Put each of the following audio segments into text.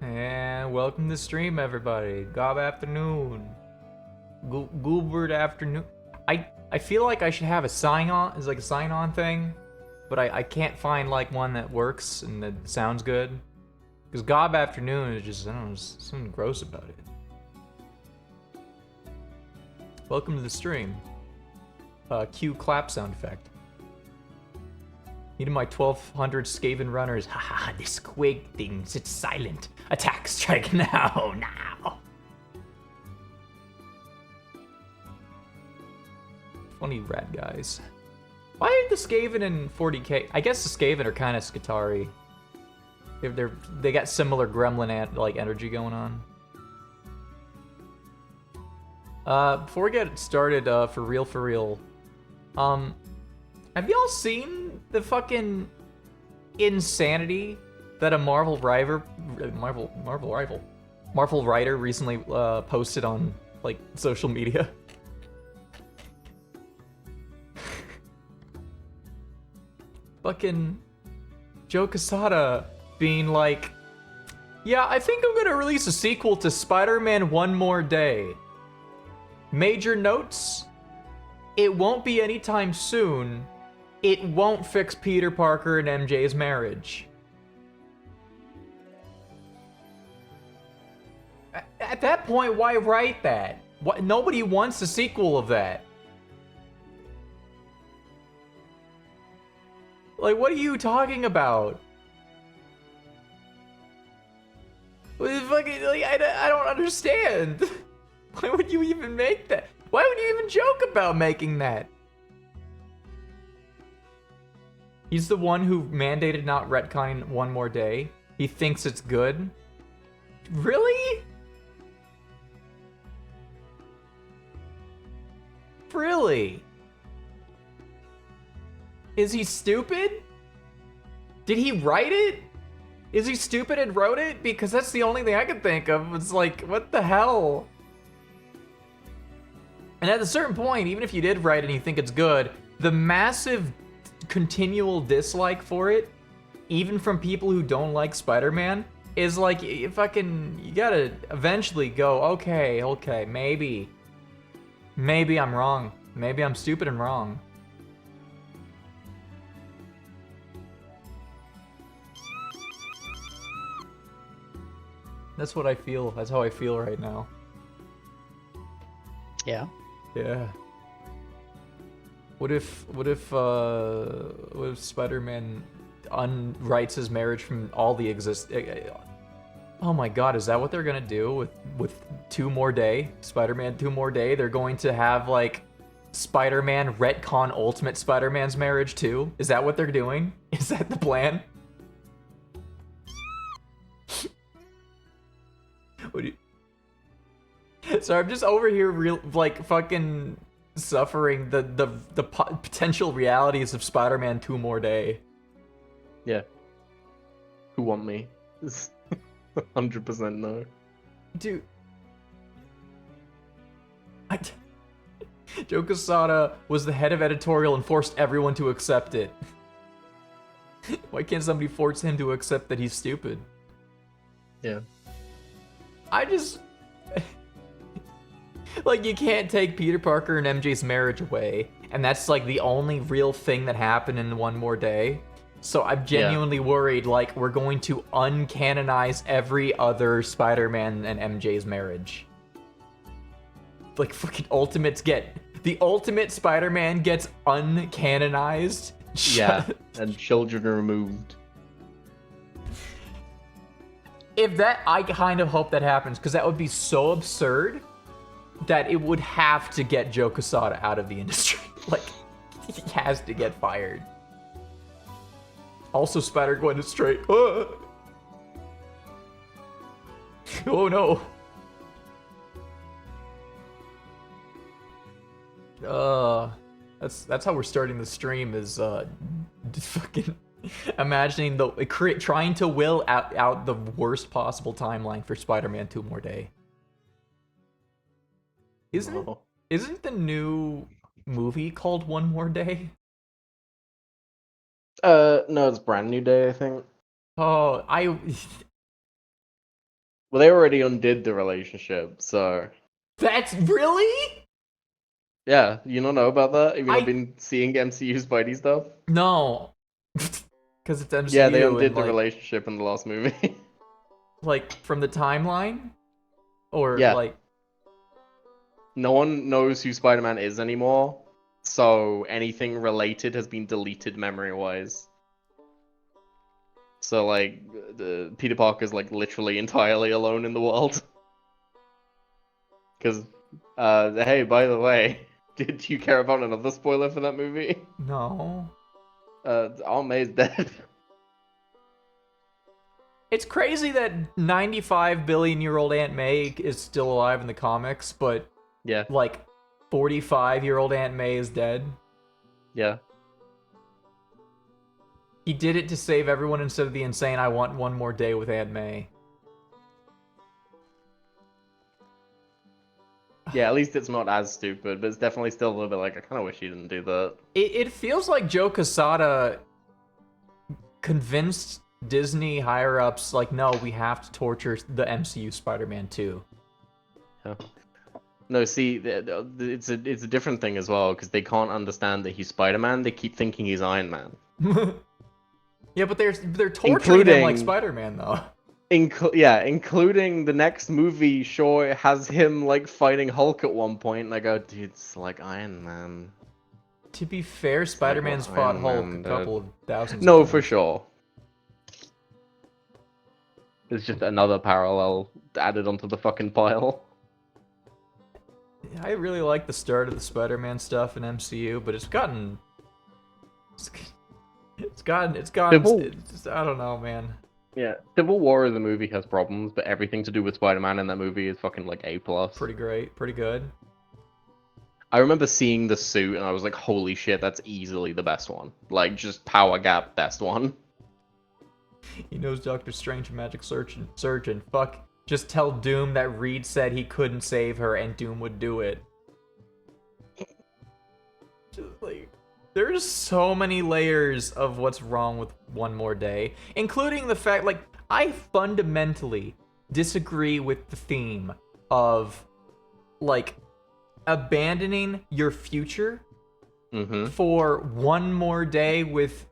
And welcome to the stream, everybody. Gob afternoon. Goobert afternoon. I feel like I should have a sign-on, is like a sign-on thing, but I can't find like one that works and that sounds good. Because Gob afternoon is just, I don't know, there's something gross about it. Welcome to the stream. Cue clap sound effect. Needed my 1200 Skaven runners. Haha, this squig thing sits silent. Attack, strike now, now. Funny rat guys. Why are the Skaven in 40k? I guess the Skaven are kind of Skitari. They got similar gremlin like energy going on. Before we get started, for real, have y'all seen the fucking insanity that a Marvel writer recently posted on like social media? Fucking Joe Quesada being like, yeah, I think I'm gonna release a sequel to Spider-Man One More Day. Major notes, it won't be anytime soon. It won't fix Peter Parker and MJ's marriage. At that point, why write that? Nobody wants a sequel of that. Like, what are you talking about? Fucking, like, I don't understand. Why would you even make that? Why would you even joke about making that? He's the one who mandated not retconning One More Day. He thinks it's good. Really? Really? Is he stupid? Did he write it? Is he stupid and wrote it? Because that's the only thing I can think of. It's like, what the hell? And at a certain point, even if you did write it and you think it's good, the massive continual dislike for it, even from people who don't like Spider-Man, is like, you gotta eventually go, okay, maybe I'm wrong. Maybe I'm stupid and wrong. That's what I feel. That's how I feel right now. Yeah. Yeah. What if Spider-Man unwrites his marriage from all the Oh my god, is that what they're gonna do with Two More Day? Spider-Man Two More Day? They're going to have like Spider-Man retcon Ultimate Spider-Man's marriage too? Is that what they're doing? Is that the plan? What do you... So I'm just over here fucking suffering the potential realities of Spider-Man Two More Day. Yeah. Who want me? 100% no. Dude. Joe Quesada was the head of editorial and forced everyone to accept it. Why can't somebody force him to accept that he's stupid? Yeah. I just... Like, you can't take Peter Parker and MJ's marriage away, and that's like the only real thing that happened in One More Day. So I'm genuinely worried, like, we're going to uncanonize every other Spider-Man and MJ's marriage. Like, fucking the Ultimate Spider-Man gets uncanonized. Yeah, and children removed. If that, I kind of hope that happens, because that would be so absurd that it would have to get Joe Quesada out of the industry. Like, he has to get fired. Also, Spider-Gwen is straight. Oh no. That's how we're starting the stream, is just fucking imagining trying to will out the worst possible timeline for Spider-Man Two More Day. Isn't the new movie called One More Day? No, it's Brand New Day, I think. Oh, Well, they already undid the relationship, so That's really? yeah, you don't know about that? Have you not I been seeing MCU Spidey stuff? no, because it's Yeah, they MCU and undid the relationship in the last movie. like from the timeline, or Yeah, like no one knows who Spider-Man is anymore, so anything related has been deleted memory-wise. So like, the Peter Parker's like literally entirely alone in the world. Because, hey, by the way, did you care about another spoiler for that movie? no. Aunt May's dead. It's crazy that 95 billion year old Aunt May is still alive in the comics, but Yeah, like 45-year-old Aunt May is dead. yeah. He did it to save everyone instead of the insane I want one more day with Aunt May. Yeah, at least it's not as stupid, but it's definitely still a little bit like, I kind of wish he didn't do that. It feels like Joe Quesada convinced Disney higher ups, like, no, we have to torture the MCU Spider-Man too. Yeah. No, see, it's a different thing as well, because they can't understand that he's Spider-Man. They keep thinking he's Iron Man. Yeah, but they're torturing him like Including, Spider-Man though. including the next movie. Sure, it has him like fighting Hulk at one point, and I go, dude, it's like Iron Man. To be fair, It's like what Spider-Man's fought Iron Hulk Man a did. couple of thousands No, of for times. sure. It's just another parallel added onto the fucking pile. I really like the start of the Spider-Man stuff in MCU, but it's gotten Civil, I don't know, man. yeah, Civil War as a movie has problems, but everything to do with Spider-Man in that movie is fucking like A plus. Pretty great, pretty good. I remember seeing the suit and I was like, holy shit, that's easily the best one. Like, just power gap best one. He knows Doctor Strange and Magic Surgeon. Fuck. Just tell Doom that Reed said he couldn't save her and Doom would do it. Just like, there's so many layers of what's wrong with One More Day, including the fact, like, I fundamentally disagree with the theme of, like, abandoning your future for one more day with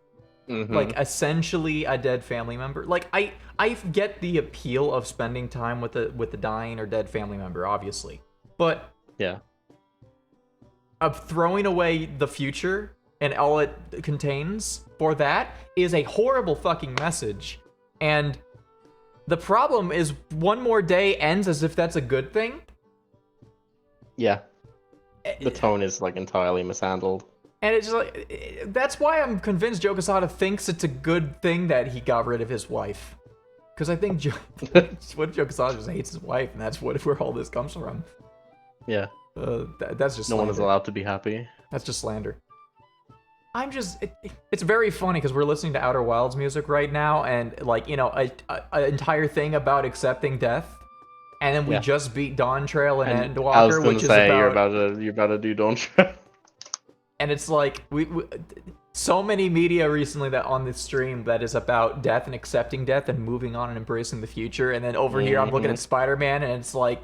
like essentially a dead family member. Like I get the appeal of spending time with the dying or dead family member, obviously, but Yeah. of throwing away the future and all it contains for that is a horrible fucking message. And the problem is One More Day ends as if that's a good thing. Yeah. The tone is like entirely mishandled. And it's just like, that's why I'm convinced Joe Quesada thinks it's a good thing that he got rid of his wife. Because I think what Joe Quesada just hates his wife, and that's where all this comes from. Yeah. That's just No slander. one is allowed to be happy. That's just slander. It's very funny because we're listening to Outer Wilds music right now, and like, you know, an entire thing about accepting death. And then we just beat Dawn Trail and Endwalker, I was gonna which is say about... you're about to do Dawn Trail. And it's like we so many media recently that on this stream that is about death and accepting death and moving on and embracing the future. And then over here I'm looking at Spider-Man and it's like,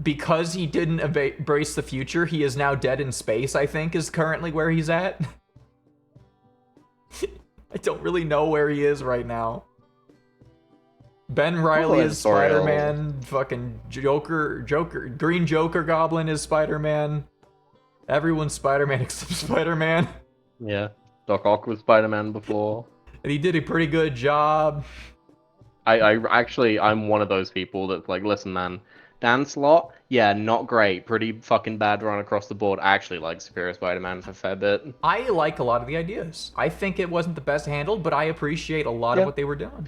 because he didn't embrace the future, he is now dead in space, I think is currently where he's at. I don't really know where he is right now. Ben Reilly is Spider-Man. Fucking Joker, Green Joker Goblin is Spider-Man. Everyone's Spider-Man except Spider-Man. Yeah. Doc Ock was Spider-Man before. And he did a pretty good job. I'm one of those people that's like, listen, man, Dan Slott, yeah, not great. Pretty fucking bad run across the board. I actually like Superior Spider-Man for a fair bit. I like a lot of the ideas. I think it wasn't the best handled, but I appreciate a lot of what they were doing.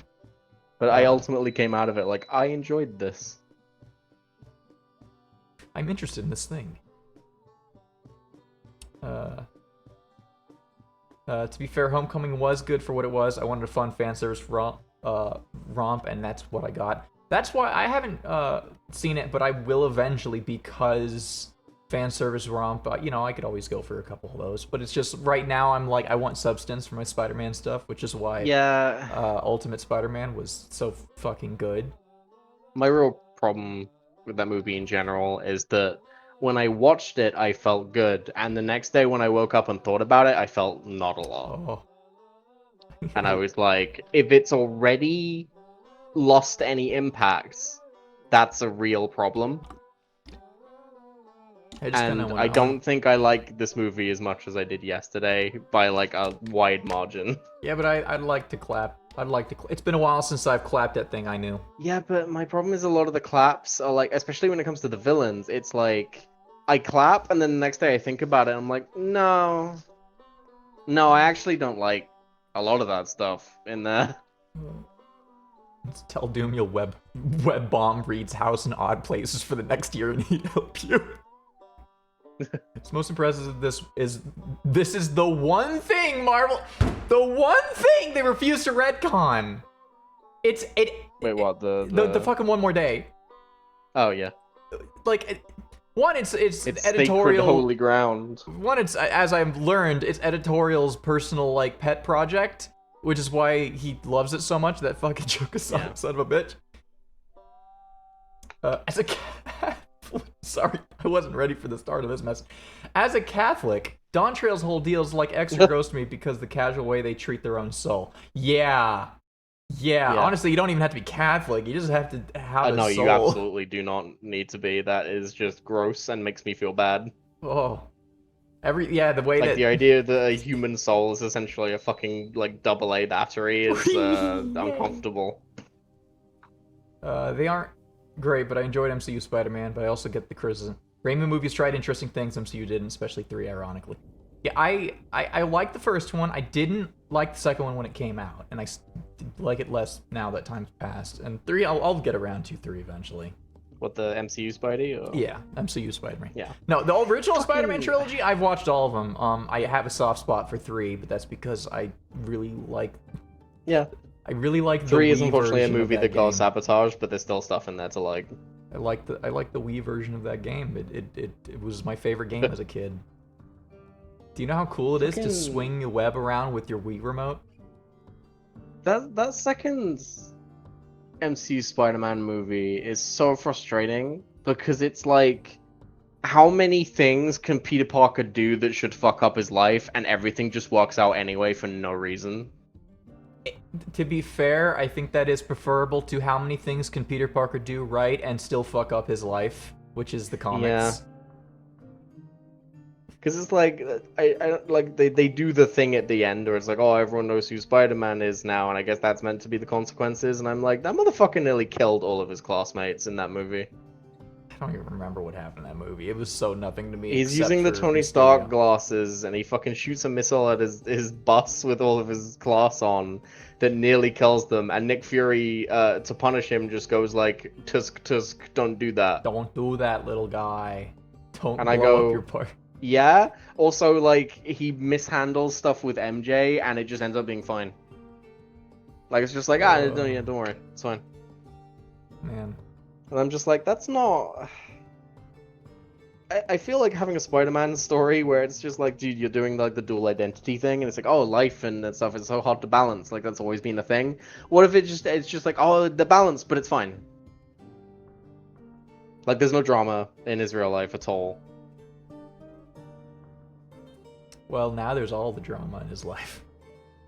But I ultimately came out of it like, I enjoyed this. I'm interested in this thing. To be fair, Homecoming was good for what it was. I wanted a fun fan service romp, and that's what I got. That's why I haven't seen it, but I will eventually because fan service romp. You know, I could always go for a couple of those, but it's just right now I'm like I want substance for my Spider-Man stuff, which is why Ultimate Spider-Man was so fucking good. My real problem with that movie in general is that when I watched it, I felt good, and the next day when I woke up and thought about it, I felt not a lot. Oh. And I was like, if it's already lost any impacts, that's a real problem. I just kind of And went I on. don't think I like this movie as much as I did yesterday by like a wide margin. Yeah, but I'd like to clap. I'd like to. It's been a while since I've clapped that thing I knew. Yeah, but my problem is a lot of the claps are like, especially when it comes to the villains, it's like I clap and then the next day I think about it and I'm like, no. No, I actually don't like a lot of that stuff in there. Tell Doom you'll web bomb Reed's house in odd places for the next year and he'd help you. What's most impressive of this is the one thing Marvel, the one thing they refuse to retcon. Wait, what? The fucking one more day. Oh yeah. Like, one, it's It's editorial. sacred holy ground. One, it's, as I've learned, it's editorial's personal like pet project, which is why he loves it so much. That fucking joke is son of a bitch. As a sorry, I wasn't ready for the start of this mess. As a Catholic, Dawn Trail's whole deal is like extra gross to me because the casual way they treat their own soul. Yeah. Honestly, you don't even have to be Catholic. You just have to have a No, soul. you absolutely do not need to be. That is just gross and makes me feel bad. Oh. The way like that the idea that a human soul is essentially a fucking like AA battery is uncomfortable. They aren't great, but I enjoyed MCU Spider-Man, but I also get the criticism. Raimi movies tried interesting things MCU didn't, especially 3, ironically. Yeah, I liked the first one. I didn't like the second one when it came out, and I like it less now that time's passed. And 3, I'll get around to 3 eventually. What, the MCU Spidey? Or... Yeah, MCU Spider-Man. Yeah. No, the original Spider-Man trilogy, I've watched all of them. I have a soft spot for 3, but that's because I really like... Yeah. I really like the 3 Wii is unfortunately a version of movie that game. got sabotaged, but there's still stuff in there to like. I like the Wii version of that game. It was my favorite game as a kid. Do you know how cool it is to swing the web around with your Wii remote? That second MCU Spider-Man movie is so frustrating because it's like, how many things can Peter Parker do that should fuck up his life, and everything just works out anyway for no reason? To be fair, I think that is preferable to how many things can Peter Parker do right and still fuck up his life, which is the comics. Yeah. Because it's like, I like they do the thing at the end where it's like, oh, everyone knows who Spider-Man is now, and I guess that's meant to be the consequences, and I'm like, that motherfucker nearly killed all of his classmates in that movie. I don't even remember what happened in that movie. It was so nothing to me. He's using the Tony Stark glasses, and he fucking shoots a missile at his bus with all of his class on that nearly kills them, and Nick Fury, to punish him, just goes like, Tusk, don't do that. Don't do that, little guy. Don't and blow I go, up your part. Yeah. Also, like, he mishandles stuff with MJ, and it just ends up being fine. Like, it's just like, don't worry, it's fine. Man. And I'm just like, that's not... I feel like having a Spider-Man story where it's just like, dude, you're doing like the dual identity thing, and it's like, oh, life and that stuff is so hard to balance. Like, that's always been a thing. What if it's just like, oh, the balance, but it's fine. Like, there's no drama in his real life at all. Well, now there's all the drama in his life.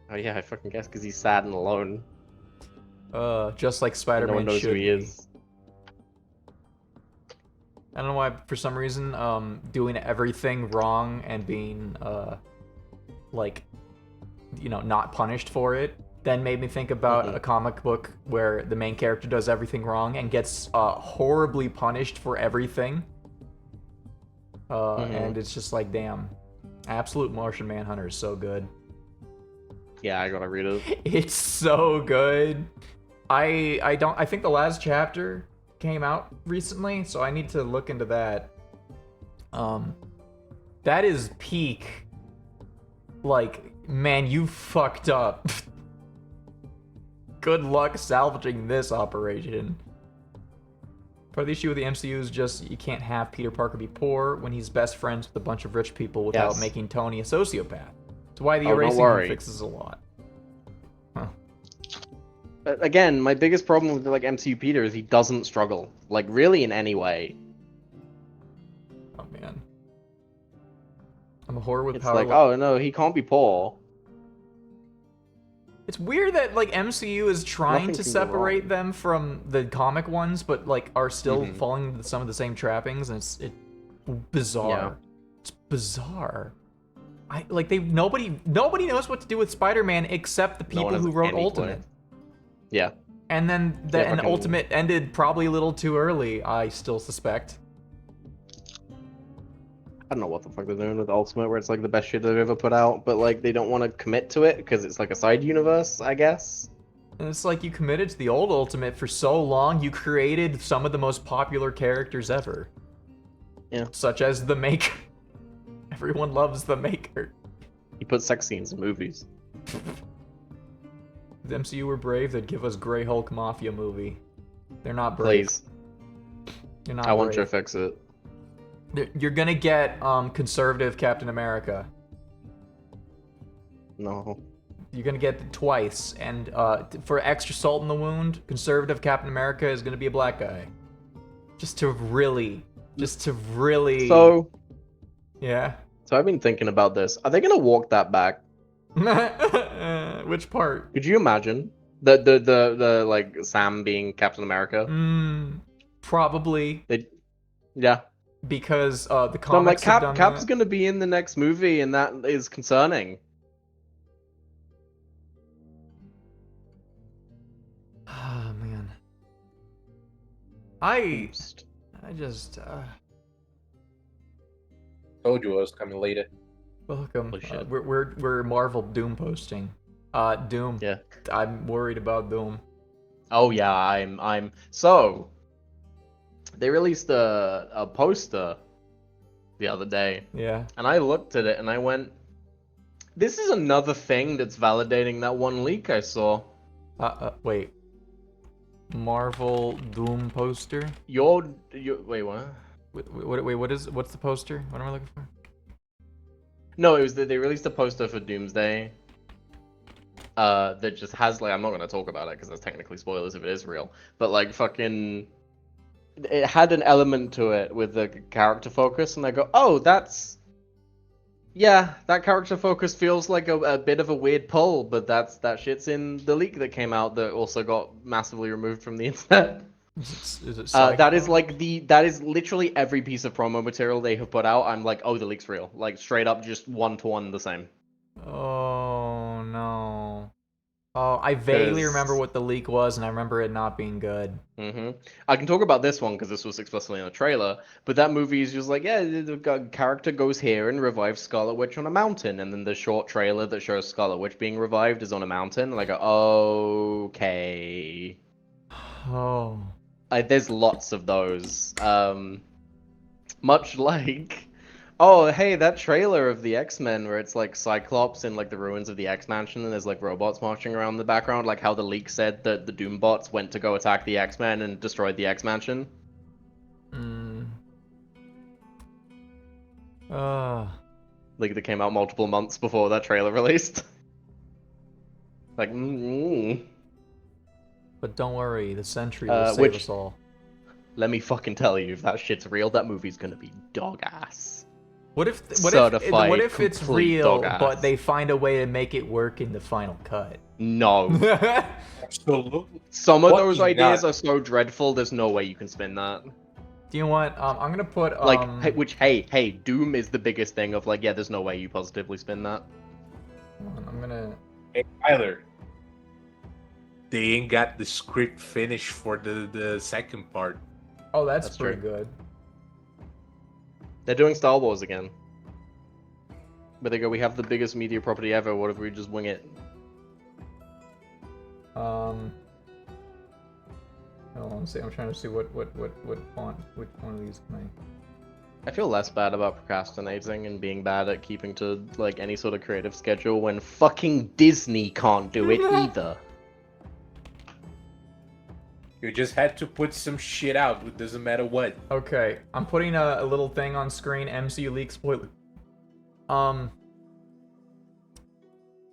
Oh yeah, I fucking guess because he's sad and alone. Just like Spider-Man no one knows should who he is. I don't know why, for some reason, doing everything wrong and being, like, you know, not punished for it, then made me think about a comic book where the main character does everything wrong and gets horribly punished for everything. And it's just like, damn. Absolute Martian Manhunter is so good. Yeah, I gotta read it. It's so good. I think the last chapter came out recently, so I need to look into that. That is peak. Like, man, you fucked up. Good luck salvaging this operation. Part of the issue with the MCU is just you can't have Peter Parker be poor when he's best friends with a bunch of rich people without making Tony a sociopath. That's why the erasing fixes a lot. Huh. Again, my biggest problem with like MCU Peter is he doesn't struggle, like really in any way. Oh man. I'm a whore with It's power. like, oh no, he can't be poor. It's weird that like MCU is trying Nothing to can go separate wrong. them from the comic ones, but like are still Mhm. falling into some of the same trappings, and it's bizarre. It's bizarre. I like nobody knows what to do with Spider-Man except the No one people has who wrote any clue. Ultimate. Yeah. And then Yeah, and fucking- Ultimate ended probably a little too early, I still suspect. I don't know what the fuck they're doing with Ultimate, where it's like the best shit they've ever put out, but like they don't want to commit to it because it's like a side universe, I guess. And it's like you committed to the old Ultimate for so long, you created some of the most popular characters ever. Yeah. Such as the Maker. Everyone loves the Maker. He put sex scenes in movies. If the MCU were brave, they'd give us Grey Hulk Mafia movie. They're not brave. Please. They're not I want brave. you to fix it. You're gonna get conservative Captain America. No. You're gonna get it twice, and for extra salt in the wound, conservative Captain America is gonna be a black guy. Just to really. So Yeah. I've been thinking about this. Are they gonna walk that back? Which part? Could you imagine the like Sam being Captain America? Probably Yeah. because the So I'm like, comics have done Cap's that. gonna be in the next movie, and that is concerning. Ah, man. I just Told you I was coming later. welcome. Holy shit. We're Marvel Doom posting. Doom. Yeah. I'm worried about Doom. Oh yeah, I'm so they released a poster the other day, Yeah. and I looked at it and I went, this is another thing that's validating that one leak I saw. Wait. Marvel Doom poster. Wait, what? What's the poster? What am I looking for? No, it was that they released a poster for Doomsday. That just has like, I'm not gonna talk about it because that's technically spoilers if it is real, but like fucking, it had an element to it with the character focus, and I go, oh, yeah, that character focus feels like a bit of a weird pull, but that shit's in the leak that came out that also got massively removed from the internet. Is it That is Psycho? like that is literally every piece of promo material they have put out. I'm like, oh, the leak's real, like straight up, just 1-to-1 the same. Oh no. Oh, I vaguely remember what the leak was, and I remember it not being good. I can talk about this one because this was explicitly in a trailer, but that movie is just like, yeah, the character goes here and revives Scarlet Witch on a mountain, and then the short trailer that shows Scarlet Witch being revived is on a mountain. And I go, okay. Oh. There's lots of those. Much like, oh, hey, that trailer of the X-Men where it's like Cyclops in like the ruins of the X-Mansion and there's like robots marching around in the background, like how the leak said that the Doombots went to go attack the X-Men and destroyed the X-Mansion. Like that came out multiple months before that trailer released. Like, But don't worry, the Sentry will save us all. Let me fucking tell you, if that shit's real, that movie's gonna be dog ass. What if Certified it's complete real, dog but ass. they find a way to make it work in the final cut? No. Absolutely. Some of What those is ideas not? are so dreadful, there's no way you can spin that. Do you want? I'm gonna put Like, hey, Doom is the biggest thing of like, yeah, there's no way you positively spin that. I'm gonna. Hey, Tyler. They ain't got the script finished for the second part. Oh, that's That's pretty true. good. They're doing Star Wars again. But they go, we have the biggest media property ever, what if we just wing it? Hold on, I'm trying to see what font, which one of these can I feel less bad about procrastinating and being bad at keeping to like any sort of creative schedule when fucking Disney can't do it either. You just had to put some shit out. It doesn't matter what. Okay, I'm putting a little thing on screen. MCU leak spoiler. I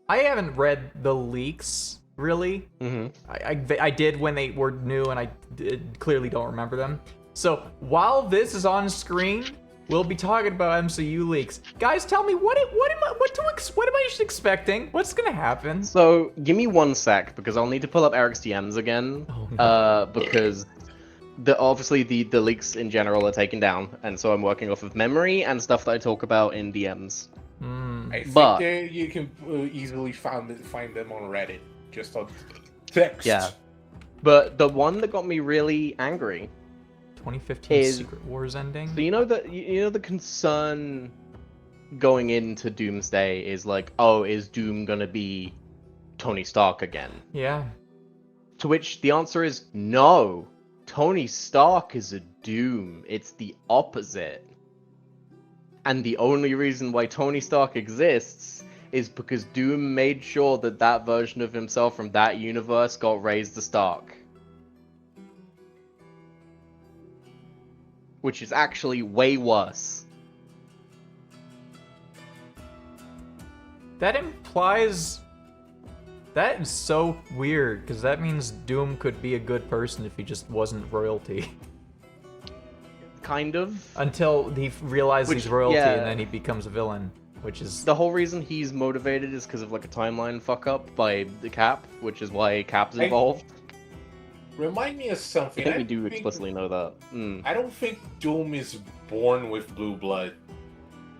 haven't read the leaks really. I did when they were new, and I clearly don't remember them. So while this is on screen, we'll be talking about MCU leaks. Guys, tell me what am I just expecting? What's gonna happen? So give me 1 sec because I'll need to pull up Eric's DMs again. Oh, no. Because obviously the leaks in general are taken down, and so I'm working off of memory and stuff that I talk about in DMs. I think But- you can easily find them on Reddit, just on text. Yeah. But the one that got me really angry. 2015 Is- Secret Wars ending. So you know the concern going into Doomsday is like, oh, is Doom gonna be Tony Stark again? Yeah. To which the answer is no. Tony Stark is a Doom. It's the opposite. And the only reason why Tony Stark exists is because Doom made sure that that version of himself from that universe got raised to Stark. Which is actually way worse. That implies... That is so weird, because that means Doom could be a good person if he just wasn't royalty. Kind of. Until he realizes he's royalty, yeah. and then he becomes a villain, which is... The whole reason he's motivated is because of like a timeline fuck up by the Cap, which is why Cap's involved. Remind me of I something. think we do explicitly know that. I don't think Doom is born with blue blood.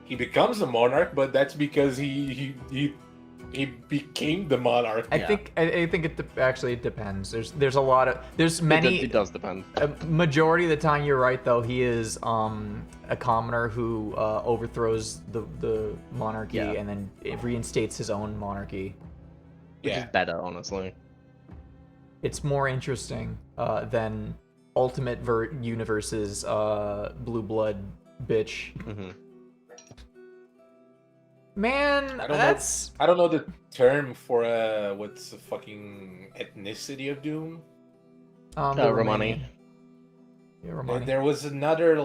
He becomes a monarch, but that's because he became the monarch. I think it actually it depends. There's a lot of many. It does depend. A majority of the time, you're right though. He is a commoner who overthrows the monarchy and then it reinstates his own monarchy. Which is better, honestly. It's more interesting than Ultimate Universe's blue blood bitch. Mm-hmm. Man, I don't know the term for what's the fucking ethnicity of Doom. Romani. Yeah, Romani. There was another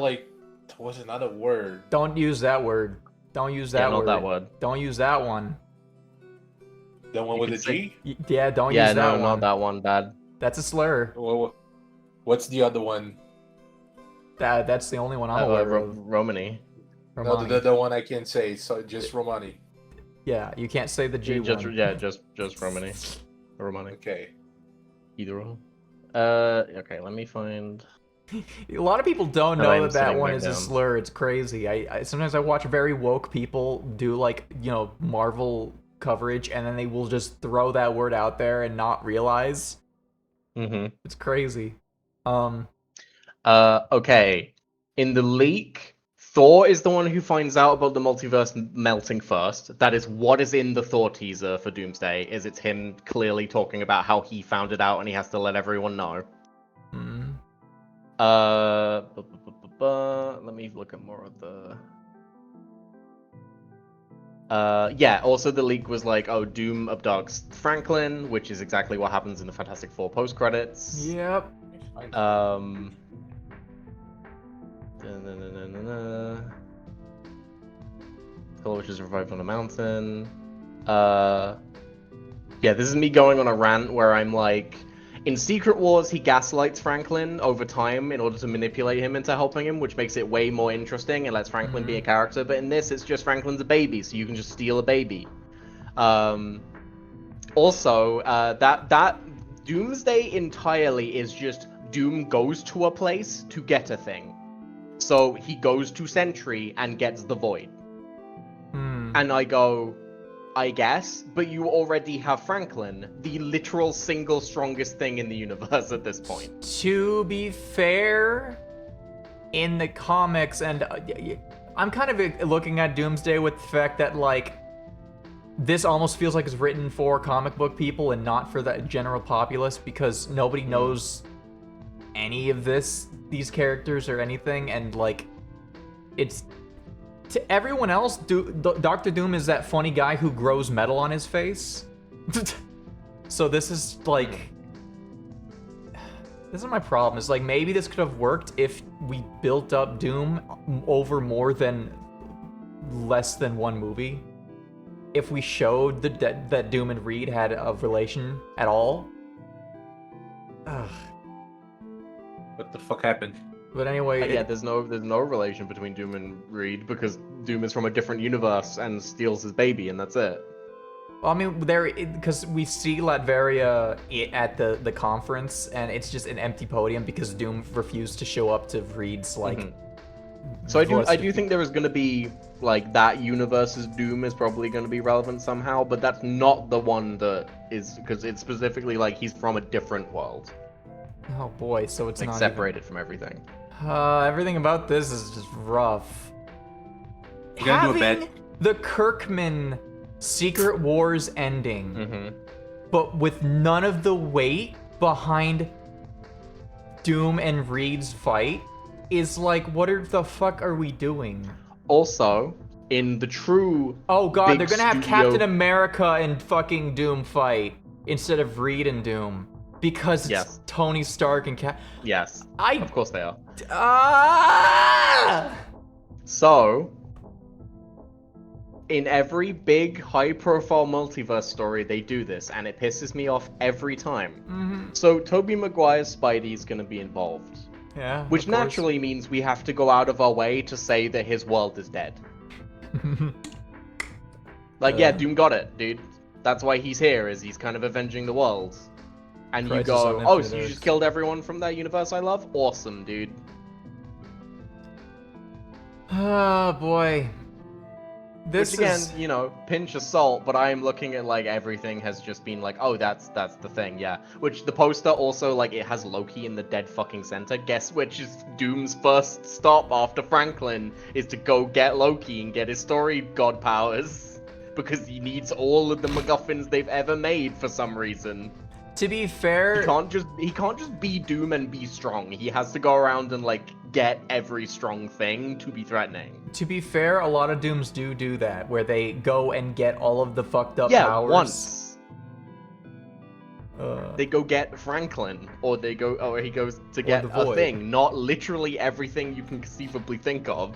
word. Don't use that word. Don't use that word. Not that word. Don't use that one. The one with a G? Yeah, don't Yeah, use that no, one. not that one. Bad. That's a slur. What's the other one? That's the only one I'm aware of. Romani. Romani. No, the one I can't say. So just Romani. Yeah, you can't say the G Just one. just Romani. Romani. Okay. Either one. Okay, let me find. A lot of people don't No, know I'm that that sitting one back is a down. slur. It's crazy. I sometimes I watch very woke people do like Marvel coverage, and then they will just throw that word out there and not realize. Mm-hmm. It's crazy. Okay. In the leak, Thor is the one who finds out about the multiverse melting first. That is what is in the Thor teaser for Doomsday. Is it's him clearly talking about how he found it out and he has to let everyone know. Mm. Let me look at more of the. Yeah, also the leak was like, oh, Doom abducts Franklin, which is exactly what happens in the Fantastic Four post-credits. Yep. Color which is revived on a mountain. Yeah, this is me going on a rant where I'm like, in Secret Wars, he gaslights Franklin over time in order to manipulate him into helping him, which makes it way more interesting and lets Franklin be a character. But in this, it's just Franklin's a baby, so you can just steal a baby. Also, that Doomsday entirely is just Doom goes to a place to get a thing. So he goes to Sentry and gets the Void. And I go, I guess, but you already have Franklin, the literal single strongest thing in the universe at this point. To be fair, in the comics, and I'm kind of looking at Doomsday with the fact that, like, this almost feels like it's written for comic book people and not for the general populace, because nobody knows any of these characters or anything, and, like, it's... To everyone else, Doctor Doom is that funny guy who grows metal on his face. So this is like... This is my problem. Is like, maybe this could have worked if we built up Doom over more than... less than one movie. if we showed that Doom and Reed had a relation at all. Ugh. What the fuck happened? But anyway, Yeah, there's no relation between Doom and Reed because Doom is from a different universe and steals his baby, and that's it. well, I mean, because we see Latveria at the conference, and it's just an empty podium because Doom refused to show up to Reed's like. Mhm. So I do think there is going to be like that universe's Doom is probably going to be relevant somehow, but that's not the one that is because it's specifically like he's from a different world, Oh boy, so it's like not separated from everything. Everything about this is just rough. You gonna do a bet? The Kirkman Secret Wars ending, Mm-hmm. but with none of the weight behind Doom and Reed's fight, is like, what the fuck are we doing? Also, in the true Oh god, big they're gonna have studio- Captain America and fucking Doom fight instead of Reed and Doom. Because it's Yes. Tony Stark and Yes, of course they are. So, in every big, high-profile multiverse story, they do this, and it pisses me off every time. Mhm. So, Tobey Maguire's Spidey is going to be involved, Yeah. which of course. naturally means we have to go out of our way to say that his world is dead. Like, yeah, Doom got it, dude. That's why he's here, is he's kind of avenging the world. And Crisis you go, on oh, Infinite so you Earths. just killed everyone from that universe I love? Awesome, dude. Oh boy. This Which again, is you know, pinch of salt, but I am looking at like everything has just been like, oh, that's the thing, yeah. Which the poster also like it has Loki in the dead fucking center. Guess which is Doom's first stop after Franklin is to go get Loki and get his story god powers because he needs all of the MacGuffins they've ever made for some reason. to be fair. He can't just be Doom and be strong. He has to go around and like get every strong thing to be threatening. To be fair, a lot of Dooms do that, where they go and get all of the fucked up Yeah, powers. once. Uh, They go get Franklin, or he goes to get the a Void. thing, not literally everything you can conceivably think of.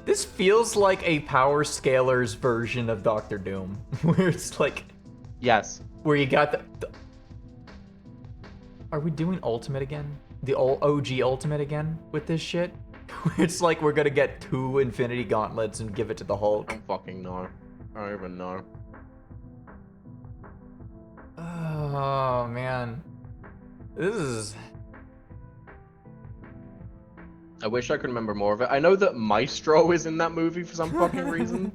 This feels like a Power Scalers version of Doctor Doom, where it's like, Yes. where you got the... Are we doing Ultimate again? The old OG Ultimate again with this shit? It's like we're gonna get 2 Infinity Gauntlets and give it to the I Hulk. don't fucking know. I don't even know. Oh man, this is. I wish I could remember more of it. I know that Maestro is in that movie for some fucking reason.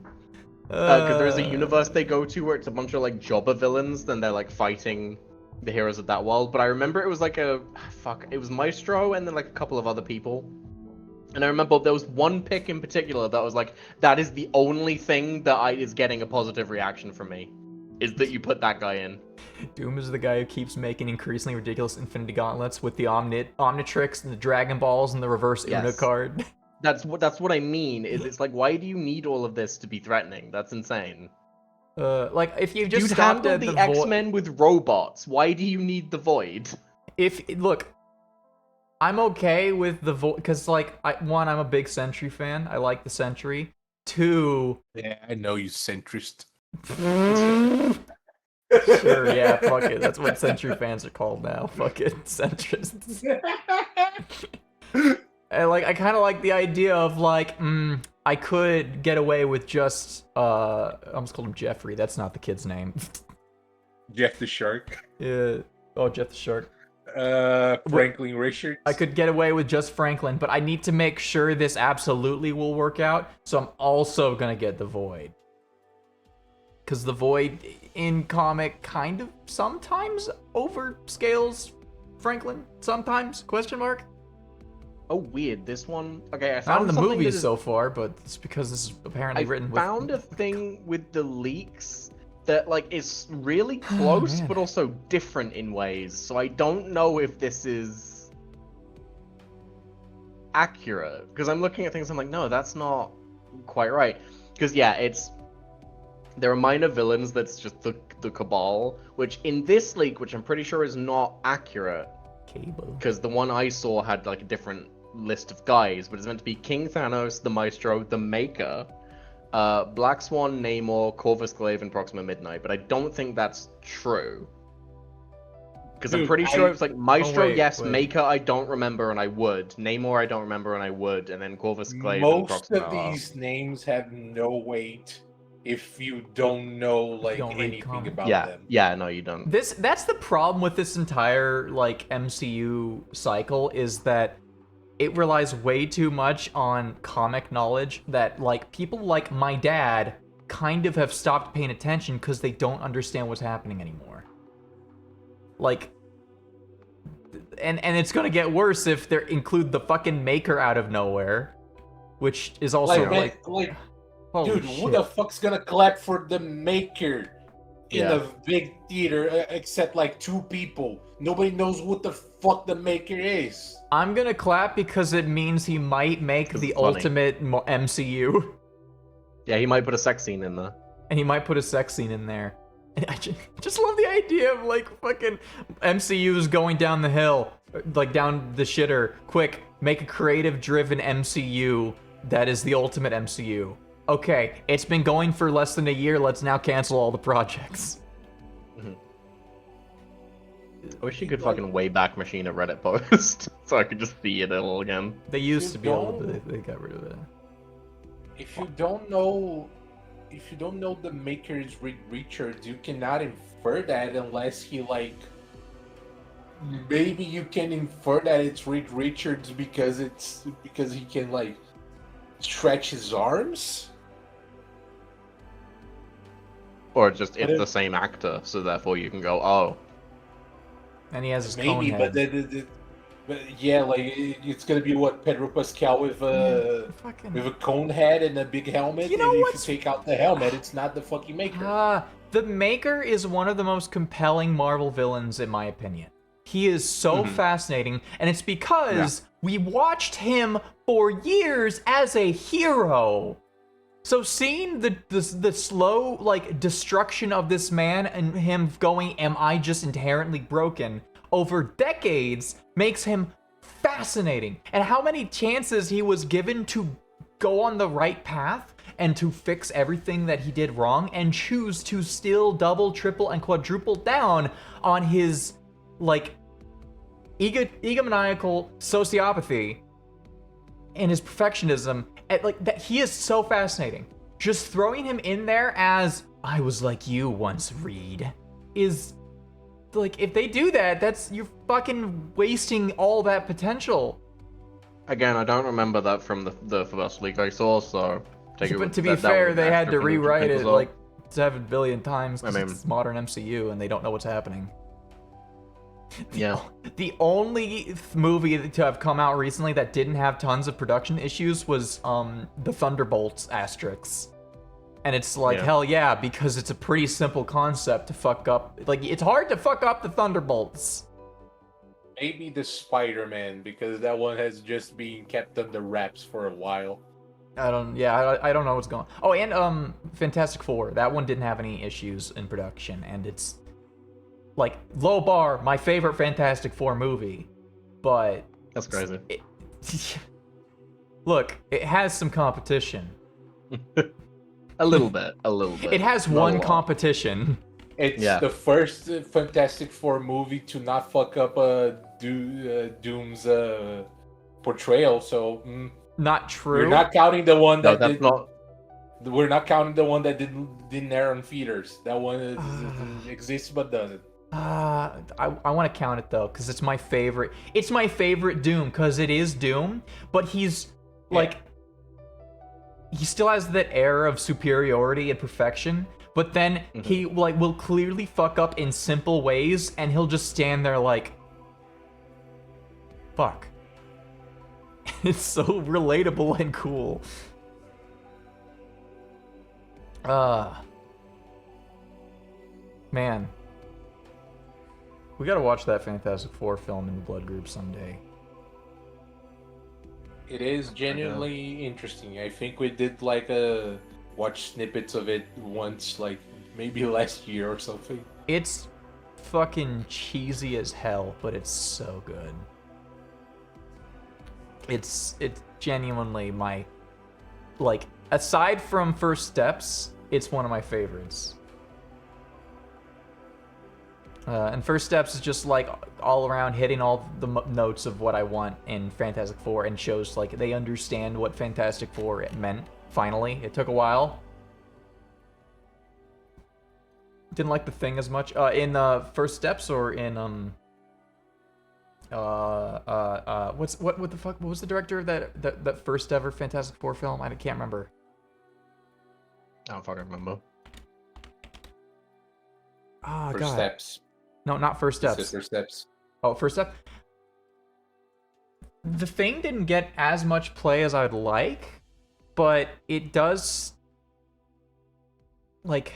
Because there's a universe they go to where it's a bunch of like jobber villains, then they're like fighting the heroes of that world. But I remember it was like it was Maestro and then like a couple of other people. And I remember there was one pick in particular that was like, that is the only thing that is getting a positive reaction from me, is that you put that guy in. Doom is the guy who keeps making increasingly ridiculous Infinity Gauntlets with the Omnitrix and the Dragon Balls and the reverse Una Yes. card. That's what I mean. Is it's like, why do you need all of this to be threatening? That's insane. Like if you just You'd stopped handle at the the X-Men with robots. Why do you need the Void? If look, I'm okay with the Void because like one, I'm a big Sentry fan. I like the Sentry. 2, Yeah, I know you centrist. sure, yeah, fuck it. That's what Sentry fans are called now. Fuck it, centrists. And like, I kind of like the idea of like, I could get away with just, I almost called him Jeffrey. That's not the kid's name. Jeff the Shark. Yeah. Oh, Jeff the Shark. Franklin Richards. I could get away with just Franklin, but I need to make sure this absolutely will work out. So I'm also gonna get the Void. Because the Void in comic kind of sometimes overscales Franklin. Sometimes? Question mark? Oh, weird. This one. Okay, I Not found in the something that movies is- so far, but it's because this is apparently I written found with... a thing with the leaks that like is really close, man. but also different in ways. So I don't know if this is accurate because I'm looking at things. I'm like, no, that's not quite right. Because yeah, there are minor villains that's just the Cabal, which in this leak, which I'm pretty sure is not accurate, Cable. because the one I saw had like a different list of guys, but it's meant to be King Thanos, the Maestro, the Maker, Black Swan, Namor, Corvus Glaive, and Proxima Midnight, but I don't think that's true. Because I'm Dude, pretty sure it's like Maestro, wait, yes, wait. Maker, I don't remember, and I would. Namor, I don't remember, and I would, and then Corvus Glaive and most Proxima of are. these names have no weight if you don't know like don't read anything comics. about Yeah, them. yeah, no, you don't. That's the problem with this entire like MCU cycle is that it relies way too much on comic knowledge that like people like my dad kind of have stopped paying attention because they don't understand what's happening anymore. Like and it's gonna get worse if they include the fucking Maker out of nowhere, which is also Like, holy dude, shit. who the fuck's gonna clap for the Maker in Yeah. a big theater except like 2 people? Nobody knows what the fuck the Maker is. I'm gonna clap because it means he might make the It's funny. ultimate MCU. Yeah, he might put a sex scene in there. And he might put a sex scene in there. And I just love the idea of like fucking MCU's going down the hill, like down the shitter. Quick, make a creative driven MCU that is the ultimate MCU. Okay, it's been going for less than a year. Let's now cancel all the projects. I wish you could fucking Wayback Machine a Reddit post so I could just see it all again. They used You to be able to, don't- they got rid of it. If you don't know the Maker is Reed Richards, you cannot infer that unless he like. Maybe you can infer that it's Reed Richards because he can like stretch his arms. Or just it's But the same actor, so therefore you can go, oh. And he has his cone Maybe, head. but yeah, like it's gonna be what Pedro Pascal with Fucking... with a cone head and a big helmet. You know and what's- if you take out the helmet, it's not the fucking Maker. The Maker is one of the most compelling Marvel villains, in my opinion. He is so fascinating, and it's because we watched him for years as a hero. So seeing the slow like destruction of this man and him going, "Am I just inherently broken?" over decades makes him fascinating. And how many chances he was given to go on the right path and to fix everything that he did wrong and choose to still double, triple, and quadruple down on his like egomaniacal sociopathy and his perfectionism. And, like that, he is so fascinating. Just throwing him in there as "I was like you once, Reed," is like, if they do that, that's you're fucking wasting all that potential. Again, I don't remember that from the first leak I saw, so take it But with to be that fair, was they had extra to for the rewrite it people, like 7 billion times because I mean- it's modern MCU and they don't know what's happening. Yeah. The only movie to have come out recently that didn't have tons of production issues was the Thunderbolts asterisks. And it's like, Yeah. hell yeah, because it's a pretty simple concept to fuck up. Like, it's hard to fuck up the Thunderbolts. Maybe the Spider-Man, because that one has just been kept under wraps for a while. I don't know what's going on. Oh, and Fantastic Four, that one didn't have any issues in production, and it's like low bar, my favorite Fantastic Four movie, but That's crazy. look, it has some competition. A little bit. It has Not a one lot. competition. It's Yeah. the first Fantastic Four movie to not fuck up Doom's portrayal, so Not true. we're not counting the one No, that that's did. not. We're not counting the one that didn't air on theaters. That one exists but doesn't. I want to count it though, because it's my favorite. It's my favorite Doom, because it is Doom, but he's like, he still has that air of superiority and perfection. But then he like will clearly fuck up in simple ways, and he'll just stand there like, fuck. It's so relatable and cool. Man. We gotta watch that Fantastic Four film in the blood group someday. It is genuinely interesting. I think we did like watch snippets of it once, like maybe last year or something. It's fucking cheesy as hell, but it's so good. It's genuinely my like, aside from First Steps, it's one of my favorites. And First Steps is just like all around hitting all the notes of what I want in Fantastic Four, and shows like they understand what Fantastic Four meant. Finally, it took a while. Didn't like the Thing as much in First Steps, or in what the fuck? What was the director of that first ever Fantastic Four film? I can't remember. I don't fucking remember. Oh, First God. Steps. No, not First Steps. Sister Steps. Oh, First Step. The Thing didn't get as much play as I'd like, but it does, like,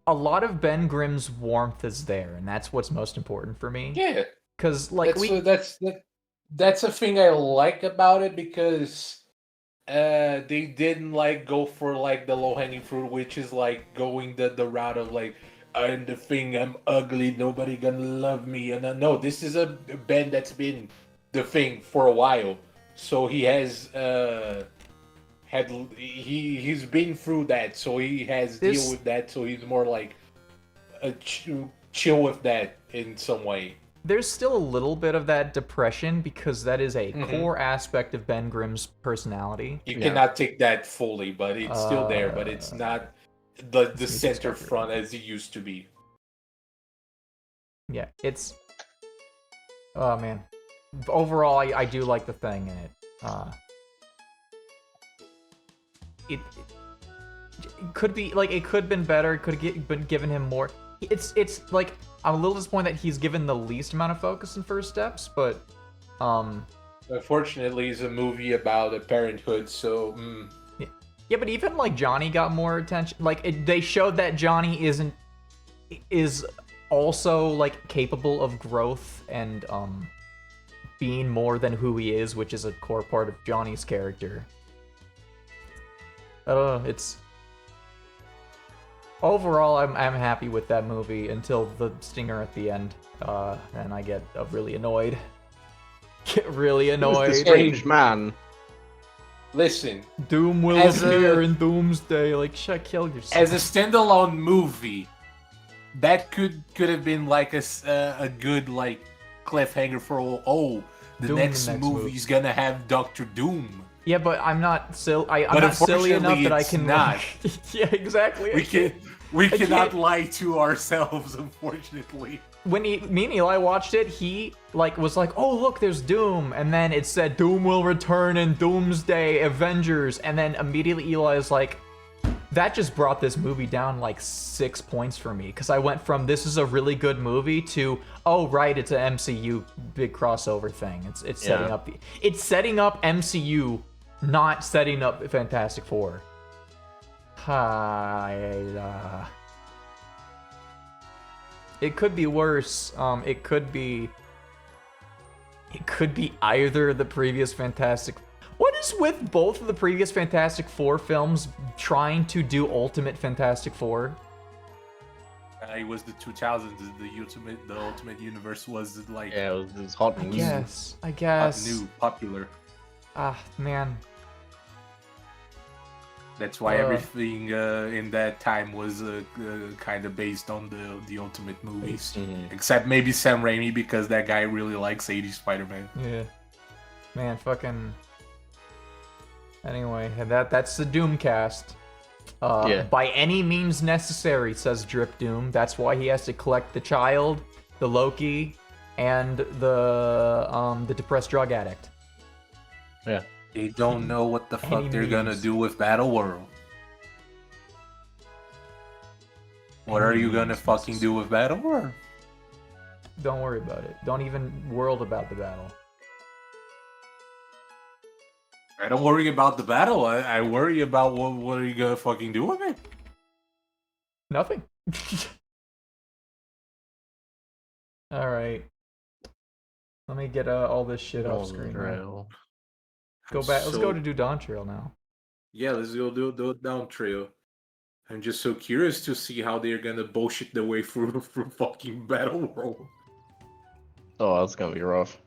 a lot of Ben Grimm's warmth is there, and that's what's most important for me. Yeah. Because, like, that's a thing I like about it, because they didn't like go for like the low hanging fruit, which is like going the route of like, I'm the Thing, I'm ugly, nobody gonna love me, and no, this is a Ben that's been the Thing for a while, so he has he's been through that, so he has deal with that, so he's more like chill with that in some way. There's still a little bit of that depression, because that is a core aspect of Ben Grimm's personality. You cannot take that fully, but it's still there, but it's not the center front as it used to be. Yeah, it's... Oh, man. Overall, I do like the Thing in it. It could be, like, it could have been better, it could have been given him more... It's like, I'm a little disappointed that he's given the least amount of focus in First Steps, but, Unfortunately, it's a movie about a parenthood, so... Yeah, but even, like, Johnny got more attention. Like, they showed that Johnny is also, like, capable of growth and, being more than who he is, which is a core part of Johnny's character. I don't know, it's... Overall, I'm happy with that movie until the stinger at the end, and I get really annoyed. Get really annoyed. Who's the strange man? Listen, Doom will appear in Doomsday. Like, kill yourself. as a standalone movie, that could have been like a good like cliffhanger for the Doom next movie. movie's gonna have Doctor Doom. Yeah, but I'm not silly. I'm But not silly enough that I it's can. not. Yeah, exactly. We I cannot can't- lie to ourselves, unfortunately. When me and Eli watched it, he was like, "Oh, look, there's Doom," and then it said Doom will return in Doomsday Avengers, and then immediately Eli is like, that just brought this movie down like 6 points for me, because I went from this is a really good movie to, oh right, it's an MCU big crossover thing. It's setting up MCU, not setting up Fantastic Four. It could be worse. It could be either the previous Fantastic. What is with both of the previous Fantastic Four films trying to do Ultimate Fantastic Four? It was the 2000s. The Ultimate Universe was like Yeah, it was hot I news. guess. hot, new, popular. Ah, man. That's why everything in that time was kind of based on the Ultimate movies. Except maybe Sam Raimi, because that guy really likes 80s Spider-Man. Yeah. Man, fucking... Anyway, that's the Doomcast. By any means necessary, says Drip Doom. That's why he has to collect the child, the Loki, and the depressed drug addict. Yeah. They don't know what the fuck they're gonna do with Battle World. What are you gonna fucking do with Battle World? Don't worry about it. Don't even world about the battle. I don't worry about the battle. I worry about what are you gonna fucking do with it? Nothing. Alright. Let me get all this shit off screen. Right? Go back. Let's go to do Dawn Trail now. Yeah, let's go do Down Trail. I'm just so curious to see how they're gonna bullshit their way through fucking Battle World. Oh, that's gonna be rough.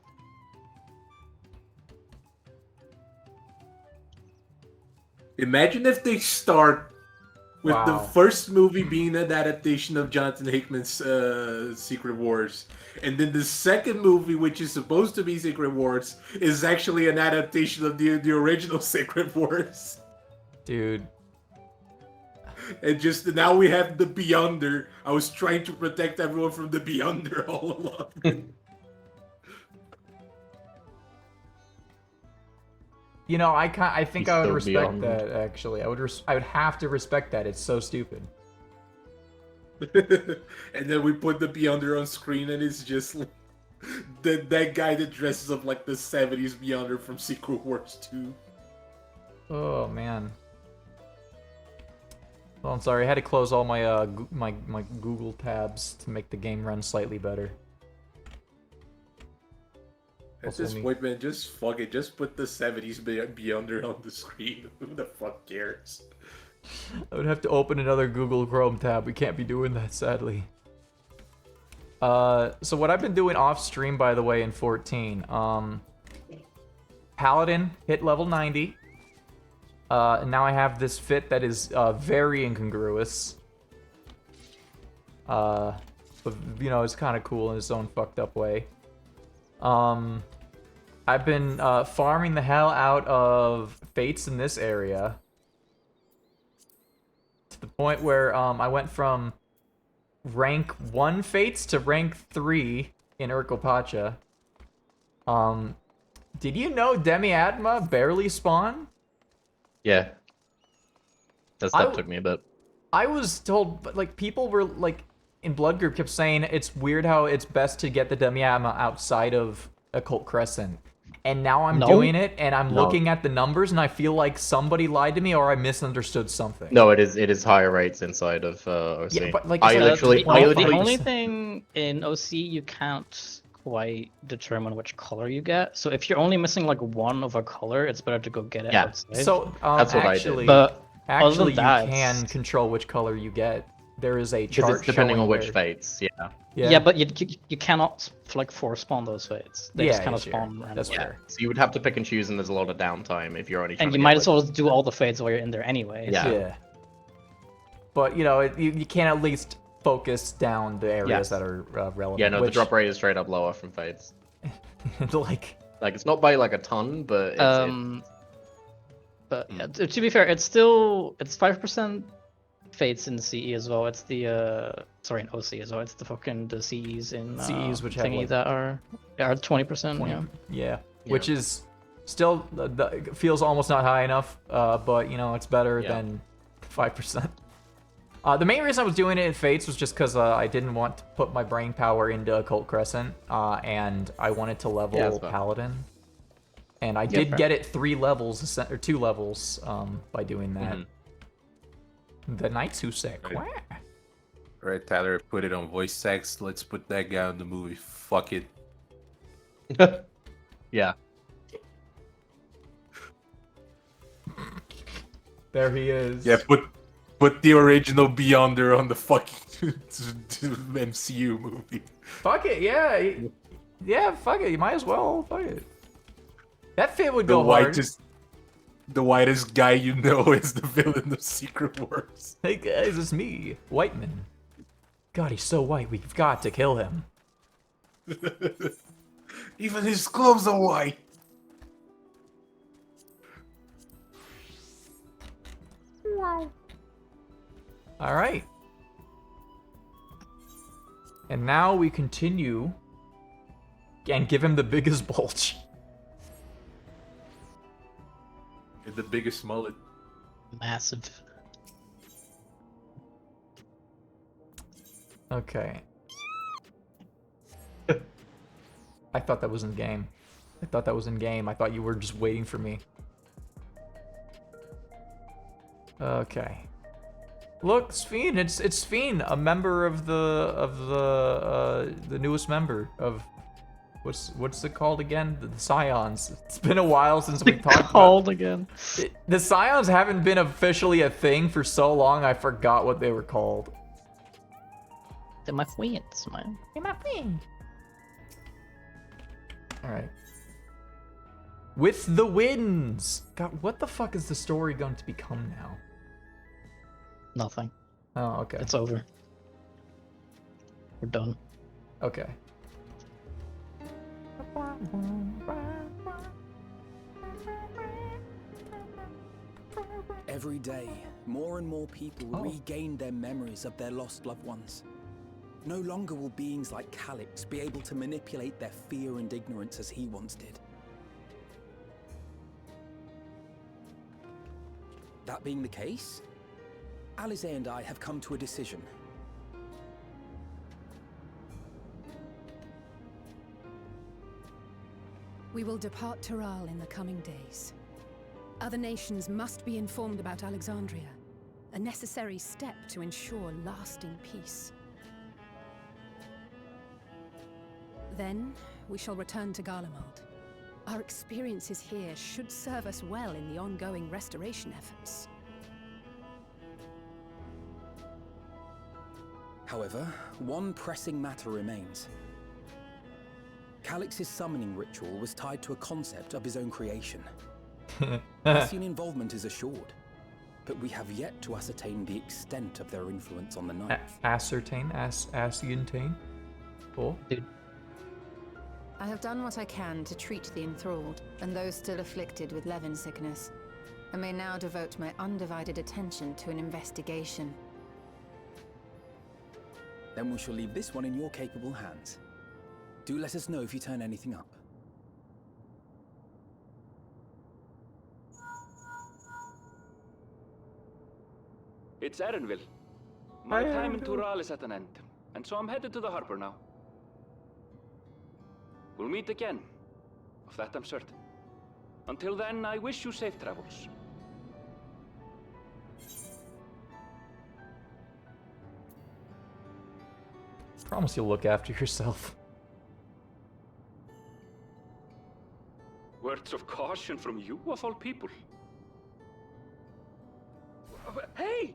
Imagine if they start with the Wow. first movie being an adaptation of Jonathan Hickman's Secret Wars, and then the second movie, which is supposed to be Secret Wars, is actually an adaptation of the original Secret Wars. Dude. And just now we have the Beyonder. I was trying to protect everyone from the Beyonder all along. You know, I think He's I would so respect beyond. that. Actually, I would have to respect that. It's so stupid. And then we put the Beyonder on screen, and it's just like that guy that dresses up like the 70s Beyonder from Secret Wars 2. Oh man. Well, I'm sorry. I had to close all my my Google tabs to make the game run slightly better. At Also this me. point, man, just fuck it. Just put the 70s Beyonder on the screen. Who the fuck cares? I would have to open another Google Chrome tab. We can't be doing that, sadly. So what I've been doing off stream, by the way, in 14, Paladin hit level 90. And now I have this fit that is very incongruous. But you know, it's kind of cool in its own fucked up way. I've been farming the hell out of fates in this area. To the point where I went from rank 1 fates to rank 3 in Urkopacha. Did you know Demi-Adma barely spawn? Yeah. That took me a bit. I was told, but like people were like in Blood Group kept saying it's weird how it's best to get the Demi-Adma outside of Occult Crescent. And now I'm doing it, and I'm looking at the numbers, and I feel like somebody lied to me or I misunderstood something. No, it is higher rates inside of OC. Yeah, but like I literally, the only thing in OC you can't quite determine which color you get. So if you're only missing like one of a color, it's better to go get it outside. So That's what actually, I did. But actually, other than that, you can control which color you get. There is a Because chart it's depending showing on which where- fates, yeah. yeah, but you cannot like force spawn those fates. They just kind of sure. spawn randomly. That's fair. So you would have to pick and choose, and there's a lot of downtime if you're only trying And to you get, might like- as well do all the fates while you're in there anyway. Yeah. Yeah. But you know, you can at least focus down the areas that are relevant. Yeah, no, which, the drop rate is straight up lower from fates. like, Like, it's not by like a ton, but it's, But yeah, to be fair, it's 5% fates in CE as well. It's the sorry, in OC as well. It's the fucking the CEs in CEs which have, thingy like, that are 20%. 20, Yeah. which is still feels almost not high enough, but you know it's better than 5%. The main reason I was doing it in Fates was just because I didn't want to put my brain power into Occult Crescent, and I wanted to level Paladin. And I did get it 3 levels, or 2 levels, by doing that. The Knights Who Sick. Right. Right, Tyler, put it on voice text. Let's put that guy in the movie. Fuck it. yeah. There he is. Yeah, put the original Beyonder on the fucking MCU movie. Fuck it, yeah. Yeah, fuck it. You might as well. Fuck it. That fit would go hard. The whitest guy you know is the villain of Secret Wars. Hey guys, it's me, Whiteman. God, he's so white. We've got to kill him. Even his clothes are white. Wow. All right. And now we continue and give him the biggest bulge. And the biggest mullet. Massive. Okay. I thought that was in game. I thought you were just waiting for me. Okay. Look, Sphene, it's Sphene, a member of the newest member of what's it called again? The Scions. It's been a while since we talked Called again. The Scions haven't been officially a thing for so long. I forgot what they were called. They're my friends, man. They're my friend. All right. With the winds! God, what the fuck is the story going to become now? Nothing. Oh, okay. It's over. We're done. Okay. Every day, more and more people regain their memories of their lost loved ones. No longer will beings like Calix be able to manipulate their fear and ignorance as he once did. That being the case, Alize and I have come to a decision. We will depart Taral in the coming days. Other nations must be informed about Alexandria, a necessary step to ensure lasting peace. Then, we shall return to Garlemald. Our experiences here should serve us well in the ongoing restoration efforts. However, one pressing matter remains. Calix's summoning ritual was tied to a concept of his own creation. Ascian involvement is assured, but we have yet to ascertain the extent of their influence on the Ninth. Ascian. Cool. Dude. I have done what I can to treat the enthralled and those still afflicted with Levin sickness, and may now devote my undivided attention to an investigation. Then we shall leave this one in your capable hands. Do let us know if you turn anything up. It's Erenville. My time in Tural is at an end, and so I'm headed to the harbor now. We'll meet again, of that I'm certain. Until then, I wish you safe travels. Promise you'll look after yourself. Words of caution from you, of all people. Hey!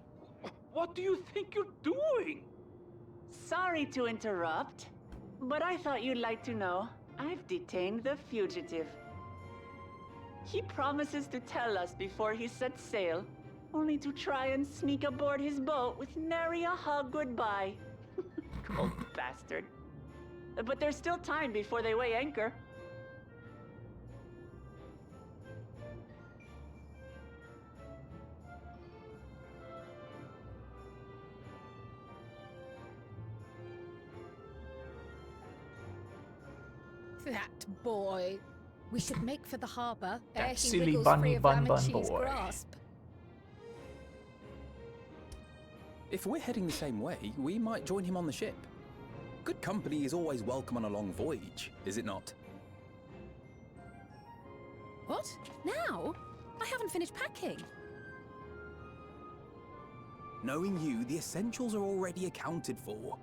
What do you think you're doing? Sorry to interrupt, but I thought you'd like to know. I've detained the fugitive. He promises to tell us before he sets sail, only to try and sneak aboard his boat with nary a hug goodbye. Old bastard. But there's still time before they weigh anchor. That boy. We should make for the harbor ere That he silly wiggles bunny free of bun bun Ramachi's boy. grasp. If we're heading the same way, we might join him on the ship. Good company is always welcome on a long voyage, is it not? What? Now? I haven't finished packing. Knowing you, the essentials are already accounted for.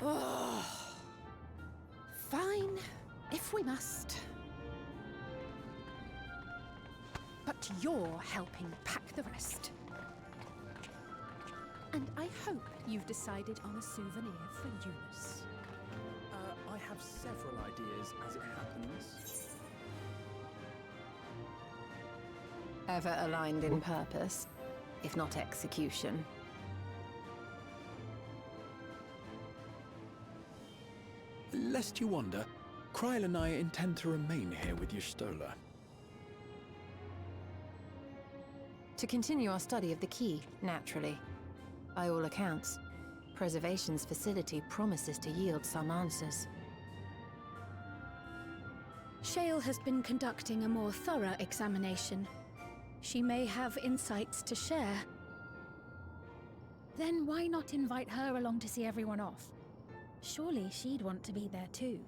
Ugh. Fine, if we must. But you're helping pack the rest. And I hope you've decided on a souvenir for Eunice. I have several ideas as it happens. Ever aligned in purpose, if not execution. Lest you wonder, Kryl and I intend to remain here with Y'shtola. To continue our study of the key, naturally. By all accounts, Preservation's facility promises to yield some answers. Shale has been conducting a more thorough examination. She may have insights to share. Then why not invite her along to see everyone off? Surely she'd want to be there too.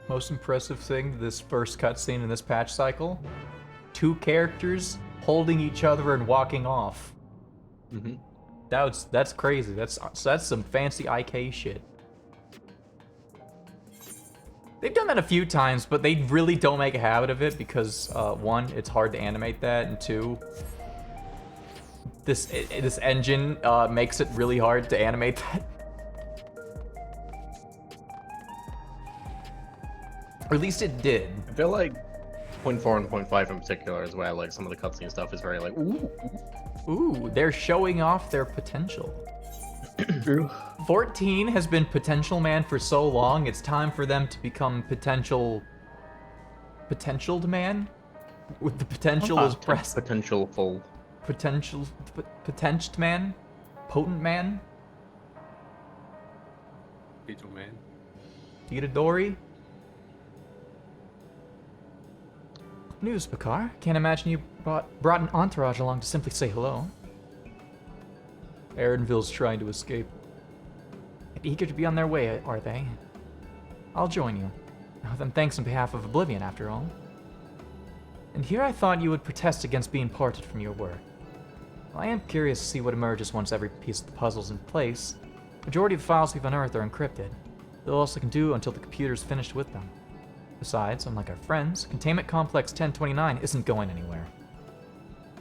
Most impressive thing, this first cutscene in this patch cycle, 2 characters holding each other and walking off. Mm-hmm. That's crazy. That's some fancy IK shit. They've done that a few times, but they really don't make a habit of it because, one, it's hard to animate that, and two, this engine makes it really hard to animate that. Or at least it did. I feel like point 4 and point 5 in particular is where like some of the cutscene stuff is very like, ooh. Ooh, they're showing off their potential. 14 has been Potential Man for so long, it's time for them to become Potentialed Man? With the potential is pressed. Potential full. Potential Man? Potent Man? Little man. Itadori? News, Bakar. Can't imagine you brought an entourage along to simply say hello. Ardenville's trying to escape. Eager to be on their way, are they? I'll join you. Oh, then thanks on behalf of Oblivion, after all. And here I thought you would protest against being parted from your work. Well, I am curious to see what emerges once every piece of the puzzle's in place. Majority of the files we've unearthed are encrypted. Little else I can do until the computer's finished with them. Besides, unlike our friends, Containment Complex 1029 isn't going anywhere.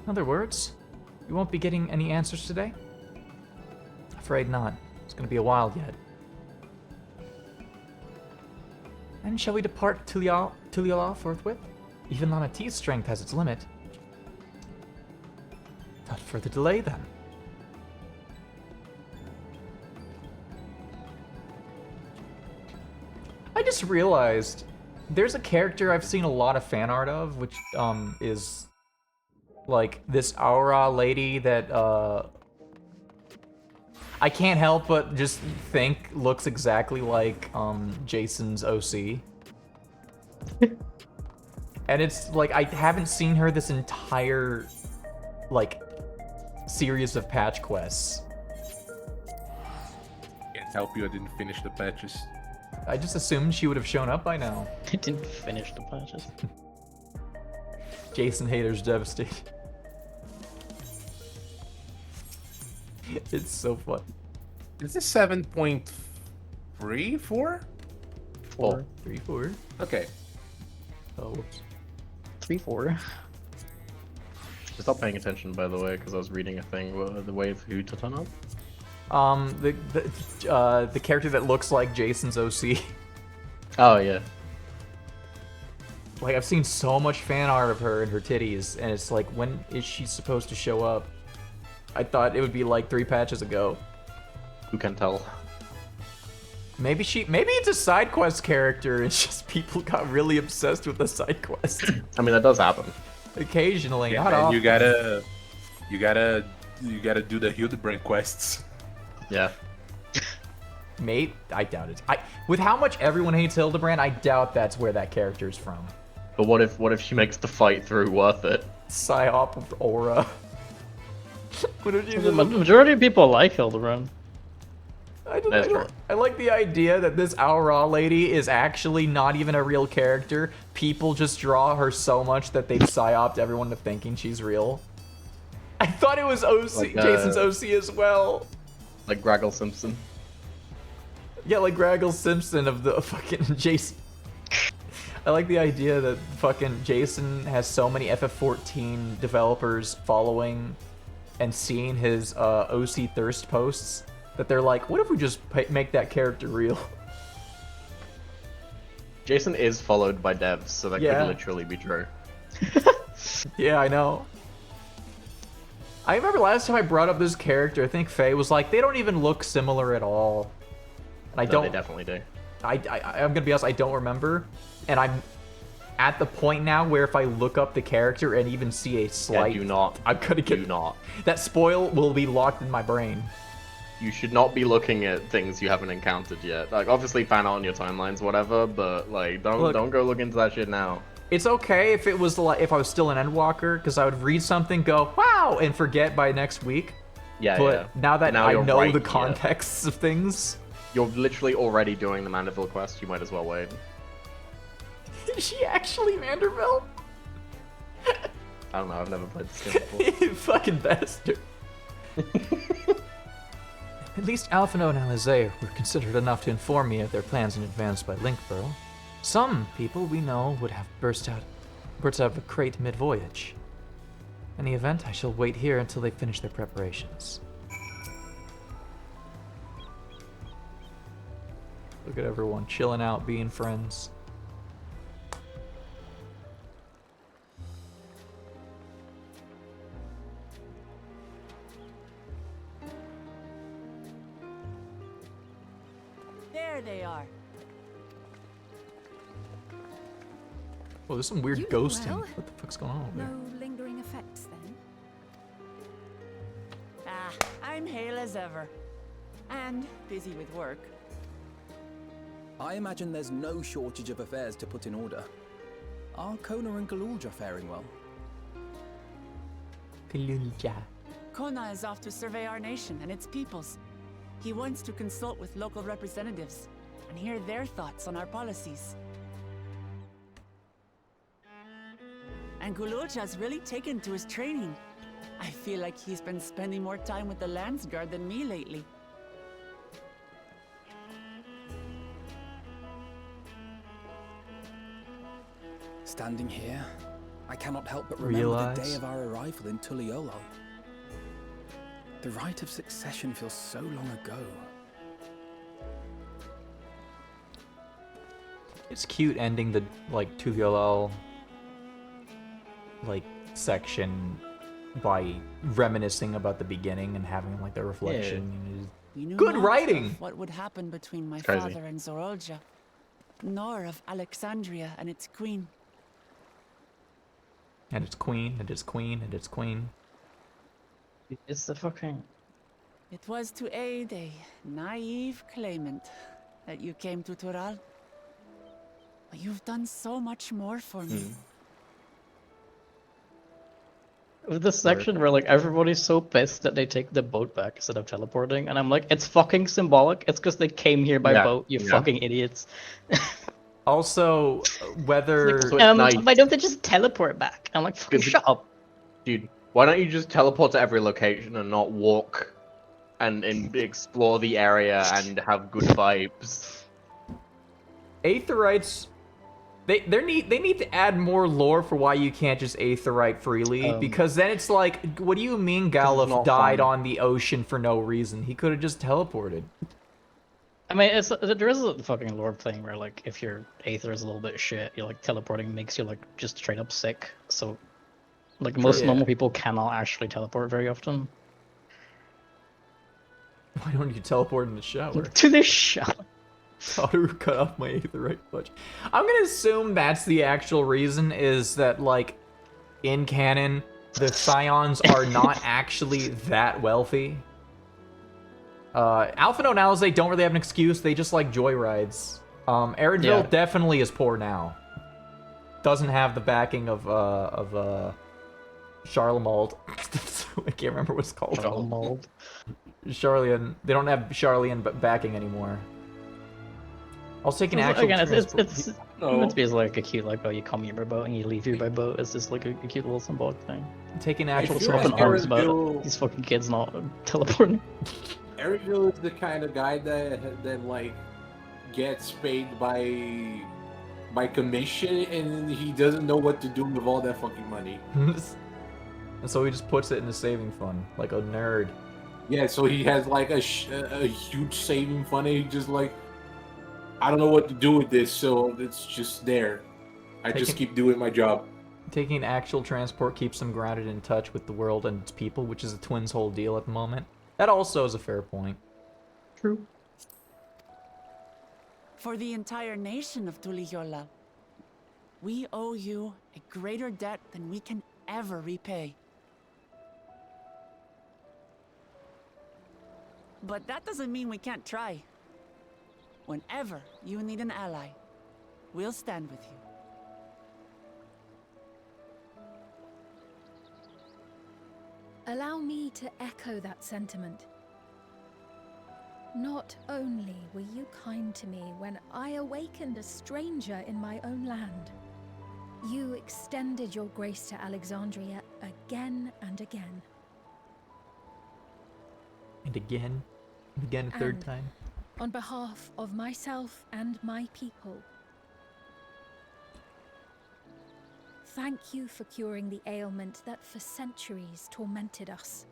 In other words, you won't be getting any answers today? Afraid not. It's going to be a while yet. And shall we depart Tuliala forthwith? Even Lanati's strength has its limit. Not further delay, then. I just realized there's a character I've seen a lot of fan art of, which is like this Aura lady that I can't help but just think looks exactly like Jason's OC. And it's like I haven't seen her this entire like series of patch quests. Can't help you, I didn't finish the patches. I just assumed she would have shown up by now. I didn't finish the patches. Jason haters devastated. It's so fun. Is this 7.3, 4? 4. 3, 4. Okay. Oh, whoops. 3, 4. Stop paying attention, by the way, because I was reading a thing. The way of who to turn up. The character that looks like Jason's OC. Oh yeah. Like I've seen so much fan art of her and her titties, and it's like, when is she supposed to show up? I thought it would be like 3 patches ago. Who can tell? Maybe it's a side quest character. It's just people got really obsessed with the side quest. I mean, that does happen. Occasionally, Yeah, not man, often. you gotta do the Hildebrand quests. Yeah. Mate, I doubt it. With how much everyone hates Hildebrand, I doubt that's where that character's from. But what if she makes the fight through worth it? Psyop of Aura. What if she The majority of people like Hildebrand. I like the idea that this Aura lady is actually not even a real character. People just draw her so much that they've psyoped everyone to thinking she's real. I thought it was OC, Like, Jason's OC as well. Like Graggle Simpson. Yeah, like Graggle Simpson of the fucking Jason. I like the idea that fucking Jason has so many FF14 developers following and seeing his OC thirst posts that they're like, what if we just make that character real? Jason is followed by devs, so that Yeah. could literally be true. Yeah, I know. I remember last time I brought up this character, I think Faye was like, they don't even look similar at all. And I No, don't. they definitely do. I'm gonna be honest, I don't remember, and I'm at the point now where if I look up the character and even see a slight, do not. I'm gonna get Do not. that spoil will be locked in my brain. You should not be looking at things you haven't encountered yet. Like, obviously, fan out on your timelines, whatever, but like, don't go look into that shit now. It's okay if it was like if I was still an Endwalker, because I would read something, go wow, and forget by next week. Yeah, But yeah. now that I you're know right the here. contexts of things, You're literally already doing the Mandeville quest. You might as well wait. is she actually Vanderbilt? I don't know. I've never played this game before. You fucking bastard. At least Alphino and Alizé were considerate enough to inform me of their plans in advance by Linkborough. Some people we know would have burst out of a crate mid-voyage. In the event, I shall wait here until they finish their preparations. Look at everyone chilling out, being friends. There they are. Oh, there's some weird You doing ghosting. well? What the fuck's going on over No there? lingering effects then? Ah, I'm hale as ever. And busy with work. I imagine there's no shortage of affairs to put in order. Are Kona and Galulja faring well? Kona is off to survey our nation and its peoples. He wants to consult with local representatives and hear their thoughts on our policies. And Gulurja's really taken to his training. I feel like he's been spending more time with the Landsguard than me lately. Standing here, I cannot help but remember the day Realize? of our arrival in Tuliolo. The rite of succession feels so long ago. It's cute ending the like 2LL like section by reminiscing about the beginning and having like the reflection. We knew Good not writing! of what would happen between my Crazy. father and Zorolja, nor of Alexandria and its queen. And it's queen, and it's queen, and it's queen. It's the fucking. It was to aid a naive claimant that you came to Tural. But you've done so much more for me. With this section where like everybody's so pissed that they take the boat back instead of teleporting, and I'm like, it's fucking symbolic. It's because they came here by Yeah, boat, you yeah. fucking idiots. Also, whether So it's nice. Why don't they just teleport back? I'm like, fucking Because- shut up. Dude, why don't you just teleport to every location and not walk and explore the area and have good vibes? Aetherites, they need to add more lore for why you can't just Aetherite freely, because then it's like, what do you mean Galuf not died fun. on the ocean for no reason? He could have just teleported. I mean, there is a fucking lore thing where like if your Aether is a little bit shit, you like teleporting makes you like just straight up sick. So like most Yeah. normal people cannot actually teleport very often. Why don't you teleport in the shower? To the shower. Taru cut off my Aetherite clutch. I'm gonna assume that's the actual reason, is that like in canon the Scions are not actually that wealthy. Alpha and Alizé don't really have an excuse, they just like joyrides. Eredville Yeah. definitely is poor now. Doesn't have the backing of Charlemagne. I can't remember what it's called. Charlemagne. Charlian. They don't have Charlian backing anymore. I'll take an actual Again, it's No. meant to be as like a cute like, oh, you come here by boat and you leave here by boat. It's just like a cute little symbolic thing. Take an actual feel Up like in arms about Eredville- these fucking kids not teleporting. Eredville is the kind of guy that like gets paid by commission and he doesn't know what to do with all that fucking money. And so he just puts it in the saving fund, like a nerd. Yeah, so he has like a huge saving fund and he just like, I don't know what to do with this, so it's just there. I just keep doing my job. Taking actual transport keeps them grounded in touch with the world and its people, which is the twins' whole deal at the moment. That also is a fair point. True. For the entire nation of Tuliyola, we owe you a greater debt than we can ever repay. But that doesn't mean we can't try. Whenever you need an ally, we'll stand with you. Allow me to echo that sentiment. Not only were you kind to me when I awakened a stranger in my own land, you extended your grace to Alexandria again and again. And again a third And- time. On behalf of myself and my people, Thank you for curing the ailment that for centuries tormented us.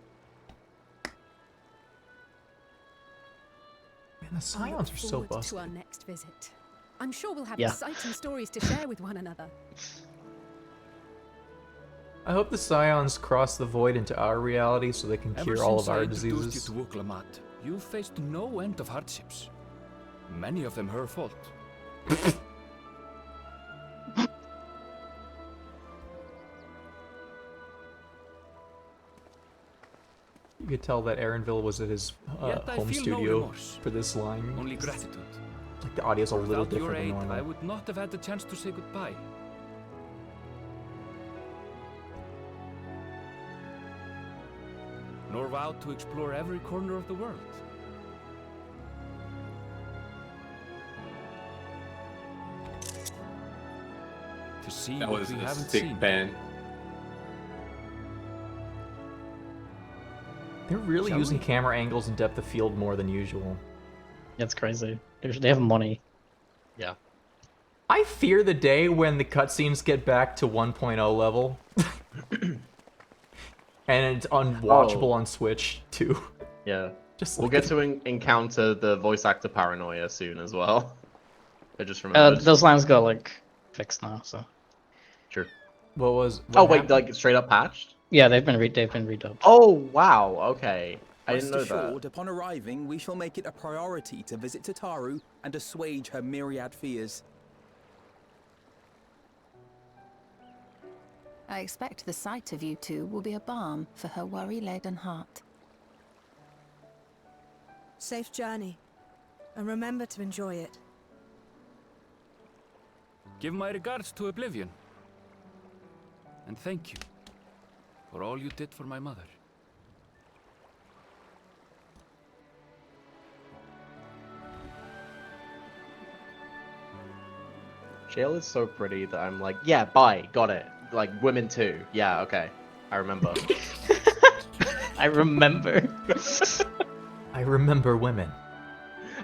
Man, the scions are so busted. To our next visit. I'm sure we'll have Yeah. exciting stories to share with one another. I hope the scions cross the void into our reality so they can Ever cure all since of our I introduced you diseases. to Wuklamat, you've faced no end of hardships. Many of them her fault. You could tell that Aaronville was at his Yet I home feel no studio remorse. for this line. Only gratitude. Like the audio's a little Without your different aid, than normal. I would not have had the chance to say goodbye. Nor vowed to explore every corner of the world. To see That what was we a haven't sick seen. pen. They're really Shall using we? camera angles and depth of field more than usual. That's crazy. They have money. Yeah. I fear the day when the cutscenes get back to 1.0 level. And it's unwatchable Oh. on Switch, too. Yeah. Just We'll like get to encounter the voice actor paranoia soon as well. I just remembered. Those lines got like fixed now, so True. what Oh wait, happened? like straight up patched? yeah, they've been redubbed. Oh wow, okay. I Rest didn't know assured, that. upon arriving, we shall make it a priority to visit Tataru and assuage her myriad fears. I expect the sight of you two will be a balm for her worry-laden heart. Safe journey. And remember to enjoy it. Give my regards to Oblivion. And thank you for all you did for my mother. Jail is so pretty that I'm like, yeah, bye, got it. Like women too. Yeah, okay. I remember. I remember. I remember women.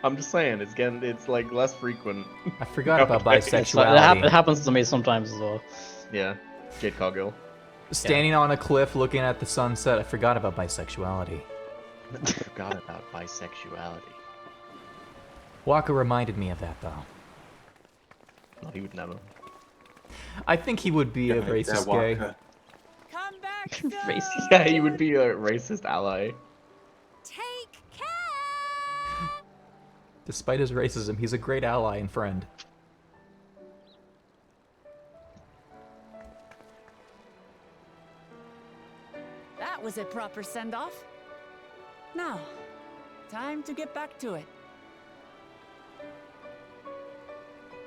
I'm just saying, it's like less frequent. I forgot about Okay. It bisexuality. happens to me sometimes as well. Yeah. Jade Cargill. Standing on a cliff looking at the sunset, I forgot about bisexuality. I forgot about bisexuality. Waka reminded me of that, though. No, he would never. I think he would be a racist gay. Come back Racist. Yeah, he would be a racist ally. Take care! Despite his racism, he's a great ally and friend. That was a proper send-off. Now, time to get back to it.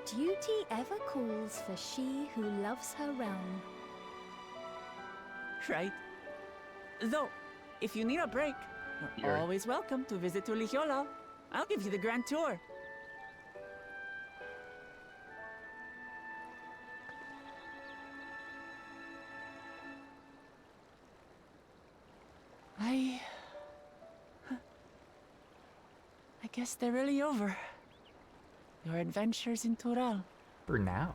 Duty ever calls for she who loves her realm. Right. Though, if you need a break, you're You're- always welcome to visit Tulijiola. I'll give you the grand tour. I guess they're really over. Your adventures in Tural. For now.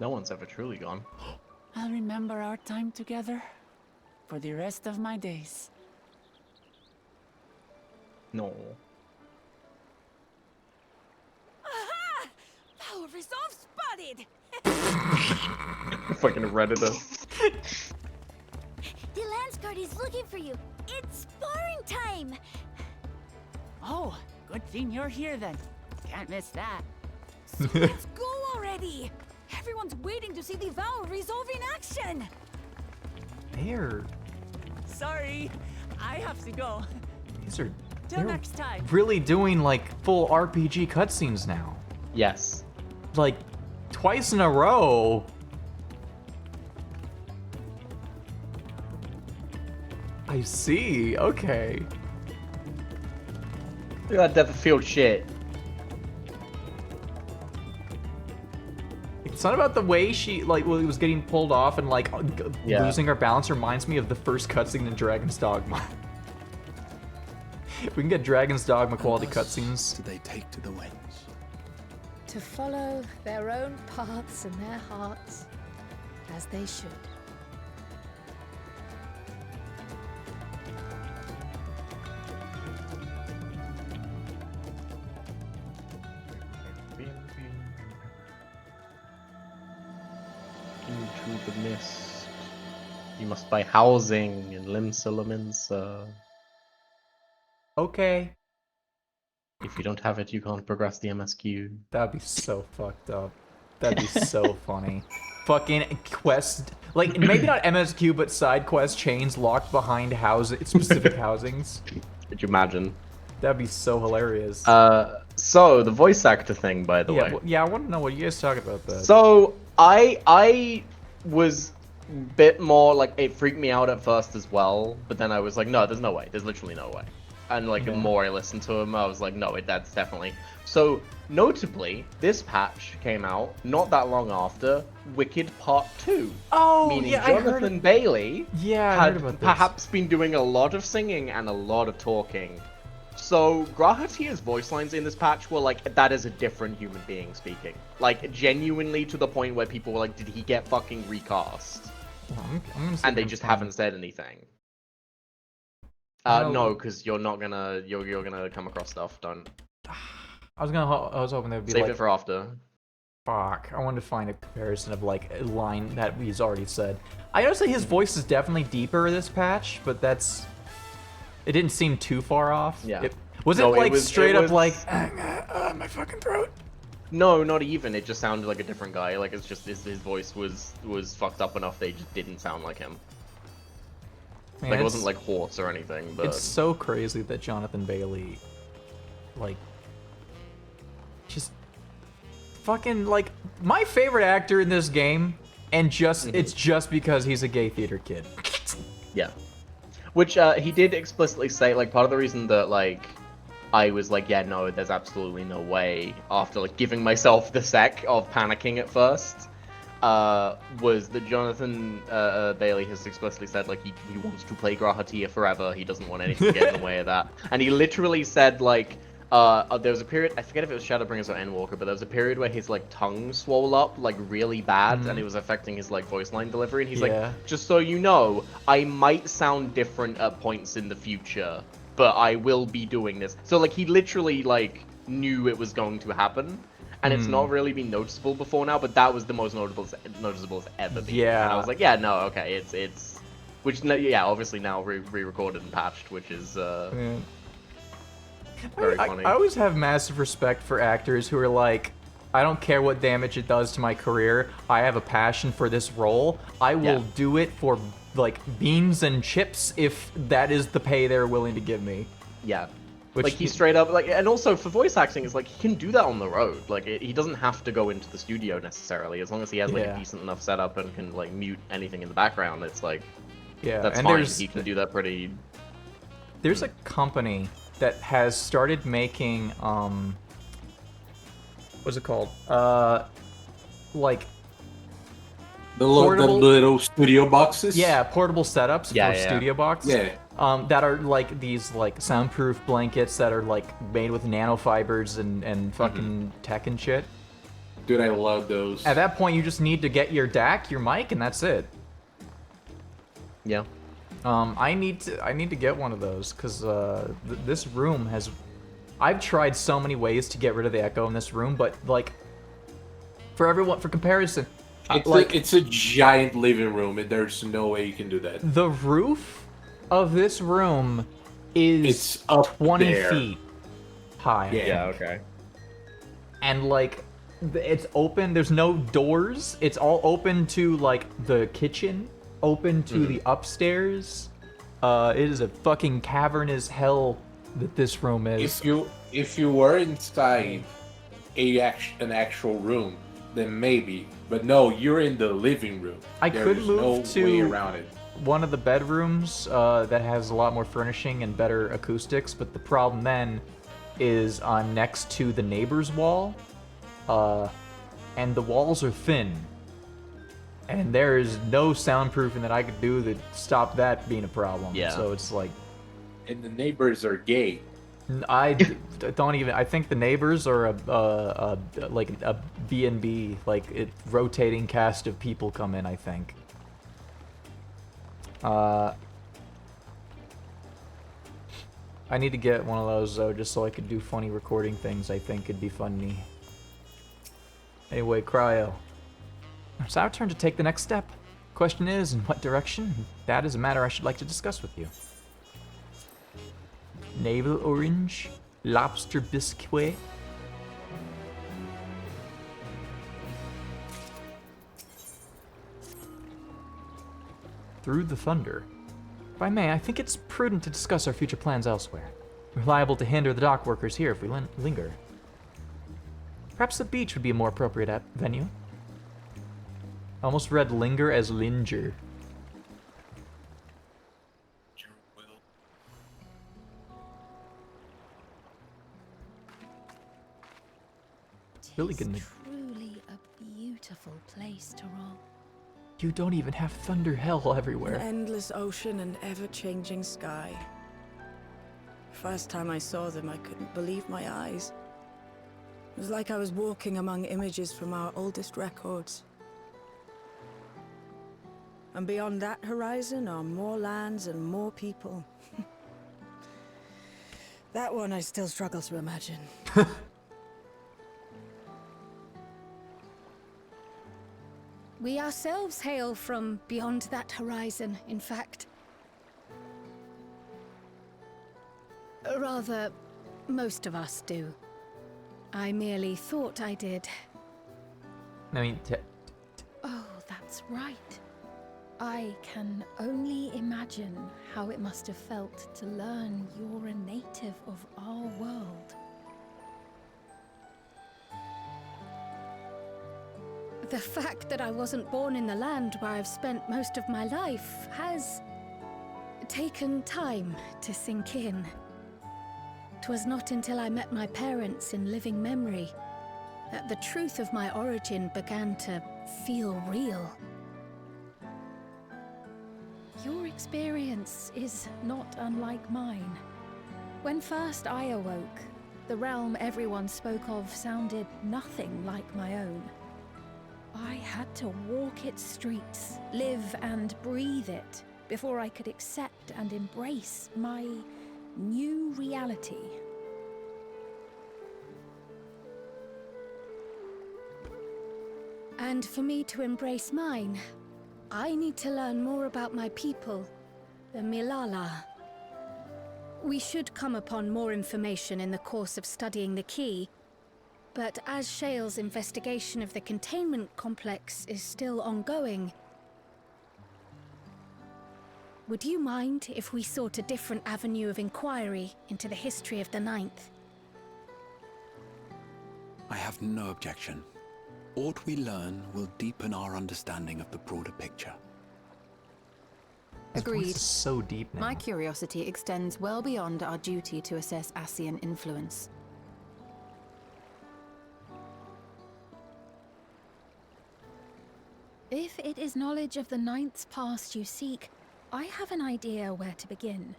No one's ever truly gone. I'll remember our time together for the rest of my days. No. Aha! Power resolve spotted! Fucking Redditor. The Landsguard is looking for you. It's sparring time. Oh, good thing you're here then. Can't miss that. Let's go already! Everyone's waiting to see the vow resolve in action! They're Sorry, I have to go. these are Till they're next time. really doing like full RPG cutscenes now. Yes. Like twice in a row. I see. Okay. Look at that depth of field shit. It's not about the way she like was getting pulled off and like Yeah. losing her balance. Reminds me of the first cutscene in Dragon's Dogma. We can get Dragon's Dogma quality And thus cutscenes. do they take to the winds. to follow their own paths and their hearts, as they should. Into the mist. You must buy housing in Limsa. Okay. If you don't have it, you can't progress the MSQ. That'd be so fucked up. That'd be so funny. Fucking quest, like maybe not MSQ, but side quest chains locked behind specific housings. Could you imagine? That'd be so hilarious. So the voice actor thing, by the way. Yeah, I want to know what you guys talking about that. So I was a bit more like it freaked me out at first as well, but then I was like, no, there's no way. There's literally no way. And like the more I listened to him, I was like, no, that's definitely. So notably, this patch came out not that long after Wicked Part 2. Oh, meaning yeah, I heard Jonathan Bailey I had heard about this. perhaps been doing a lot of singing and a lot of talking. So Grahatia's voice lines in this patch were like, that is a different human being speaking. Like, genuinely to the point where people were like, did he get fucking recast? I'm gonna see And they if just I can haven't said anything. No. No, because you're not gonna, you're gonna come across stuff, don't. I was hoping there'd be Save like, it for after. fuck, I wanted to find a comparison of like a line that he's already said. I gotta say his voice is definitely deeper this patch, but it didn't seem too far off. Yeah. Was No, it like was- straight it up was- like, my fucking throat? No, not even. It just sounded like a different guy. Like it's just his voice was fucked up enough they just didn't sound like him. Man, Like it it's- wasn't like hoarse or anything, but It's so crazy that Jonathan Bailey, like, just fucking like my favorite actor in this game, and it's just because he's a gay theater kid. yeah. Which he did explicitly say, like, part of the reason that like I was like, yeah, no, there's absolutely no way. After like giving myself the sec of panicking at first, was that Jonathan Bailey has explicitly said like he wants to play Grahatia forever. He doesn't want anything to get in the way of that. And he literally said like, there was a period, I forget if it was Shadowbringers or Endwalker, but there was a period where his like tongue swole up like really bad, and it was affecting his like voice line delivery. And he's like, just so you know, I might sound different at points in the future, but I will be doing this. So like he literally like knew it was going to happen. And it's not really been noticeable before now, but that was the most noticeable it's ever been. Yeah. And I was like, yeah, no, okay, it's, which yeah, obviously now re-recorded and patched, which is very funny. I always have massive respect for actors who are like, I don't care what damage it does to my career. I have a passion for this role. I will do it for like beans and chips if that is the pay they're willing to give me. Yeah. Which like he straight up like, and also for voice acting, it's like he can do that on the road. Like he doesn't have to go into the studio necessarily, as long as he has like a decent enough setup and can like mute anything in the background. It's like, that's and fine. He can do that pretty. There's a company that has started making what's it called? Like the little studio boxes. Yeah, portable setups for studio boxes. Yeah. That are like these like soundproof blankets that are like made with nanofibers and fucking tech and shit. Dude, I love those. At that point, you just need to get your DAC, your mic, and that's it. Yeah. I need to get one of those because this room has. I've tried so many ways to get rid of the echo in this room, but like for comparison, it's a giant living room, and there's no way you can do that. The roof of this room is up 20 there. feet high. Yeah, okay. And like it's open, there's no doors. It's all open to like the kitchen, open to the upstairs. It is a fucking cavern as hell that this room is. If you were inside an actual room, then maybe. But no, you're in the living room. I could move no to way around it. One of the bedrooms that has a lot more furnishing and better acoustics, but the problem then is I'm next to the neighbor's wall, and the walls are thin, and there is no soundproofing that I could do to stop that being a problem. Yeah. So it's like, and the neighbors are gay. Don't even. I think the neighbors are like a B&B, like it rotating cast of people come in. I think. I need to get one of those though, just so I could do funny recording things. I think it'd be funny. Anyway, Cryo. It's our turn to take the next step. Question is, in what direction? That is a matter I should like to discuss with you. Navel orange, lobster biscuit. Through the thunder. If I may, I think it's prudent to discuss our future plans elsewhere. We're liable to hinder the dock workers here if we linger. Perhaps the beach would be a more appropriate venue. I almost read linger as linger. Really good. Truly a beautiful place to roam. You don't even have thunder hell everywhere. An endless ocean and ever-changing sky. First time I saw them, I couldn't believe my eyes. It was like I was walking among images from our oldest records. And beyond that horizon are more lands and more people. That one I still struggle to imagine. We ourselves hail from beyond that horizon, in fact. Rather, most of us do. I merely thought I did. I mean, Oh, that's right. I can only imagine how it must have felt to learn you're a native of our world. The fact that I wasn't born in the land where I've spent most of my life has taken time to sink in. 'Twas not until I met my parents in living memory that the truth of my origin began to feel real. Your experience is not unlike mine. When first I awoke, the realm everyone spoke of sounded nothing like my own. I had to walk its streets, live and breathe it, before I could accept and embrace my new reality. And for me to embrace mine, I need to learn more about my people, the Milala. We should come upon more information in the course of studying the key, but as Shale's investigation of the containment complex is still ongoing, would you mind if we sought a different avenue of inquiry into the history of the Ninth? I have no objection. Aught we learn will deepen our understanding of the broader picture. His voice Agreed. is so deep now. My curiosity extends well beyond our duty to assess Ascian influence. If it is knowledge of the Ninth's past you seek, I have an idea where to begin.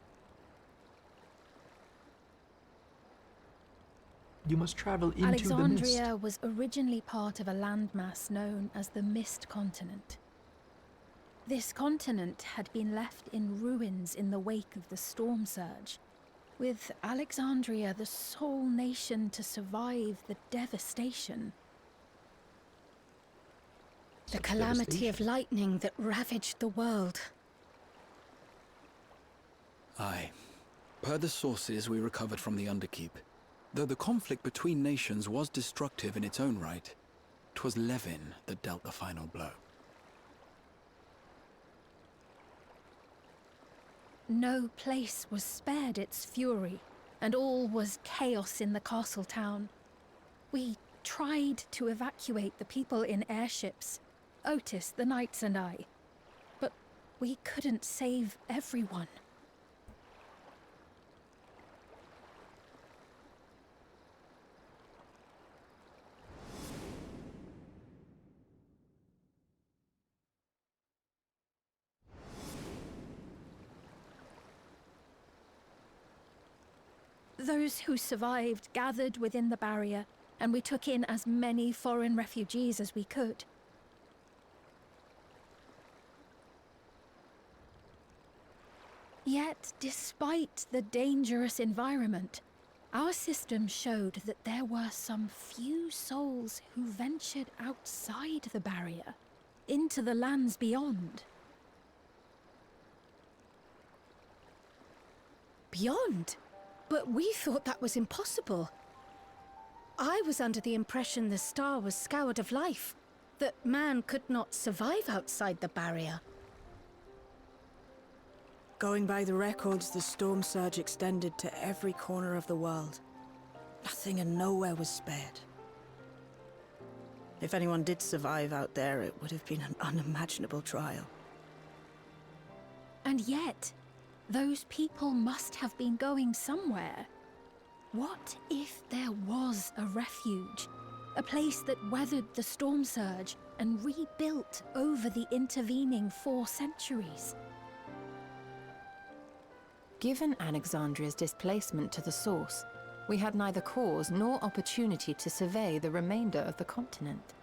You must travel into the mist. Alexandria was originally part of a landmass known as the Mist Continent. This continent had been left in ruins in the wake of the storm surge, with Alexandria the sole nation to survive the devastation. The calamity of lightning that ravaged the world. Aye. Per the sources we recovered from the Underkeep, though the conflict between nations was destructive in its own right, 'twas Levin that dealt the final blow. No place was spared its fury, and all was chaos in the castle town. We tried to evacuate the people in airships, Otis, the knights and I, but we couldn't save everyone. Those who survived gathered within the barrier, and we took in as many foreign refugees as we could. Yet, despite the dangerous environment, our system showed that there were some few souls who ventured outside the barrier, into the lands beyond. Beyond? But we thought that was impossible. I was under the impression the star was scoured of life, that man could not survive outside the barrier. Going by the records, the storm surge extended to every corner of the world. Nothing and nowhere was spared. If anyone did survive out there, it would have been an unimaginable trial. And yet, those people must have been going somewhere. What if there was a refuge? A place that weathered the storm surge and rebuilt over the intervening 4 centuries? Given Alexandria's displacement to the source, we had neither cause nor opportunity to survey the remainder of the continent.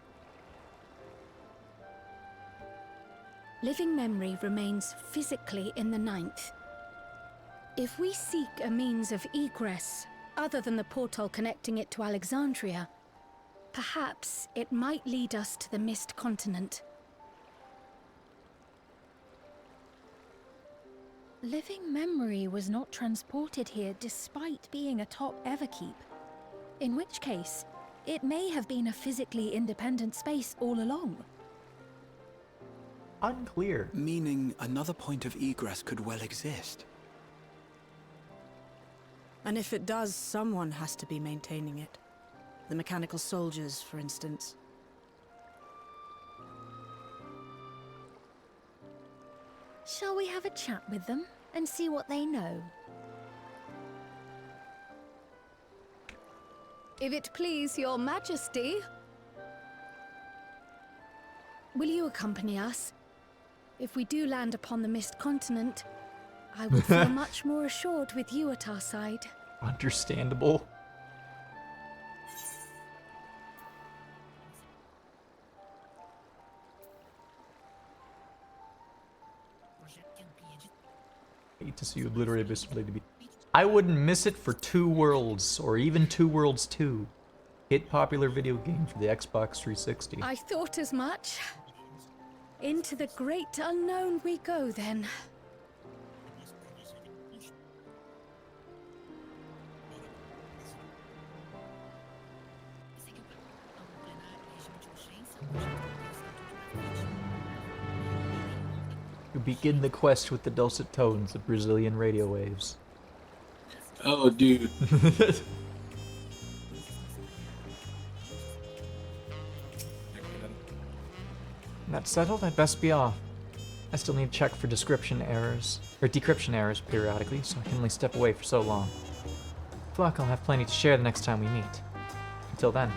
Living memory remains physically in the 9th. If we seek a means of egress other than the portal connecting it to Alexandria, perhaps it might lead us to the Mist Continent. Living memory was not transported here despite being a top Everkeep. In which case, it may have been a physically independent space all along. Unclear. Meaning another point of egress could well exist. And if it does, someone has to be maintaining it. The mechanical soldiers, for instance. Shall we have a chat with them and see what they know? If it please your majesty, will you accompany us? If we do land upon the Mist Continent, I would feel much more assured with you at our side. Understandable. Hate to see you obliterate Abyss Blade to be. I wouldn't miss it for 2 Worlds, or even 2 Worlds 2. Hit popular video game for the Xbox 360. I thought as much. Into the great unknown we go then. You begin the quest with the dulcet tones of Brazilian radio waves. Oh, dude. That's settled, I'd best be off. I still need to check for decryption errors periodically, so I can only step away for so long. Luck, I'll have plenty to share the next time we meet. Until then.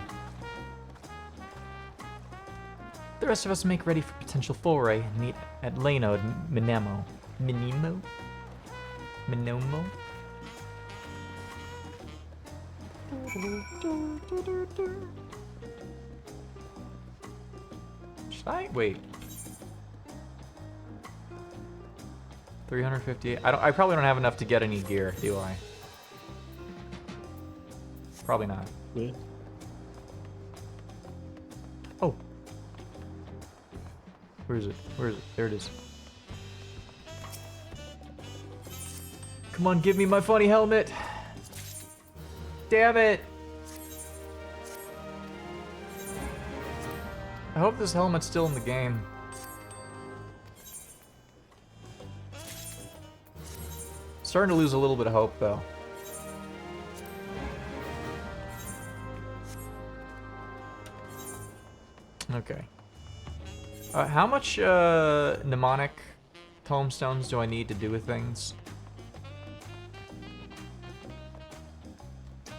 The rest of us make ready for potential foray and meet at Leno at Minemo. Minimo? Minomo? Should I? Wait. 358. I probably don't have enough to get any gear, do I? Probably not. Yeah. Oh. Where is it? Where is it? There it is. Come on, give me my funny helmet. Damn it. I hope this helmet's still in the game. Starting to lose a little bit of hope, though. Okay. How much mnemonic tomestones do I need to do with things?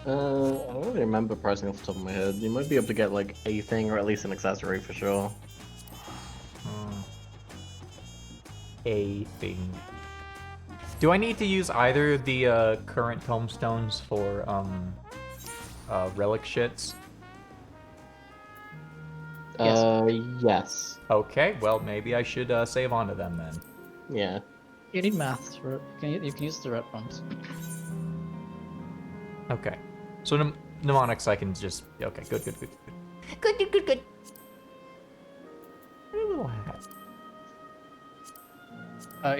I don't really remember pricing off the top of my head. You might be able to get like a thing or at least an accessory for sure. A thing. Do I need to use either of the current tombstones for relic shits? Yes. Okay, well maybe I should save onto them then. Yeah. You need math. You can use the red ones. Okay. So mnemonics I can just... Okay, good. Good. A little hat.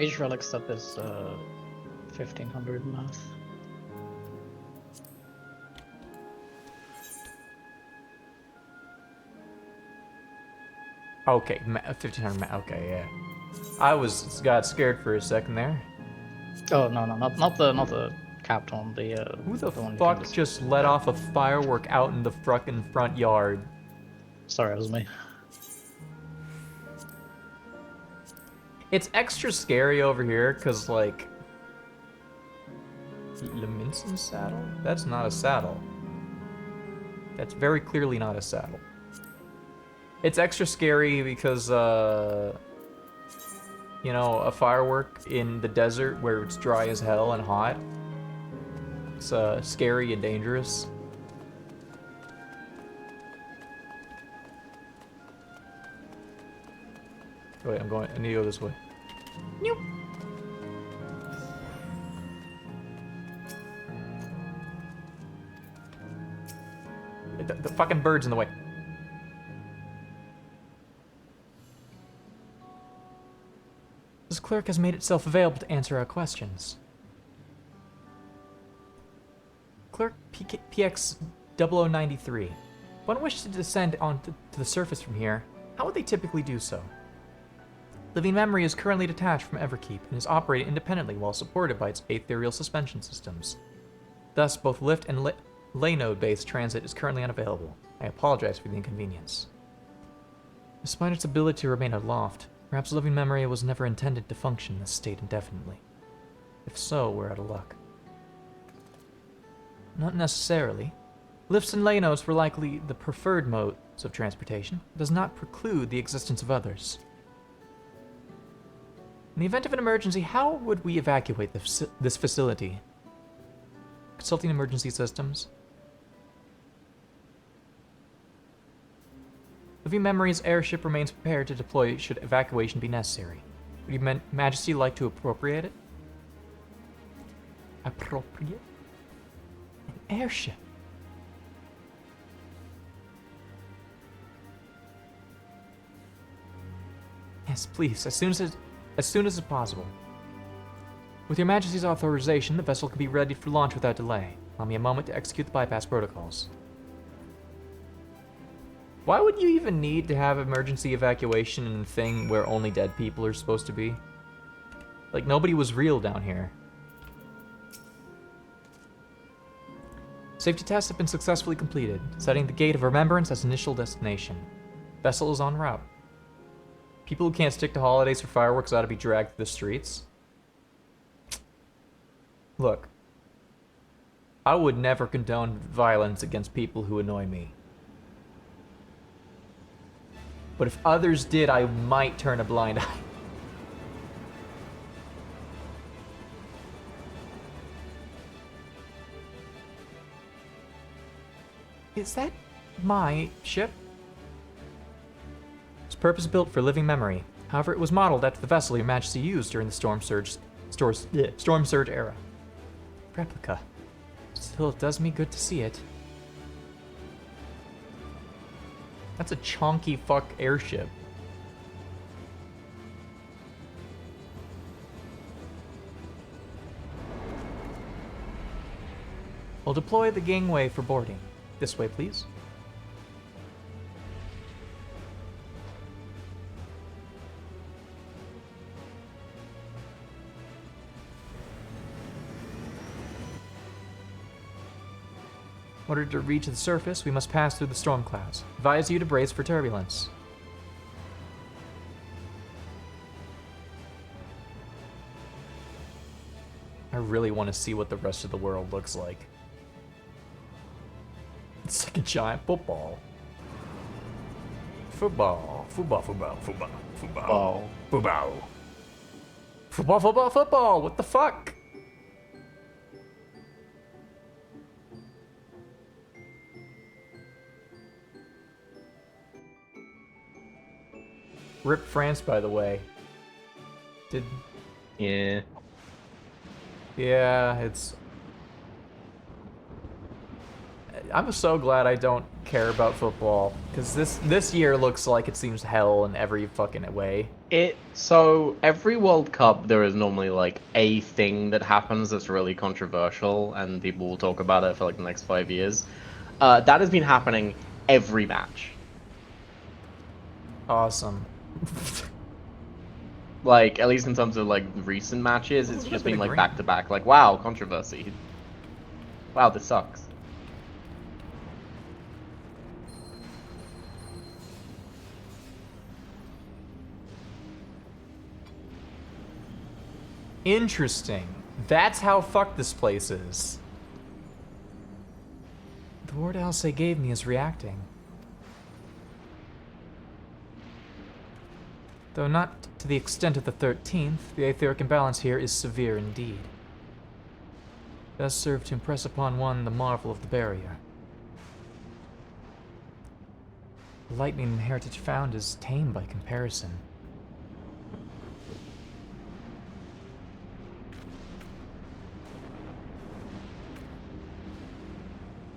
Each relic step is 1500 math. Okay, 1500 okay, yeah. I got scared for a second there. Oh no, not the capped one. Who the one fuck just let off a firework out in the fucking front yard? Sorry, it was me. It's extra scary over here, cause like... Leminson's saddle? That's not a saddle. That's very clearly not a saddle. It's extra scary because, you know, a firework in the desert where it's dry as hell and hot. It's scary and dangerous. Wait, I need to go this way. Nope. The fucking bird's in the way. This clerk has made itself available to answer our questions. Clerk PX 0093. If one wishes to descend onto the surface from here, how would they typically do so? Living Memory is currently detached from Everkeep and is operated independently while supported by its ethereal suspension systems. Thus, both lift and lay node-based transit is currently unavailable. I apologize for the inconvenience. Despite its ability to remain aloft, perhaps Living Memory was never intended to function in this state indefinitely. If so, we're out of luck. Not necessarily. Lifts and lay nodes were likely the preferred modes of transportation. It does not preclude the existence of others. In the event of an emergency, how would we evacuate this facility? Consulting emergency systems. Living Memory's airship remains prepared to deploy should evacuation be necessary. Would Your Majesty like to appropriate it? Appropriate? An airship? Yes, please, as soon as possible. With Your Majesty's authorization, the vessel can be ready for launch without delay. Allow me a moment to execute the bypass protocols. Why would you even need to have emergency evacuation in a thing where only dead people are supposed to be? Like, nobody was real down here. Safety tests have been successfully completed, setting the Gate of Remembrance as initial destination. Vessel is en route. People who can't stick to holidays or fireworks ought to be dragged through the streets. Look, I would never condone violence against people who annoy me. But if others did, I might turn a blind eye. Is that my ship? It's purpose-built for living memory. However, it was modeled after the vessel Your Majesty used during the Storm Surge era. Replica. Still, it does me good to see it. That's a chonky fuck airship. We'll deploy the gangway for boarding. This way, please. In order to reach the surface, we must pass through the storm clouds. Advise you to brace for turbulence. I really want to see what the rest of the world looks like. It's like a giant football. Football. Football. Football. Football. Football. Football. Football. Football. Football. What the fuck? Rip France, by the way. Did... Yeah. Yeah, it's... I'm so glad I don't care about football, because this year looks like it seems hell in every fucking way. So every World Cup there is normally like a thing that happens that's really controversial and people will talk about it for like the next 5 years. That has been happening every match. Awesome. Like, at least in terms of like recent matches, it's just been like back to back. Like, wow, controversy. Wow, this sucks. Interesting. That's how fucked this place is. The word Alce gave me is reacting. Though not to the extent of the 13th, the aetheric imbalance here is severe indeed. It does serve to impress upon one the marvel of the barrier. The lightning and heritage found is tame by comparison.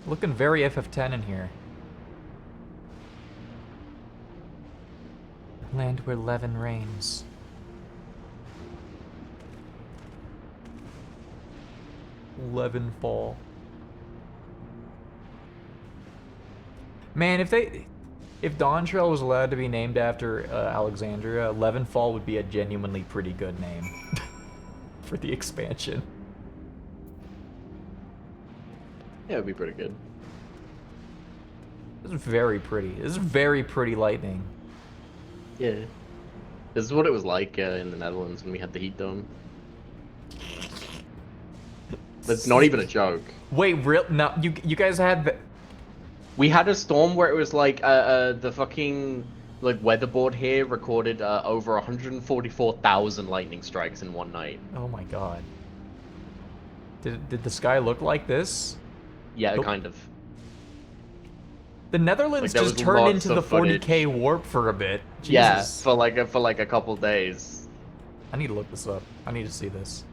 Looking very FF10 in here. Land where Levin reigns. Levenfall. Man, if Dawntrail was allowed to be named after Alexandria, Levenfall would be a genuinely pretty good name for the expansion. Yeah, it'd be pretty good. This is very pretty. This is very pretty lightning. Yeah. This is what it was like in the Netherlands when we had the heat dome. That's not even a joke. Wait, real? No, you guys had the... We had a storm where it was like the fucking like weatherboard here recorded over 144,000 lightning strikes in one night. Oh my god. Did the sky look like this? Yeah, kind of. The Netherlands Like, just turned into the 40k warp for a bit. Jesus. Yeah, for like a couple days. I need to look this up. I need to see this.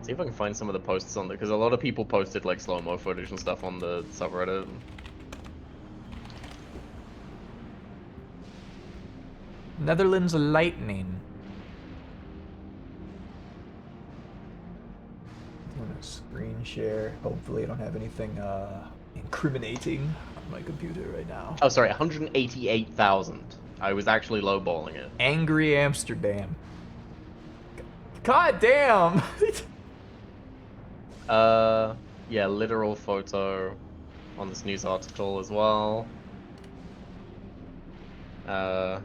See if I can find some of the posts on there, because a lot of people posted like slow-mo footage and stuff on the subreddit. Netherlands lightning. I'm gonna screen share. Hopefully I don't have anything incriminating on my computer right now. Oh, sorry, 188,000. I was actually lowballing it. Angry Amsterdam. God damn! Yeah, literal photo on this news article as well. Yeah,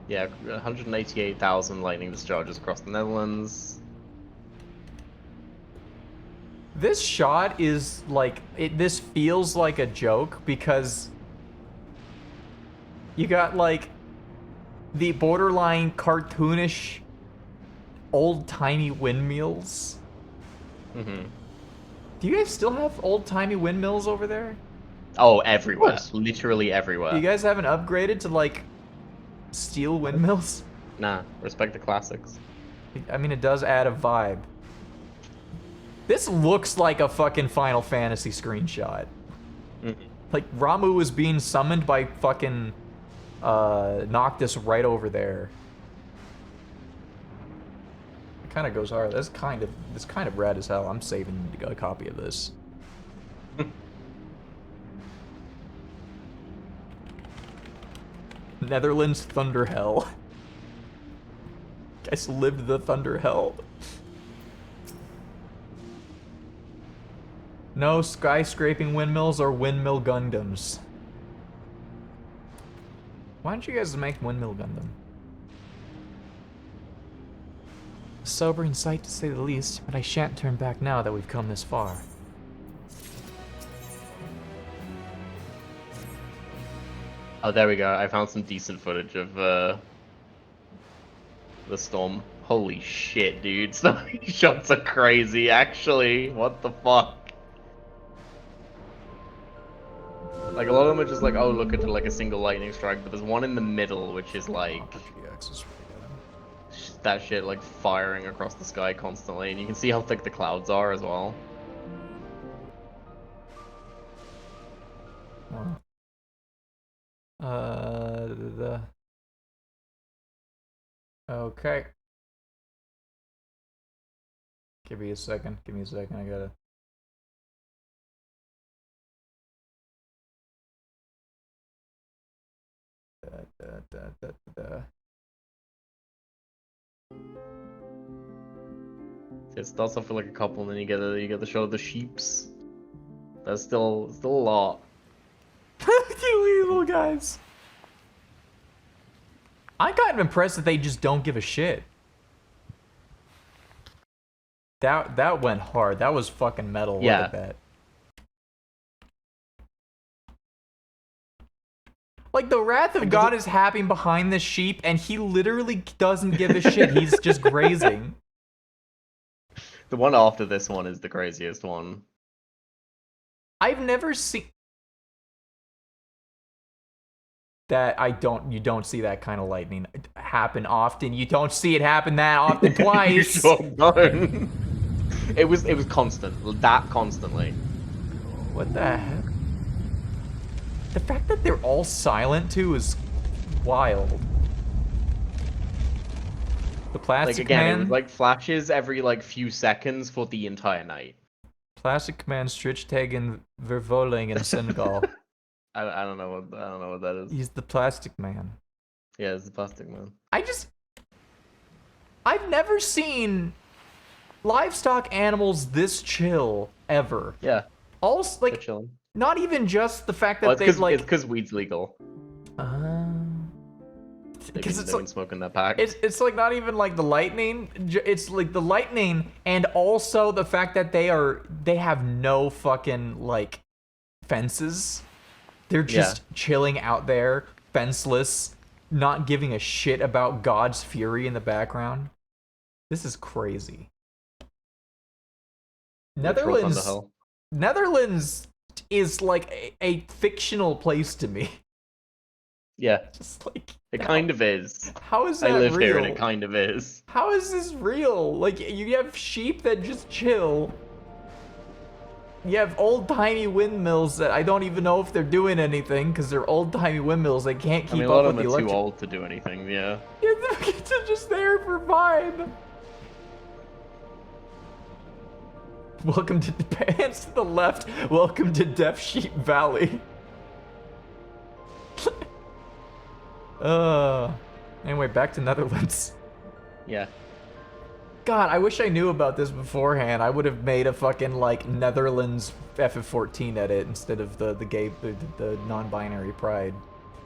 188,000 lightning discharges across the Netherlands. This shot is like this feels like a joke because you got like the borderline cartoonish old-timey windmills. Mm-hmm. Do you guys still have old-timey windmills over there? Oh, everywhere. Literally everywhere. You guys haven't upgraded to like steel windmills? Nah, respect the classics. I mean, it does add a vibe. This looks like a fucking Final Fantasy screenshot. Mm-hmm. Like, Ramu was being summoned by fucking Noctis right over there. It kind of goes hard. This kind of rad as hell. I'm saving a copy of this. Netherlands Thunder Hell. Guys lived the Thunder Hell. No skyscraping windmills or windmill Gundams. Why don't you guys make Windmill Gundam? A sobering sight to say the least, but I shan't turn back now that we've come this far. Oh, there we go. I found some decent footage of the storm. Holy shit, dude. Some of these shots are crazy, actually. What the fuck? Like, a lot of them are just like, oh, look at like a single lightning strike, but there's one in the middle, which is like... that shit, like, firing across the sky constantly, and you can see how thick the clouds are as well. Okay. Give me a second. Give me a second. I gotta. It starts off with like a couple, and then you get the show of the sheeps. That's still a lot. You little guys. I'm kind of impressed that they just don't give a shit. That went hard. That was fucking metal. Yeah. Look at that. Like, the wrath of God is happening behind this sheep, and he literally doesn't give a shit. He's just grazing. The one after this one is the craziest one. I've never seen that. You don't see that kind of lightning happen often. You don't see it happen that often twice. You sure don't. It was constant. That constantly. What the heck? The fact that they're all silent too is wild. The Plastic Like, again, Man. it was like flashes every like few seconds for the entire night. Plastic Man Strichtegen Vervoling in Senegal. I don't know what that is. He's the Plastic Man. Yeah, it's the Plastic Man. I've never seen livestock animals this chill ever. Yeah. Also, like, chilling. Not even just the fact that Well, they like. It's because weed's legal. Because they've been smoking that pack. It's like not even like the lightning. It's like the lightning, and also the fact that they have no fucking like fences. They're just chilling out there, fenceless, not giving a shit about God's fury in the background. This is crazy. Netherlands is like a fictional place to me. Yeah. Just like it kind of is. How is that I live real? here and it kind of is. How is this real? Like, you have sheep that just chill. You have old-timey windmills that I don't even know if they're doing anything because they're old-timey windmills. They can't keep a up lot with of the them are electric. too old to do anything, yeah. They're just there for vibe. Welcome to hands to the left. Welcome to Deaf Sheep Valley. Anyway, back to Netherlands. Yeah. God, I wish I knew about this beforehand. I would have made a fucking like Netherlands FF14 edit instead of the non-binary pride.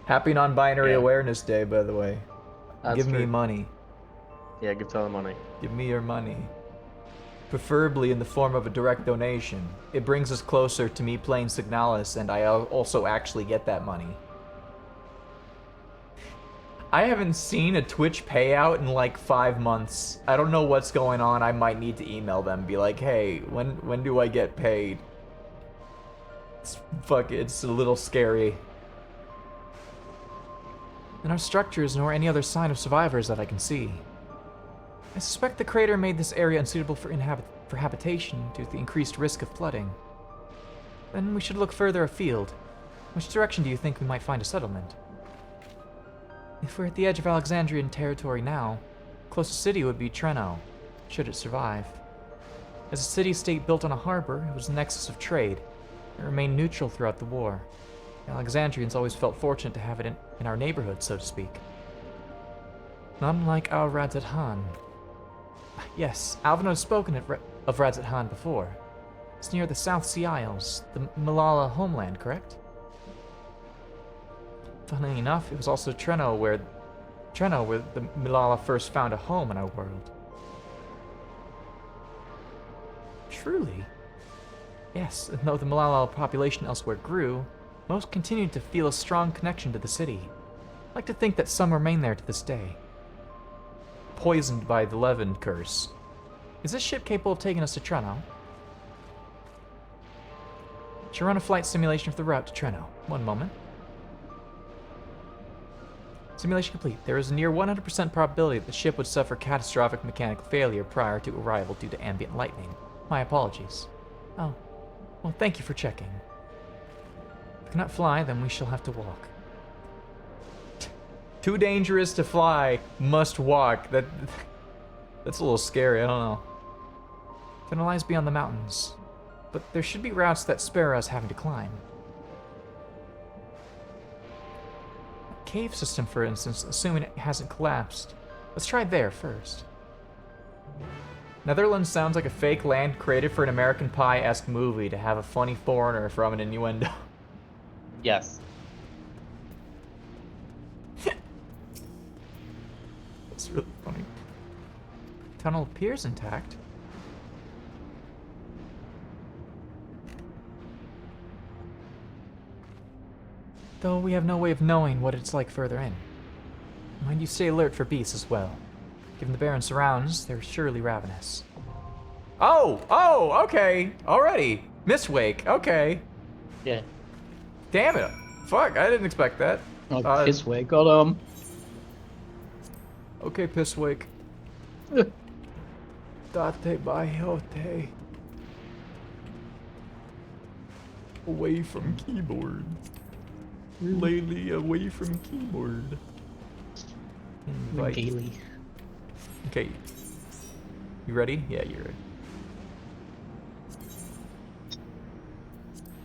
Happy Non-Binary Awareness Day, by the way. Give me money. Yeah, give Tyler money. Give me your money. Preferably in the form of a direct donation. It brings us closer to me playing Signalis, and I also actually get that money. I haven't seen a Twitch payout in like 5 months. I don't know what's going on. I might need to email them, be like, hey, when do I get paid? It's a little scary. In our structures, nor any other sign of survivors that I can see. I suspect the crater made this area unsuitable for habitation due to the increased risk of flooding. Then we should look further afield. Which direction do you think we might find a settlement? If we're at the edge of Alexandrian territory now, closest city would be Treno, should it survive. As a city-state built on a harbor, it was the nexus of trade. It remained neutral throughout the war. The Alexandrians always felt fortunate to have it in our neighborhood, so to speak. Not unlike our Radzat Han. Yes, Alvin has spoken of Radzat Han before. It's near the South Sea Isles, the Malala homeland, correct? Funnily enough, it was also Treno where the Malala first found a home in our world. Truly? Yes, and though the Malala population elsewhere grew, most continued to feel a strong connection to the city. I like to think that some remain there to this day. Poisoned by the Levin curse. Is this ship capable of taking us to Treno? Should run a flight simulation of the route to Treno. One moment. Simulation complete. There is a near 100% probability that the ship would suffer catastrophic mechanical failure prior to arrival due to ambient lightning. My apologies. Oh. Well, thank you for checking. If we cannot fly, then we shall have to walk. Too dangerous to fly, must walk. That's a little scary, I don't know. Then it lies beyond the mountains. But there should be routes that spare us having to climb. A cave system, for instance, assuming it hasn't collapsed. Let's try there first. Netherlands sounds like a fake land created for an American Pie-esque movie to have a funny foreigner from an innuendo. Yes. That's really funny. Tunnel appears intact. Though we have no way of knowing what it's like further in. Mind you stay alert for beasts as well. Given the barren surrounds, they're surely ravenous. Oh, okay. Already. Mistwake, okay. Yeah. Damn it. Fuck, I didn't expect that. Oh, Pisswake, got him. Okay, Pisswake. Date bayote. Away from keyboard. Laylee, away from keyboard. Invite. Gaily. Okay. You ready? Yeah, you're ready.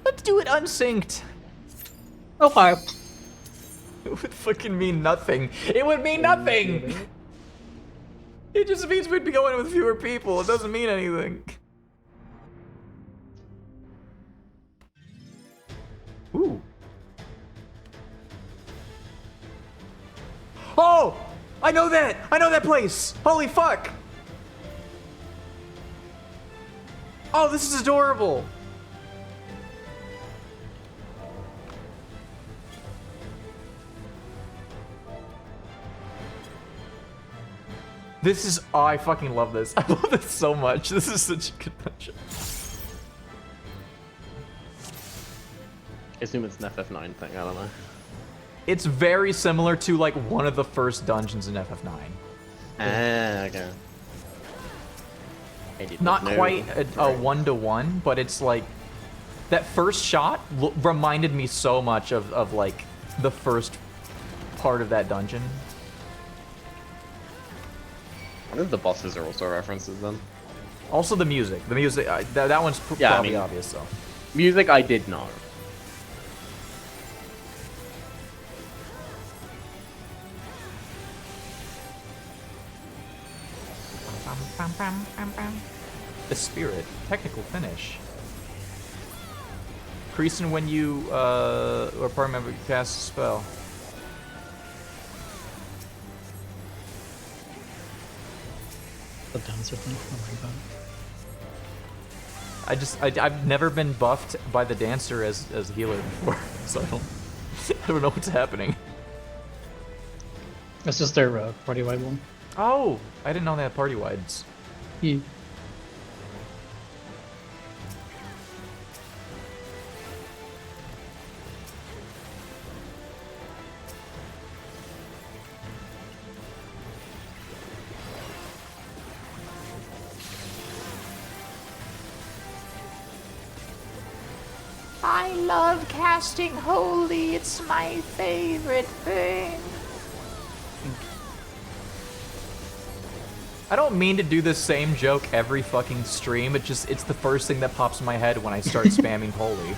Let's do it unsynced. Okay. It would fucking mean nothing. It would mean nothing! It just means we'd be going with fewer people. It doesn't mean anything. Ooh. Oh! I know that! I know that place! Holy fuck! Oh, this is adorable! This is... Oh, I fucking love this. I love this so much. This is such a good dungeon. I assume it's an FF9 thing, I don't know. It's very similar to, like, one of the first dungeons in FF9. Ah, okay. Not quite a one-to-one, but it's like... That first shot reminded me so much of, like, the first part of that dungeon. I think the bosses are also references then. Also the music. The music, that one's probably obvious, though. Music I did know. The Spirit. Technical finish. Increasing when you, or part member cast a spell. The dancer thing. Oh my god. I've never been buffed by the dancer as healer before, so I don't know what's happening. That's just their party wide one. Oh, I didn't know they had party wides. Yeah. I love casting holy. It's my favorite thing. I don't mean to do the same joke every fucking stream. It's the first thing that pops in my head when I start spamming holy.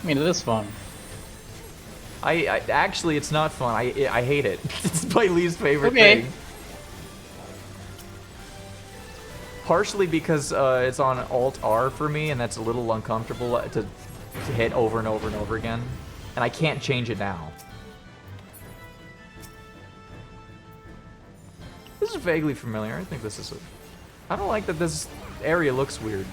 I mean, it is fun. I actually, it's not fun. I hate it. It's my least favorite Okay. thing. Partially because it's on Alt R for me, and that's a little uncomfortable to hit over and over and over again, and I can't change it now. This is vaguely familiar. I think this is I don't like that this area looks weird.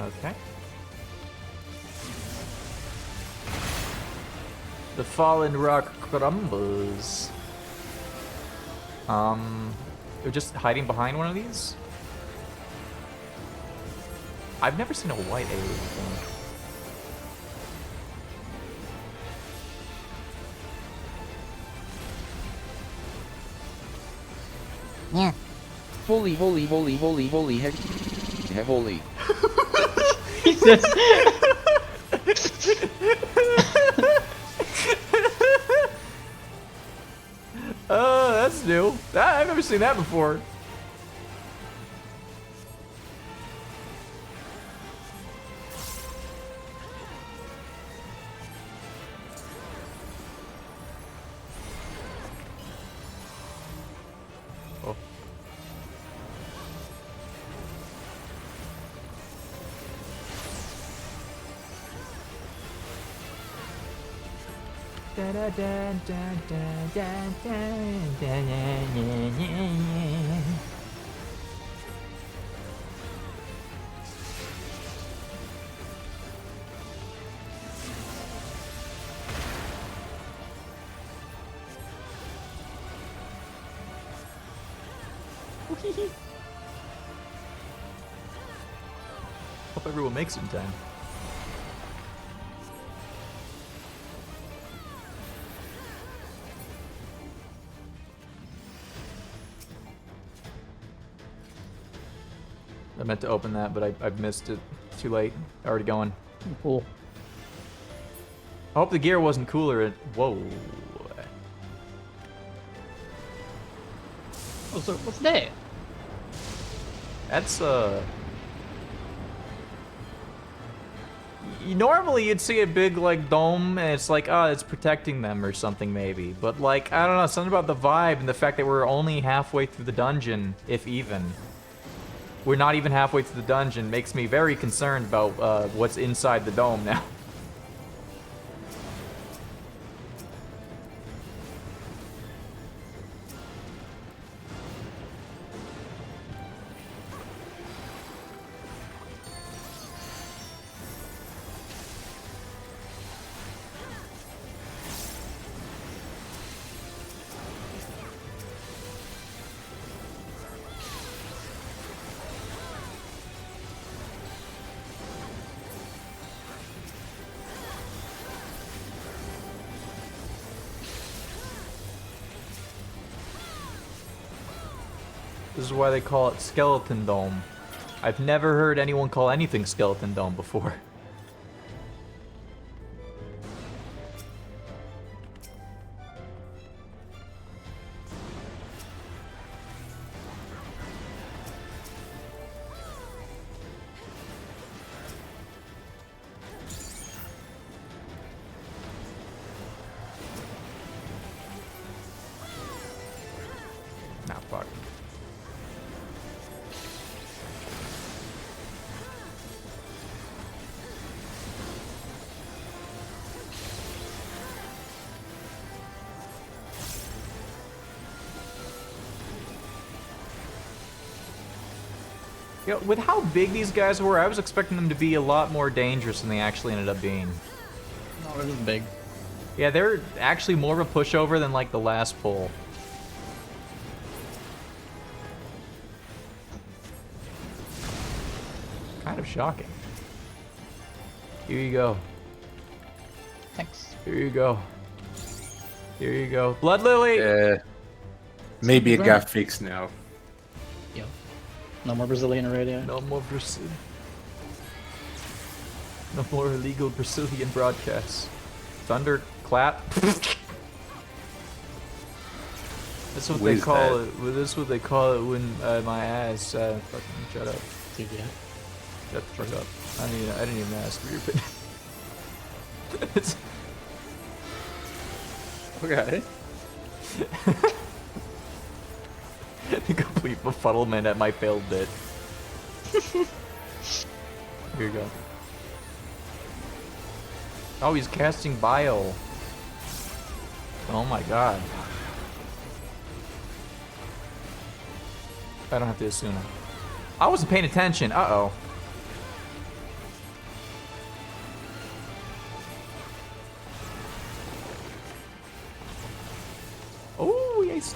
Okay. The fallen rock crumbles. They're just hiding behind one of these? I've never seen a white alien before. Yeah. Holy, holy, holy, holy, holy, holy. Jesus. Oh, that's new. I've never seen that before. Oh. Da da da da da da da da. Hope everyone makes it in time. I meant to open that, but I've missed it. Too late. Already going. Cool. I hope the gear wasn't cooler. Whoa. Oh, so what's that? That's normally you'd see a big like dome and it's like, oh, it's protecting them or something maybe. But like, I don't know, something about the vibe and the fact that we're only halfway through the dungeon, if even. We're not even halfway through the dungeon makes me very concerned about what's inside the dome now. This is why they call it Skeleton Dome. I've never heard anyone call anything Skeleton Dome before. Nah, fuck. You know, with how big these guys were, I was expecting them to be a lot more dangerous than they actually ended up being. No, it was big. Yeah, they're actually more of a pushover than like the last pull. Kind of shocking. Here you go. Thanks. Here you go. Here you go. Blood Lily! Maybe it got fixed now. Yo. No more Brazilian radio. No more Brazil. No more illegal Brazilian broadcasts. Thunderclap. That's what they call it. Well, that's what they call it when my ass. Fucking shut up. Dude, yeah. Shut the fuck up. I didn't even ask for your opinion. It's... Okay. The complete befuddlement at my failed bit. Here you go. Oh, he's casting bio. Oh my god. I don't have to assume. I wasn't paying attention. Uh-oh.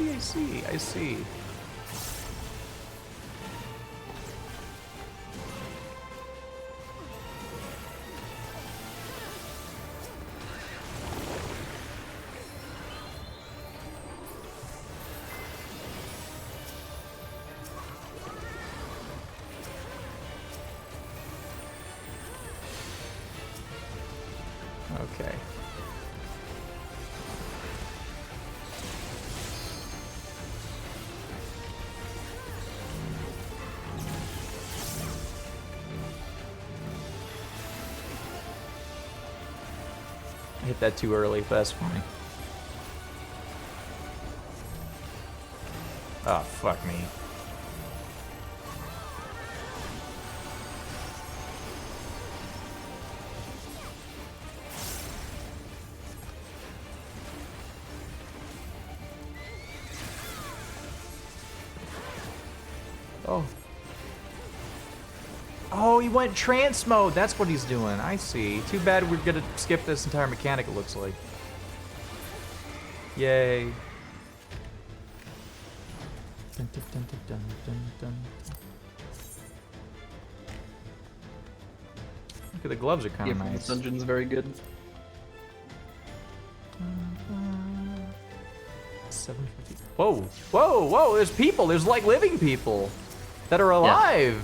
I see. Okay. I hit that too early, but that's funny. Oh, fuck me. Oh. Oh, he went trance mode. That's what he's doing. I see. Too bad we're gonna skip this entire mechanic, it looks like. Yay. Dun, dun, dun, dun, dun, dun. Look at the gloves are kind of nice. This dungeon's very good. 750. Whoa, whoa, whoa! There's people. There's like living people that are alive.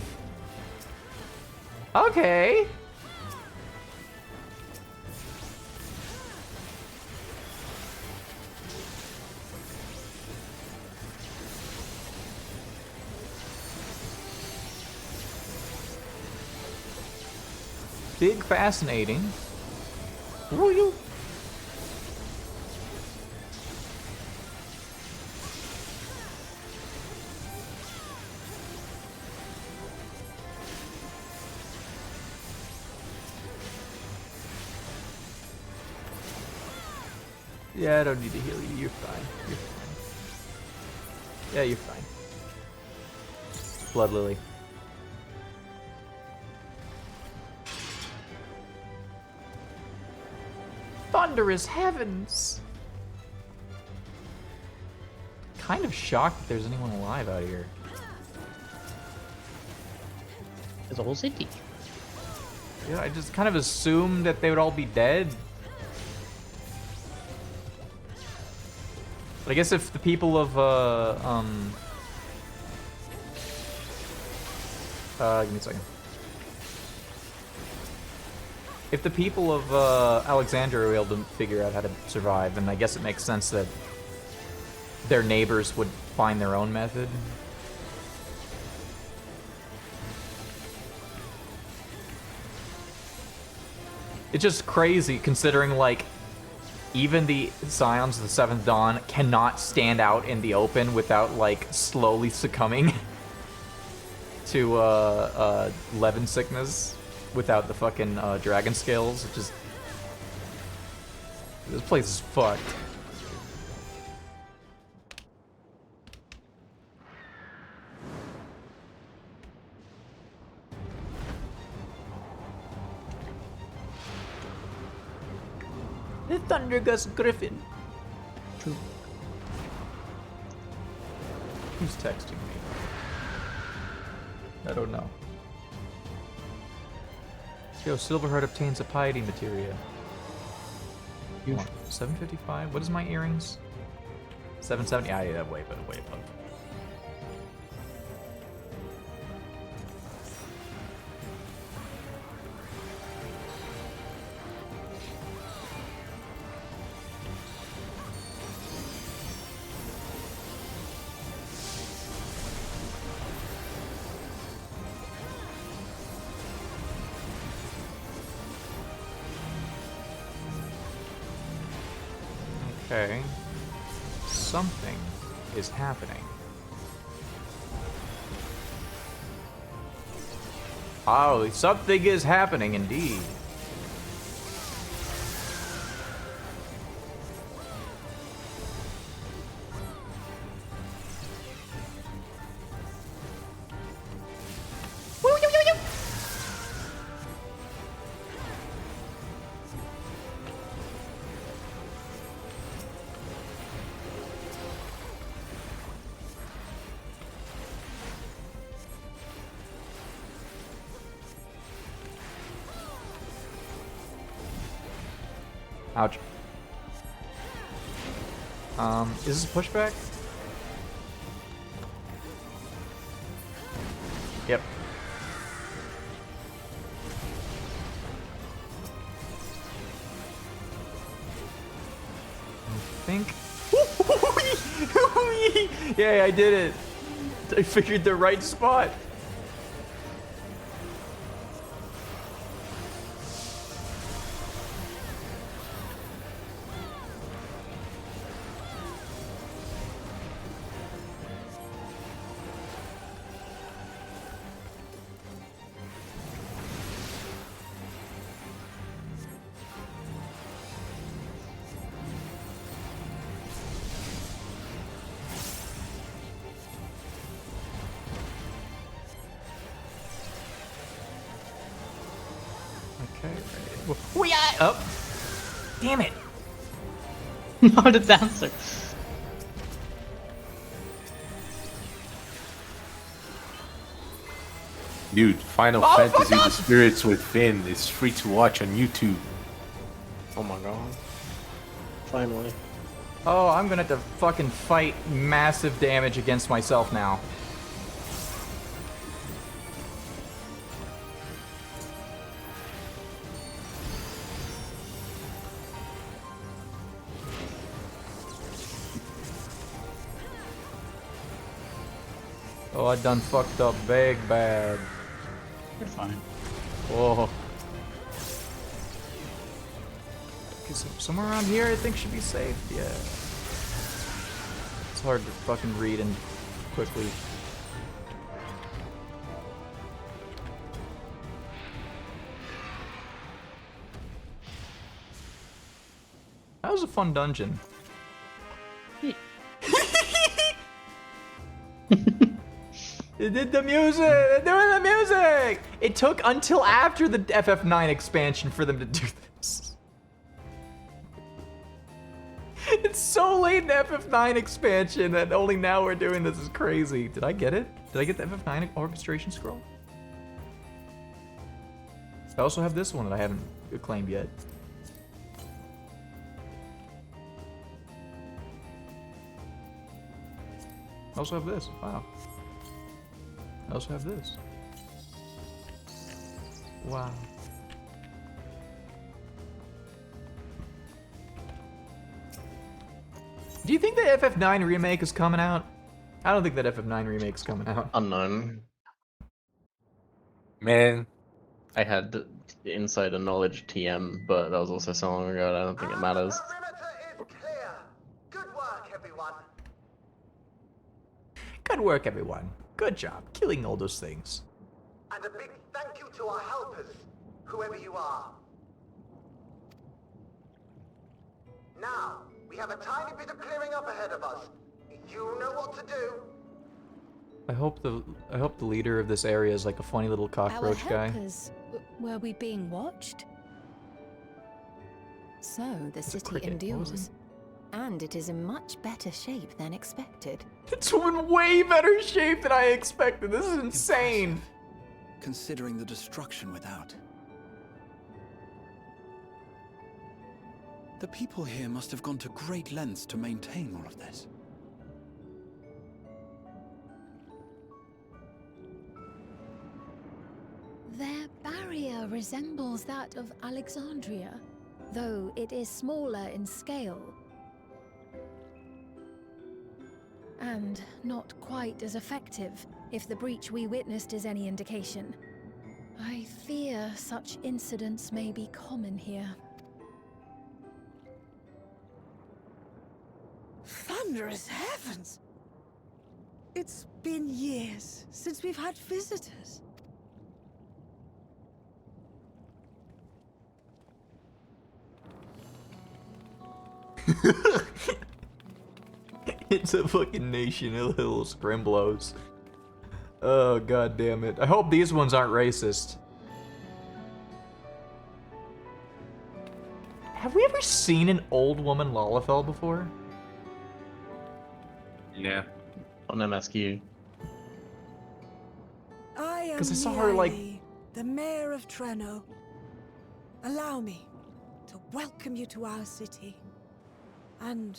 Okay. Big fascinating. Woo you. Yeah, I don't need to heal you. You're fine. You're fine. Yeah, you're fine. Blood Lily. Thunderous heavens! Kind of shocked that there's anyone alive out here. There's a whole city. Yeah, I just kind of assumed that they would all be dead. But I guess if the people of, give me a second. If the people of, Alexandria were able to figure out how to survive, then I guess it makes sense that their neighbors would find their own method. It's just crazy considering, like, even the Scions of the Seventh Dawn cannot stand out in the open without, like, slowly succumbing to, Levin sickness without the fucking, dragon scales. It just... This place is fucked. The Thundergust Griffin. True. Who's texting me? I don't know. Yo, Silverheart obtains a piety materia. Huge. 755? What is my earrings? 770? Ah, yeah, way above. Okay. Something is happening. Oh, something is happening indeed. Ouch. Is this a pushback? Yep. I think. Yeah, I did it. I figured the right spot. Okay. Oh. Damn it. Not a dancer. Dude, Final Fantasy The Spirits Within is free to watch on YouTube. Oh my god. Finally. Oh, I'm gonna have to fucking fight massive damage against myself now. Oh, I done fucked up big bad. You're fine. Whoa. Okay, so somewhere around here I think should be safe. Yeah. It's hard to fucking read and quickly. That was a fun dungeon. It did the music! They're doing the music! It took until after the FF9 expansion for them to do this. It's so late in the FF9 expansion that only now we're doing this. Is crazy. Did I get it? Did I get the FF9 orchestration scroll? I also have this one that I haven't claimed yet. I also have this. Wow. I also have this. Wow. Do you think the FF9 remake is coming out? I don't think that FF9 remake is coming out. Unknown. Man. I had the insider knowledge TM, but that was also so long ago that I don't think it matters. Good work, everyone. Good job killing all those things. And a big thank you to our helpers, whoever you are. Now, we have a tiny bit of clearing up ahead of us. You know what to do. I hope the leader of this area is like a funny little cockroach Our guy. helpers, were we being watched? So, the city cricket, endures. And it is in much better shape than expected. It's in way better shape than I expected. This is insane. Considering the destruction without. The people here must have gone to great lengths to maintain all of this. Their barrier resembles that of Alexandria, though it is smaller in scale. And not quite as effective, if the breach we witnessed is any indication. I fear such incidents may be common here. Thunderous heavens! It's been years since we've had visitors. It's a fucking nation of little scrimblos. Oh, god damn it. I hope these ones aren't racist. Have we ever seen an old woman Lalafell before? Yeah. On MSQ. I am 'Cause I saw her, like- Miaili, the mayor of Treno. Allow me. to welcome you to our city. And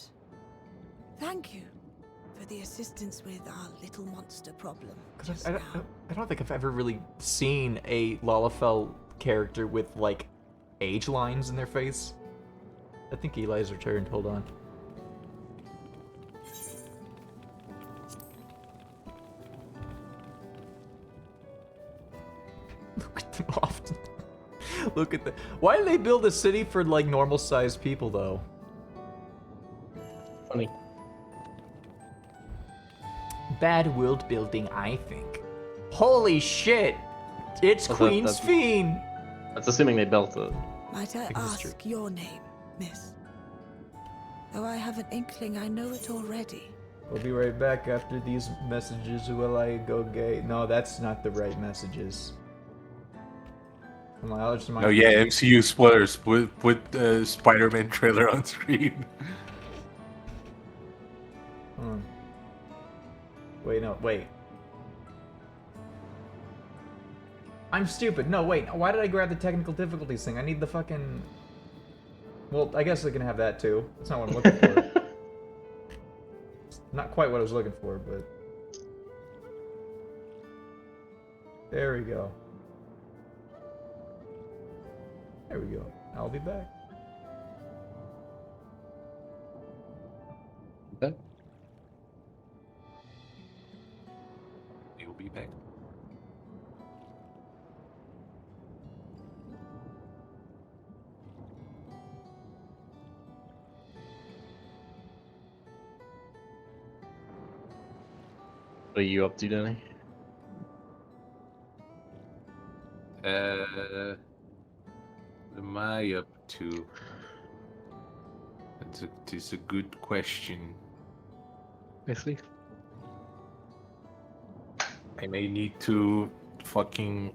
thank you for the assistance with our little monster problem. I don't think I've ever really seen a Lalafell character with, like, age lines in their face. I think Eli's returned. Hold on. Look at them often. Look at that. Why did they build a city for, like, normal-sized people, though? Funny. Bad world building, I think. Holy shit! It's Queen's Fiend! That's assuming they built it. Might I ask your name, miss? Though I have an inkling I know it already. We'll be right back after these messages. Will I go gay? No, that's not the right messages. Oh yeah, MCU spoilers. Put the Spider-Man trailer on screen. Wait, no, wait. I'm stupid. No, wait. Why did I grab the technical difficulties thing? I need the fucking... Well, I guess I can have that too. That's not what I'm looking for. It's not quite what I was looking for, but... There we go. There we go. I'll be back. Okay. You'll be back. What are you up to, Danny? What am I up to? That's a good question. Basically. I may need to fucking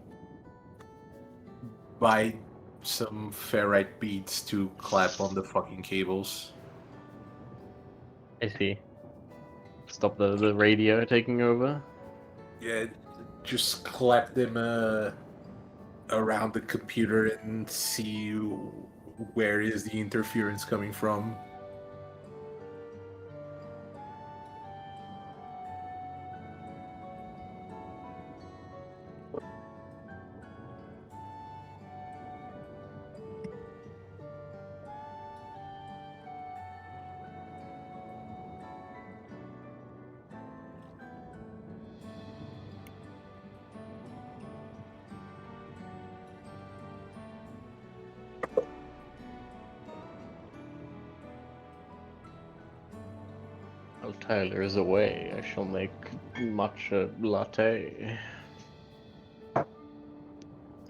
buy some ferrite beads to clap on the fucking cables. I see. Stop the radio taking over. Yeah, just clap them around the computer and see where is the interference coming from. While Tyler is away, I shall make matcha latte.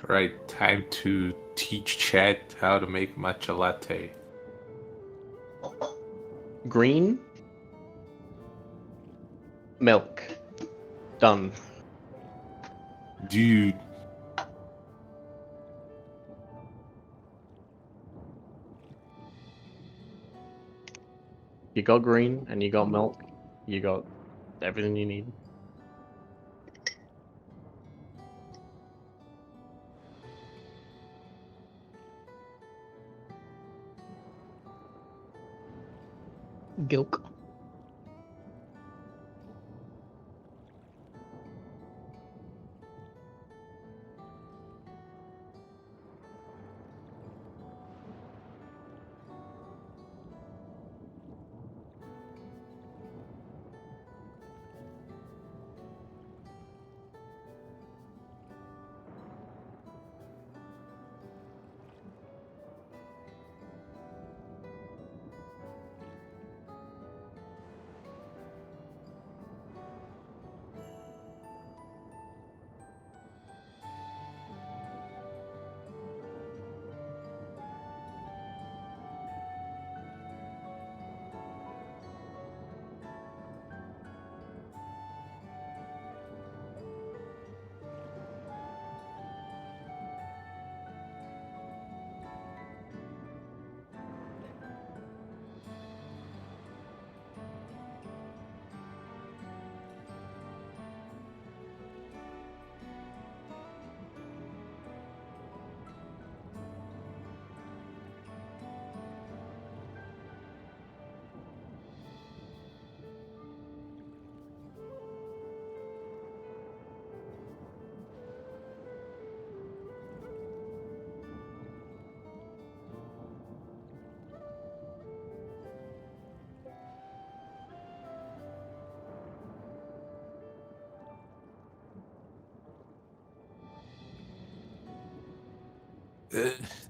Right, time to teach chat how to make matcha latte. Green. Milk. Done. Dude. You got green and you got milk. You got everything you need. Gilk.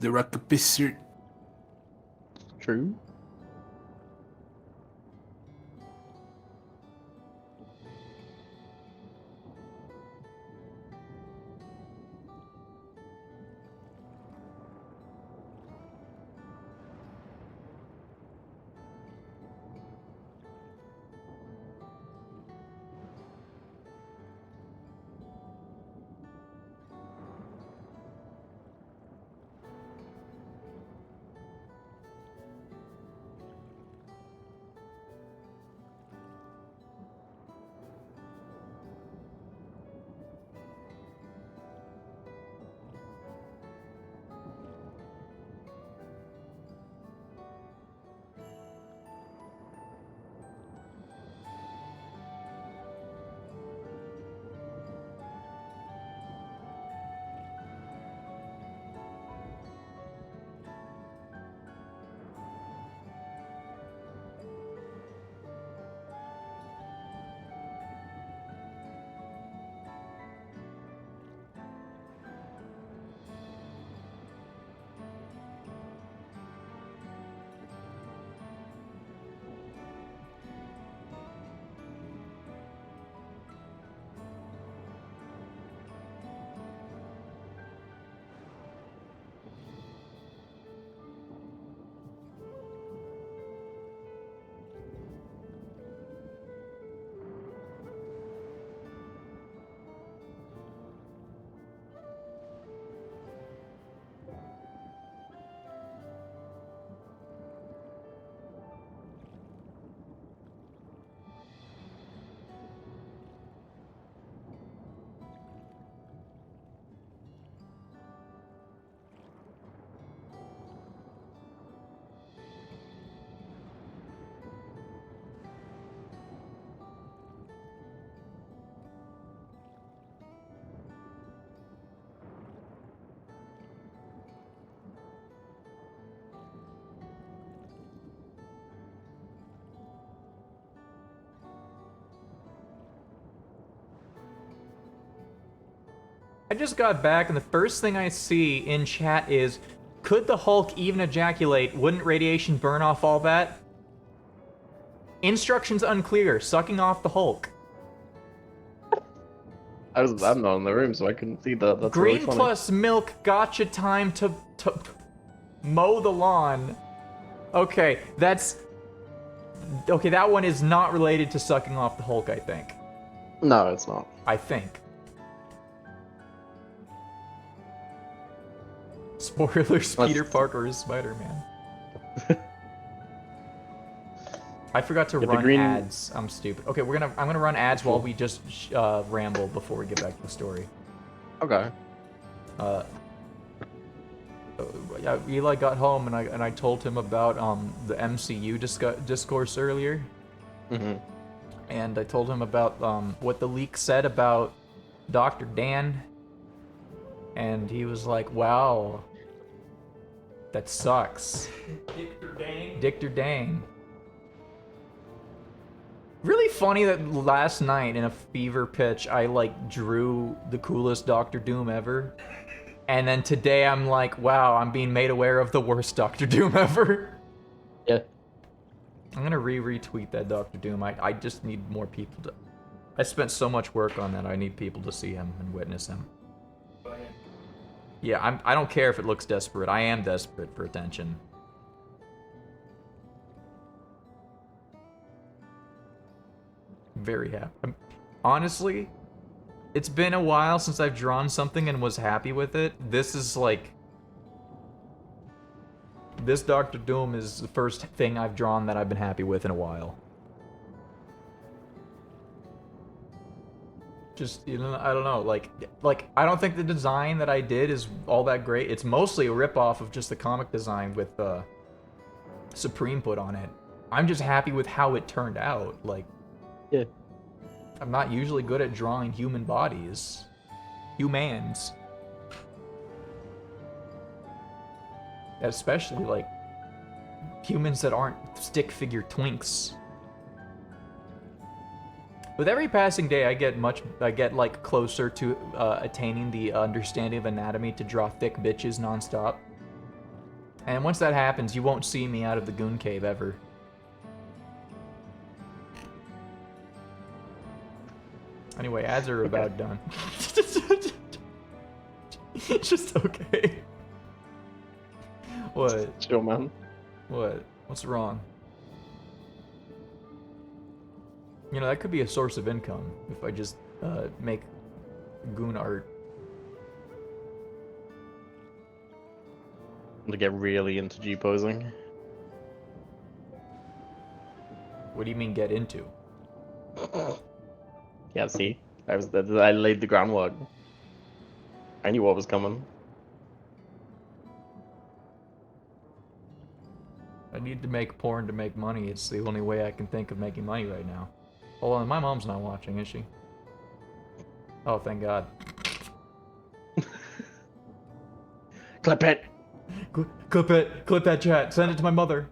The rock pisser. True. I just got back, and the first thing I see in chat is, could the Hulk even ejaculate? Wouldn't radiation burn off all that? Instructions unclear. Sucking off the Hulk. I'm not in the room, so I couldn't see that. That's Green really funny. plus milk gotcha time to mow the lawn. Okay, that's... Okay, that one is not related to sucking off the Hulk, I think. No, it's not. I think. Spoilers, Peter Parker is Spider-Man. I forgot to run ads. I'm stupid. Okay, I'm gonna run ads while we just ramble before we get back to the story. Okay. Yeah, Eli got home and I told him about the MCU discourse earlier. Mm-hmm. And I told him about what the leak said about Dr. Dan. And he was like, wow, that sucks. Dictor Dang. Really funny that last night in a fever pitch, I like drew the coolest Doctor Doom ever. And then today I'm like, wow, I'm being made aware of the worst Doctor Doom ever. Yeah. I'm gonna retweet that Doctor Doom. I just need more people to... I spent so much work on that, I need people to see him and witness him. Yeah, I don't care if it looks desperate. I am desperate for attention. Very happy. Honestly, it's been a while since I've drawn something and was happy with it. This is like... This Doctor Doom is the first thing I've drawn that I've been happy with in a while. Just, you know, I don't know, like I don't think the design that I did is all that great. It's mostly a ripoff of just the comic design with Supreme put on it. I'm just happy with how it turned out. Like, yeah, I'm not usually good at drawing human bodies. Humans. Especially, like, humans that aren't stick figure twinks. With every passing day, I get like closer to attaining the understanding of anatomy to draw thick bitches nonstop. And once that happens, you won't see me out of the goon cave ever. Anyway, ads are about done. Just okay. What? Chill, man. What? What's wrong? You know, that could be a source of income if I just make goon art. To get really into G-posing. What do you mean get into? Yeah, see? I laid the groundwork. I knew what was coming. I need to make porn to make money. It's the only way I can think of making money right now. Hold on, my mom's not watching, is she? Oh, thank God. Clip it! Clip it! Clip that chat! Send it to my mother!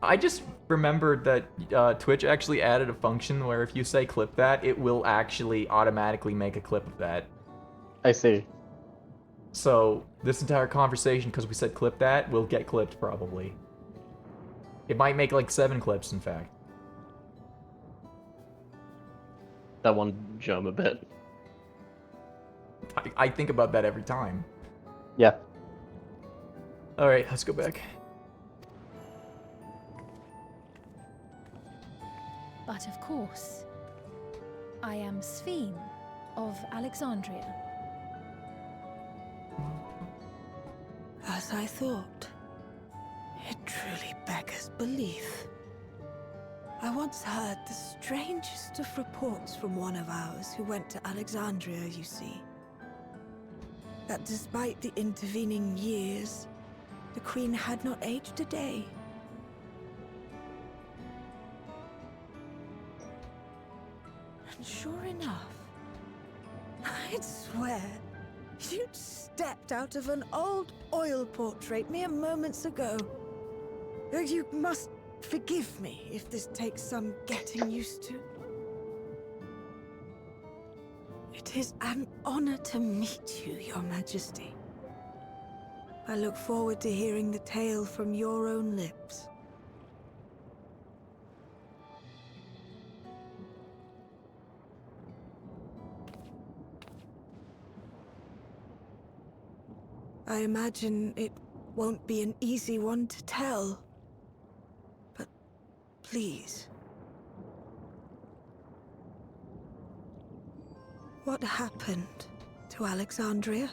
I just remembered that Twitch actually added a function where if you say clip that, it will actually automatically make a clip of that. I see. So, this entire conversation, because we said clip that, will get clipped probably. It might make like 7 clips, in fact. That one germ a bit. I think about that every time. Yeah. Alright, let's go back. But of course, I am Sphene of Alexandria. As I thought. It truly beggars belief. I once heard the strangest of reports from one of ours who went to Alexandria, you see. That despite the intervening years, the Queen had not aged a day. And sure enough, I'd swear you'd stepped out of an old oil portrait mere moments ago. You must forgive me if this takes some getting used to. It is an honor to meet you, Your Majesty. I look forward to hearing the tale from your own lips. I imagine it won't be an easy one to tell. But please. What happened to Alexandria?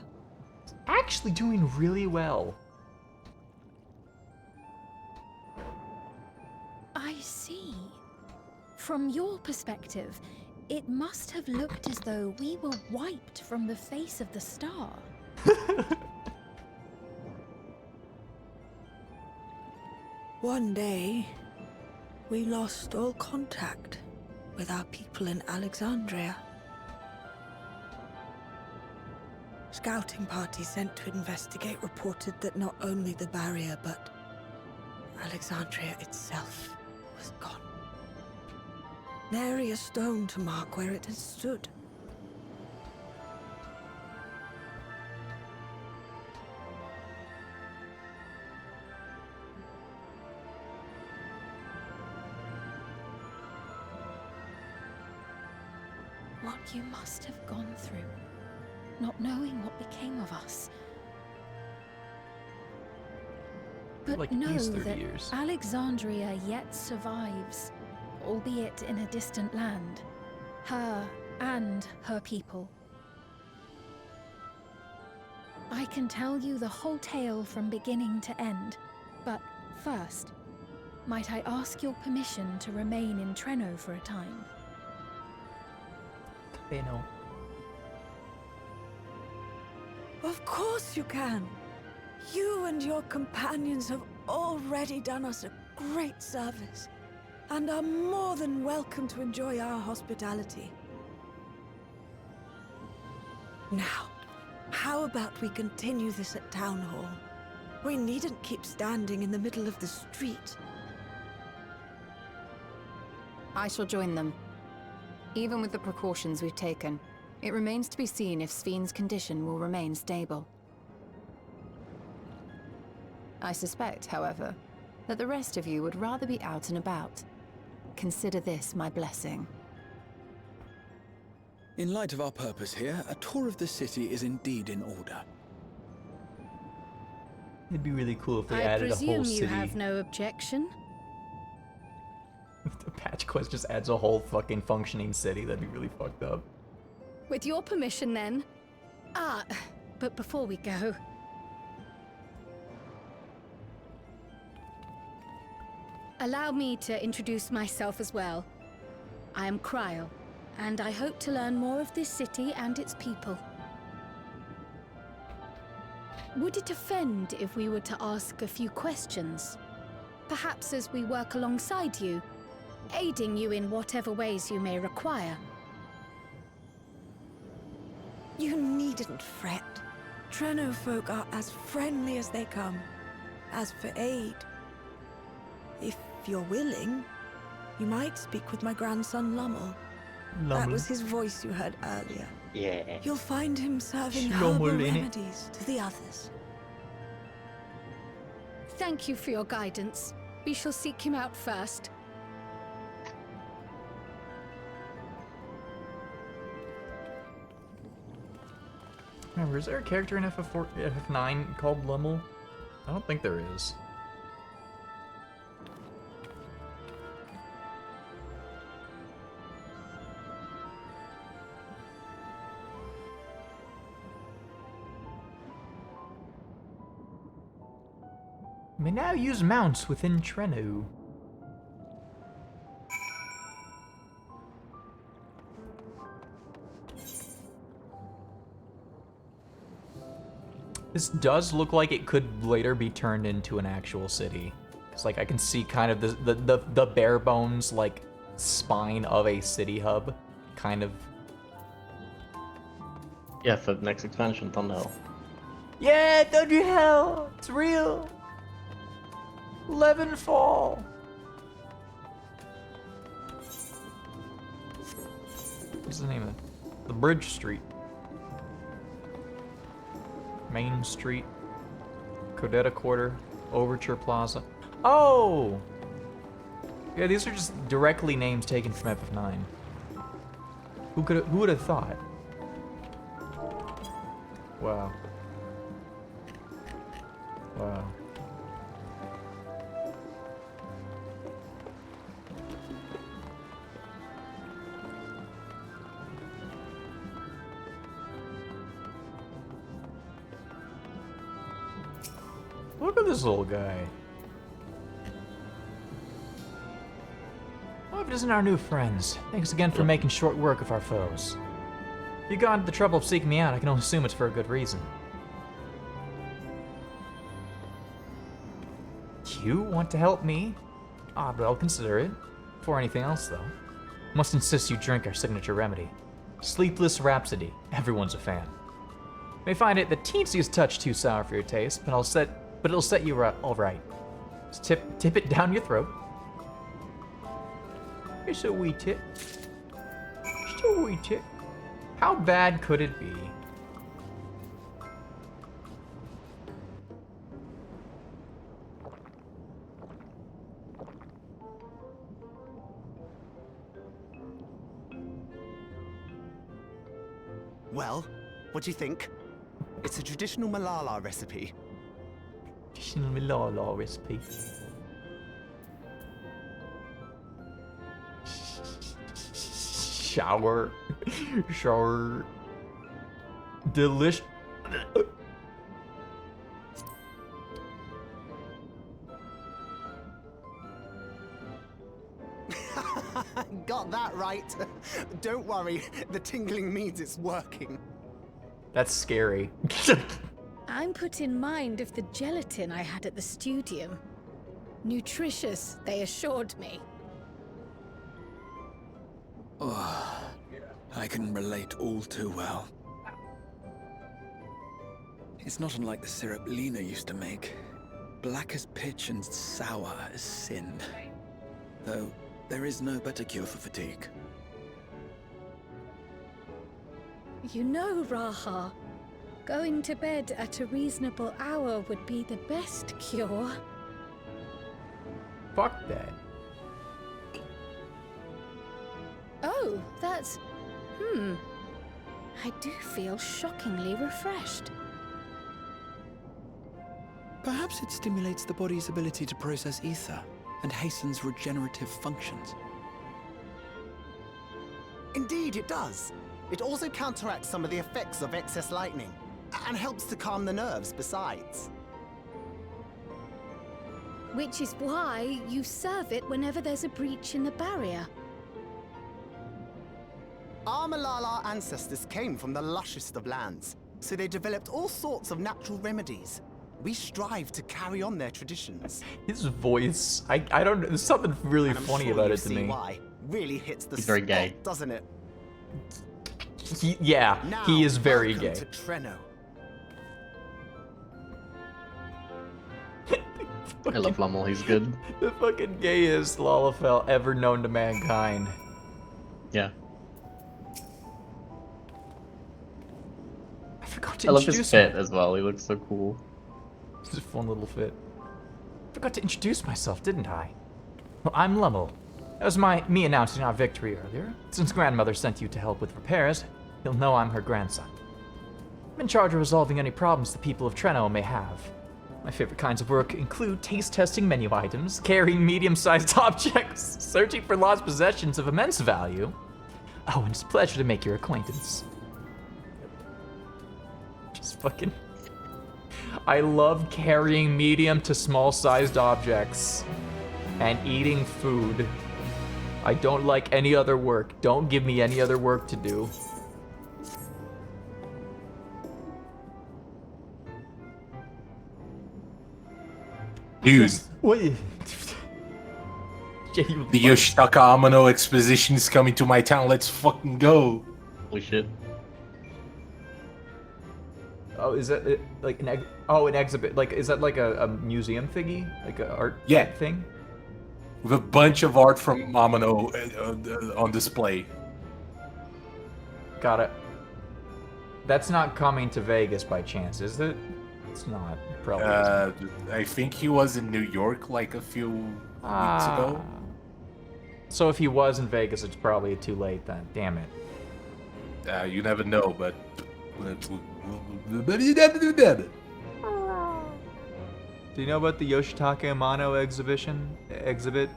Actually doing really well. I see. From your perspective, it must have looked as though we were wiped from the face of the star. One day, we lost all contact with our people in Alexandria. Scouting parties sent to investigate reported that not only the barrier, but Alexandria itself was gone. Nary a stone to mark where it had stood. What you must have gone through, not knowing what became of us. But like know these 30 that years. Alexandria yet survives, albeit in a distant land. Her and her people. I can tell you the whole tale from beginning to end, but first, might I ask your permission to remain in Treno for a time? Treno. Of course you can. You and your companions have already done us a great service, and are more than welcome to enjoy our hospitality. Now, how about we continue this at Town Hall? We needn't keep standing in the middle of the street. I shall join them. Even with the precautions we've taken, it remains to be seen if Sven's condition will remain stable. I suspect, however, that the rest of you would rather be out and about. Consider this my blessing. In light of our purpose here, a tour of the city is indeed in order. It'd be really cool if they I added a whole presume city. you have no objection? If the patch quest just adds a whole fucking functioning city, that'd be really fucked up. With your permission, then. Ah, but before we go... Allow me to introduce myself as well. I am Kryl, and I hope to learn more of this city and its people. Would it offend if we were to ask a few questions? Perhaps as we work alongside you, aiding you in whatever ways you may require. You needn't fret. Treno folk are as friendly as they come. As for aid, if you're willing, you might speak with my grandson Lummel. That was his voice you heard earlier. Yeah. You'll find him serving Lummel herbal in it. remedies to the others. Thank you for your guidance. We shall seek him out first. Remember, is there a character in FF9 called Lummel? I don't think there is. May now use mounts within Treno. This does look like it could later be turned into an actual city. It's like I can see kind of the bare bones like spine of a city hub, kind of. Yeah, for the next expansion, Thunderhell. Yeah, Thunder Hell, it's real. Levenfall. What's the name of it? The Bridge Street. Main Street. Codetta Quarter. Overture Plaza. Oh! Yeah, these are just directly names taken from FF9. Who would have thought? Wow. Wow. Look at this little guy. Well, if it isn't our new friends, thanks again for making short work of our foes. If you got into the trouble of seeking me out, I can only assume it's for a good reason. You want to help me? Ah, but I'll consider it. Before anything else, though, must insist you drink our signature remedy. Sleepless Rhapsody. Everyone's a fan. You may find it the teensiest touch too sour for your taste, but it'll set you all right. Just tip it down your throat. It's a wee tip. Just a wee tip. How bad could it be? Well, what do you think? It's a traditional Malala recipe. Traditional Malala recipe. Shower. Shower. Delish. Got that right. Don't worry, the tingling means it's working. That's scary. I'm put in mind of the gelatin I had at the studium. Nutritious, they assured me. Oh, I can relate all too well. It's not unlike the syrup Lena used to make. Black as pitch and sour as sin. Though, there is no better cure for fatigue. You know, Raha, going to bed at a reasonable hour would be the best cure. Fuck that. Oh, that's... I do feel shockingly refreshed. Perhaps it stimulates the body's ability to process ether and hastens regenerative functions. Indeed, it does. It also counteracts some of the effects of excess lightning, and helps to calm the nerves besides. Which is why you serve it whenever there's a breach in the barrier. Our Malala ancestors came from the lushest of lands, so they developed all sorts of natural remedies. We strive to carry on their traditions. His voice, I don't know, there's something really funny sure about you it to see me. Why. Really hits the He's very spot, gay. doesn't it? Yeah, Now, he is very welcome gay. to Treno. I love Lummel, he's good. The fucking gayest Lalafell ever known to mankind. Yeah. I forgot to I love his introduce fit as well, he looks so cool. It's a fun little fit. Forgot to introduce myself, didn't I? Well, I'm Lummel. That was me announcing our victory earlier. Since grandmother sent you to help with repairs, you'll know I'm her grandson. I'm in charge of resolving any problems the people of Treno may have. My favorite kinds of work include taste testing menu items, carrying medium-sized objects, searching for lost possessions of immense value. Oh, and it's a pleasure to make your acquaintance. Just fucking... I love carrying medium to small-sized objects and eating food. I don't like any other work. Don't give me any other work to do. Dude, What? the Yoshitaka Amano exposition is coming to my town. Let's fucking go. Holy shit. Oh, is that like an exhibit? Like, is that like a museum thingy? Like a art thing? With a bunch of art from Amano on display. Got it. That's not coming to Vegas by chance, is it? It's not. Probably isn't. I think he was in New York like a few weeks ago. So if he was in Vegas, it's probably too late then. Damn it. You never know, but... Do you know about the Yoshitaka Amano exhibit?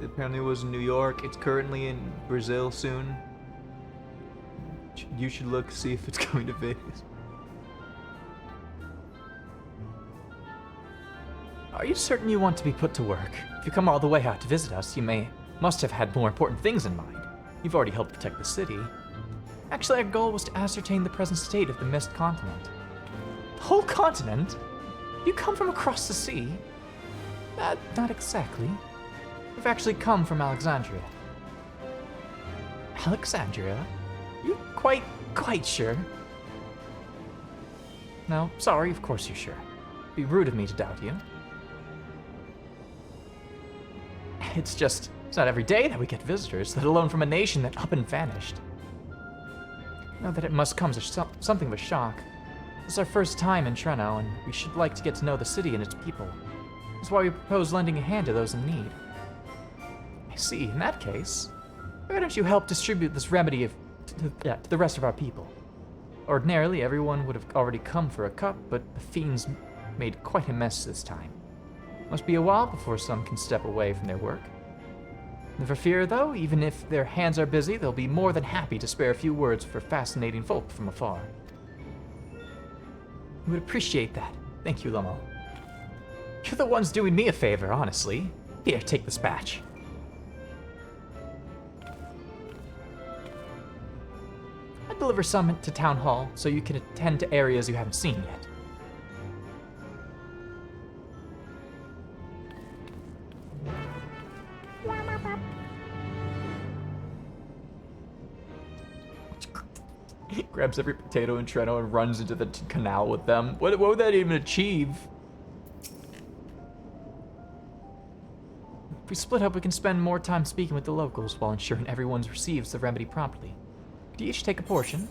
It apparently was in New York. It's currently in Brazil soon. You should look, see if it's going to Vegas. Are you certain you want to be put to work? If you come all the way out to visit us, you must have had more important things in mind. You've already helped protect the city. Actually, our goal was to ascertain the present state of the Mist Continent. The whole continent? You come from across the sea? Not exactly. We've actually come from Alexandria. Alexandria? You quite sure? No, sorry, of course you're sure. It'd be rude of me to doubt you. It's not every day that we get visitors, let alone from a nation that up and vanished. Know that it must come as something of a shock. This is our first time in Treno, and we should like to get to know the city and its people. That's why we propose lending a hand to those in need. I see, in that case, why don't you help distribute this remedy to the rest of our people? Ordinarily, everyone would have already come for a cup, but the fiends made quite a mess this time. Must be a while before some can step away from their work. Never fear, though, even if their hands are busy, they'll be more than happy to spare a few words for fascinating folk from afar. We would appreciate that. Thank you, Lummel. You're the ones doing me a favor, honestly. Here, take this batch. I'll deliver some to Town Hall, so you can attend to areas you haven't seen yet. He grabs every potato in Treno and runs into the canal with them. What would that even achieve? we split up, we can spend more time speaking with the locals while ensuring everyone receives the remedy promptly. Could you each take a portion?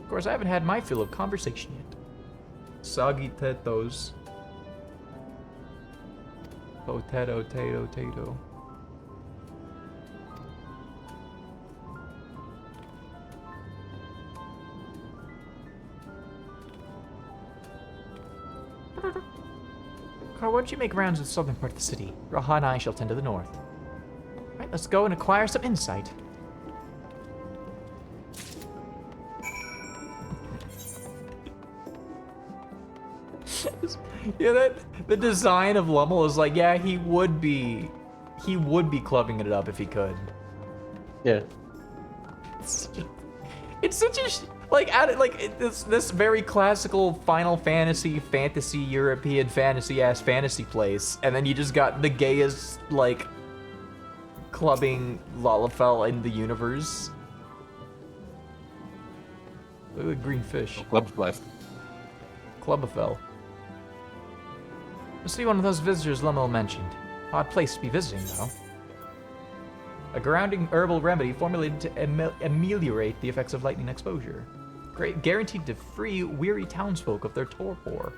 Of course, I haven't had my fill of conversation yet. Soggy tetos. Potato, tato, tato. Carl, why don't you make rounds in the southern part of the city? Raha and I shall tend to the north. Alright, let's go and acquire some insight. Yeah, the design of Lummel is like, yeah, he would be clubbing it up if he could. Yeah. It's such a this very classical Final Fantasy European fantasy place, and then you just got the gayest like clubbing Lalafell in the universe. Look at the green fish. Clubafell. Must be one of those visitors Lummel mentioned. Odd place to be visiting, though. A grounding herbal remedy formulated to ameliorate the effects of lightning exposure. Guaranteed to free weary townsfolk of their torpor.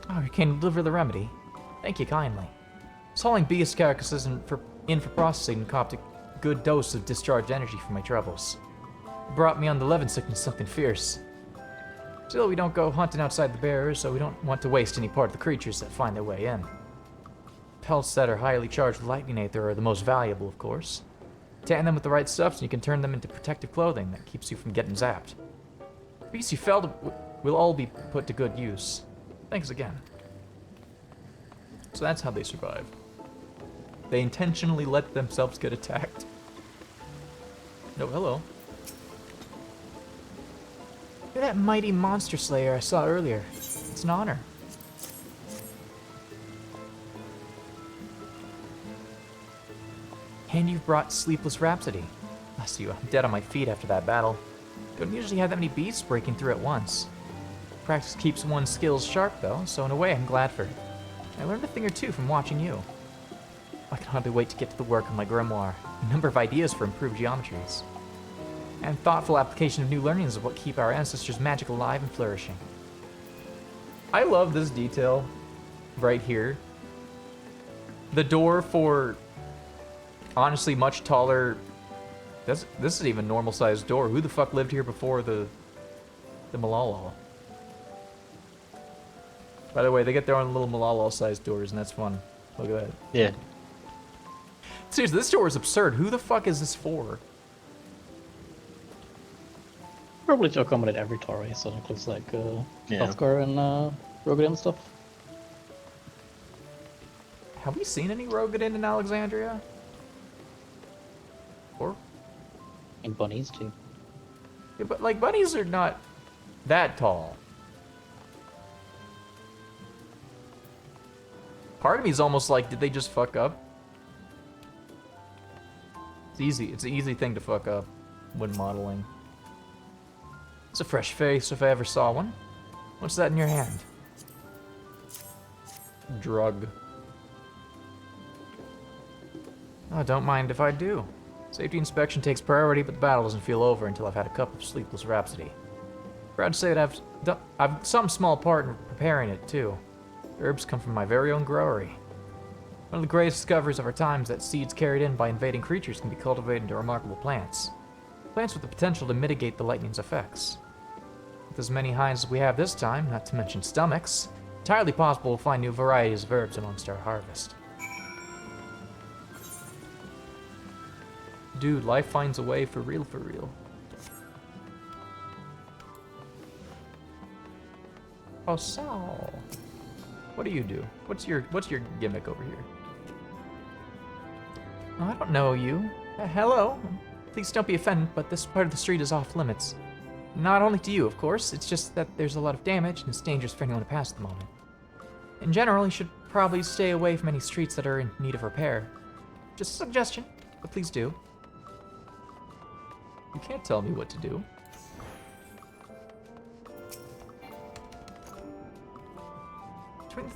Oh, you can deliver the remedy. Thank you kindly. Hauling beast carcasses in for processing copped a good dose of discharged energy from my troubles. It brought me on the Levin sickness something fierce. Still, we don't go hunting outside the bearers, so we don't want to waste any part of the creatures that find their way in. Pelts that are highly charged with lightning aether are the most valuable, of course. Tan them with the right stuff, and you can turn them into protective clothing that keeps you from getting zapped. The beasts you felled will all be put to good use. Thanks again. So that's how they survive. They intentionally let themselves get attacked. No, hello. You're that mighty monster slayer I saw earlier. It's an honor. And you've brought Sleepless Rhapsody. Bless you, I'm dead on my feet after that battle. Don't usually have that many beasts breaking through at once. Practice keeps one's skills sharp though, so in a way I'm glad for it. I learned a thing or two from watching you. I can hardly wait to get to the work on my grimoire. A number of ideas for improved geometries. And thoughtful application of new learnings is what keep our ancestors' magic alive and flourishing. I love this detail right here. The door for honestly much taller. This is even normal sized door. Who the fuck lived here before the Malala? By the way, they get their own little Malala sized doors, and that's fun. Look at that. Yeah. Seriously, this door is absurd. Who the fuck is this for? Probably to accommodate every Tory, so it includes like healthcare and Rogan and stuff. Have we seen any Rogadin in Alexandria? Or? And bunnies too. Yeah, but like bunnies are not that tall. Part of me is almost like, did they just fuck up? It's easy. It's an easy thing to fuck up when modeling. It's a fresh face if I ever saw one. What's that in your hand? Drug. Oh, don't mind if I do. Safety inspection takes priority, but the battle doesn't feel over until I've had a cup of Sleepless Rhapsody. Proud to say that I've some small part in preparing it, too. The herbs come from my very own growery. One of the greatest discoveries of our time is that seeds carried in by invading creatures can be cultivated into remarkable plants. Plants with the potential to mitigate the lightning's effects. With as many hinds as we have this time, not to mention stomachs, entirely possible to find new varieties of herbs amongst our harvest. Dude, life finds a way for real, for real. Oh, Saul. What do you do? What's your gimmick over here? Oh, I don't know you. Hello. Please don't be offended, but this part of the street is off limits. Not only to you, of course, it's just that there's a lot of damage and it's dangerous for anyone to pass at the moment. In general, you should probably stay away from any streets that are in need of repair. Just a suggestion, but please do. You can't tell me what to do.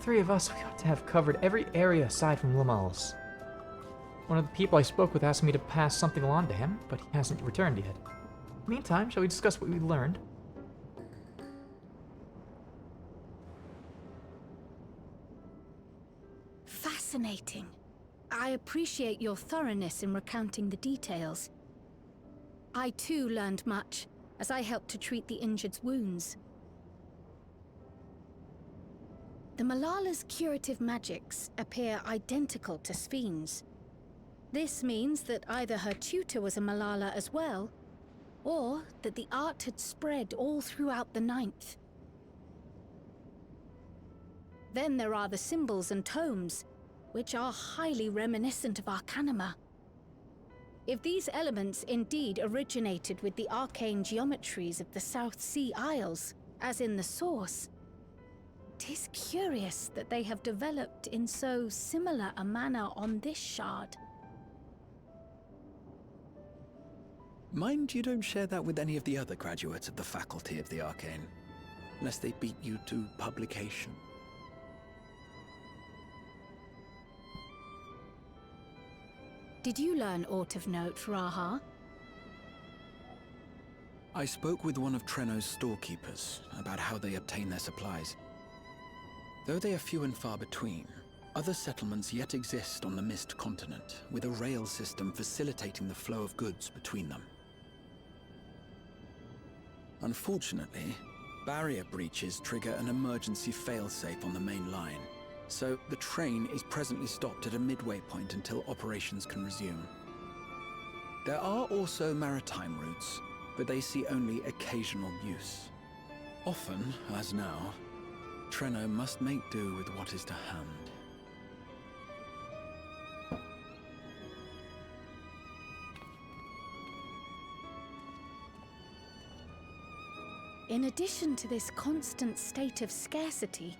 three of us, we ought to have covered every area aside from Lamel's. One of the people I spoke with asked me to pass something along to him, but he hasn't returned yet. Meantime, shall we discuss what we learned? Fascinating. I appreciate your thoroughness in recounting the details. I too learned much, as I helped to treat the injured's wounds. The Malala's curative magics appear identical to Spheen's. This means that either her tutor was a Malala as well, or that the art had spread all throughout the Ninth. Then there are the symbols and tomes, which are highly reminiscent of Arcanima. If these elements indeed originated with the arcane geometries of the South Sea Isles, as in the source, 'tis curious that they have developed in so similar a manner on this shard. Mind you don't share that with any of the other graduates of the Faculty of the Arcane, lest they beat you to publication. Did you learn aught of note, Raha? I spoke with one of Treno's storekeepers about how they obtain their supplies. Though they are few and far between, other settlements yet exist on the Mist continent, with a rail system facilitating the flow of goods between them. Unfortunately, barrier breaches trigger an emergency failsafe on the main line, so the train is presently stopped at a midway point until operations can resume. There are also maritime routes, but they see only occasional use. Often, as now, Treno must make do with what is to hand. In addition to this constant state of scarcity,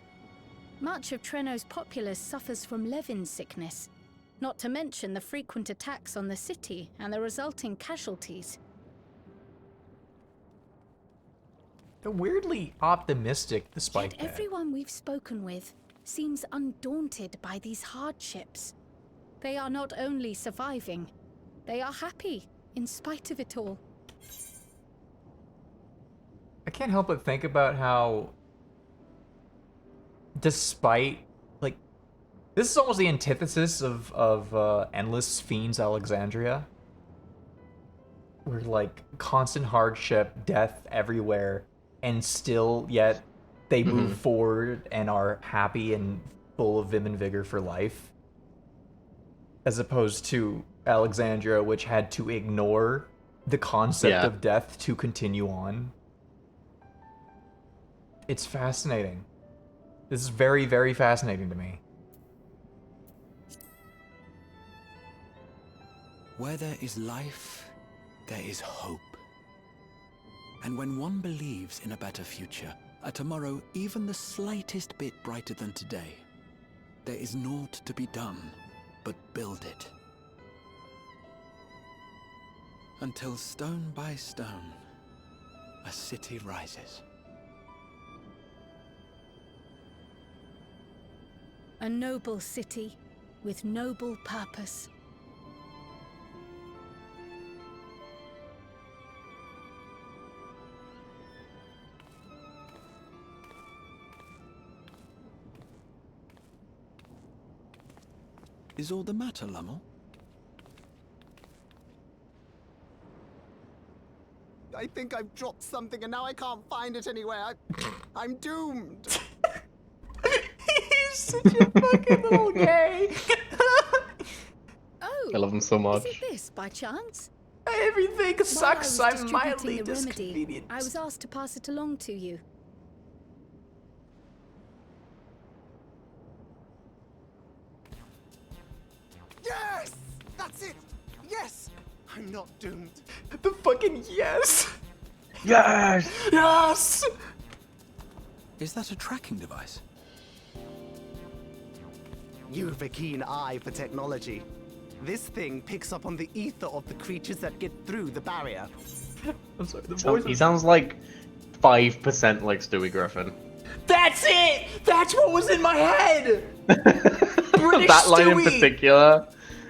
much of Treno's populace suffers from Levin sickness, not to mention the frequent attacks on the city and the resulting casualties. They're weirdly optimistic despite Yet that. everyone we've spoken with seems undaunted by these hardships. They are not only surviving, they are happy in spite of it all. I can't help but think about how, despite, like, this is almost the antithesis of Endless Fiends Alexandria. Where, like, constant hardship, death everywhere, and still, yet, they move forward and are happy and full of vim and vigor for life. As opposed to Alexandria, which had to ignore the concept of death to continue on. It's fascinating. This is very, very fascinating to me. Where there is life, there is hope. And when one believes in a better future, a tomorrow even the slightest bit brighter than today, there is naught to be done but build it. Until stone by stone, a city rises. A noble city with noble purpose. Is all the matter, Lummel? I think I've dropped something and now I can't find it anywhere. I'm doomed. He's such a fucking little gay. I love him so much. Is it this, by chance? Everything sucks. While I was I'm mildly distributing the remedy, disconvenienced. I was asked to pass it along to you. Yes! That's it! Yes! I'm not doomed. The fucking yes! Yes! Yes! Is that a tracking device? You've a keen eye for technology. This thing picks up on the ether of the creatures that get through the barrier. I'm sorry, the voice He sounds like 5% like Stewie Griffin. That's it! That's what was in my head! British That line in Stewie! particular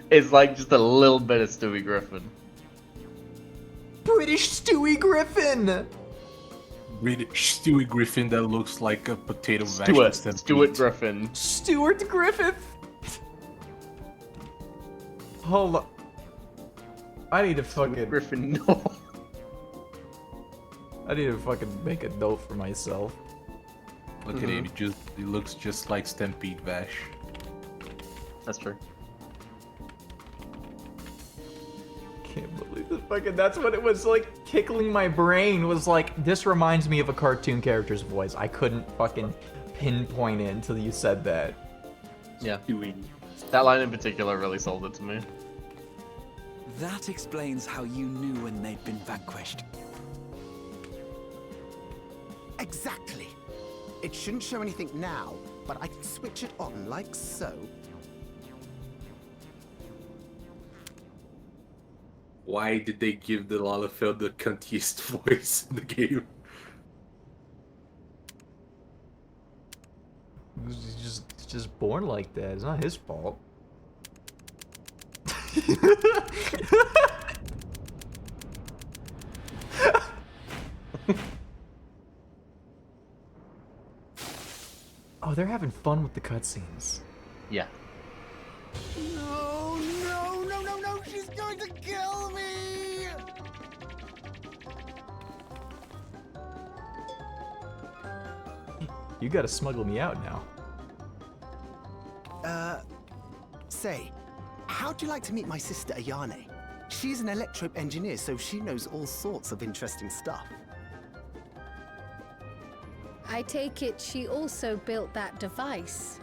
is like just a little bit of Stewie Griffin. British Stewie Griffin! British Stewie Griffin that looks like a potato Stuart Griffin. Stuart Griffith! Hold on. I need to fucking... Griffin, no. I need to fucking make a note for myself. Look at him, he looks just like Stampede Vash. That's true. Can't believe this fucking... That's what it was like tickling my brain, was like, this reminds me of a cartoon character's voice. I couldn't fucking pinpoint it until you said that. Yeah. That line in particular really sold it to me. That explains how you knew when they'd been vanquished. Exactly. It shouldn't show anything now, but I can switch it on like so. Why did they give the Lalafell the cuntiest voice in the game? He's just born like that. It's not his fault. Oh, they're having fun with the cutscenes. Yeah. No, no, no, no, no, she's going to kill me! You gotta smuggle me out now. Say, how'd you like to meet my sister Ayane? She's an electrope engineer, so she knows all sorts of interesting stuff. I take it she also built that device.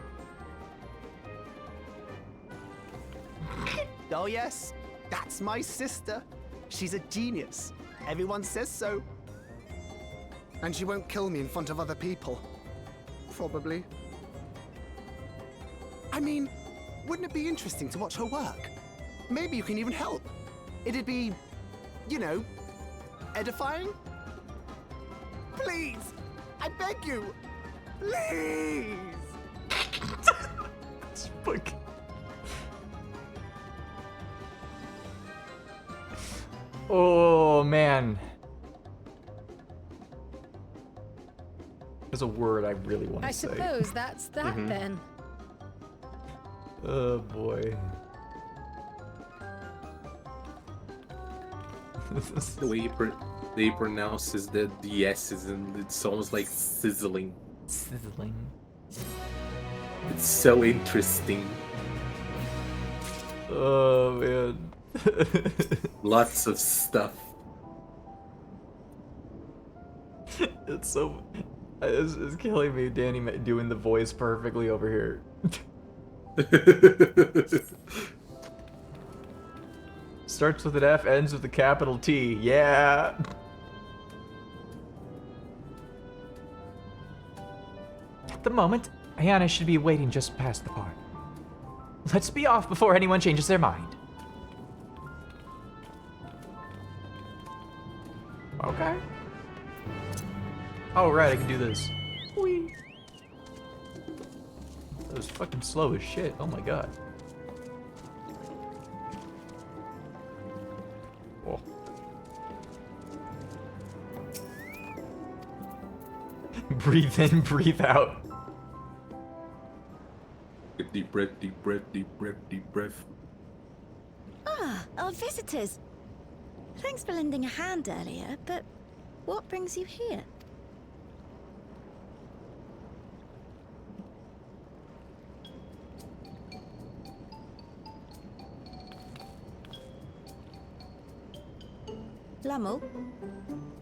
Oh yes, that's my sister. She's a genius. Everyone says so. And she won't kill me in front of other people. Probably. I mean, wouldn't it be interesting to watch her work? Maybe you can even help. It'd be, you know, edifying? Please, I beg you, please! It's fucking... Oh, man. There's a word I really want to say. I suppose that's that then. Oh, boy. The way he pronounces the S's, and it's almost like sizzling. Sizzling. It's so interesting. Oh, man. Lots of stuff. It's so... It's killing me, Danny doing the voice perfectly over here. Starts with an F, ends with a capital T. Yeah! At the moment, Ayane should be waiting just past the park. Let's be off before anyone changes their mind. Okay. Oh, right, I can do this. Whee! That was fucking slow as shit. Oh my god. Oh. Breathe in, breathe out. Deep breath, deep breath, deep breath, deep breath. Ah, our visitors. Thanks for lending a hand earlier, but what brings you here? Lummel,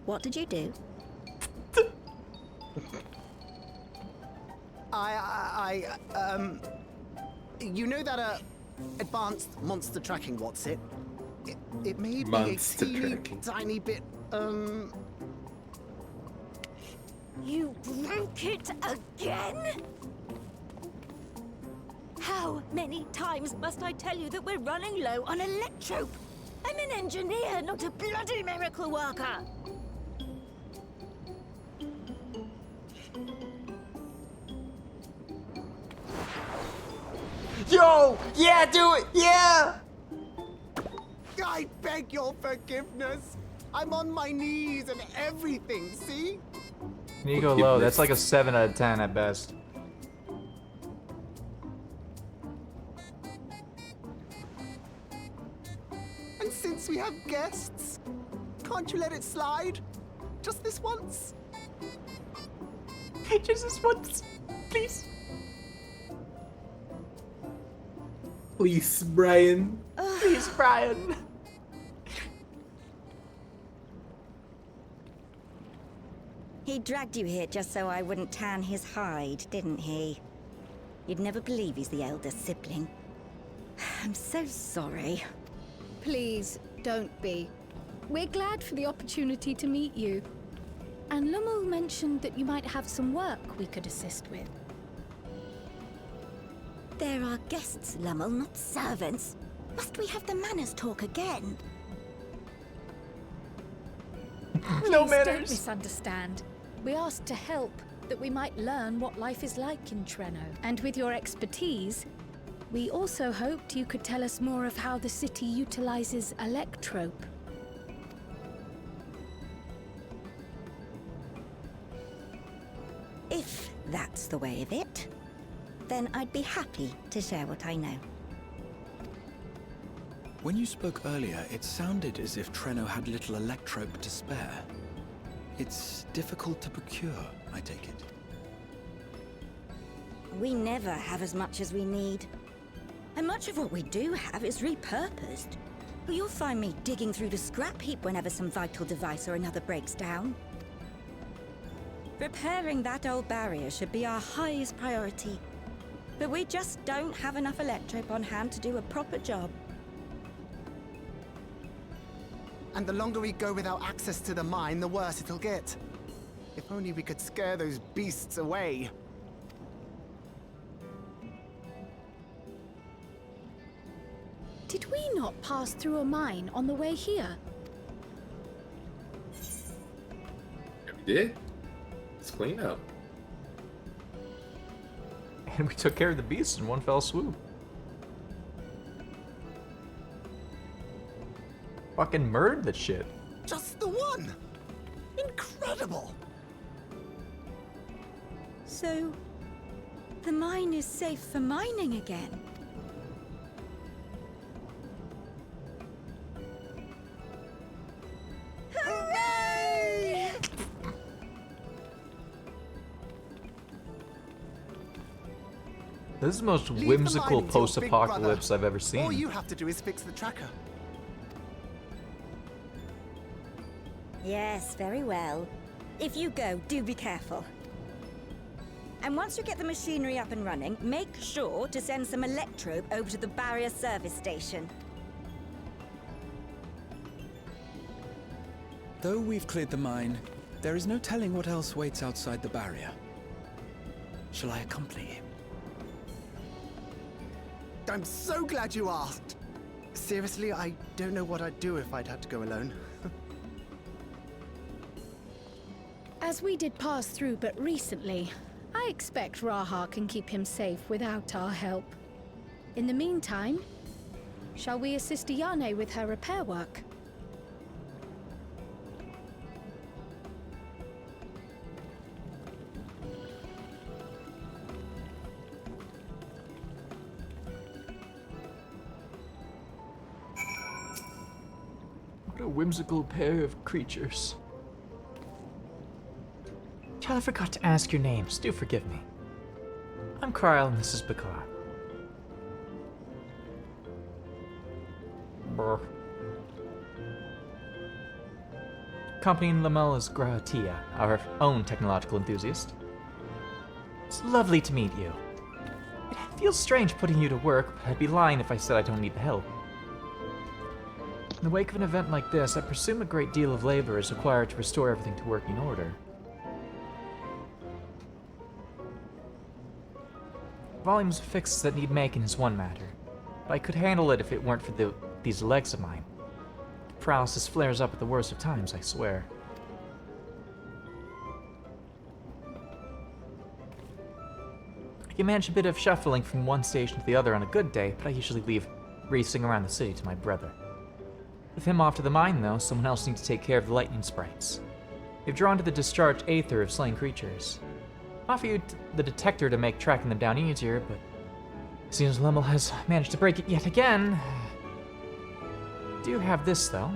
what did you do? You know that, advanced monster tracking, what's it? It may be Monster a teeny tracking. tiny bit, You broke it again? How many times must I tell you that we're running low on electrope? I'm an engineer, not a bloody miracle worker. Yo! Yeah, do it! Yeah! I beg your forgiveness. I'm on my knees and everything, see? You need to go low. That's like a 7 out of 10 at best. And since we have guests, can't you let it slide? Just this once? Just this once, please. Please, Brian. Please, Brian. He dragged you here just so I wouldn't tan his hide, didn't he? You'd never believe he's the elder sibling. I'm so sorry. Please, don't be. We're glad for the opportunity to meet you. And Lummel mentioned that you might have some work we could assist with. There are guests, Lummel, not servants. Must we have the manners talk again? No Please manners. don't misunderstand. We asked to help, that we might learn what life is like in Treno. And with your expertise, we also hoped you could tell us more of how the city utilizes Electrope. If that's the way of it, then I'd be happy to share what I know. When you spoke earlier, it sounded as if Treno had little electrope to spare. It's difficult to procure, I take it. We never have as much as we need. And much of what we do have is repurposed. You'll find me digging through the scrap heap whenever some vital device or another breaks down. Repairing that old barrier should be our highest priority. But we just don't have enough electrope on hand to do a proper job. And the longer we go without access to the mine, the worse it'll get. If only we could scare those beasts away. Did we not pass through a mine on the way here? Yeah, we did. Let's clean up. And we took care of the beasts in one fell swoop. Fucking murdered that shit. Just the one! Incredible! So, the mine is safe for mining again? Hooray! This is the most Leave the whimsical mine until Big post-apocalypse Brother. I've ever seen. All you have to do is fix the tracker. Yes, very well. If you go, do be careful. And once you get the machinery up and running, make sure to send some electrobe over to the barrier service station. Though we've cleared the mine, there is no telling what else waits outside the barrier. Shall I accompany him? I'm so glad you asked. Seriously, I don't know what I'd do if I'd had to go alone. As we did pass through but recently, I expect Raha can keep him safe without our help. In the meantime, shall we assist Ayane with her repair work? What a whimsical pair of creatures. Child, I forgot to ask your names. Do forgive me. I'm Kyle and this is Bakar. Brr. Accompanying Lamel is Grahatia, our own technological enthusiast. It's lovely to meet you. It feels strange putting you to work, but I'd be lying if I said I don't need the help. In the wake of an event like this, I presume a great deal of labor is required to restore everything to working order. Volumes of fixes that need making is one matter, but I could handle it if it weren't for these legs of mine. Paralysis flares up at the worst of times, I swear. can manage a bit of shuffling from one station to the other on a good day, but I usually leave racing around the city to my brother. With him off to the mine, though, someone else needs to take care of the lightning sprites. They've drawn to the discharged aether of slain creatures. Offer you the detector to make tracking them down easier, but it seems Lemmel has managed to break it yet again. Do have this, though.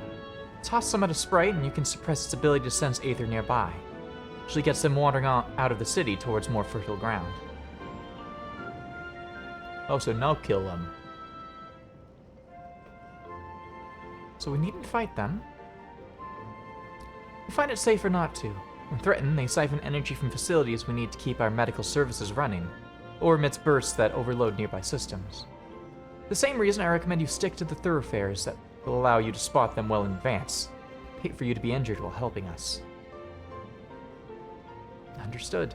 Toss some at a sprite, and you can suppress its ability to sense aether nearby. Usually gets them wandering out of the city towards more fertile ground. Oh, so no kill them. So we needn't fight them. We find it safer not to. When threatened, they siphon energy from facilities we need to keep our medical services running, or emits bursts that overload nearby systems. For the same reason, I recommend you stick to the thoroughfares that will allow you to spot them well in advance. Hate for you to be injured while helping us. Understood.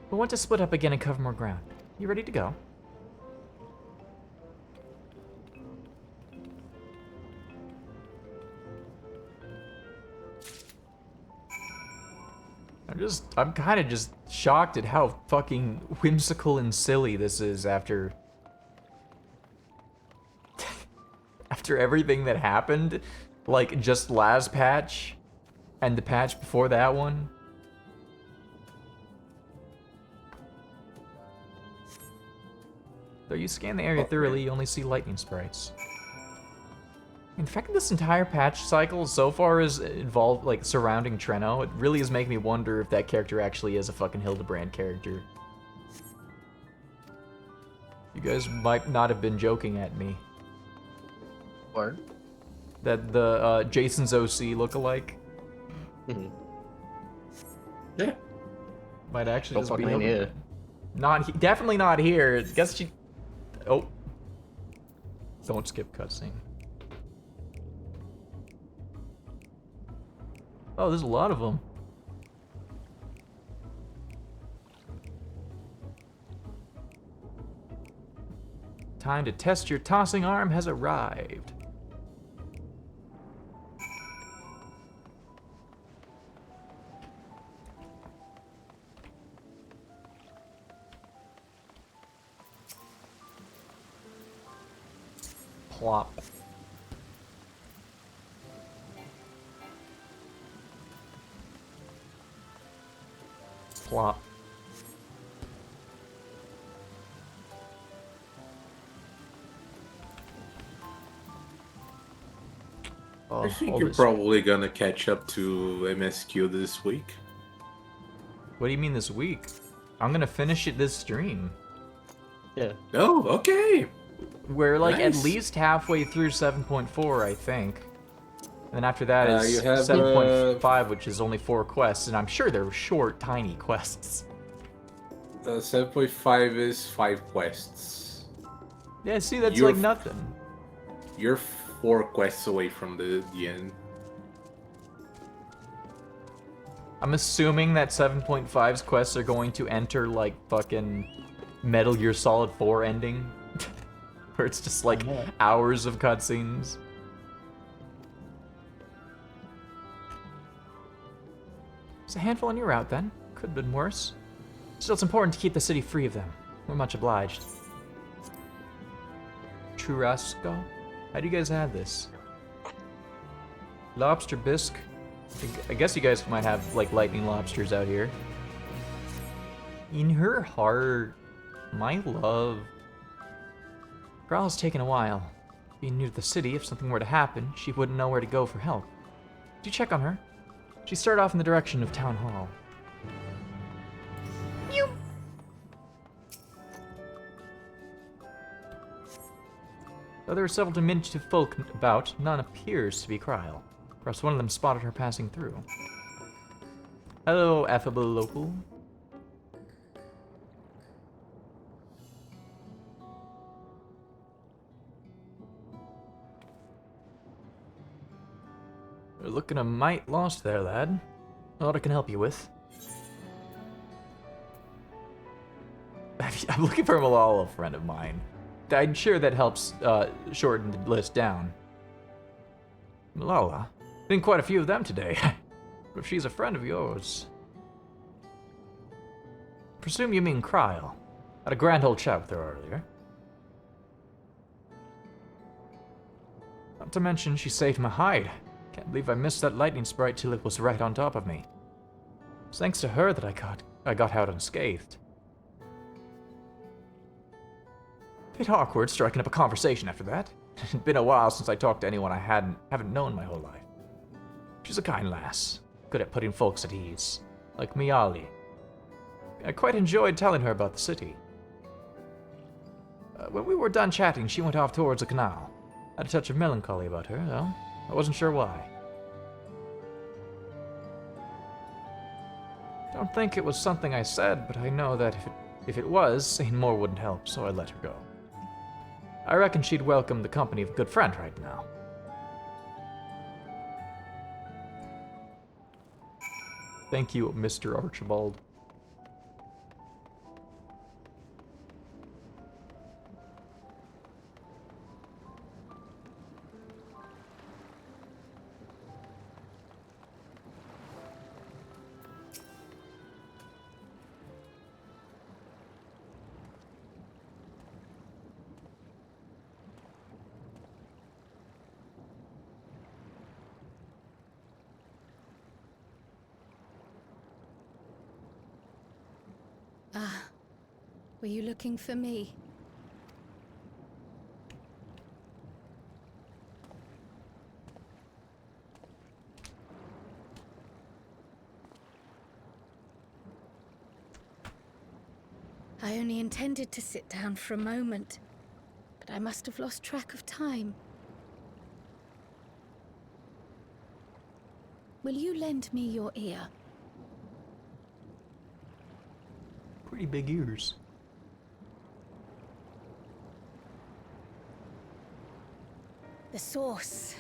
We'll want to split up again and cover more ground. You ready to go? I'm kind of just shocked at how fucking whimsical and silly this is after everything that happened, like just last patch and the patch before that one. Though you scan the area thoroughly, you only see lightning sprites. In fact, this entire patch cycle so far is involved, like, surrounding Treno. It really is making me wonder if that character actually is a fucking Hildebrand character. You guys might not have been joking at me. What? That the Jason's OC lookalike. Yeah. Might actually Don't just be fucking Hildebrand. Definitely not here. Guess she... Oh. Don't skip cutscene. Oh, there's a lot of them. Time to test your tossing arm has arrived. Plop. Plop. I think you're probably gonna catch up to MSQ this week. What do you mean this week? I'm gonna finish it this stream. Yeah. Oh, okay. We're like Nice. at least halfway through 7.4, I think. And then after that is you have, 7.5, which is only 4 quests, and I'm sure they're short, tiny quests. 7.5 is 5 quests. Yeah, see, that's You're like nothing. You're 4 quests away from the end. I'm assuming that 7.5's quests are going to enter like fucking Metal Gear Solid 4 ending. Where it's just like hours of cutscenes. There's a handful on your route then. Could have been worse. Still, it's important to keep the city free of them. We're much obliged. Churrasco? How do you guys have this? Lobster bisque? I guess you guys might have like lightning lobsters out here. In her heart, my love. Growl's taken a while. Being new to the city, if something were to happen, she wouldn't know where to go for help. Do check on her. She started off in the direction of Town Hall. You. Though there are several diminutive folk about, none appears to be Kryl. Perhaps one of them spotted her passing through. Hello, affable local. You're looking a mite lost there, lad. What I can help you with? I'm looking for a Malala, friend of mine. I'm sure that helps shorten the list down. Malala? Been quite a few of them today. But if she's a friend of yours... presume you mean Kryl. Had a grand old chat with her earlier. Not to mention, she saved my hide. Can't believe I missed that lightning sprite till it was right on top of me. It's thanks to her that I got out unscathed. Bit awkward striking up a conversation after that. It'd been a while since I talked to anyone I haven't known my whole life. She's a kind lass, good at putting folks at ease, like Miali. I quite enjoyed telling her about the city. When we were done chatting, she went off towards the canal. Had a touch of melancholy about her, though. I wasn't sure why. Don't think it was something I said, but I know that if it was, saying more wouldn't help, so I let her go. I reckon she'd welcome the company of a good friend right now. Thank you, Mr. Archibald. Ah, were you looking for me? I only intended to sit down for a moment, but I must have lost track of time. Will you lend me your ear? Pretty big ears. The source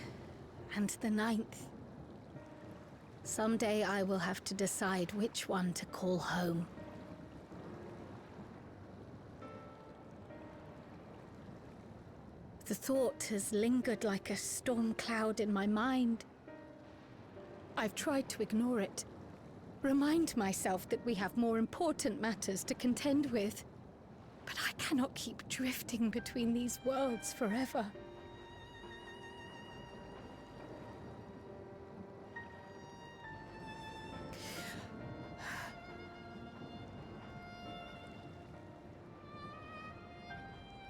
and the ninth. Someday I will have to decide which one to call home. The thought has lingered like a storm cloud in my mind. I've tried to ignore it. Remind myself that we have more important matters to contend with. But I cannot keep drifting between these worlds forever.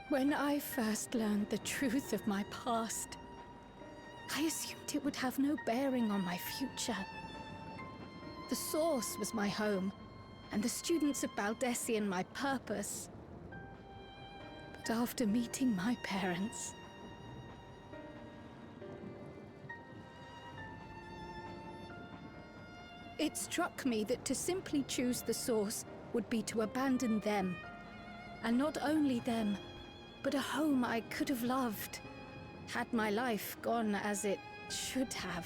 When I first learned the truth of my past, I assumed it would have no bearing on my future. The source was my home, and the students of Baldessian my purpose. But after meeting my parents, it struck me that to simply choose the source would be to abandon them. And not only them, but a home I could have loved, had my life gone as it should have.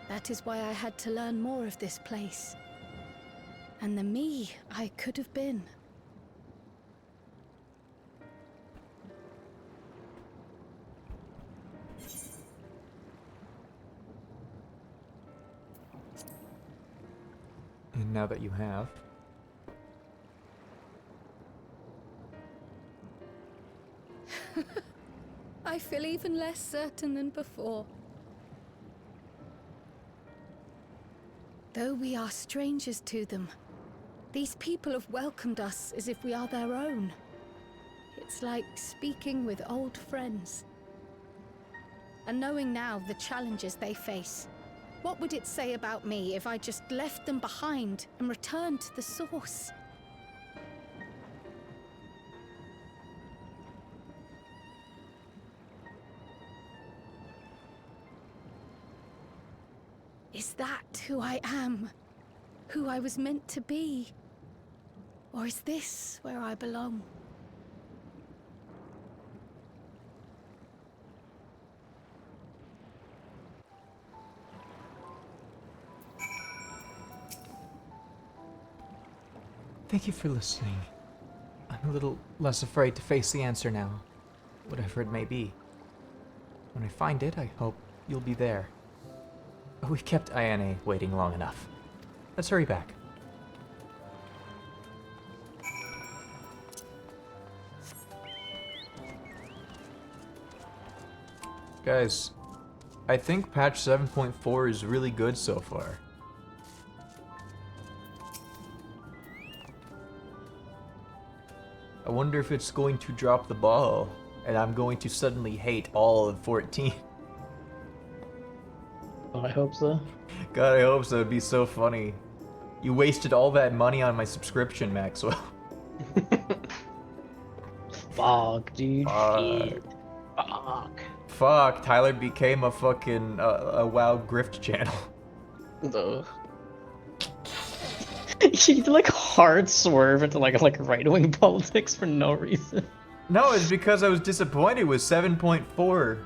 That is why I had to learn more of this place, and the me I could have been. And now that you have, I feel even less certain than before. Though we are strangers to them, these people have welcomed us as if we are their own. It's like speaking with old friends. And knowing now the challenges they face, what would it say about me if I just left them behind and returned to the source? Is that who I am? Who I was meant to be? Or is this where I belong? thank you for listening. I'm a little less afraid to face the answer now, whatever it may be. When I find it, I hope you'll be there. We've kept Ayane waiting long enough. Let's hurry back. Guys, I think patch 7.4 is really good so far. I wonder if it's going to drop the ball, and I'm going to suddenly hate all of 14. Oh, I hope so. God, I hope so. It'd be so funny. You wasted all that money on my subscription, Maxwell. Fuck, dude. Fuck. Shit. Fuck. Fuck, Tyler became a fucking a WoW grift channel. Ugh. You like hard swerve into like right-wing politics for no reason. No, it's because I was disappointed with 7.4.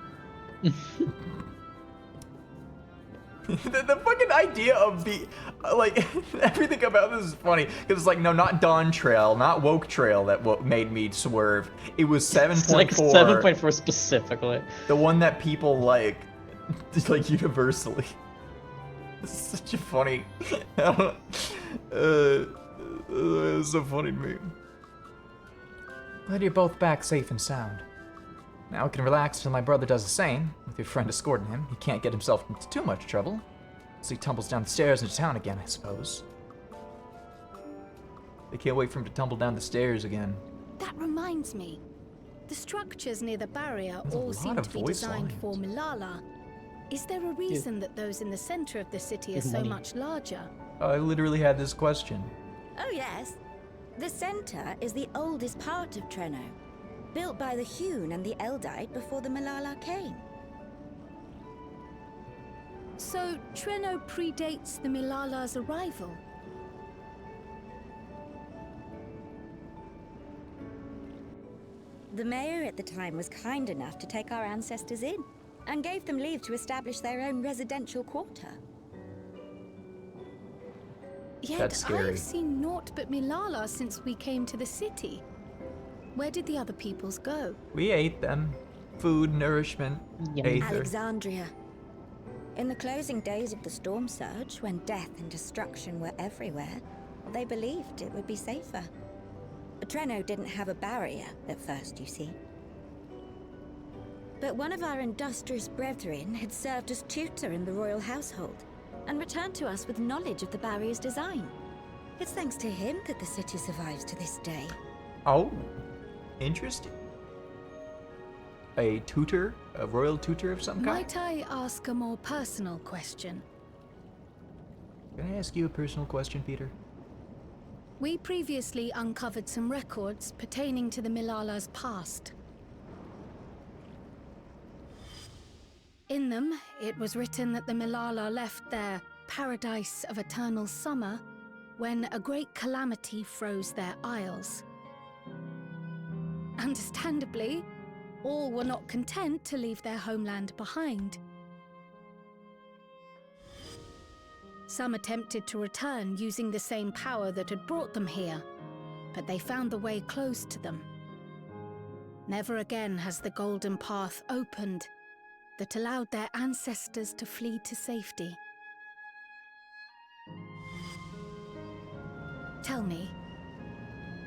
the fucking idea of the like everything about this is funny because it's like no, not Dawn Trail, not Woke Trail that made me swerve. It was 7.4. Like 7.4 specifically. The one that people like universally. This is such a funny. It's so funny to me. Glad you're both back safe and sound. Now I can relax until my brother does the same. With your friend escorting him, he can't get himself into too much trouble. So he tumbles down the stairs into town again, I suppose. They can't wait for him to tumble down the stairs again. That reminds me. The structures near the barrier There's a all lot seem of to be voice designed lines. for Milala. Is there a reason that those in the center of the city are Give so money. much larger? I literally had this question. Oh yes. The center is the oldest part of Treno, built by the Hune and the Eldite before the Malala came. So Treno predates the Milala's arrival? The mayor at the time was kind enough to take our ancestors in, and gave them leave to establish their own residential quarter. Yet That's scary. I've seen naught but Milala since we came to the city. Where did the other peoples go? We ate them. Food, nourishment, aether. Alexandria. In the closing days of the storm surge, when death and destruction were everywhere, they believed it would be safer. Treno didn't have a barrier at first, you see. But one of our industrious brethren had served as tutor in the royal household, and returned to us with knowledge of the barrier's design. It's thanks to him that the city survives to this day. Oh, interesting. A tutor? A royal tutor of some kind? Might I ask a more personal question? Can I ask you a personal question, Peter? We previously uncovered some records pertaining to the Milala's past. In them, it was written that the Milala left their paradise of eternal summer when a great calamity froze their isles. Understandably, all were not content to leave their homeland behind. Some attempted to return using the same power that had brought them here, but they found the way closed to them. Never again has the golden path opened that allowed their ancestors to flee to safety. Tell me,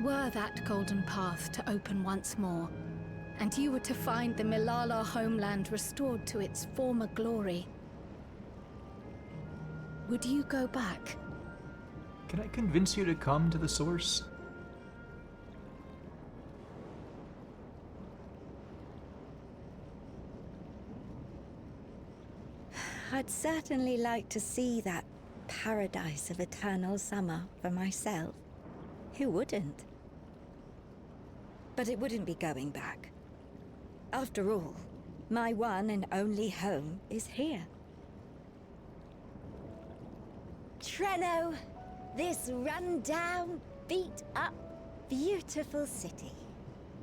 were that golden path to open once more, and you were to find the Milala homeland restored to its former glory, would you go back? Can I convince you to come to the source? I'd certainly like to see that paradise of eternal summer for myself. Who wouldn't? But it wouldn't be going back. After all, my one and only home is here. Treno, this run-down, beat-up, beautiful city.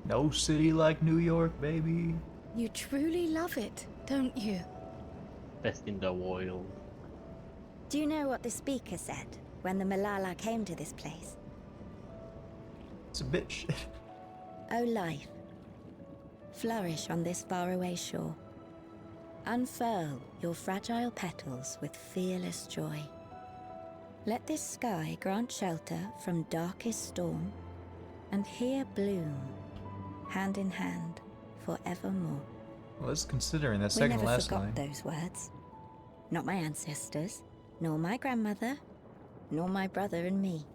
No city like New York, baby. You truly love it, don't you? Best in the world. Do you know what the speaker said when the Malala came to this place? It's a bitch. O life, flourish on this faraway shore. Unfurl your fragile petals with fearless joy. Let this sky grant shelter from darkest storm, and here bloom, hand in hand, forevermore. Well, let's considering that We second never last forgot line. those words. Not my ancestors, nor my grandmother, nor my brother and me.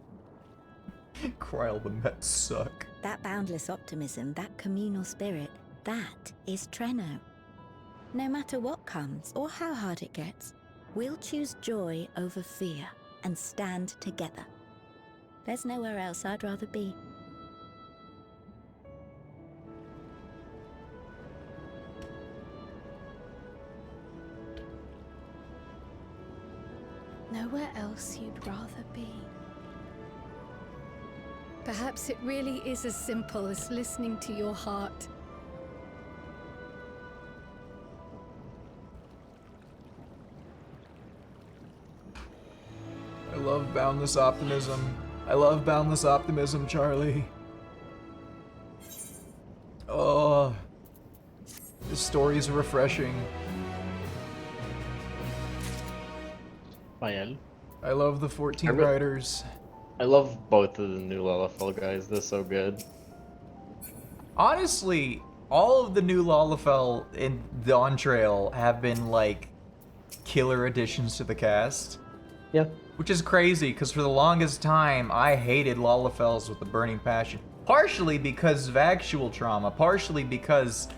Kryl, the Mets suck. That boundless optimism, that communal spirit, that is Treno. No matter what comes or how hard it gets, we'll choose joy over fear and stand together. There's nowhere else I'd rather be. Nowhere else you'd rather be. Perhaps it really is as simple as listening to your heart. I love boundless optimism. I love boundless optimism, Charlie. Oh, this story is refreshing. Mael. I love the 14 I re- writers. I love both of the new Lalafell guys. They're so good. Honestly, all of the new Lalafell in Dawn Trail have been like killer additions to the cast. Yeah. Which is crazy, because for the longest time, I hated Lalafells with a burning passion. Partially because of actual trauma, partially because,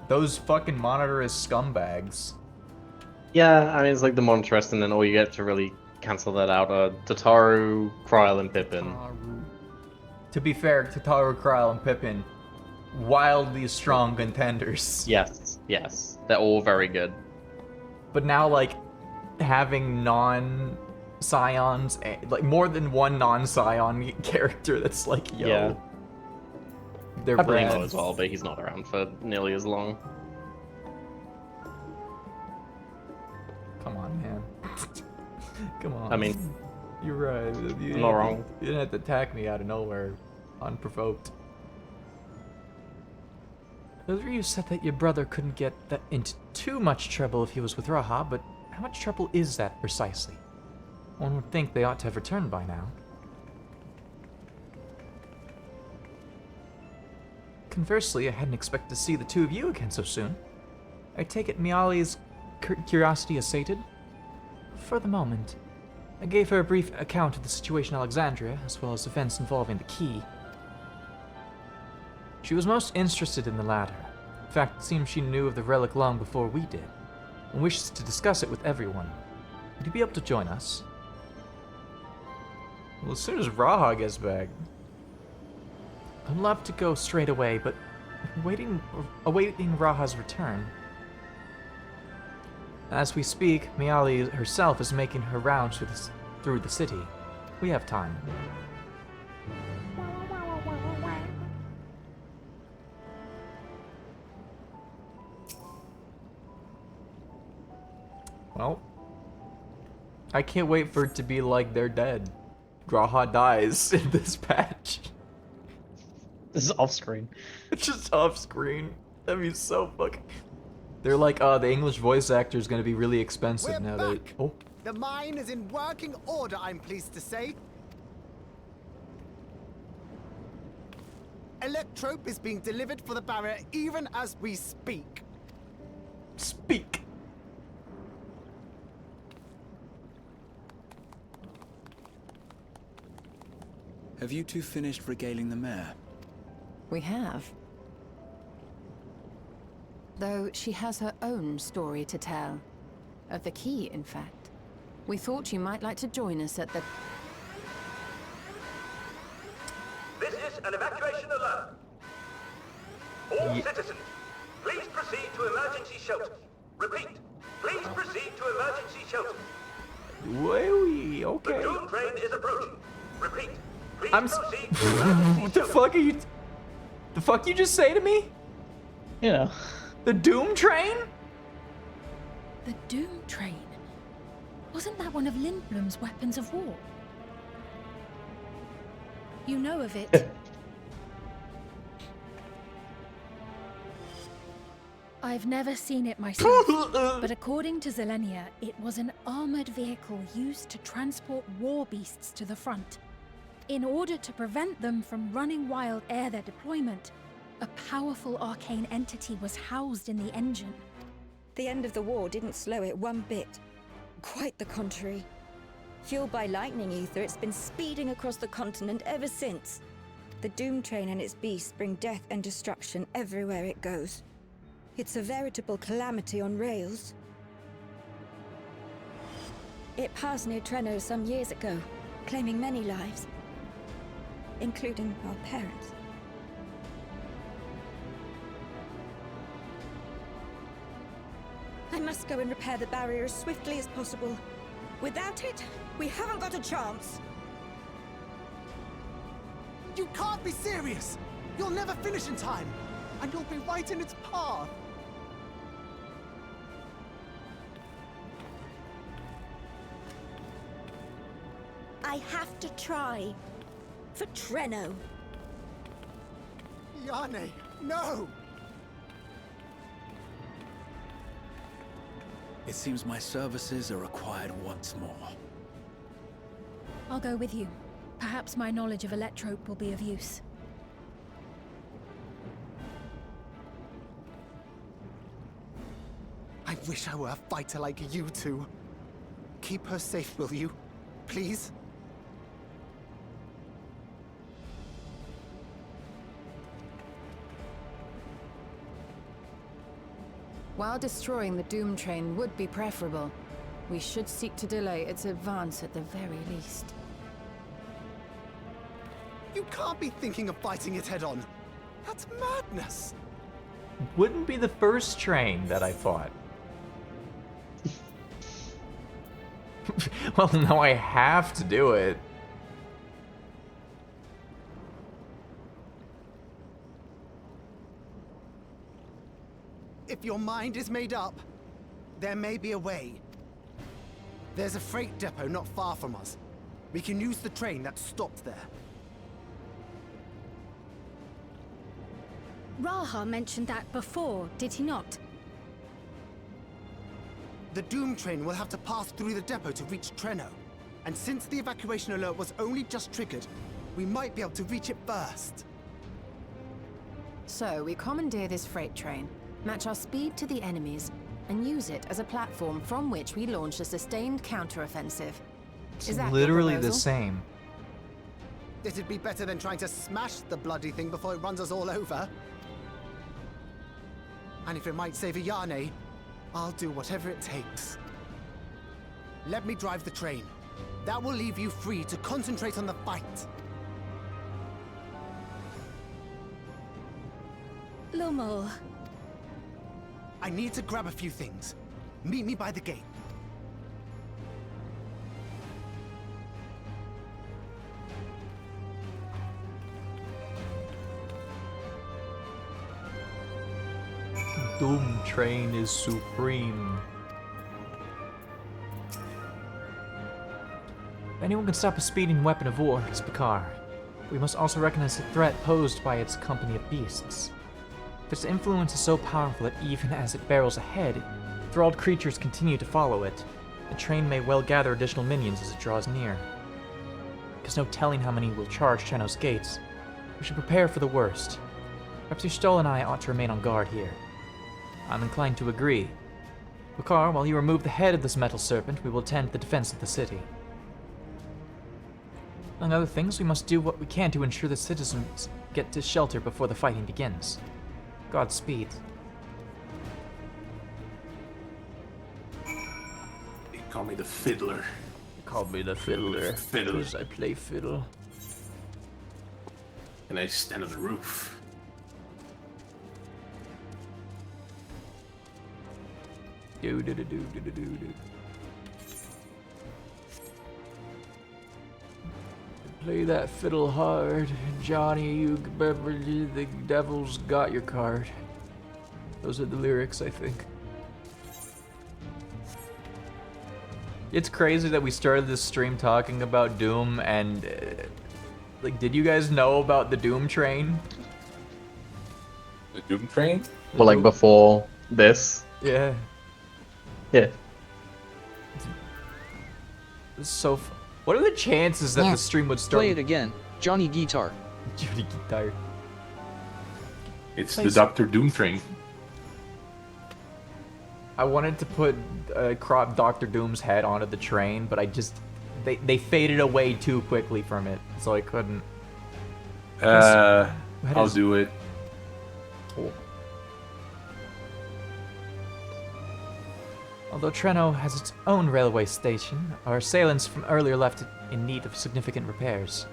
those fucking Monotorous scumbags. Yeah, I mean, it's like the Montress, and then all you get to really cancel that out are Tataru, Kryl, and Pippin. To be fair, Tataru, Kryl, and Pippin, wildly strong contenders. Yes, yes. They're all very good. But now, like, having non-Scions, like, more than one non-Scion character that's like, yo. Yeah. They're Primo rad. as well, but he's not around for nearly as long. Come on, man. Come on. I mean, you're right. You I'm not wrong. You didn't have to attack me out of nowhere, unprovoked. Earlier you said that your brother couldn't get that into too much trouble if he was with Raha, but how much trouble is that precisely? One would think they ought to have returned by now. Conversely, I hadn't expected to see the two of you again so soon. I take it Miali's curiosity is sated? For the moment. I gave her a brief account of the situation in Alexandria, as well as events involving the key. She was most interested in the latter. In fact, it seems she knew of the relic long before we did, and wishes to discuss it with everyone. Would you be able to join us? Well, as soon as Raha gets back. I'd love to go straight away, but awaiting Raha's return. As we speak, Miali herself is making her rounds through the city. We have time. Well, I can't wait for it to be like they're dead. Raha dies in this patch. This is off screen. It's just off screen. That'd be so fucking. They're like, the English voice actor is gonna be really expensive now. Oh, The mine is in working order, I'm pleased to say. Electrope is being delivered for the barrier even as we speak. Speak. Have you two finished regaling the mare? We have. Though she has her own story to tell. Of the key, in fact. We thought you might like to join us at the... This is an evacuation alert. All citizens, please proceed to emergency shelters. Repeat, please proceed to emergency shelters. Okay. The Doom train is approaching. Repeat, please I'm proceed to emergency What the fuck are you? The fuck you just say to me? You know. The Doom train? The Doom train? Wasn't that one of Lindblom's weapons of war? You know of it. I've never seen it myself, but according to Zelenia, it was an armored vehicle used to transport war beasts to the front. In order to prevent them from running wild ere their deployment, A powerful arcane entity was housed in the engine. The end of the war didn't slow it one bit. Quite the contrary. Fueled by lightning ether, it's been speeding across the continent ever since. The Doom Train and its beasts bring death and destruction everywhere it goes. It's a veritable calamity on rails. It passed near Treno some years ago, claiming many lives, including our parents. I must go and repair the barrier as swiftly as possible. Without it, we haven't got a chance. You can't be serious! You'll never finish in time, and you'll be right in its path. I have to try. For Treno. Yane, no! It seems my services are required once more. I'll go with you. Perhaps my knowledge of Electrope will be of use. I wish I were a fighter like you two. Keep her safe, will you? Please? While destroying the Doom Train would be preferable, we should seek to delay its advance at the very least. You can't be thinking of fighting it head-on. That's madness. Wouldn't be the first train that I fought. Well, now I have to do it. If your mind is made up, there may be a way. There's a freight depot not far from us. We can use the train that's stopped there. Raha mentioned that before, did he not? The Doom Train will have to pass through the depot to reach Treno. And since the evacuation alert was only just triggered, we might be able to reach it first. So, we commandeer this freight train, match our speed to the enemies, and use it as a platform from which we launch a sustained counteroffensive. Is that Literally your the proposal? same. It'd be better than trying to smash the bloody thing before it runs us all over. And if it might save Yane, I'll do whatever it takes. Let me drive the train. That will leave you free to concentrate on the fight. Lumel. I need to grab a few things. Meet me by the gate. Doom Train is supreme. If anyone can stop a speeding weapon of war, it's Bakar. We must also recognize the threat posed by its company of beasts. If its influence is so powerful that even as it barrels ahead, enthralled creatures continue to follow it, the train may well gather additional minions as it draws near. There's no telling how many will charge Treno's gates. We should prepare for the worst. Perhaps Stoll and I ought to remain on guard here. I'm inclined to agree. Bakar, while you remove the head of this metal serpent, we will tend the defense of the city. Among other things, we must do what we can to ensure the citizens get to shelter before the fighting begins. Godspeed. They call me the fiddler. They call me the fiddler. Fiddler. Because I play fiddle. And I stand on the roof. Do do do do do do do do. Play that fiddle hard, Johnny. You Beverly, the devil's got your card. Those are the lyrics, I think. It's crazy that we started this stream talking about Doom, and like, did you guys know about the Doom Train? The Doom Train? Well, like before this. Yeah. Yeah. It's so. What are the chances that the stream would start? Play it again, Johnny Guitar. Johnny Guitar. It's the Doctor Doom train. I wanted to put crop Doctor Doom's head onto the train, but I just they faded away too quickly from it, so I couldn't. I'll do it. Cool. Although Treno has its own railway station, our assailants from earlier left it in need of significant repairs.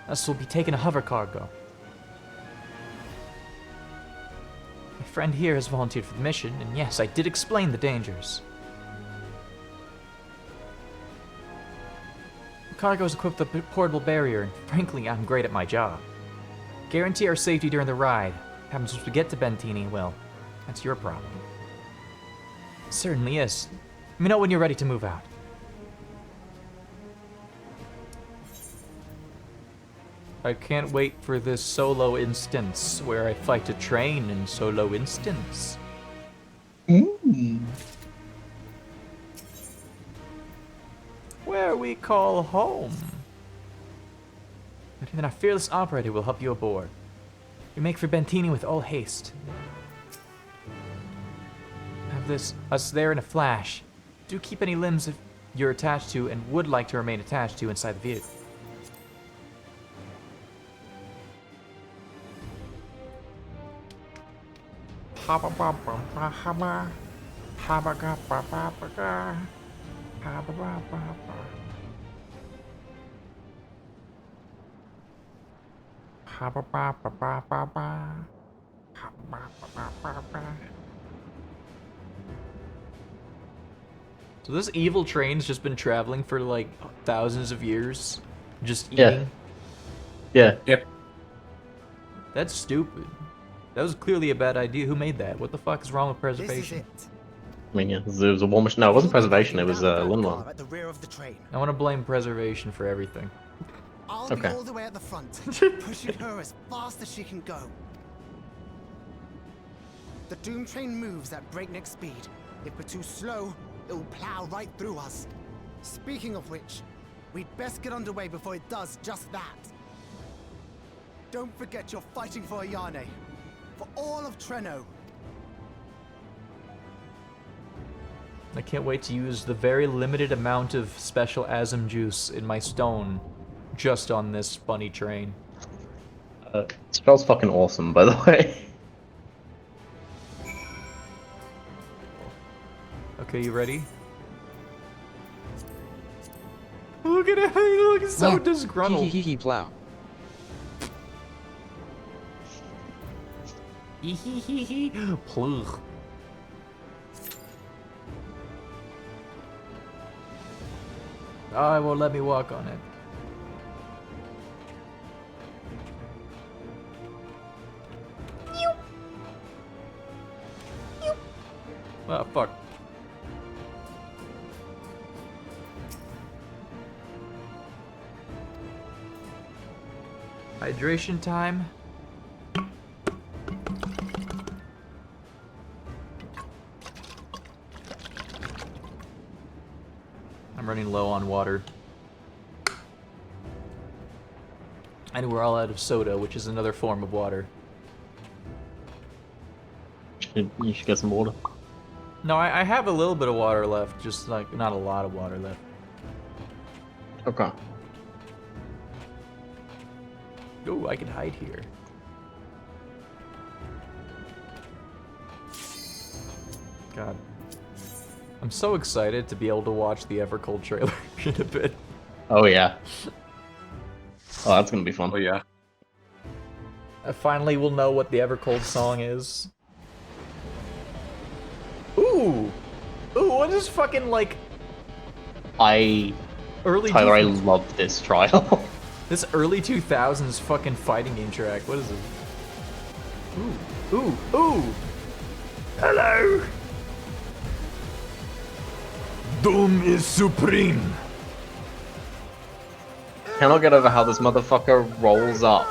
Thus will be taking a hover cargo. My friend here has volunteered for the mission, and yes, I did explain the dangers. The cargo is equipped with a portable barrier, and frankly, I'm great at my job. Guarantee our safety during the ride. Happens once we get to Bentini, well, that's your problem. It certainly is. Let me know when you're ready to move out. I can't wait for this solo instance where I fight a train in solo instance. Where we call home. And then our fearless operator will help you aboard. We make for Bentini with all haste. Have us there in a flash. Do keep any limbs if you're attached to and would like to remain attached to inside the vehicle. So this evil train's just been traveling for like thousands of years, just eating. Yeah. Yep. That's stupid. That was clearly a bad idea. Who made that? What the fuck is wrong with preservation? I mean, yeah, it was a war machine. No, it wasn't preservation. It was Linwell. At the rear of the train. I want to blame preservation for everything. I'll Okay. be all the way at the front, pushing her as fast as she can go. The Doom train moves at breakneck speed. If we're too slow, it will plow right through us. Speaking of which, we'd best get underway before it does just that. Don't forget you're fighting for Ayane. For all of Treno. I can't wait to use the very limited amount of special Asm juice in my stone just on this funny train. It smells fucking awesome, by the way. Okay, you ready? Look at him, he looks so disgruntled. Hee plow. Plugh. Oh, it won't let me walk on it. Oh, fuck. Hydration time. I'm running low on water. And we're all out of soda, which is another form of water. You should get some water. No, I have a little bit of water left, just like not a lot of water left. Okay. Ooh, I can hide here. God. I'm so excited to be able to watch the Evercold trailer in a bit. Oh yeah. Oh, that's gonna be fun. Oh yeah. I finally will know what the Evercold song is. Ooh! Ooh, what is fucking like... Tyler, I love this trial. This early 2000s fucking fighting game track. What is it? Ooh, ooh, ooh! Hello! Doom is supreme! Cannot get over how this motherfucker rolls up.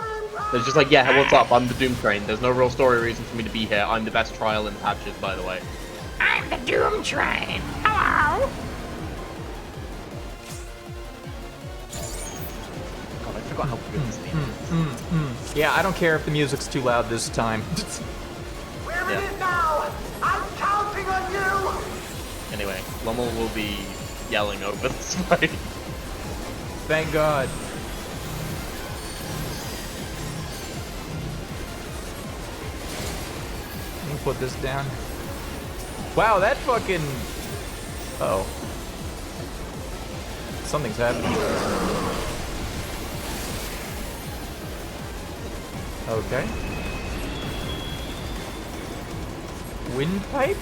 It's just like, yeah, what's up? I'm the Doom Train. There's no real story reason for me to be here. I'm the best trial in patches, by the way. I'm the Doom Train. Hello. God, I forgot how good this theme is. Yeah, I don't care if the music's too loud this time. Here it is now! I'm counting on you! Anyway, Lommel will be yelling over this fight. Thank God. Let me put this down. Wow, that fucking... Uh oh. Something's happening. Okay. Windpipe?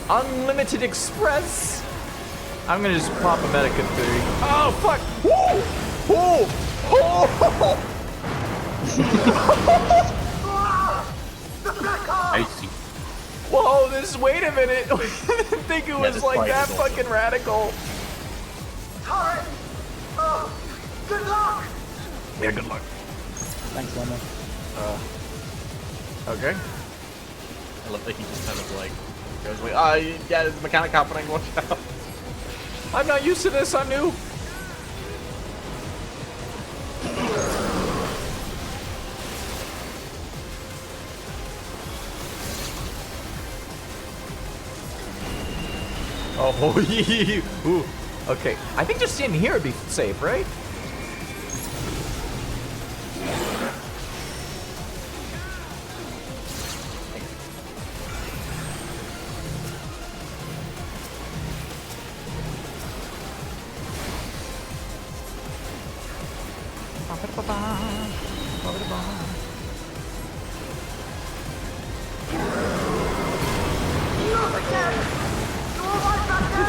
Unlimited Express! I'm gonna just pop a Medica 3. Oh, fuck! Whoa! Whoa! Oh! I see. Whoa, this, wait a minute! I didn't think it was like that fucking radical. Torrent! Oh, good luck! Yeah, good luck. Thanks, Lommel. Okay. I love that he just kind of like goes like, oh yeah, there's a mechanic happening, watch out. I'm not used to this, I'm new. Oh, ooh. Okay. I think just standing here would be safe, right?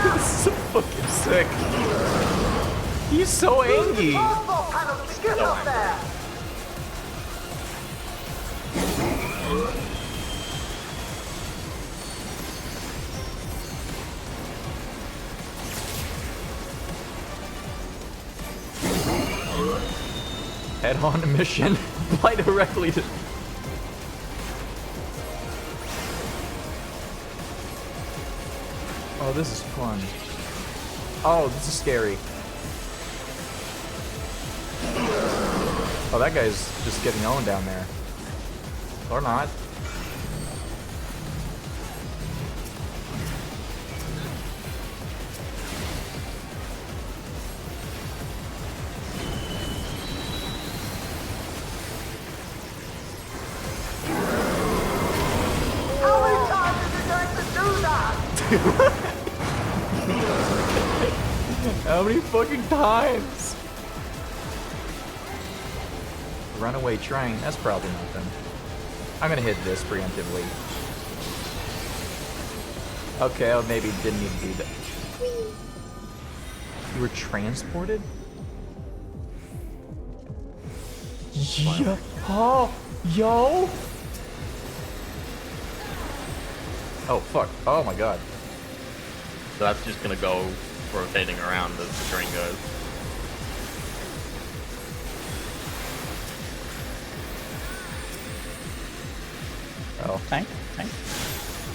This is so fucking sick. He's so angry. Get up there! Head on a mission. Fly directly to... Oh, this is fun. Oh, this is scary. Oh, that guy's just getting owned down there. Or not. How many times is it going to do that? How many fucking times? Runaway train, that's probably nothing. I'm gonna hit this preemptively. Okay, oh, maybe didn't need to do that. You were transported? Yeah. Oh, yo! Oh, fuck. Oh my god. So that's just gonna go rotating around as the train goes. Oh. Tank?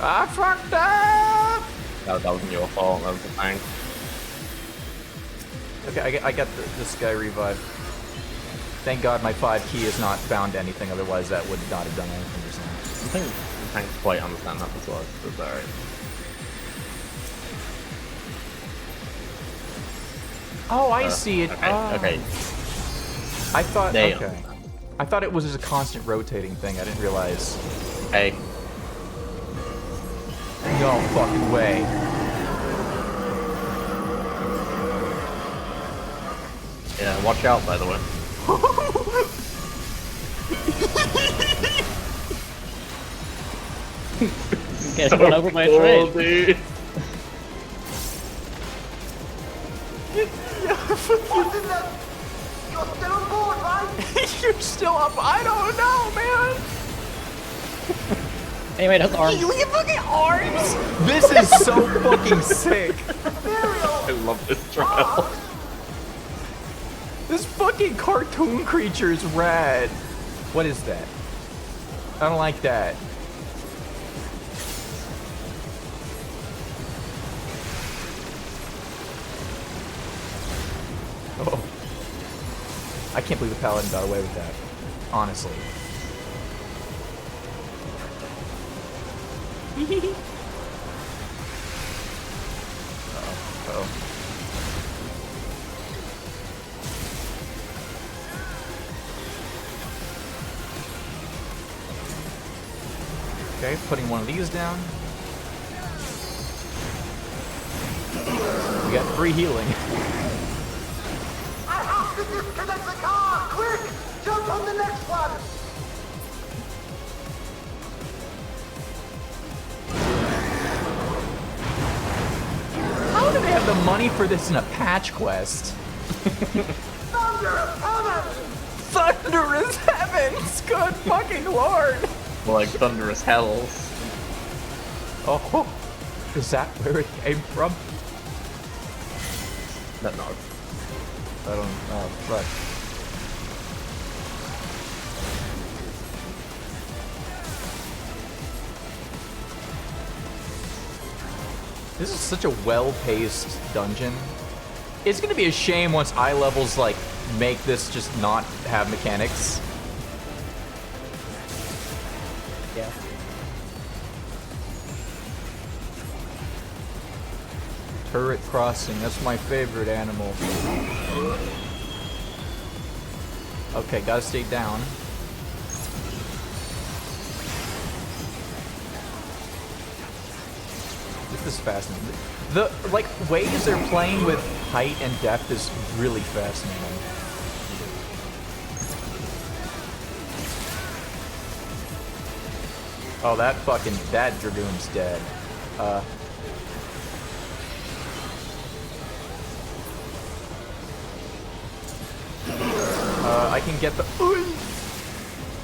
I fucked up! That wasn't your fault, that was the tank. Okay, I got this guy revived. Thank God my 5 key has not found anything, otherwise that would not have done anything just now. I think the tanks quite understand that as well, so it's alright. Oh, I see it. Okay, Oh. okay. I thought, They okay. I thought it was just a constant rotating thing. I didn't realize. Hey. No fucking way. Yeah, watch out, by the way. Get run over by a train. Dude. You're still on board, right? You're still up. I don't know, man. Anyway, it has arms. You fucking arms? This is so fucking sick. I love this trial. This fucking cartoon creature is rad. What is that? I don't like that. I can't believe the paladin got away with that. Honestly. Uh-oh. Okay, putting one of these down. We got free healing. I have to disconnect the car! Quick! Jump on the next one! How do they have the money for this in a patch quest? Thunderous heavens! Thunderous heavens! Good fucking lord! More like thunderous hells. Oh, is that where it came from? No. I don't know. Right. This is such a well-paced dungeon. It's gonna be a shame once eye levels like make this just not have mechanics. Yeah. Turret crossing, that's my favorite animal. Okay, gotta stay down. This is fascinating. The like ways they're playing with height and depth is really fascinating. Oh, that Dragoon's dead. I can get the.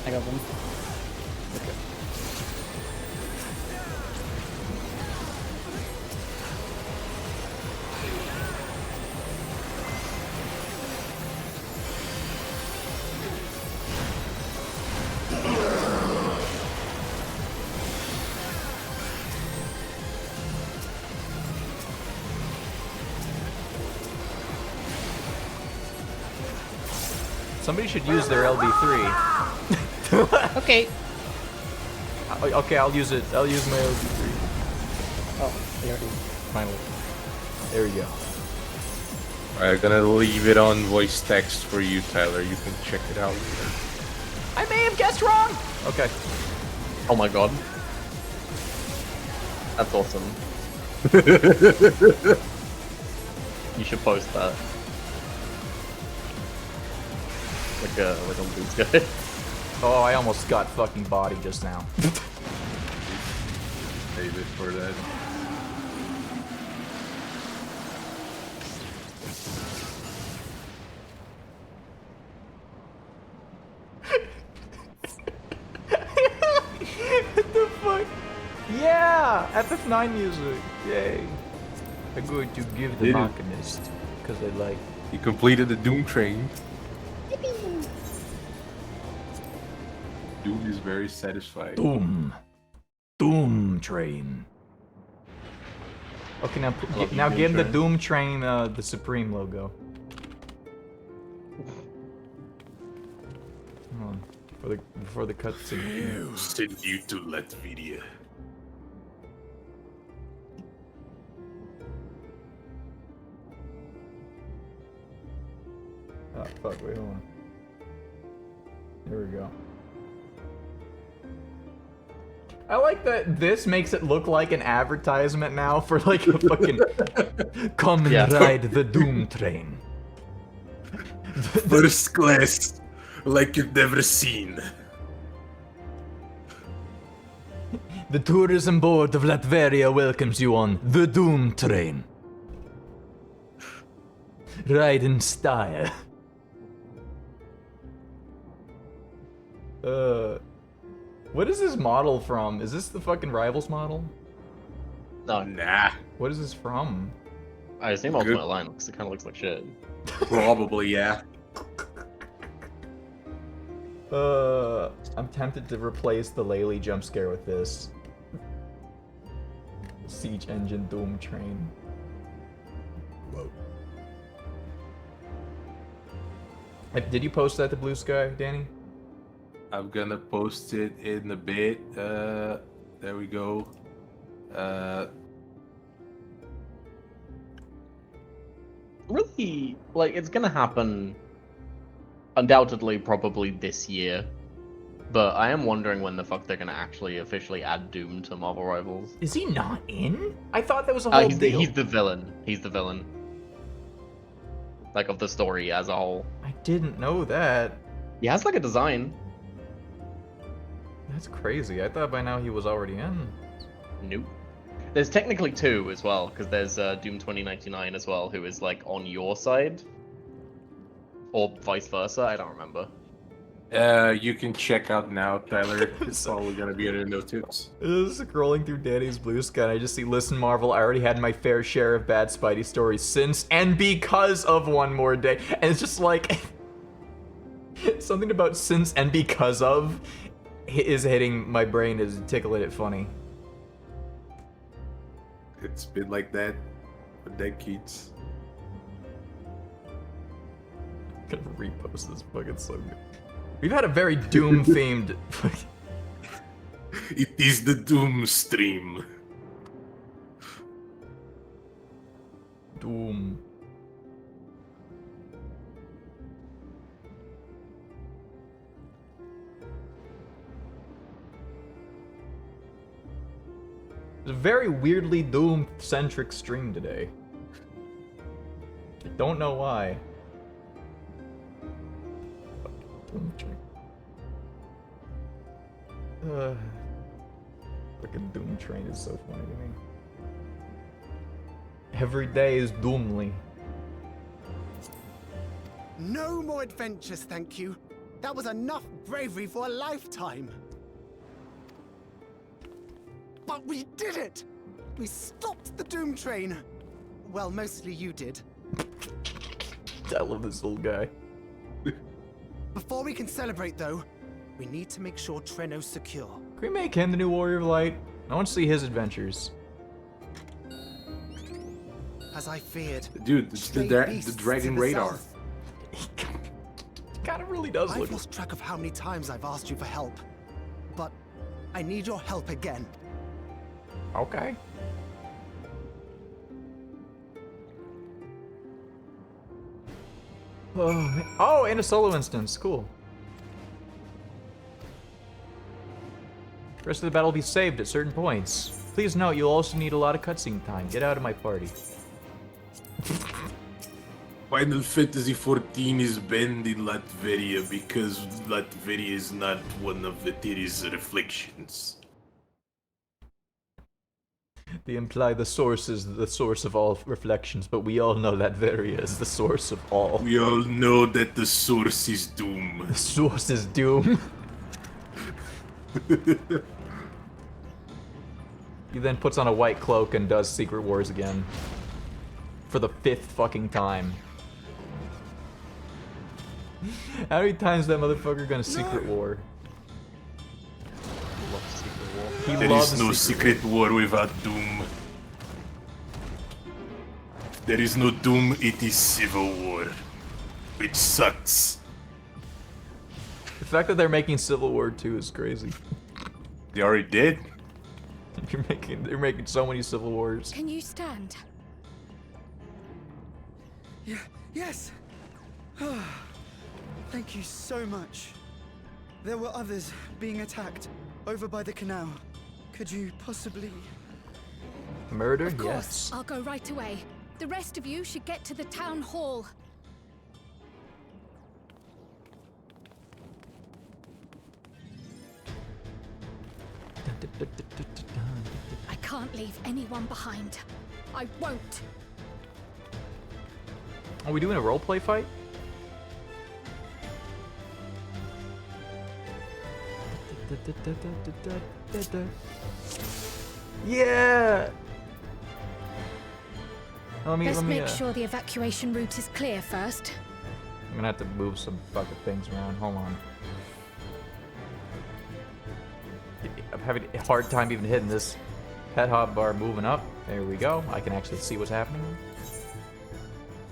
I got them. Okay. Somebody should use their LB3. Okay. Okay, I'll use it. I'll use my LB3. Oh, there it is. Finally. There we go. I'm gonna leave it on voice text for you, Tyler. You can check it out later. I may have guessed wrong! Okay. Oh my god. That's awesome. You should post that. Like a loose guy. Oh, I almost got fucking body just now. Save it for that. What the fuck? Yeah! FF9 music. Yay. I'm going to give the Machinist. Because I like. You completed the Doom train. Doom is very satisfying. Doom train. Okay, now give him the Doom train, the Supreme logo. Come on, before the cutscene. Send you to Latvia. Oh fuck! Wait, hold on. Here we go. I like that this makes it look like an advertisement now for like a fucking come and ride the Doom train. First class, like you've never seen. The tourism board of Latveria welcomes you on the Doom train. Ride in style. What is this model from? Is this the fucking Rivals model? No. Nah. What is this from? I assume Ultimate Alliance, it kind of looks like shit. Probably, yeah. I'm tempted to replace the Laylee jump scare with this. Siege Engine Doom Train. Whoa. Did you post that to Blue Sky, Danny? I'm gonna post it in a bit. There we go. Really, like, it's gonna happen undoubtedly probably this year. But I am wondering when the fuck they're gonna actually officially add Doom to Marvel Rivals. Is he not in? I thought that was a whole deal. He's the villain. He's the villain. Like, of the story as a whole. I didn't know that. He has, like, a design. That's crazy. I thought by now he was already in. Nope. There's technically two as well, because there's Doom 2099 as well, who is, like, on your side. Or vice versa, I don't remember. You can check out now, Tyler. It's probably gonna be under no tips. Scrolling through Danny's Blue Sky, and I just see, listen, Marvel, I already had my fair share of bad Spidey stories since and because of One More Day. And it's just like, something about since and because of is hitting my brain, is tickling it funny. It's been like that for decades. I'm gonna repost this book, it's so good. We've had a very Doom-themed... It is the Doom stream. Doom. It's a very weirdly Doom-centric stream today. I don't know why. Doom train. Fucking Doom train is so funny to me. Every day is Doomly. No more adventures, thank you. That was enough bravery for a lifetime. But we did it! We stopped the Doom train. Well, mostly you did. I love this little guy. Before we can celebrate, though, we need to make sure Treno's secure. Can we make him the new Warrior of Light? I want to see his adventures. As I feared. Dude, it's the Dragon Radar. Kind of really does I've look. lost track of how many times I've asked you for help, but I need your help again. Okay. Oh, and a solo instance. Cool. The rest of the battle will be saved at certain points. Please note, you'll also need a lot of cutscene time. Get out of my party. Final Fantasy XIV is banned in Latveria because Latveria is not one of Ethereum's reflections. They imply the source is the source of all reflections, but we all know Latveria is the source of all. We all know that the source is Doom. The source is Doom. He then puts on a white cloak and does Secret Wars again. For the 5th fucking time. How many times is that motherfucker gonna Secret War? He loves Secret War. He There is no Secret War without Doom. There is no Doom, it is Civil War. Which sucks. The fact that they're making Civil War 2 is crazy. They already did. They're making so many Civil Wars. Can you stand? Yeah, yes. Thank you so much. There were others being attacked over by the canal. Could you possibly... Murder? Of course, Yes. I'll go right away. The rest of you should get to the town hall. I can't leave anyone behind. I won't. Are we doing a roleplay fight? Yeah! Let's make sure the evacuation route is clear first. I'm gonna have to move some fucking things around. Hold on. I'm having a hard time even hitting this pet hot bar moving up. There we go. I can actually see what's happening.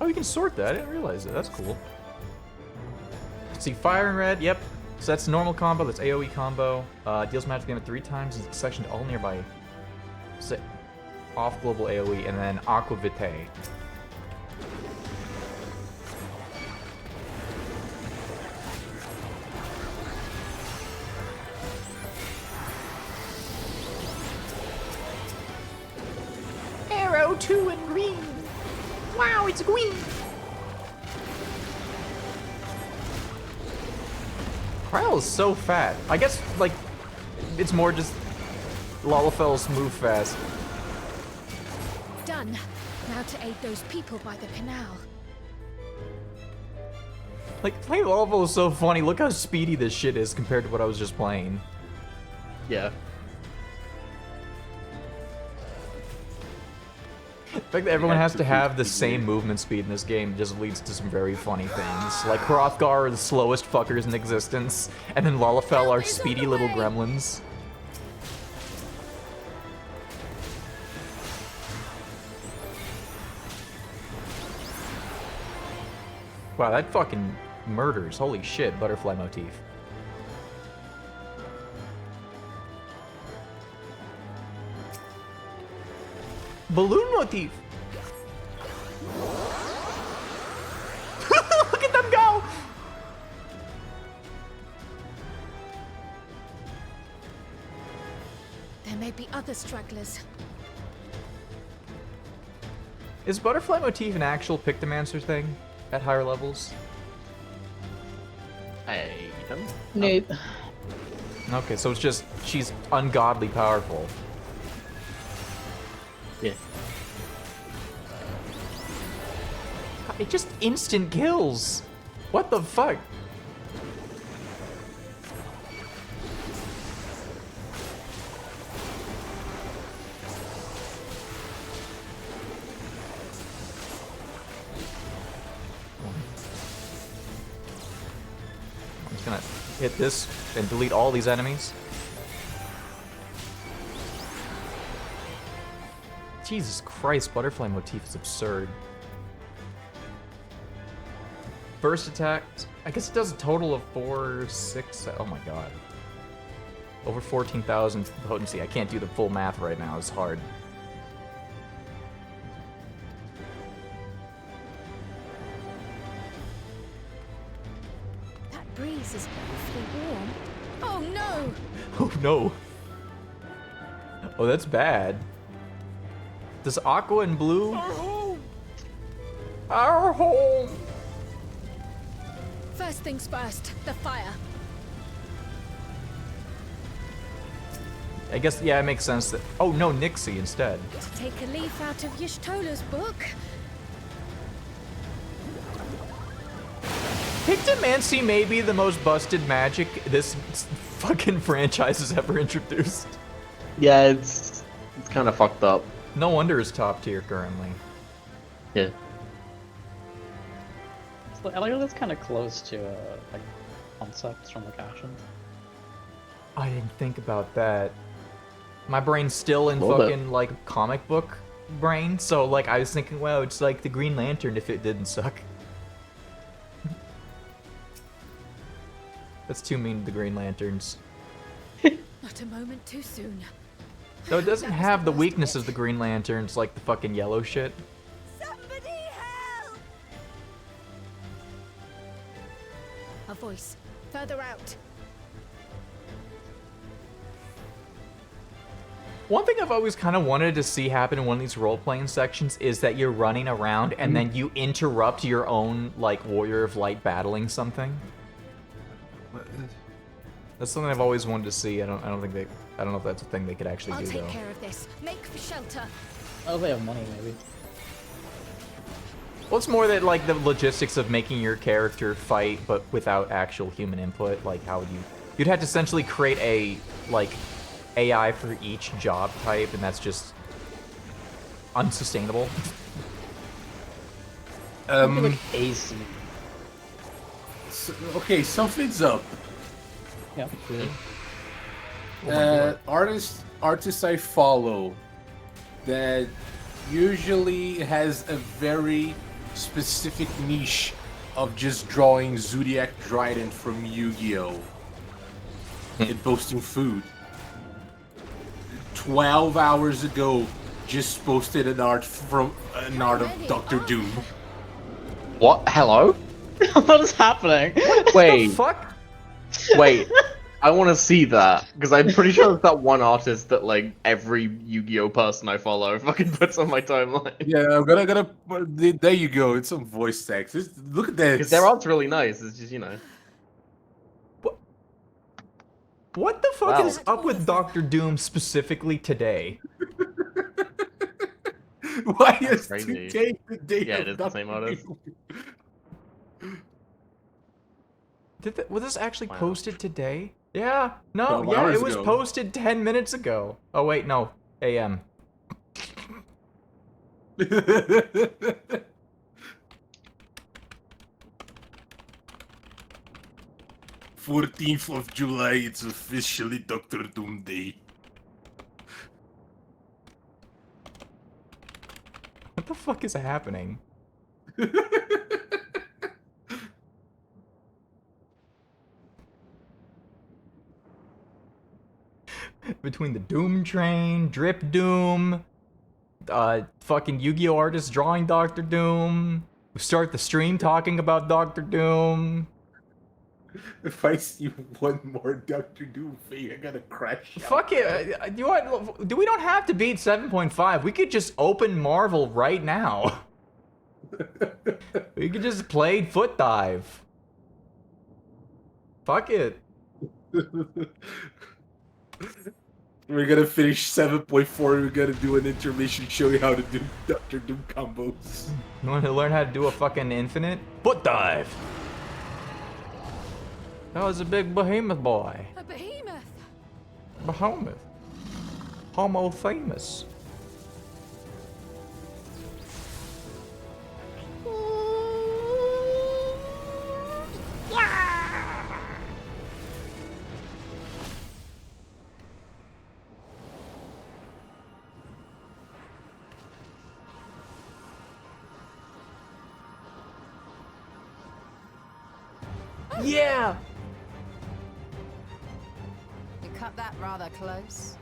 Oh, you can sort that. I didn't realize that. That's cool. See, fire and red, yep. So that's normal combo, that's AoE combo. Deals magic damage 3 times and sectioned all nearby. Off global AoE, and then Aqua Vitae. Arrow 2 in green. Wow, it's green. Kryle is so fat. I guess, like, it's more just Lalafel's move fast. Done. Now to aid those people by the canal. Like, playing Lalafel is so funny. Look how speedy this shit is compared to what I was just playing. Yeah. The fact that everyone has to have the same movement speed in this game just leads to some very funny things. Like, Hrothgar are the slowest fuckers in existence, and then Lalafell are speedy little gremlins. Wow, that fucking murders. Holy shit, butterfly motif. Balloon motif! Look at them go! There may be other stragglers. Is butterfly motif an actual Pictomancer thing at higher levels? I don't Nate. Okay, so it's just she's ungodly powerful. Yeah. It just instant kills. What the fuck? I'm just gonna hit this and delete all these enemies. Jesus Christ, butterfly motif is absurd. Burst attack, I guess it does a total of 4, 6, oh my god. Over 14,000 potency. I can't do the full math right now, it's hard. That breeze is awfully warm. Oh no! Oh no. Oh, that's bad. Does aqua and blue? Our home! Our home! First things first, the fire. I guess, yeah, it makes sense that... Oh no, Nixie instead. To take a leaf out of Y'shtola's book. Pictomancy may be the most busted magic this fucking franchise has ever introduced. Yeah, it's kind of fucked up. No wonder it's top tier currently. Yeah. I like that's kind of close to like concepts from like Ashen. I didn't think about that. My brain's still in Little bit. fucking like comic book brain, so like I was thinking, wow, it's like the Green Lantern if it didn't suck. That's too mean to the Green Lanterns. Not a moment too soon. Though it doesn't have the weakness of the Green Lanterns, like the fucking yellow shit. A voice. Further out. One thing I've always kind of wanted to see happen in one of these role-playing sections is that you're running around and then you interrupt your own, like, Warrior of Light battling something. That's something I've always wanted to see. I don't know if that's a thing they could actually I'll do, take though. care of this. Make for shelter. Oh, they have money, maybe. Well, it's more that, like, the logistics of making your character fight, but without actual human input. Like, how would you... You'd have to essentially create a, like, AI for each job type, and that's just unsustainable. Like AC. Okay, something's up. Yeah. Artists I follow that usually has a very specific niche of just drawing Zodiac Trident from Yu-Gi-Oh! And posting food. 12 hours ago, just posted an art of Doctor Doom. What? Hello? What is happening? Wait. The fuck? Wait. I want to see that because I'm pretty sure it's that one artist that like every Yu-Gi-Oh person I follow fucking puts on my timeline. Yeah, I'm gonna. There you go. It's some voice text. Look at this. Because their art's really nice. It's just What the fuck Wow. is up with Doctor Doom specifically today? Why That's is crazy. today the day Yeah, of it is the Doctor same artist. Doom? Was this actually posted today? Yeah. No. 12 Yeah, hours it was ago. posted 10 minutes ago. Oh wait, no. AM. 14th of July, it's officially Doctor Doom Day. What the fuck is happening? Between the Doom Train, Drip Doom, fucking Yu-Gi-Oh artists drawing Doctor Doom, we start the stream talking about Doctor Doom. If I see one more Doctor Doom thing, I gotta crash. Fuck it. We don't have to beat 7.5. We could just open Marvel right now. We could just play Foot Dive. Fuck it. We're gonna finish 7.4. We're gonna do an intermission showing how to do Doctor Doom combos. You want to learn how to do a fucking infinite? Foot Dive. That was a big behemoth boy. A behemoth. Behemoth. Homo famous. Yeah! You cut that rather close.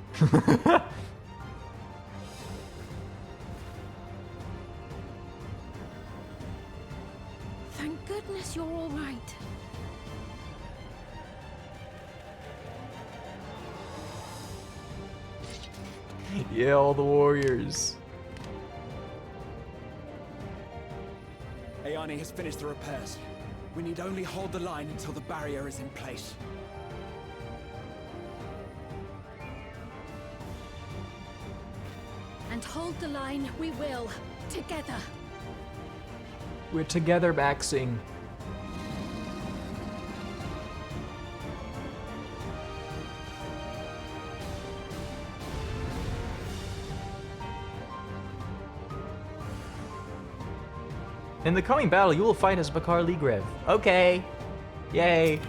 Thank goodness you're all right. Yeah, all the warriors. Ayani has finished the repairs. We need only hold the line until the barrier is in place. And hold the line we will, together. We're together, Maxing. In the coming battle, you will fight as Bakar Ligrev. Okay. Yay.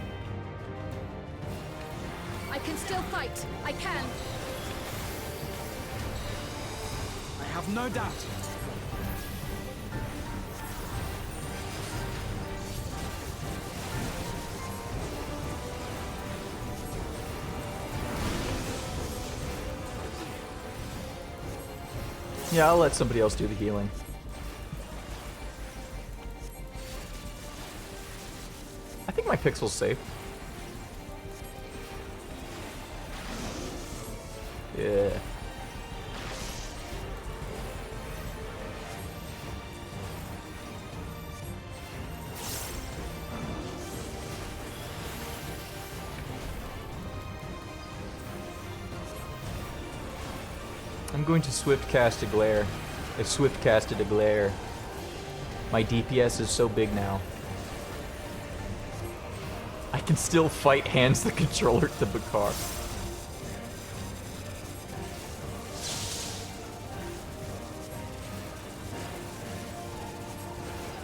I can still fight. I can. I have no doubt. Yeah, I'll let somebody else do the healing. I think my pixel's safe. Yeah. I'm going to swift cast a glare. I swift casted a glare. My DPS is so big now. I can still fight hands the controller to Bakar.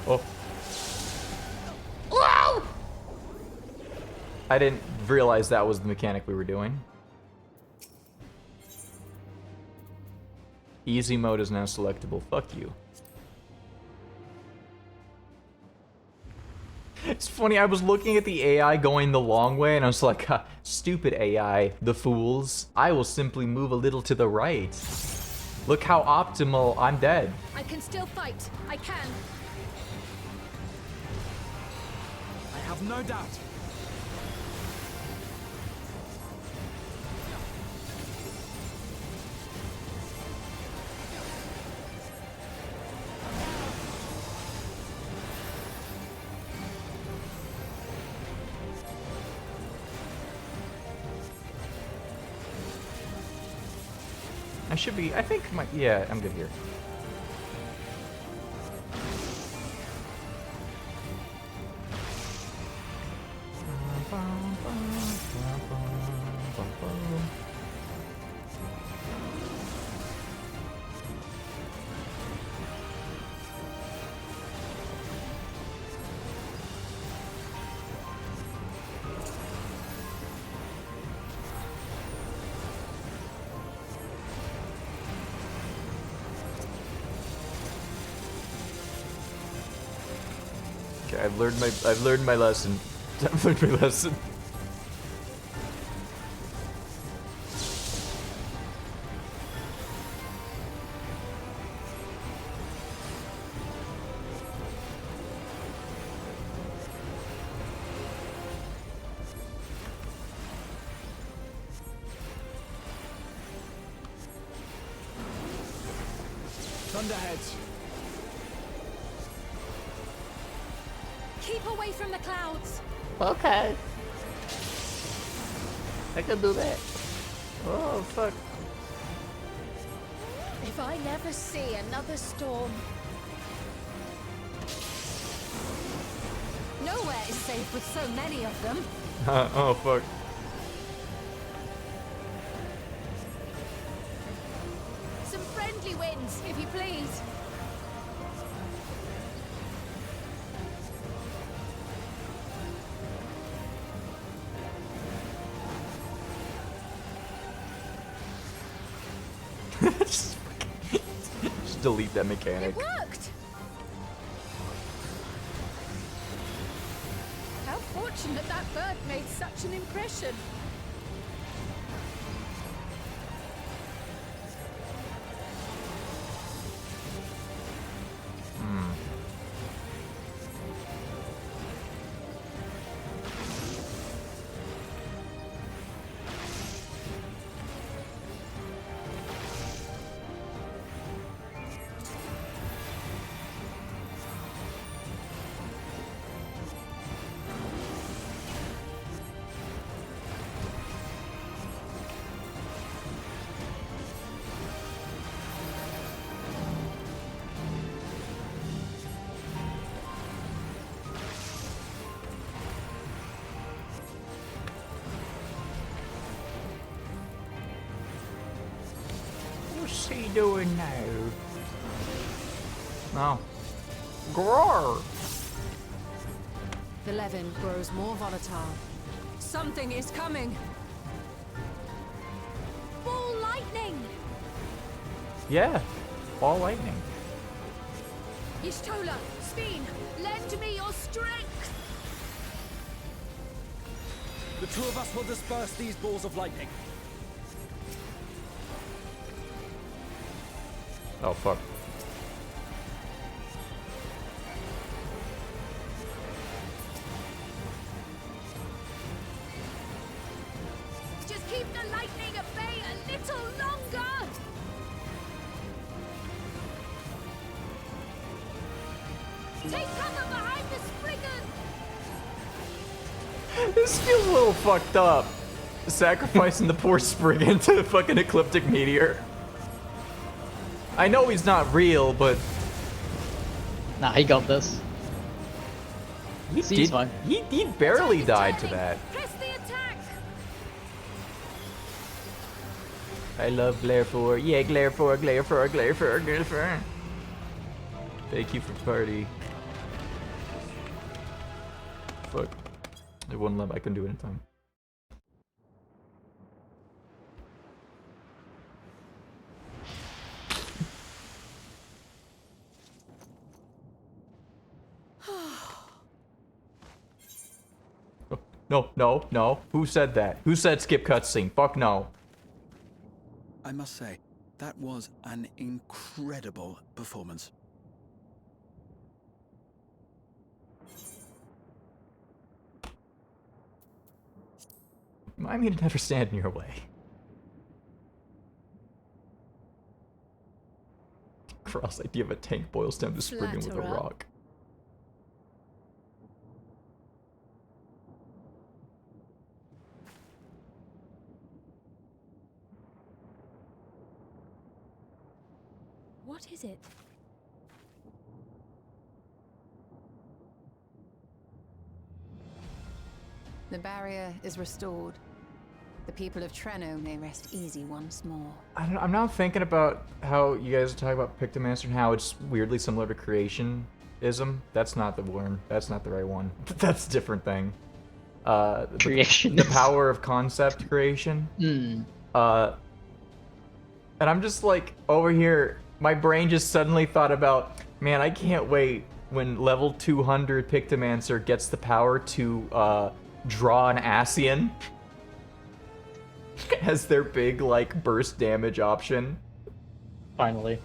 Oh. Wow! I didn't realize that was the mechanic we were doing. Easy mode is now selectable. Fuck you. It's funny, I was looking at the AI going the long way, and I was like, stupid AI, the fools. I will simply move a little to the right. Look how optimal, I'm dead. I can still fight. I can. I have no doubt. I should be, I think yeah, I'm good here. Okay, I've learned my lesson. I've learned my lesson. Thunderheads. Keep away from the clouds. Okay. I can do that. Oh, fuck. If I never see another storm. Nowhere is safe with so many of them. Oh, fuck. Some friendly winds, if you please. just delete that mechanic. It worked! How fortunate that bird made such an impression. What's he doing now? Oh. Groar! The Levin grows more volatile. Something is coming. Ball lightning! Yeah. Ball lightning. Y'shtola, Speen, lend me your strength! The two of us will disperse these balls of lightning. Oh, fuck. Just keep the lightning at bay a little longer! Take cover behind the Spriggan! This feels a little fucked up. Sacrificing the poor Spriggan to the fucking ecliptic meteor. I know he's not real, but Nah, he got this. He's fine. He barely died to that. Press the attack! I love Glare 4. Yeah, Glare 4, Glare 4, Glare 4, Glare 4. Thank you for party. Fuck. It wouldn't let me. I couldn't do it in time. No, no, no. Who said that? Who said skip cutscene? Fuck no. I must say, that was an incredible performance. Remind me to never stand in your way. Cross idea of a tank boils down to sprinting with a Flatterer. rock. What is it? The barrier is restored. The people of Treno may rest easy once more. I'm now thinking about how you guys are talking about Pictomancer and how it's weirdly similar to Creationism. That's not the one. That's not the right one. That's a different thing. Creation. The power of concept creation. Hmm. And I'm just like, over here, my brain just suddenly thought about, man, I can't wait when level 200 Pictomancer gets the power to draw an Ascian as their big, like, burst damage option. Finally.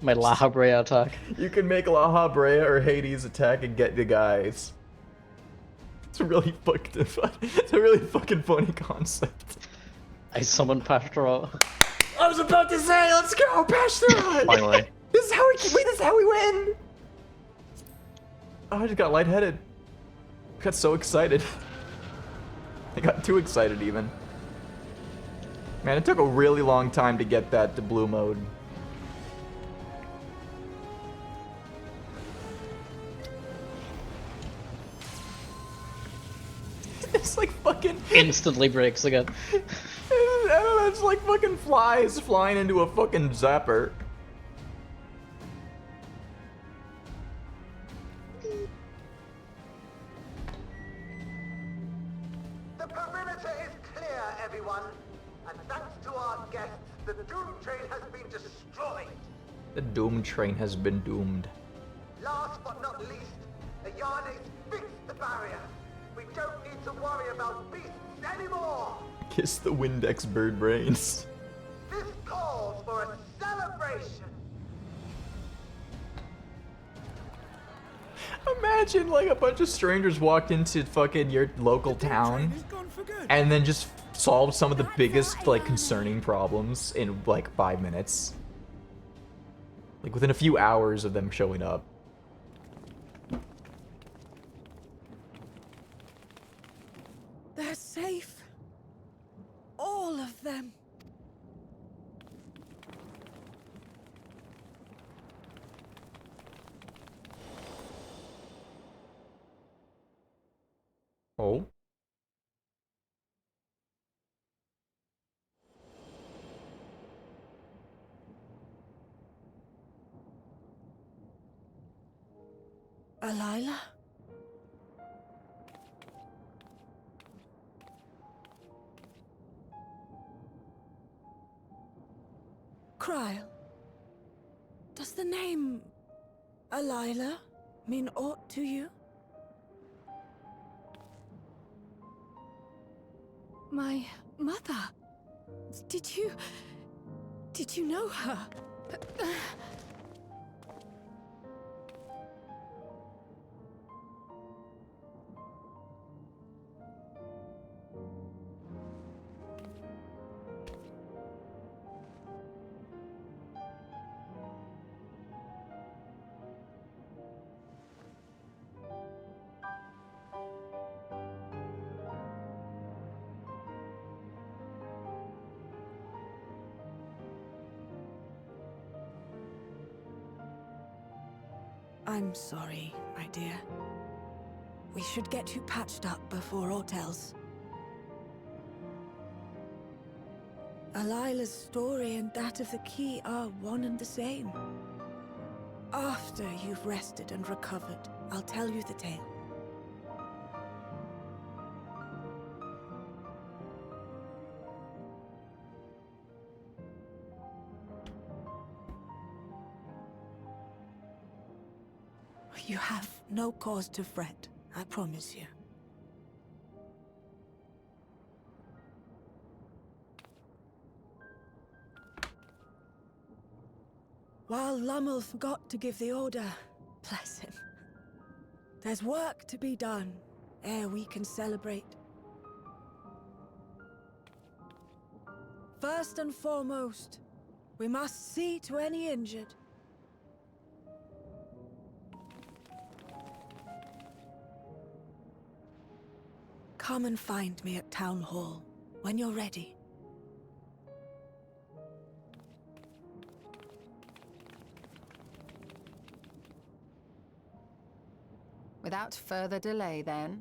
My La Habrea attack. You can make La Habrea or Hades attack and get the guys. It's a really it's a really fucking funny concept. I summoned Pastoral. I was about to say, let's go, Pastoral! Finally. This is how we win! Oh, I just got lightheaded. I got so excited. I got too excited even. Man, it took a really long time to get that to blue mode. It's like fucking... Instantly breaks again. It's like fucking flies flying into a fucking zapper. The perimeter is clear, everyone. And thanks to our guests, the Doom Train has been destroyed. The Doom Train has been doomed. Last but not least, the Yardes fixed the barrier. We don't need to worry about beasts anymore. Kiss the Windex bird brains. This calls for a celebration. Imagine like a bunch of strangers walked into fucking your local town and then just solved some of the biggest like concerning problems in like 5 minutes. Like within a few hours of them showing up. They're safe. All of them. Oh. Alila? Kryl, does the name Alila mean aught to you? My mother. Did you know her? I'm sorry, my dear. We should get you patched up before aught else. Alila's story and that of the key are one and the same. After you've rested and recovered, I'll tell you the tale. You have no cause to fret, I promise you. While Lummel forgot to give the order, bless him. There's work to be done ere we can celebrate. First and foremost, we must see to any injured. Come and find me at Town Hall when you're ready. Without further delay, then.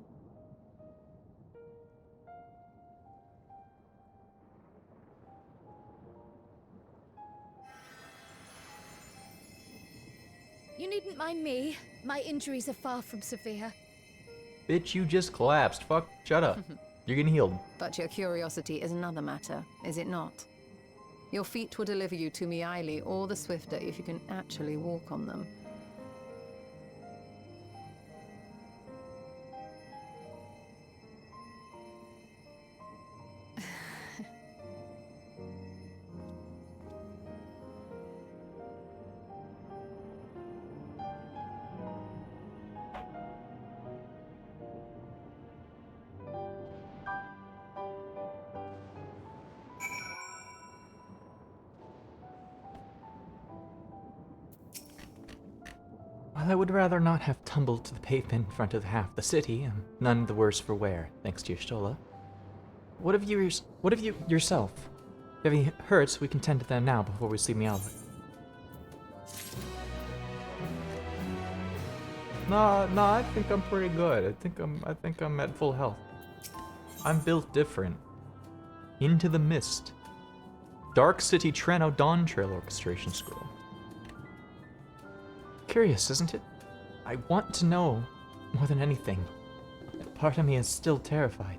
You needn't mind me. My injuries are far from severe. Bitch, you just collapsed. Fuck, shut up. You're getting healed. But your curiosity is another matter, is it not? Your feet will deliver you to Miaili all the swifter if you can actually walk on them. Well, I would rather not have tumbled to the pavement in front of half the city, and none the worse for wear, thanks to your Stola. What of you yourself? If you have any hurts, we can tend to them now before we see Meowth. Nah, I think I'm pretty good. I think I'm at full health. I'm built different. Into the Mist. Dark City Treno Dawn Trail Orchestration Scroll. Curious, isn't it? I want to know more than anything. Part of me is still terrified.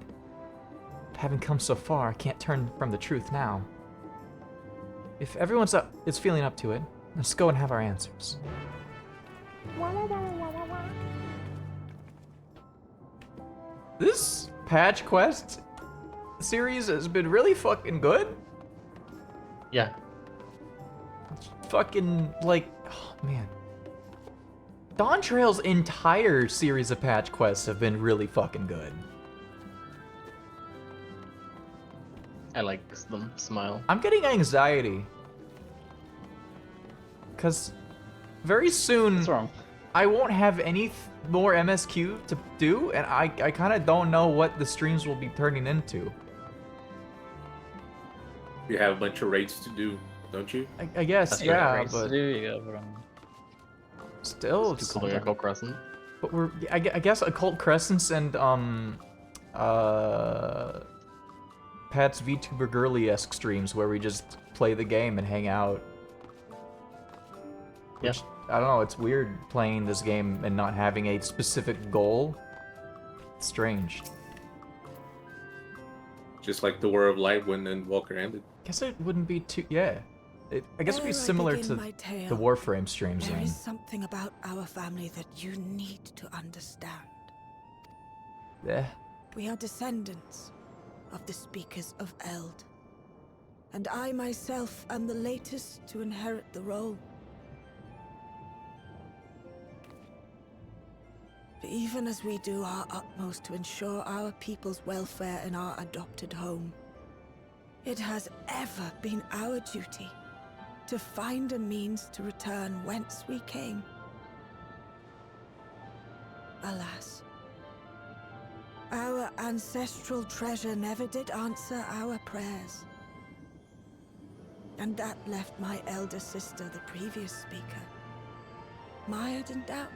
But having come so far, I can't turn from the truth now. If everyone's feeling up to it, let's go and have our answers. This patch quest series has been really fucking good. Yeah. It's fucking like, oh man. Dawn Trail's entire series of patch quests have been really fucking good. I like them. Smile. I'm getting anxiety. Because very soon What's wrong? I won't have any more MSQ to do, and I kind of don't know what the streams will be turning into. You have a bunch of raids to do, don't you? I guess, That's yeah, right, but but still, It's calling a Occult Crescent. But I guess Occult Crescents and Pat's VTuber Girly-esque streams where we just play the game and hang out. Which, I don't know, it's weird playing this game and not having a specific goal. It's strange. Just like the War of Light when then Walker ended. Guess it wouldn't be too, yeah. I guess it'd be similar to the Warframe streams There then. is something about our family that you need to understand. Yeah. We are descendants of the speakers of Eld. And I myself am the latest to inherit the role. But even as we do our utmost to ensure our people's welfare in our adopted home, it has ever been our duty to find a means to return whence we came. Alas, our ancestral treasure never did answer our prayers. And that left my elder sister, the previous speaker, mired in doubt.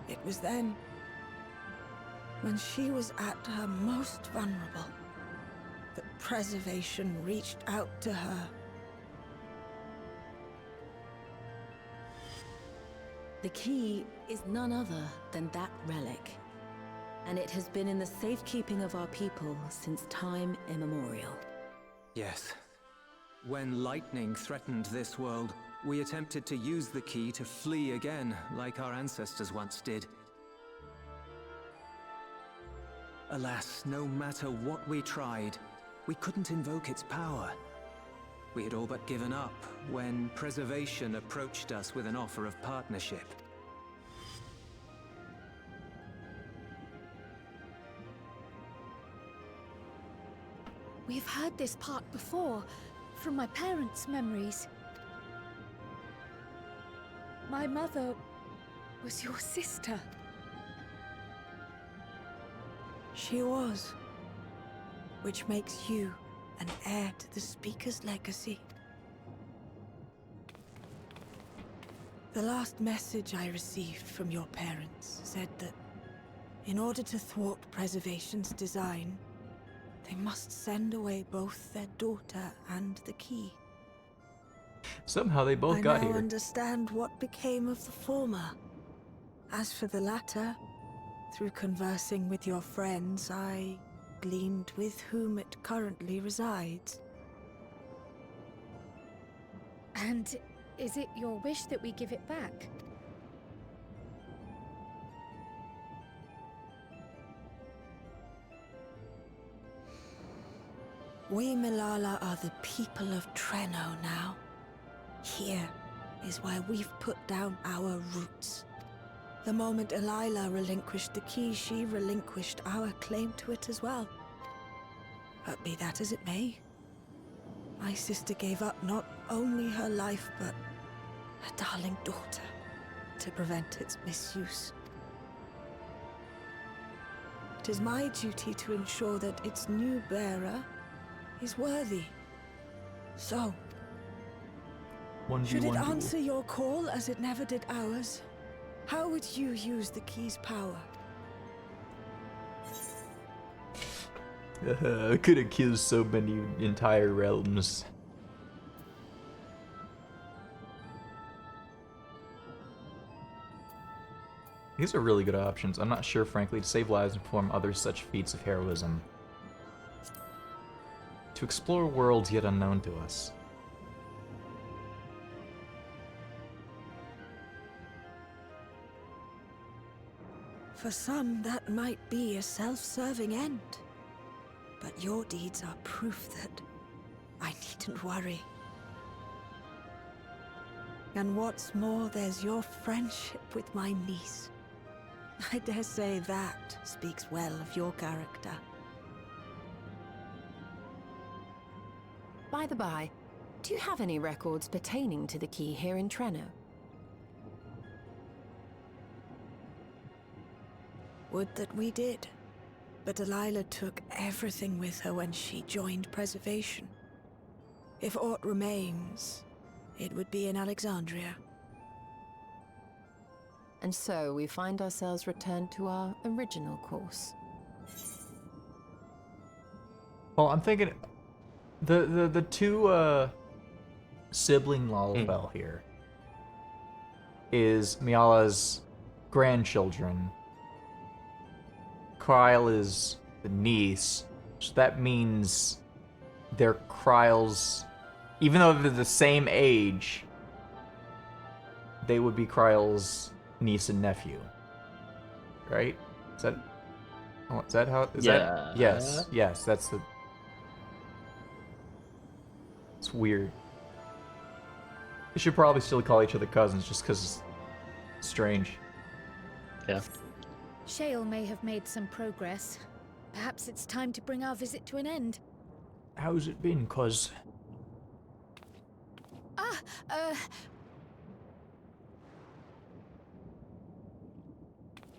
It was then, when she was at her most vulnerable, that preservation reached out to her. The key is none other than that relic, and it has been in the safekeeping of our people since time immemorial. Yes. When lightning threatened this world, we attempted to use the key to flee again, like our ancestors once did. Alas, no matter what we tried, we couldn't invoke its power. We had all but given up when Preservation approached us with an offer of partnership. We've heard this part before, from my parents' memories. My mother was your sister. She was. Which makes you an heir to the Speaker's legacy. The last message I received from your parents said that in order to thwart Preservation's design, they must send away both their daughter and the key. Somehow they both got I now here. understand what became of the former. As for the latter, through conversing with your friends, I gleaned with whom it currently resides. And is it your wish that we give it back? We Milala are the people of Treno now. Here is where we've put down our roots. The moment Elila relinquished the key, she relinquished our claim to it as well. But be that as it may, my sister gave up not only her life, but her darling daughter, to prevent its misuse. It is my duty to ensure that its new bearer is worthy. So, should it 1v1 duel. answer your call as it never did ours, how would you use the key's power? I could have killed so many entire realms. These are really good options. I'm not sure, frankly, to save lives and perform other such feats of heroism. To explore worlds yet unknown to us. For some, that might be a self-serving end. But your deeds are proof that I needn't worry. And what's more, there's your friendship with my niece. I dare say that speaks well of your character. By the by, do you have any records pertaining to the key here in Treno? Would that we did. But Delilah took everything with her when she joined Preservation. If aught remains, it would be in Alexandria. And so we find ourselves returned to our original course. Well, I'm thinking the two sibling Lalafell here is Miala's grandchildren. Kryle is the niece, so that means they're Kryle's, even though they're the same age, they would be Kryle's niece and nephew, right? Is that how? Is that? Yes, that's the. It's weird. They should probably still call each other cousins, just because it's strange. Yeah. Shale may have made some progress. Perhaps it's time to bring our visit to an end. How's it been, cuz?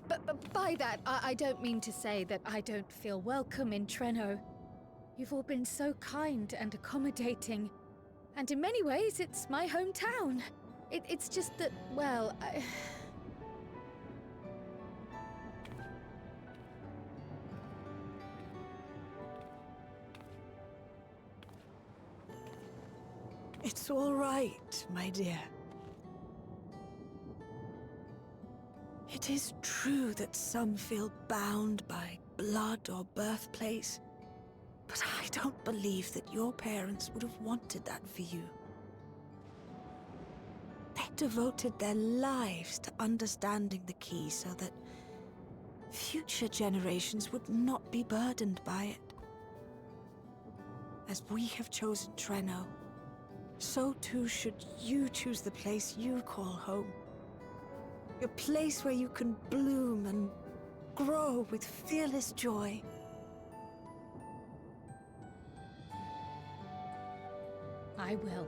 But by that, I don't mean to say that I don't feel welcome in Treno. You've all been so kind and accommodating. And in many ways, it's my hometown. It's just that, well, It's all right, my dear. It is true that some feel bound by blood or birthplace, but I don't believe that your parents would have wanted that for you. They devoted their lives to understanding the key so that future generations would not be burdened by it. As we have chosen Treno, so too should you choose the place you call home. A place where you can bloom and grow with fearless joy. I will.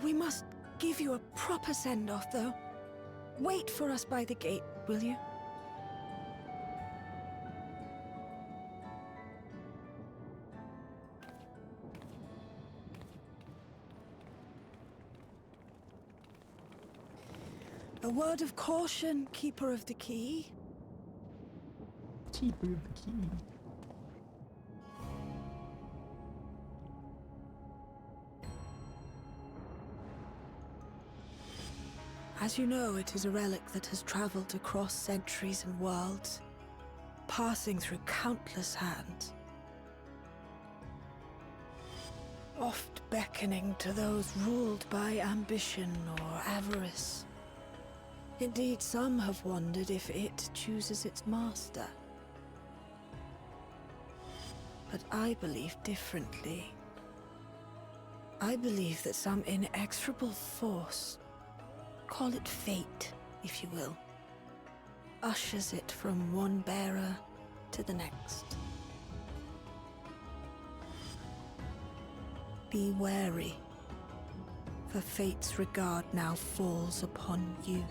We must give you a proper send-off, though. Wait for us by the gate, will you? A word of caution, Keeper of the Key. Keeper of the Key. As you know, it is a relic that has traveled across centuries and worlds, passing through countless hands. Oft beckoning to those ruled by ambition or avarice. Indeed, some have wondered if it chooses its master. But I believe differently. I believe that some inexorable force, call it fate, if you will, ushers it from one bearer to the next. Be wary, for fate's regard now falls upon you.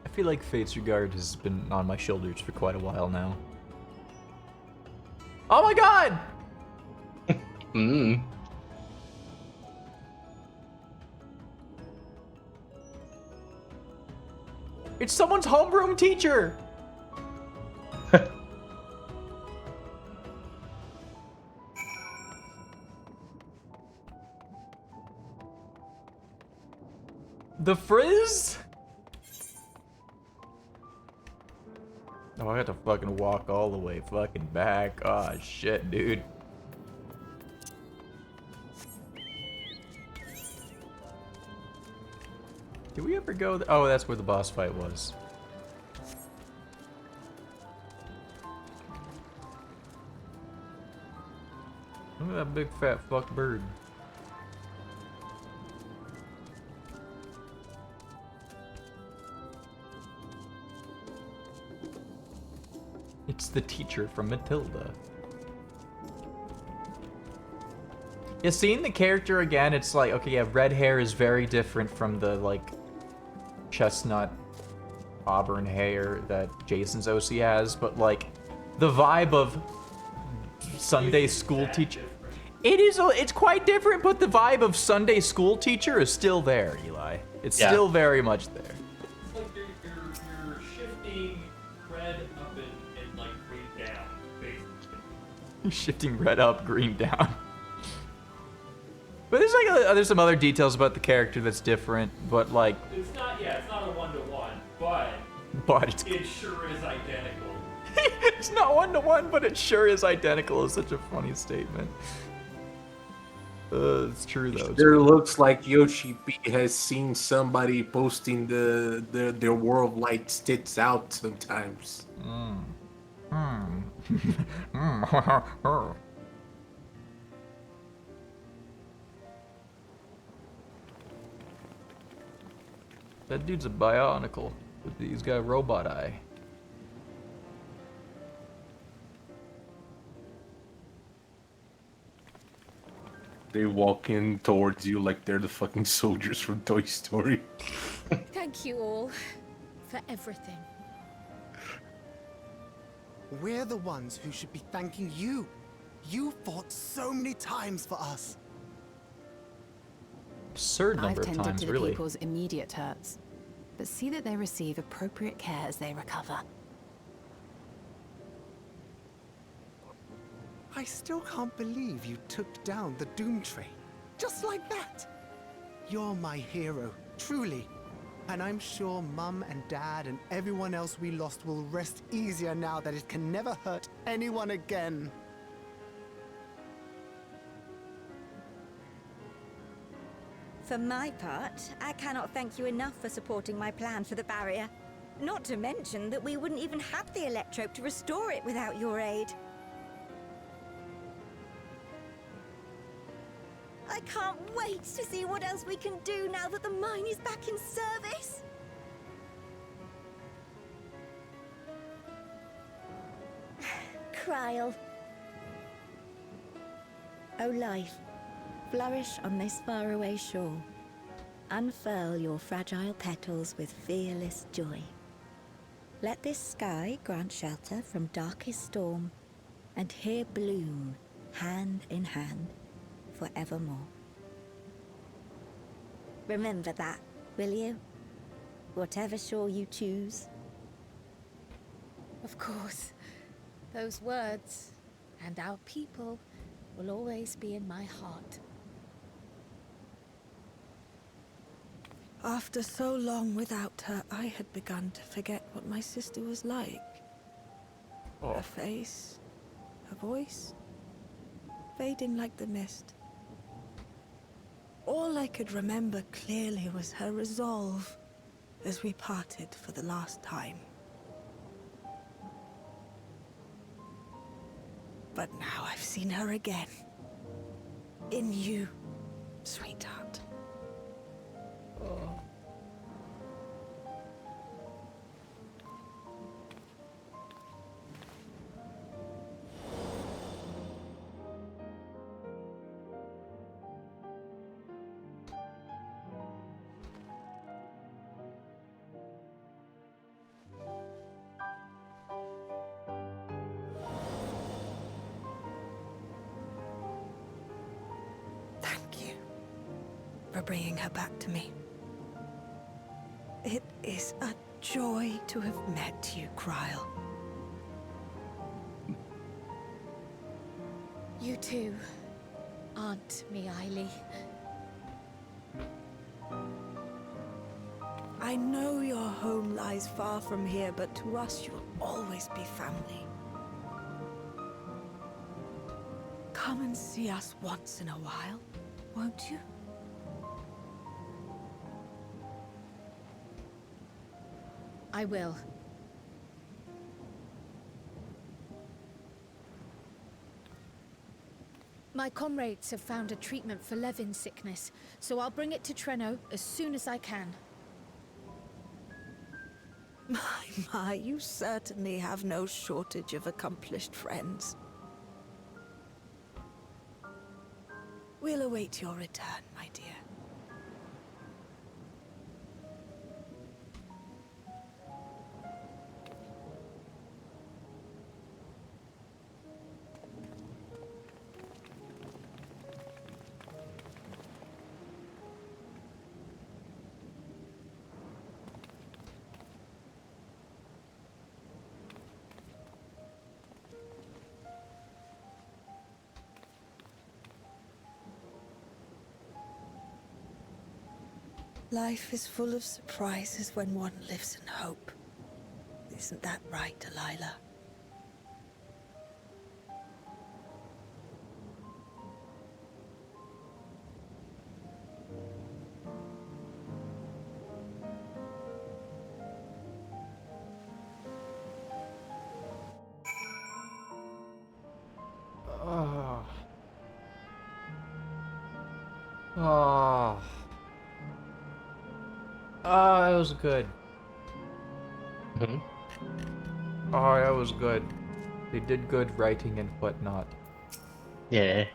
I feel like Fate's regard has been on my shoulders for quite a while now. Oh my god! It's someone's homeroom teacher! The Frizz? Oh, I had to fucking walk all the way fucking back. Oh shit, dude. Did we ever go oh, that's where the boss fight was. Look at that big fat fuck bird. It's the teacher from Matilda. Yeah, seeing the character again, it's like, okay, yeah, red hair is very different from the, like, chestnut auburn hair that Jason's OC has, but, like, the vibe of Sunday school teacher... It's quite different, but the vibe of Sunday school teacher is still there, Eli. It's still very much there. It's like you're shifting red up and like green down, basically. Shifting red up, green down. But there's like there's some other details about the character that's different, but like It's not a 1-to-1, but it sure is identical. It's not 1-to-1, but it sure is identical. Is such a funny statement. It's true though. Sure looks like Yoshi P has seen somebody posting their world light stits out sometimes. That dude's a bionicle. He's got a robot eye. They walk in towards you like they're the fucking soldiers from Toy Story. Thank you all for everything. We're the ones who should be thanking you. You fought so many times for us. Absurd number I've of tended times, to the really. people's immediate hurts, but see that they receive appropriate care as they recover. I still can't believe you took down the Doom Train. Just like that. You're my hero, truly. And I'm sure Mum and Dad and everyone else we lost will rest easier now that it can never hurt anyone again. For my part, I cannot thank you enough for supporting my plan for the barrier. Not to mention that we wouldn't even have the electrope to restore it without your aid. I can't wait to see what else we can do now that the mine is back in service. Kryl. O life, flourish on this faraway shore. Unfurl your fragile petals with fearless joy. Let this sky grant shelter from darkest storm, and here bloom, hand in hand, forevermore. Remember that, will you? Whatever shore you choose. Of course. Those words, and our people, will always be in my heart. After so long without her, I had begun to forget what my sister was like. Her face, her voice, fading like the mist. All I could remember clearly was her resolve as we parted for the last time. But now I've seen her again. In you, sweetheart. Oh. Thank you for bringing her back to me. It is a joy to have met you, Kryl. You too, Aunt Miaili. I know your home lies far from here, but to us you'll always be family. Come and see us once in a while, won't you? I will. My comrades have found a treatment for Levin's sickness, so I'll bring it to Treno as soon as I can. My, you certainly have no shortage of accomplished friends. We'll await your return, my dear. Life is full of surprises when one lives in hope. Isn't that right, Delilah? Oh. Oh. Oh, that was good. Oh, that was good. They did good writing and whatnot. Yeah.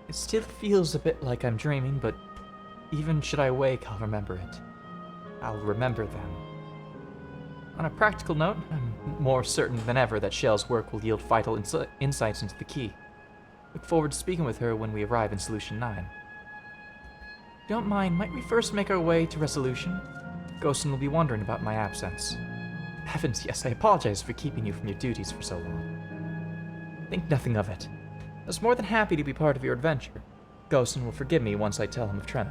It still feels a bit like I'm dreaming, but even should I wake, I'll remember it. I'll remember them. On a practical note, I'm more certain than ever that Shell's work will yield vital insights into the key. Look forward to speaking with her when we arrive in Solution 9. If you don't mind, might we first make our way to Resolution? Ghostin will be wondering about my absence. Heavens, yes, I apologize for keeping you from your duties for so long. Think nothing of it. I was more than happy to be part of your adventure. Ghostin will forgive me once I tell him of Treno.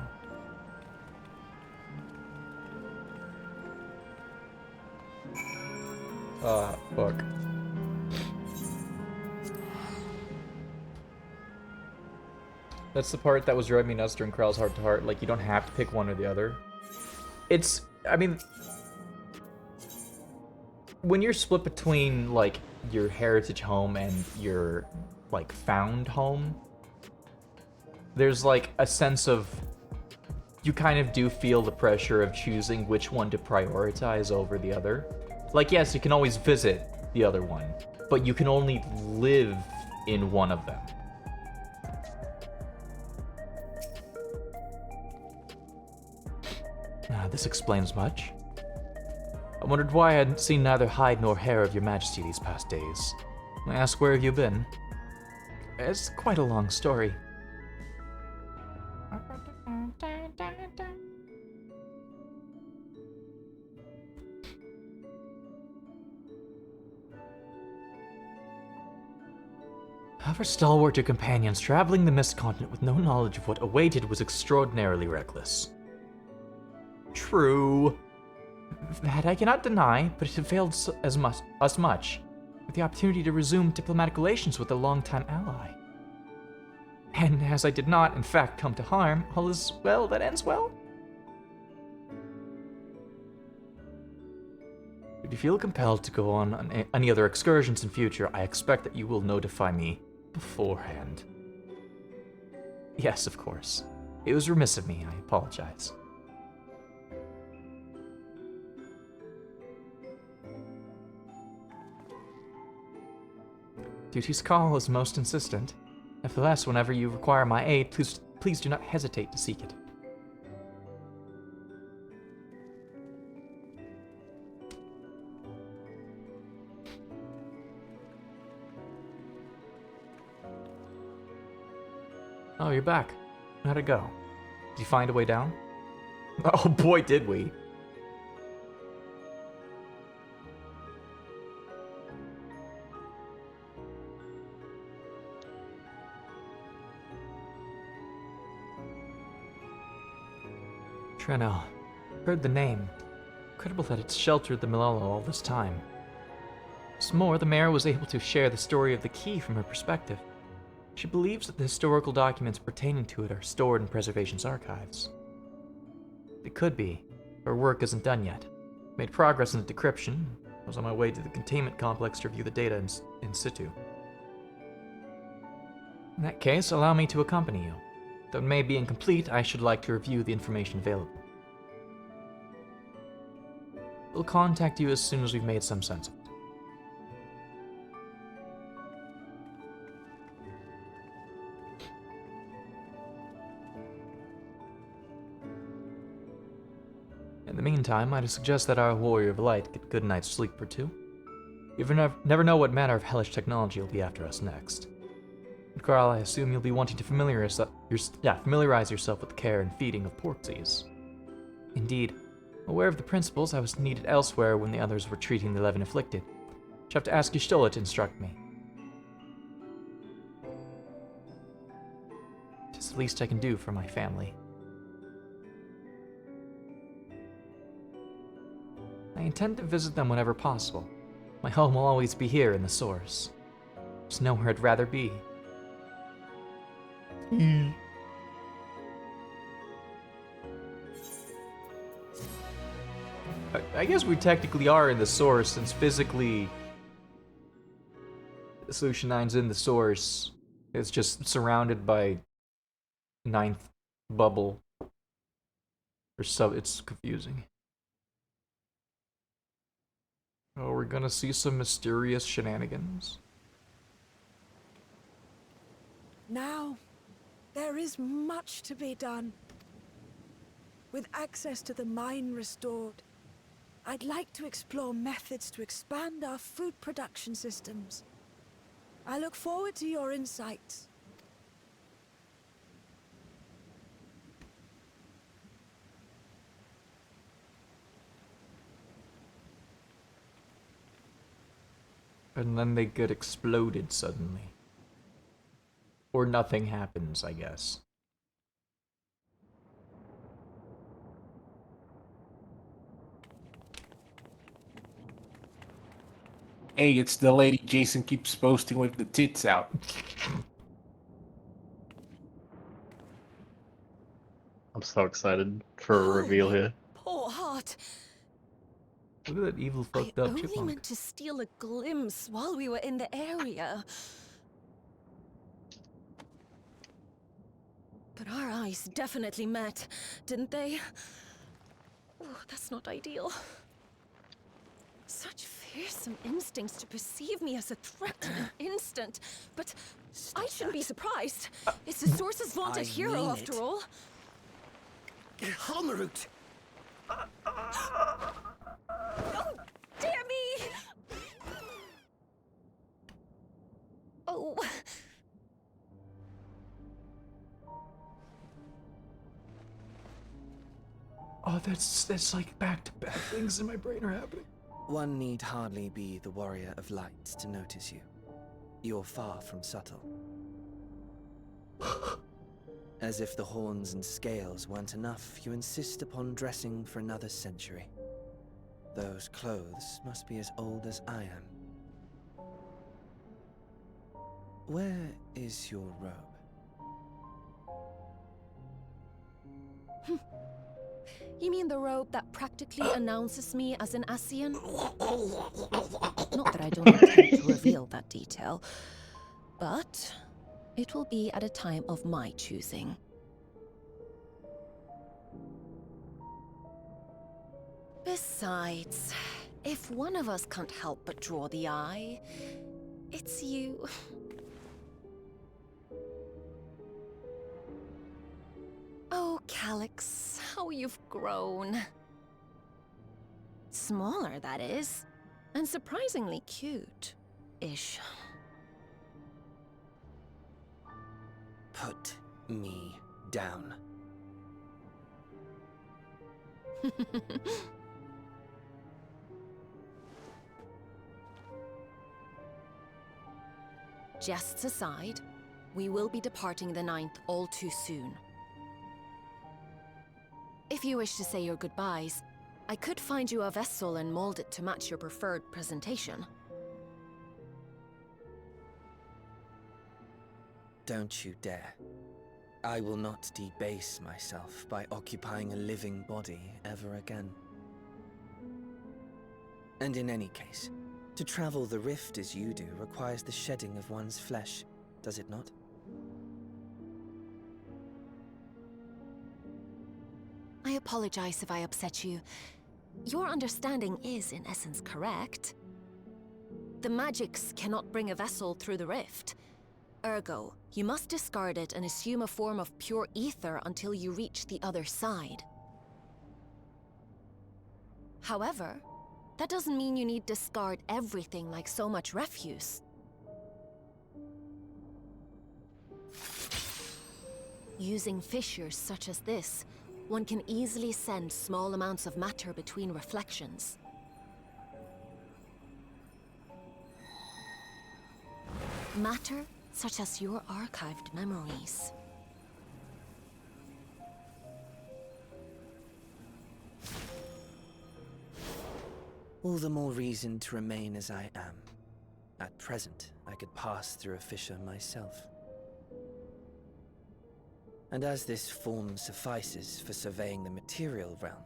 Ah, fuck. That's the part that was driving me nuts during Krell's Heart to Heart. Like, you don't have to pick one or the other. It's, I mean, when you're split between, like, your heritage home and your, like, found home, there's, like, a sense of, you kind of do feel the pressure of choosing which one to prioritize over the other. Like, yes, you can always visit the other one, but you can only live in one of them. This explains much. I wondered why I hadn't seen neither hide nor hair of your majesty these past days. I asked where have you been? It's quite a long story. For stalwart your companions, traveling the Mist Continent with no knowledge of what awaited was extraordinarily reckless. True. That I cannot deny, but it availed us much, with the opportunity to resume diplomatic relations with a longtime ally. And as I did not, in fact, come to harm, all is well that ends well. If you feel compelled to go on any other excursions in future, I expect that you will notify me beforehand. Yes, of course. It was remiss of me, I apologize. Duty's call is most insistent. Nevertheless, whenever you require my aid, please do not hesitate to seek it. Oh, you're back. How'd it go? Did you find a way down? Oh boy, did we. Treno. Heard the name. Incredible that it's sheltered the Malala all this time. What's more, the mayor was able to share the story of the key from her perspective. She believes that the historical documents pertaining to it are stored in Preservation's archives. It could be. Her work isn't done yet. Made progress in the decryption. I was on my way to the containment complex to review the data in situ. In that case, allow me to accompany you. Though it may be incomplete, I should like to review the information available. We'll contact you as soon as we've made some sense of it. In the meantime, I'd suggest that our Warrior of Light get a good night's sleep or two. You never know what manner of hellish technology will be after us next. And Carl, I assume you'll be wanting to familiarize yourself with the care and feeding of Portsies. Indeed, aware of the principles, I was needed elsewhere when the others were treating the 11 afflicted. Should have to ask Y'shtola to instruct me. It's the least I can do for my family. I intend to visit them whenever possible. My home will always be here in the Source. There's nowhere I'd rather be. I guess we technically are in the Source, since physically Solution 9's in the Source. It's just surrounded by ninth bubble. It's confusing. Oh, we're gonna see some mysterious shenanigans. Now, there is much to be done. With access to the mine restored, I'd like to explore methods to expand our food production systems. I look forward to your insights. And then they get exploded suddenly. Or nothing happens, I guess. Hey, it's the lady Jason keeps posting with the tits out. I'm so excited for a reveal here. Poor heart. Look at that evil I fucked up only chipmunk. meant to steal a glimpse while we were in the area. But our eyes definitely met, didn't they? Oh, that's not ideal. Such fearsome instincts to perceive me as a threat in an instant. But I shouldn't be surprised. It's the Source's vaunted hero, mean after it. all. Halmerut! Oh, dear me! Oh. Oh, that's like back-to-back things in my brain are happening. One need hardly be the warrior of light to notice you. You're far from subtle. As if the horns and scales weren't enough, you insist upon dressing for another century. Those clothes must be as old as I am. Where is your robe? You mean the robe that practically announces me as an Asian? Not that I don't intend to reveal that detail, but it will be at a time of my choosing. Besides, if one of us can't help but draw the eye, it's you. Oh, Calyx, how you've grown. Smaller, that is. And surprisingly cute-ish. Put me down. Jests aside, we will be departing the 9th all too soon. If you wish to say your goodbyes, I could find you a vessel and mold it to match your preferred presentation. Don't you dare. I will not debase myself by occupying a living body ever again. And in any case, to travel the rift as you do requires the shedding of one's flesh, does it not? I apologize if I upset you. Your understanding is, in essence, correct. The magics cannot bring a vessel through the rift. Ergo, you must discard it and assume a form of pure ether until you reach the other side. However, that doesn't mean you need discard everything like so much refuse. Using fissures such as this, one can easily send small amounts of matter between reflections. Matter such as your archived memories. All the more reason to remain as I am. At present, I could pass through a fissure myself. And as this form suffices for surveying the material realm,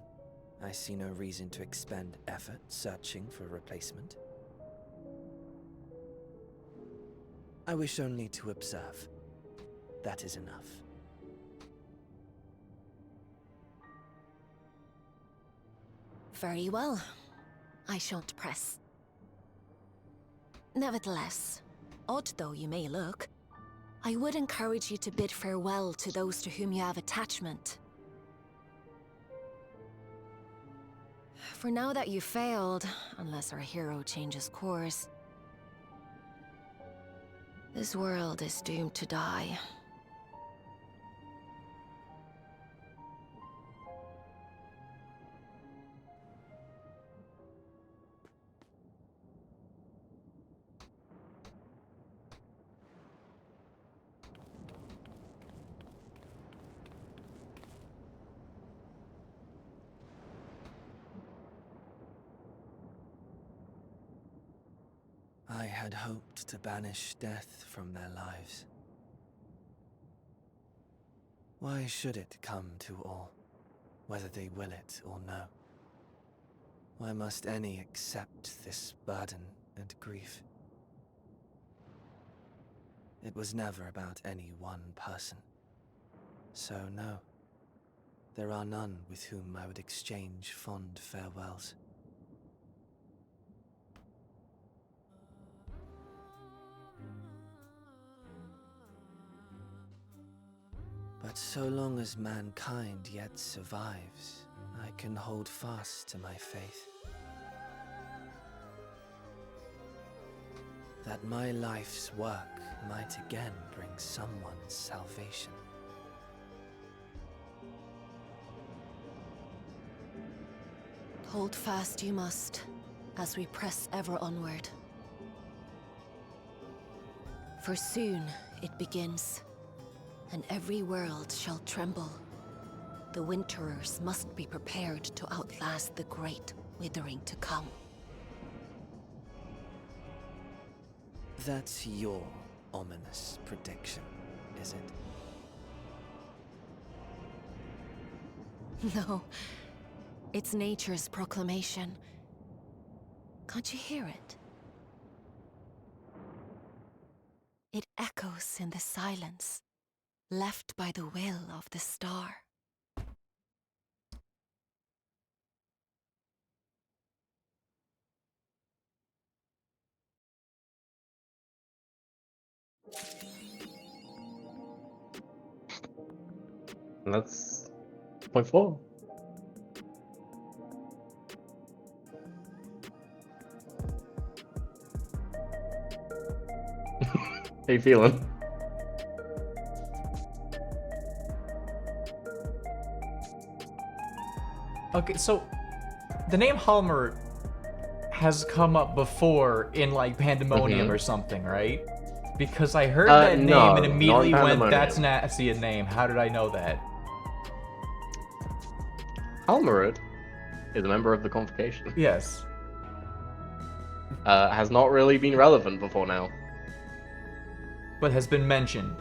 I see no reason to expend effort searching for a replacement. I wish only to observe. That is enough. Very well. I shan't press. Nevertheless, odd though you may look, I would encourage you to bid farewell to those to whom you have attachment. For now that you failed, unless our hero changes course, this world is doomed to die. I had hoped to banish death from their lives. Why should it come to all, whether they will it or no? Why must any accept this burden and grief? It was never about any one person. So no, there are none with whom I would exchange fond farewells. But so long as mankind yet survives, I can hold fast to my faith. That my life's work might again bring someone's salvation. Hold fast you must, as we press ever onward. For soon it begins, and every world shall tremble. The Winterers must be prepared to outlast the great withering to come. That's your ominous prediction, is it? No, it's nature's proclamation. Can't you hear it? It echoes in the silence, left by the will of the star. That's point 4. How you feeling? Okay, so the name Halmer has come up before in like Pandemonium or something, right? Because I heard that name no, and immediately not went, Pandemonium. that's an Asian name. How did I know that? Halmerud is a member of the Convocation. Yes. Has not really been relevant before now. But has been mentioned.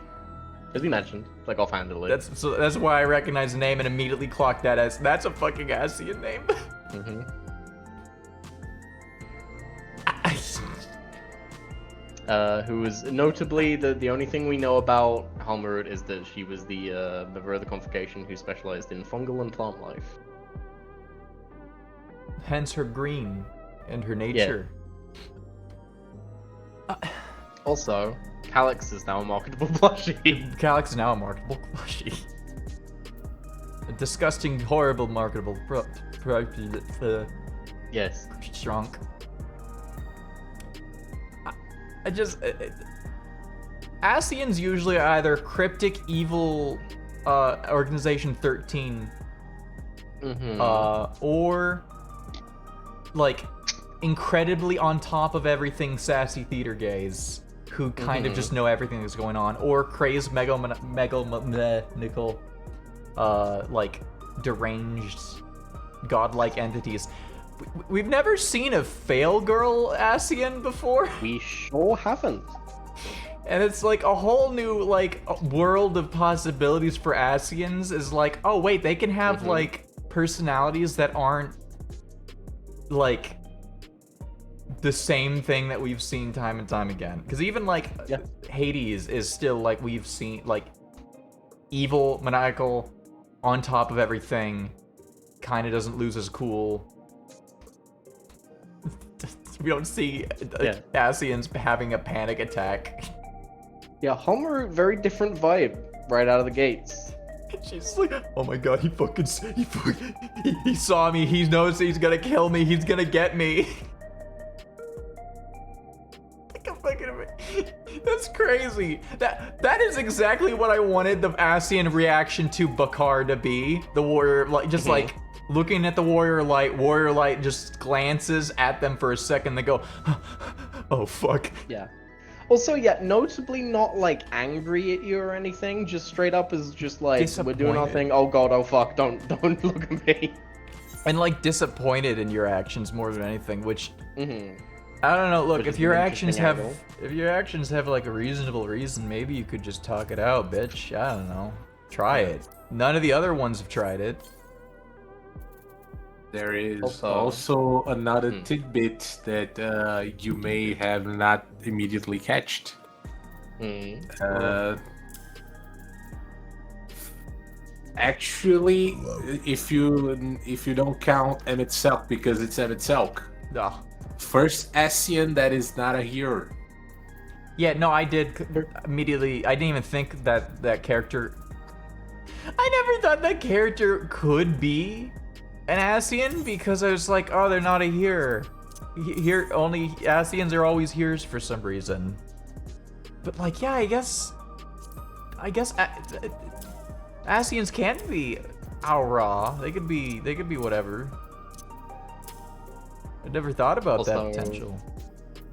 Has been mentioned, like offhandedly. That's why I recognize the name and immediately clocked that as that's a fucking Asian name. Mm-hmm. Who was notably the only thing we know about Halmerud is that she was the member of the Convocation who specialized in fungal and plant life. Hence her green and her nature. Also, Calyx is now a marketable plushie. Calyx is now a marketable plushie. A disgusting, horrible marketable yes. Shrunk. I just... Asians usually are either cryptic, evil, Organization 13, or, like, incredibly on top of everything sassy theater gays, who kind of just know everything that's going on, or crazed megalomaniacal, like, deranged, godlike entities. We've never seen a fail girl Asian before. We sure haven't. And it's like a whole new like world of possibilities for Asians is like, oh wait, they can have like personalities that aren't like the same thing that we've seen time and time again. Because even like Hades is still like we've seen like evil, maniacal, on top of everything, kind of doesn't lose his cool. We don't see Asians having a panic attack. Yeah, Homer, very different vibe right out of the gates. She's like, oh my god, he saw me, he knows he's gonna kill me, he's gonna get me. That's crazy. That is exactly what I wanted the Asian reaction to Bakar to be. The warrior, like just like looking at the warrior light just glances at them for a second, they go, oh fuck. Yeah. Also, yeah, notably not like angry at you or anything, just straight up is just like, we're doing our thing, oh god, oh fuck, don't look at me. And like disappointed in your actions more than anything, which I don't know, look, if your actions have like a reasonable reason, maybe you could just talk it out, bitch. I don't know. Try it. None of the other ones have tried it. There is Oh. also another tidbit that you may have not immediately catched. Actually, if you don't count Emet because it's Emet first Asian that is not a hero. Yeah, no, I did immediately. I didn't even think that character. I never thought that character could be an Asian because I was like, oh, they're not a here. Here only Asians are always here's for some reason. But like, yeah, I guess Asians can't be Aura. They could be whatever. I never thought about that potential.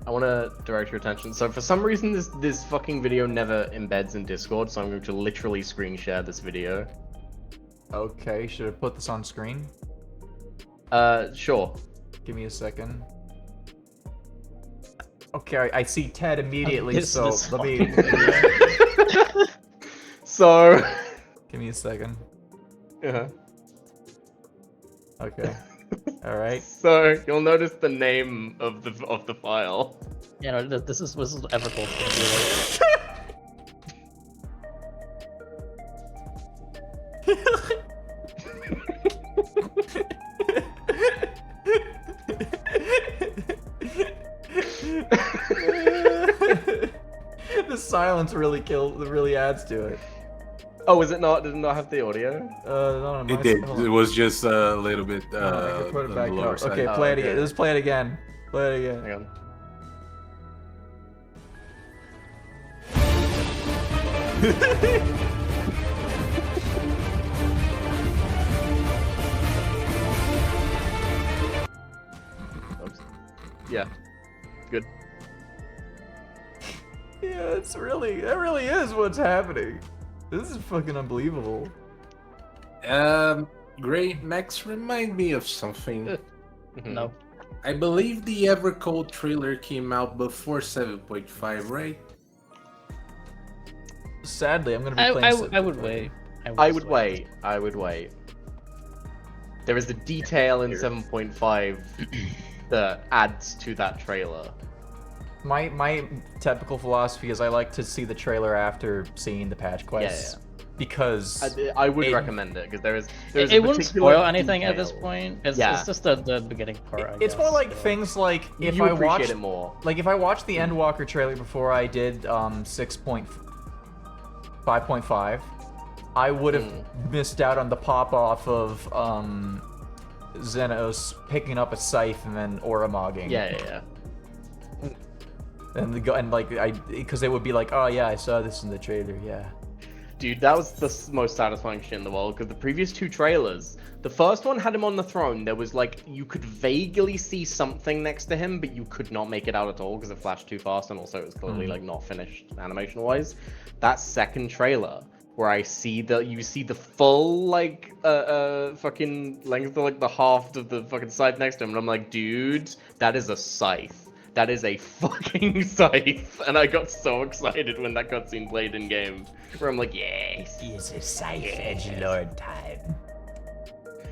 I want to direct your attention. So for some reason, this fucking video never embeds in Discord, so I'm going to literally screen share this video. Okay, should I put this on screen? Sure. Give me a second. Okay, I see Ted immediately, so let me... So... Give me a second. Uh-huh. Okay. Alright. So, you'll notice the name of the file. Yeah, no, this is Evercold. The silence really adds to it. Oh, is it not? Did it not have the audio? Not on my It did. side. It was just a little bit. I can put it back lower up. side. Okay, play it again. Let's play it again. Play it again. Hang on. Oops. Yeah. Good. Yeah, that really is what's happening. This is fucking unbelievable. Great Max, remind me of something. No. I believe the Evercold trailer came out before 7.5, right? Sadly, I'm gonna be playing. I would wait. I would wait. I would wait. There is a detail in 7.5 that adds to that trailer. My typical philosophy is I like to see the trailer after seeing the patch quests. Yeah. Because I would recommend it because there is it wouldn't spoil anything at this point. It's just the beginning part. It's more like things like if I watched it more. Like if I watched the Endwalker trailer before I did 6.5.5, I would have missed out on the pop off of Xenos picking up a scythe and then Oramogging. Yeah. And because they would be like, oh yeah, I saw this in the trailer, yeah. Dude, that was the most satisfying shit in the world, because the previous two trailers, the first one had him on the throne, there was like, you could vaguely see something next to him, but you could not make it out at all, because it flashed too fast, and also it was clearly like not finished animation-wise. That second trailer, where you see the full, like, fucking length of, like, the half of the fucking scythe next to him, and I'm like, dude, that is a scythe. That is a fucking scythe, and I got so excited when that cutscene played in game. Where I'm like, yes, it's a scythe edgelord time.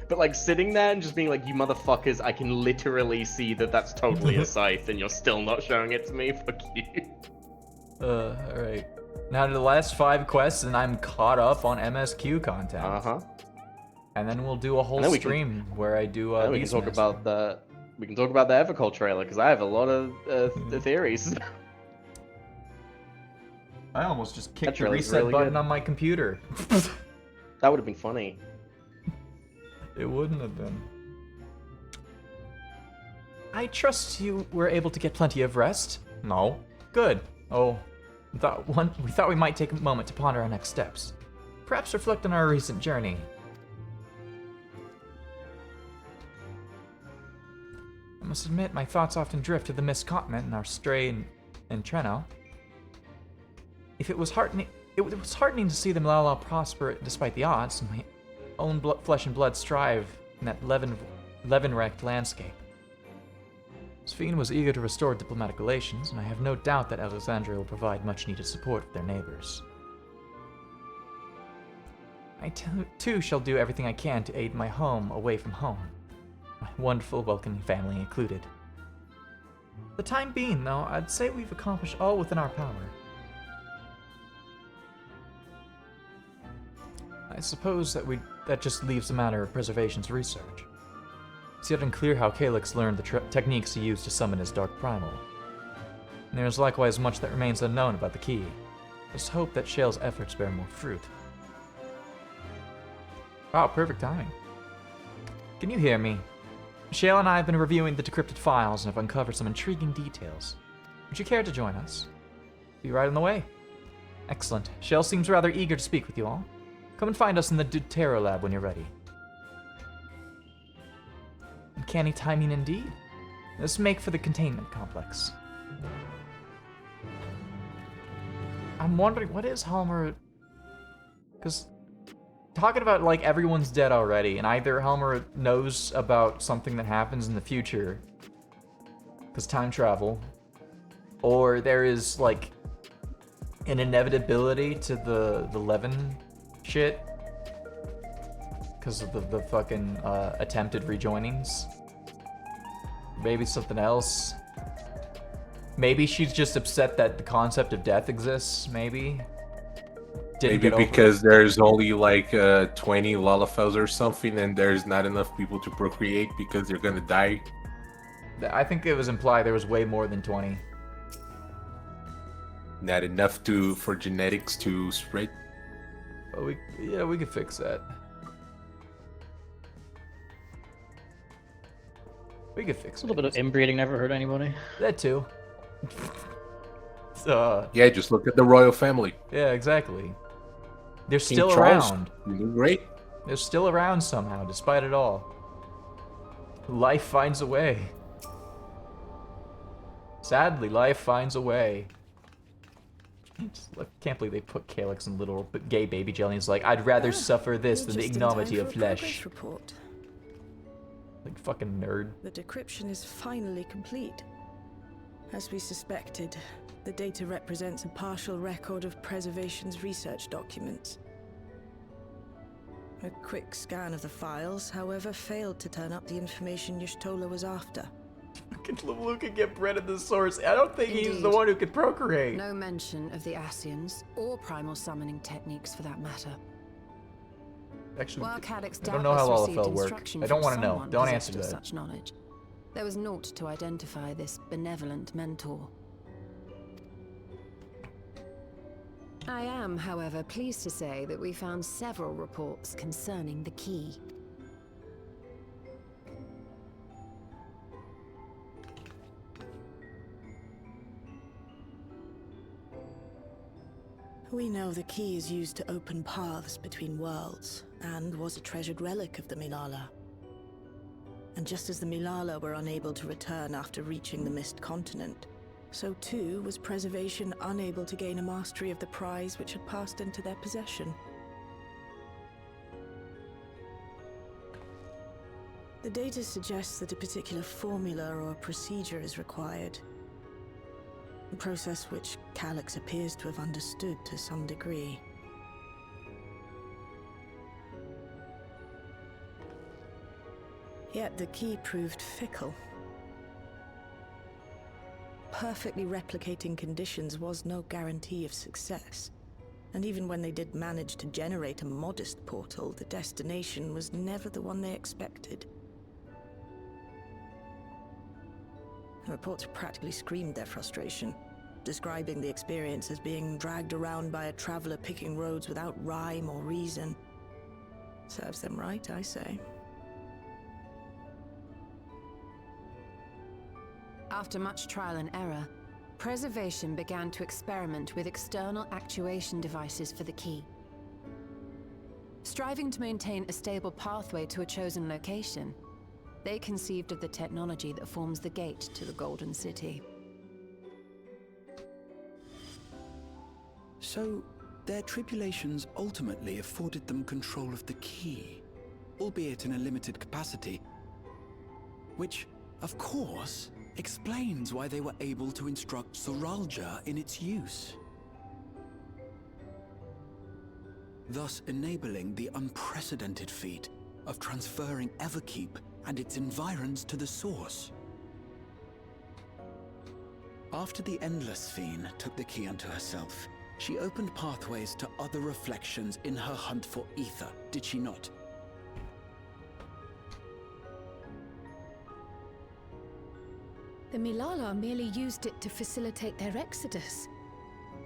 But like sitting there and just being like, you motherfuckers, I can literally see that that's totally a scythe, and you're still not showing it to me. Fuck you. Alright. Now to the last 5 quests, and I'm caught up on MSQ content. And then we'll do a whole stream where I do. Then we can talk about the. We can talk about the Evercold trailer, because I have a lot of theories. I almost just kicked the reset button on my computer. That would have been funny. It wouldn't have been. I trust you were able to get plenty of rest? No. Good. Oh, we thought we might take a moment to ponder our next steps. Perhaps reflect on our recent journey. I must admit, my thoughts often drift to the Mist Continent and our stray in Treno. It was heartening to see the Malala prosper despite the odds, and my own flesh and blood strive in that Leven-wrecked landscape. Sphene was eager to restore diplomatic relations, and I have no doubt that Alexandria will provide much-needed support for their neighbors. I too shall do everything I can to aid my home away from home, my wonderful welcoming family included. For the time being, though, I'd say we've accomplished all within our power. I suppose that just leaves a matter of preservation's research. It's yet unclear how Calyx learned the techniques he used to summon his Dark Primal. And there is likewise much that remains unknown about the key. Let's hope that Shale's efforts bear more fruit. Wow, perfect timing. Can you hear me? Shale and I have been reviewing the decrypted files and have uncovered some intriguing details. Would you care to join us? Be right on the way. Excellent. Shale seems rather eager to speak with you all. Come and find us in the Deutero lab when you're ready. Uncanny timing indeed. Let's make for the containment complex. I'm wondering, what is Helmer? Because talking about, like, everyone's dead already, and either Helmer knows about something that happens in the future, because time travel, or there is, like, an inevitability to the Levin shit, because of the fucking attempted rejoinings. Maybe something else. Maybe she's just upset that the concept of death exists, maybe. Maybe because there's only like 20 Lalafels or something, and there's not enough people to procreate because they're gonna die. I think it was implied there was way more than 20. Not enough for genetics to spread. But we could fix that. We could fix a little bit of inbreeding never hurt anybody. That too. Yeah, just look at the royal family. Yeah, exactly. They're King still Charles, around. you do great. They're still around somehow, despite it all. Life finds a way. Sadly, life finds a way. I can't believe they put Calyx in little gay baby jelly. He's like, I'd rather suffer this than the ignominy of flesh. Report. Like fucking nerd. The decryption is finally complete. As we suspected, the data represents a partial record of Preservation's research documents. A quick scan of the files, however, failed to turn up the information Y'shtola was after. Luke can get bred in the source. I don't think he's the Indeed. one who could procreate. No mention of the Ascians, or primal summoning techniques for that matter. Actually, While Calyx I don't know how doubtless received Lalafell work. instruction I don't from want to know. someone Don't possessed answer of that. such knowledge, there was naught to identify this benevolent mentor. I am, however, pleased to say that we found several reports concerning the key. We know the key is used to open paths between worlds, and was a treasured relic of the Milala. And just as the Milala were unable to return after reaching the Mist Continent, so too was Preservation unable to gain a mastery of the prize which had passed into their possession. The data suggests that a particular formula or procedure is required. A process which Calyx appears to have understood to some degree. Yet the key proved fickle. Perfectly replicating conditions was no guarantee of success. And even when they did manage to generate a modest portal, the destination was never the one they expected. The reports practically screamed their frustration, describing the experience as being dragged around by a traveler picking roads without rhyme or reason. Serves them right, I say. After much trial and error, Preservation began to experiment with external actuation devices for the key. Striving to maintain a stable pathway to a chosen location, they conceived of the technology that forms the gate to the Golden City. So, their tribulations ultimately afforded them control of the key, albeit in a limited capacity, which, of course, explains why they were able to instruct Zoralja in its use. thus enabling the unprecedented feat of transferring Everkeep and its environs to the source. After the Endless Fiend took the key unto herself, she opened pathways to other reflections in her hunt for ether, did she not? The Milala merely used it to facilitate their exodus.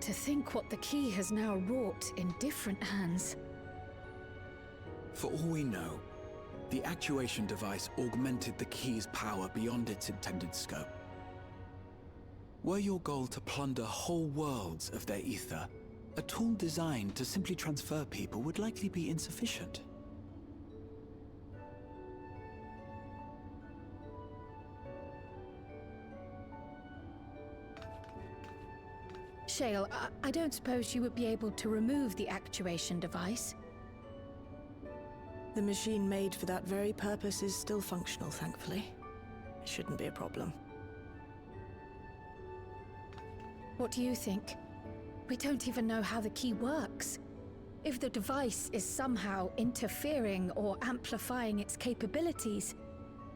To think what the key has now wrought in different hands. For all we know, the actuation device augmented the key's power beyond its intended scope. Were your goal to plunder whole worlds of their ether, a tool designed to simply transfer people would likely be insufficient. Shale, I don't suppose you would be able to remove the actuation device? The machine made for that very purpose is still functional, thankfully. It shouldn't be a problem. What do you think? We don't even know how the key works. If the device is somehow interfering or amplifying its capabilities,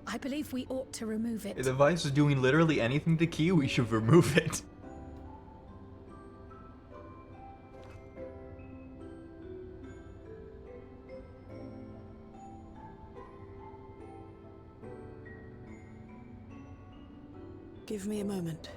I believe we ought to remove it. If the device is doing literally anything to key, we should remove it. Give me a moment.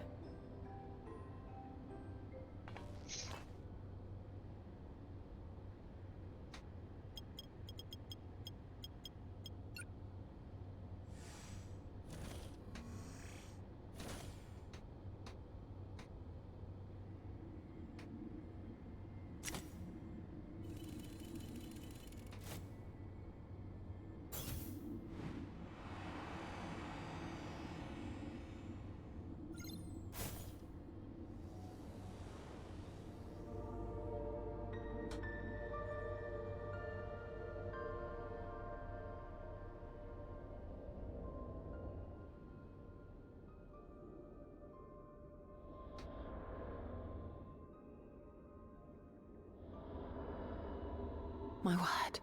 My word.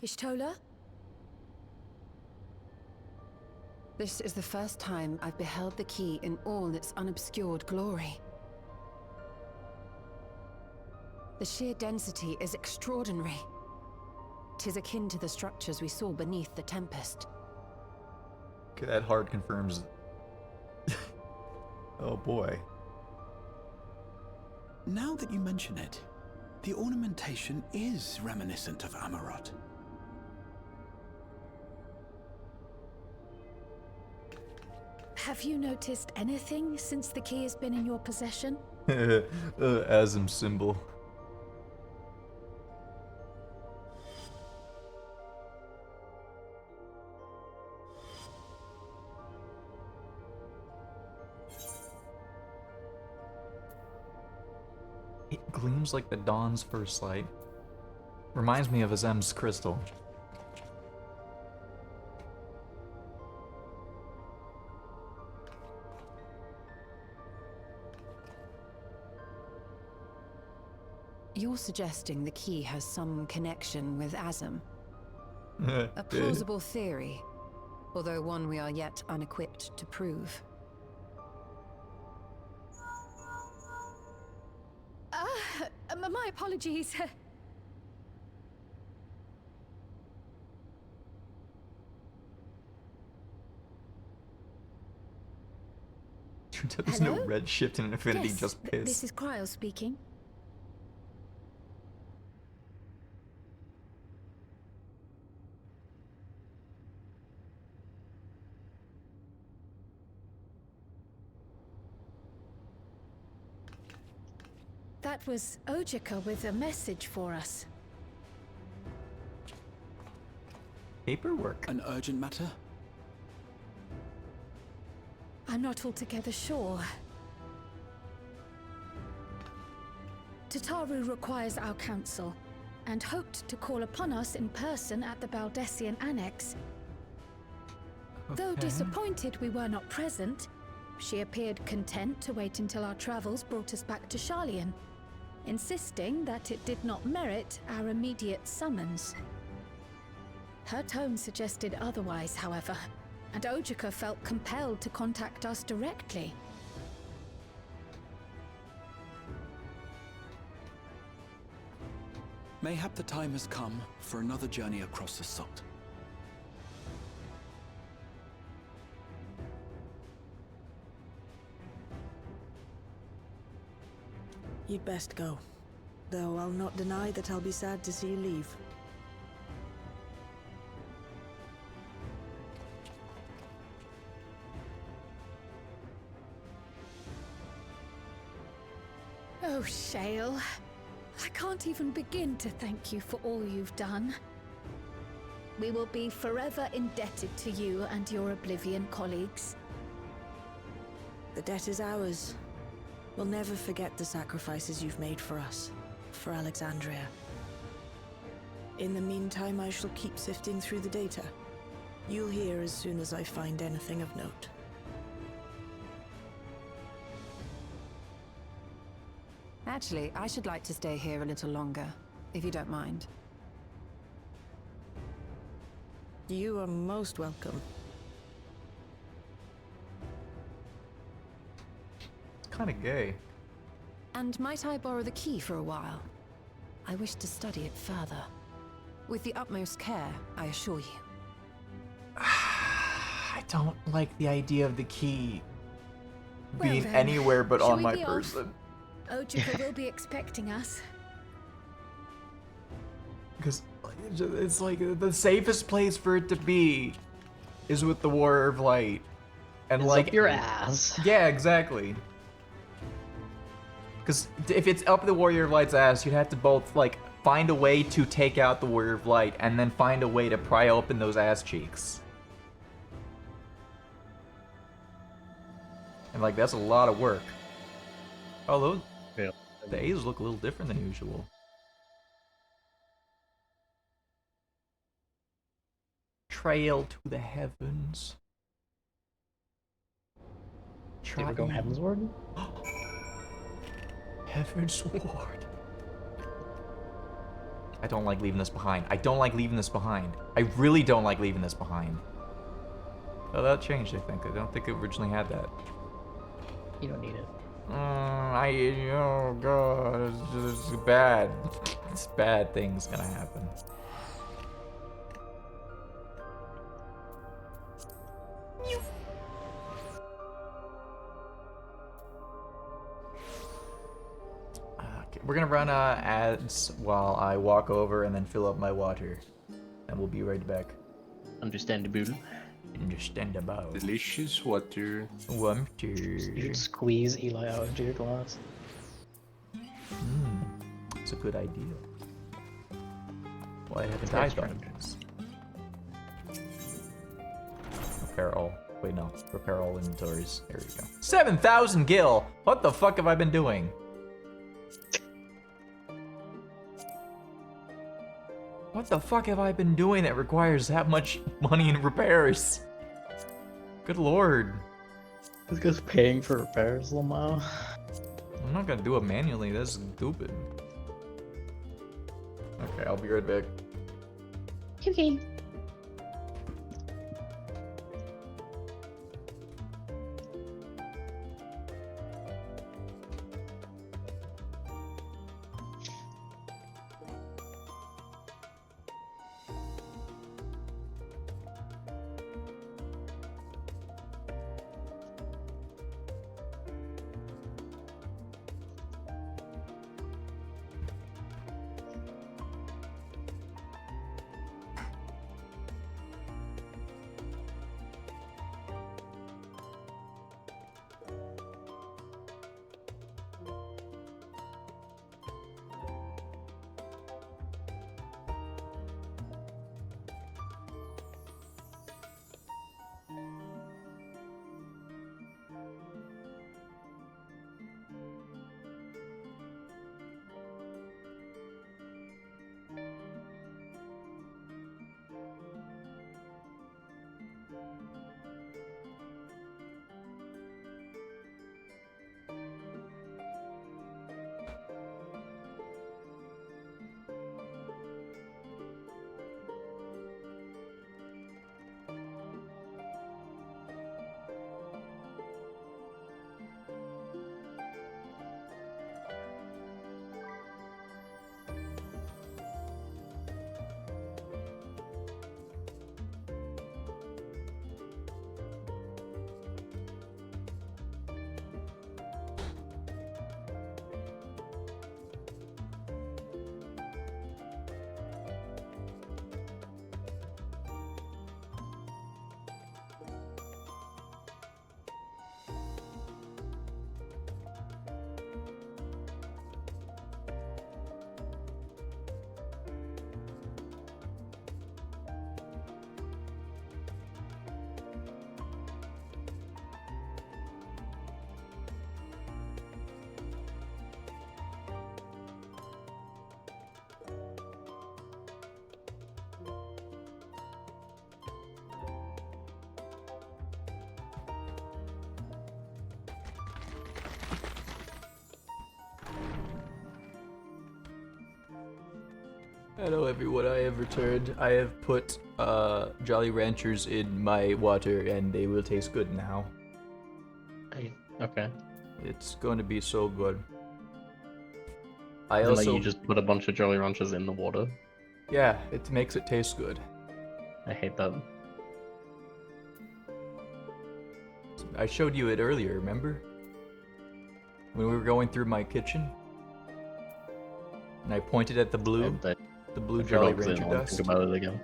Ishtola? This is the first time I've beheld the key in all its unobscured glory. The sheer density is extraordinary. 'Tis akin to the structures we saw beneath the Tempest. Okay, that hard confirms. Oh boy. Now that you mention it, the ornamentation is reminiscent of Amarot. Have you noticed anything since the key has been in your possession? Asm symbol. It gleams like the dawn's first light. Reminds me of Azem's crystal. You're suggesting the key has some connection with Azem? A plausible theory, although one we are yet unequipped to prove. My apologies. There's no red shift in Infinity, Yes, just piss. This is Cryo speaking. That was Ojika with a message for us. Paperwork. An urgent matter? I'm not altogether sure. Tataru requires our counsel. and hoped to call upon us in person at the Baldessian Annex. Though Okay. disappointed we were not present, she appeared content to wait until our travels brought us back to Sharlayan, insisting that it did not merit our immediate summons. Her tone suggested otherwise, however, and Ojika felt compelled to contact us directly. Mayhap the time has come for another journey across the Salt. You'd best go. Though I'll not deny that I'll be sad to see you leave. Oh, Shale. I can't even begin to thank you for all you've done. We will be forever indebted to you and your Oblivion colleagues. The debt is ours. We'll never forget the sacrifices you've made for us, for Alexandria. In the meantime, I shall keep sifting through the data. You'll hear as soon as I find anything of note. Actually, I should like to stay here a little longer, if you don't mind. You are most welcome. Kind of gay. And might I borrow the key for a while? I wish to study it further. With the utmost care, I assure you. I don't like the idea of the key Well being then, anywhere but shall on we my be off? person. Ojika will be expecting us. Because it's like the safest place for it to be is with the Warrior of Light. And It's like up your ass. Yeah, exactly. Because if it's up the Warrior of Light's ass, you'd have to both like find a way to take out the Warrior of Light and then find a way to pry open those ass cheeks. And like that's a lot of work. Although the A's look a little different than usual. Trail to the heavens. Did we go Heavensward? Heaven's Ward. I don't like leaving this behind. I don't like leaving this behind. I really don't like leaving this behind. Oh, that changed, I think. I don't think it originally had that. You don't need it. Oh god, it's bad. It's bad things gonna happen. Okay, we're gonna run ads while I walk over and then fill up my water. And we'll be right back. Understandable. Understandable. Delicious water. Water. You should squeeze Eli out into your glass. It's a good idea. Why haven't I thought of this? Repair all. Wait, no. Repair all inventories. There we go. 7,000 gil! What the fuck have I been doing? What the fuck have I been doing that requires that much money in repairs? Good lord. This guy's paying for repairs, Lamau. I'm not gonna do it manually, that's stupid. Okay, I'll be right back. Okay. Hello everyone, I have returned. I have put Jolly Ranchers in my water and they will taste good now. Okay. It's going to be so good. I And, also... like, you just put a bunch of Jolly Ranchers in the water. Yeah, it makes it taste good. I hate that. I showed you it earlier, remember? When we were going through my kitchen? And I pointed at the blue Jolly Rancher dust. Think about it again.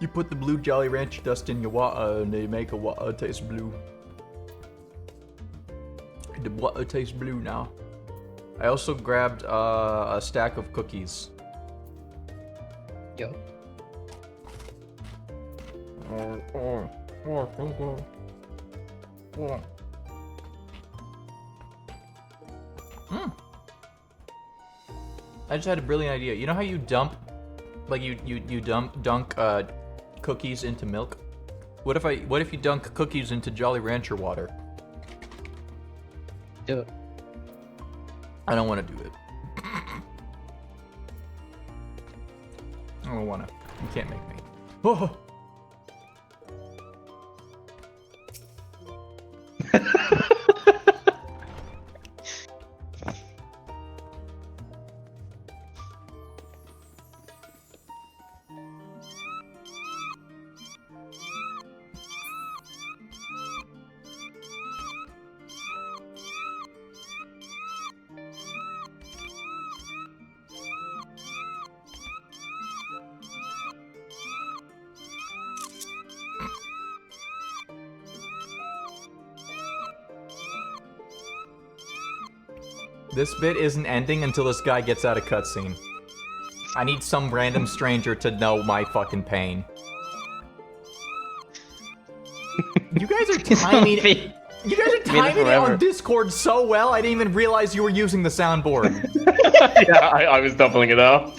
You put the blue Jolly Rancher dust in your water and they make a water taste blue. The water tastes blue now. I also grabbed a stack of cookies. Yo. I just had a brilliant idea. You know how you dump, like you dunk cookies into milk? What if you dunk cookies into Jolly Rancher water? Do it. I don't want to do it. I don't want to. You can't make me. Oh. This bit isn't ending until this guy gets out of cutscene. I need some random stranger to know my fucking pain. You guys are timing it. You guys are timing it on Discord so well, I didn't even realize you were using the soundboard. Yeah, I was doubling it up.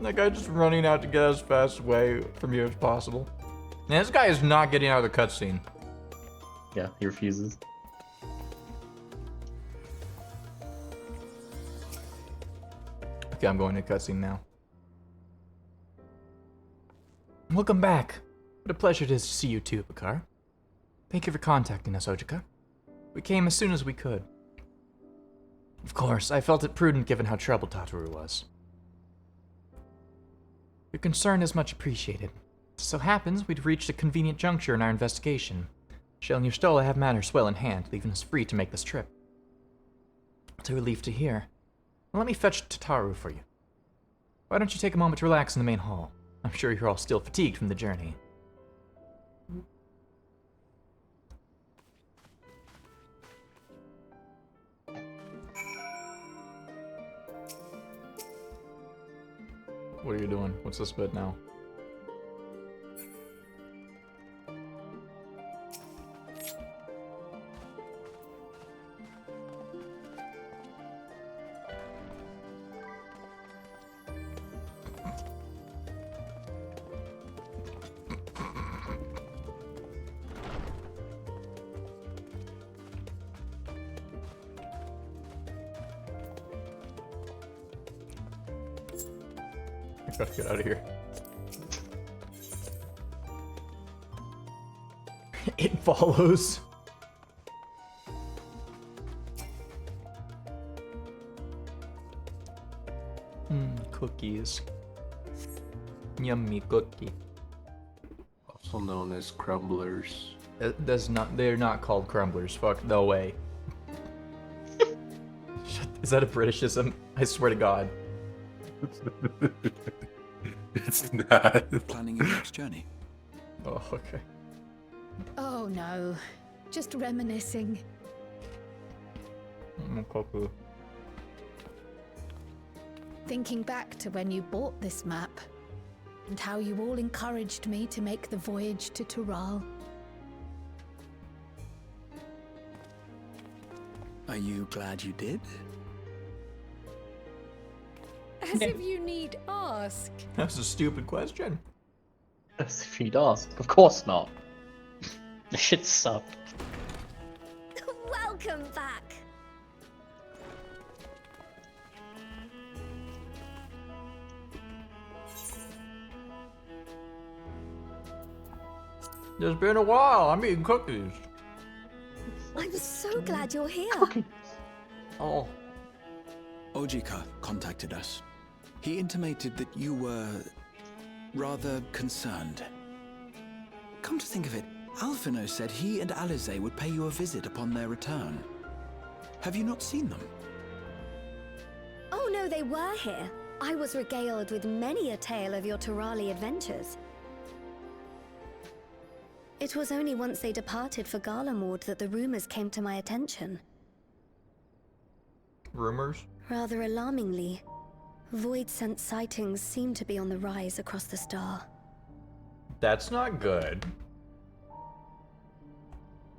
That guy just running out to get as fast away from you as possible. Man, this guy is not getting out of the cutscene. Yeah, he refuses. Okay, I'm going to cutscene now. Welcome back. What a pleasure it is to see you too, Bakar. Thank you for contacting us, Ojika. We came as soon as we could. Of course, I felt it prudent given how troubled Tataru was. Your concern is much appreciated. It so happens we'd reached a convenient juncture in our investigation. Shell and Yustola have matters well in hand, leaving us free to make this trip. It's a relief to hear. Well, let me fetch Tataru for you. Why don't you take a moment to relax in the main hall? I'm sure you're all still fatigued from the journey. What are you doing? What's this bit now? I gotta get out of here. It follows. Cookies. Yummy cookie. Also known as crumblers. They're not called crumblers. Fuck, no way. Is that a Britishism? I swear to God. It's not. Planning your next journey. Oh, okay. Oh no, just reminiscing. Mokoku. Thinking back to when you bought this map, and how you all encouraged me to make the voyage to Tural. Are you glad you did? As if you need ask. That's a stupid question. As if he does. Of course not. This shit sucked. Welcome back. It's been a while. I'm eating cookies. I'm so glad you're here. Oh. Ojika contacted us. He intimated that you were rather concerned. Come to think of it, Alphino said he and Alize would pay you a visit upon their return. Have you not seen them? Oh no, they were here. I was regaled with many a tale of your Turali adventures. It was only once they departed for Garlemord that the rumors came to my attention. Rumors? Rather alarmingly, void-sent sightings seem to be on the rise across the star. That's not good.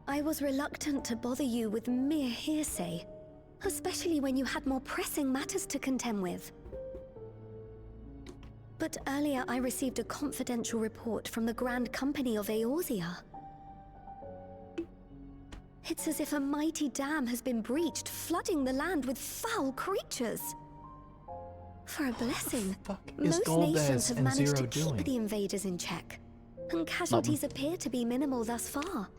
I was reluctant to bother you with mere hearsay, especially when you had more pressing matters to contend with. But earlier I received a confidential report from the Grand Company of Eorzea. It's as if a mighty dam has been breached, flooding the land with foul creatures. For a blessing, most nations have managed to keep the invaders in check, and casualties appear to be minimal thus far.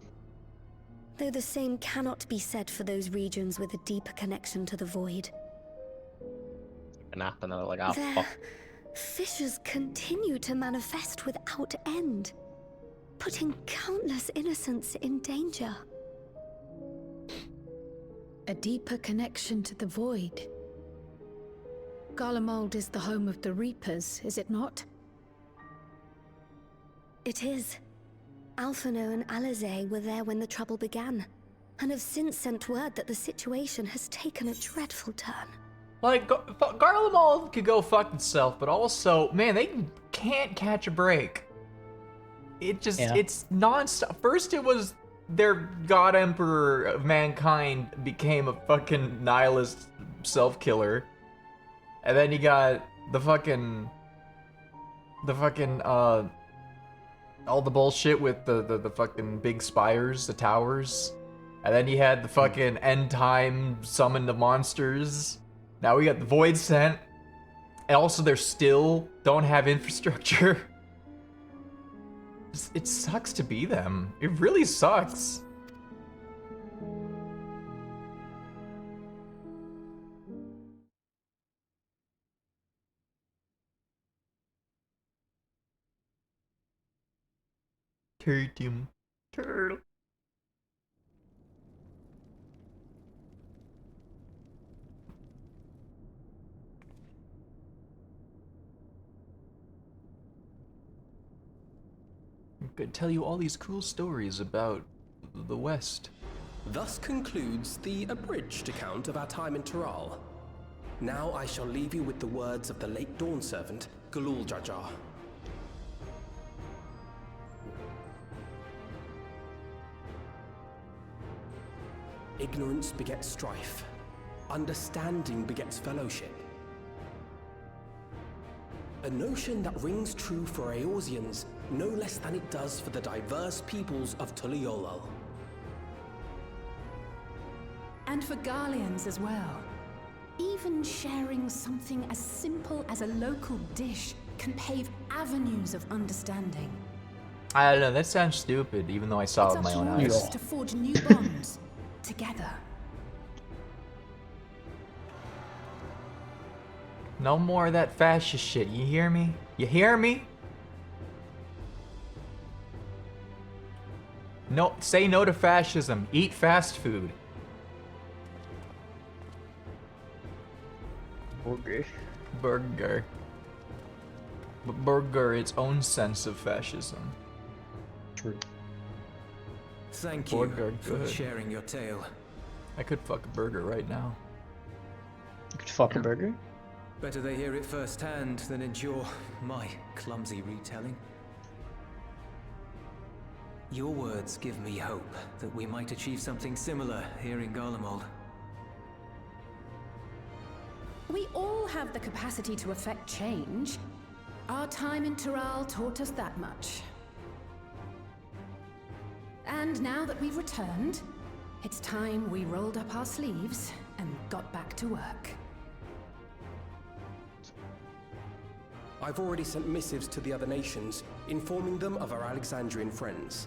Though the same cannot be said for those regions with a deeper connection to the void. Their fissures continue to manifest without end, putting countless innocents in danger. A deeper connection to the void. Garlemald is the home of the Reapers, is it not? It is. Alphino and Alize were there when the trouble began, and have since sent word that the situation has taken a dreadful turn. Like, Garlemald could go fuck itself, but also, man, they can't catch a break. It just, it's non-stop. First it was their god emperor of mankind became a fucking nihilist self-killer. And then you got the fucking, all the bullshit with the fucking big spires, the towers. And then you had the fucking end time summon the monsters. Now we got the Void Sent. And also they still don't have infrastructure. It sucks to be them. It really sucks. Turtle. I could tell you all these cool stories about the West. Thus concludes the abridged account of our time in Tural. Now I shall leave you with the words of the late Dawn Servant, Galul Jajar. Ignorance begets strife. Understanding begets fellowship. A notion that rings true for Eorzeans no less than it does for the diverse peoples of Tuliolal. And for Garleans as well. Even sharing something as simple as a local dish can pave avenues of understanding. I don't know, that sounds stupid, even though I saw it with my own eyes. To forge new bonds together. No more of that fascist shit, you hear me? You hear me? No, say no to fascism. Eat fast food. Burger. But burger, its own sense of fascism. True. Thank you for sharing your tale. I could fuck a burger right now. You could fuck a burger? Better they hear it firsthand than endure my clumsy retelling. Your words give me hope that we might achieve something similar here in Garlemald. We all have the capacity to affect change. Our time in Tural taught us that much. And now that we've returned, it's time we rolled up our sleeves and got back to work. I've already sent missives to the other nations, informing them of our Alexandrian friends.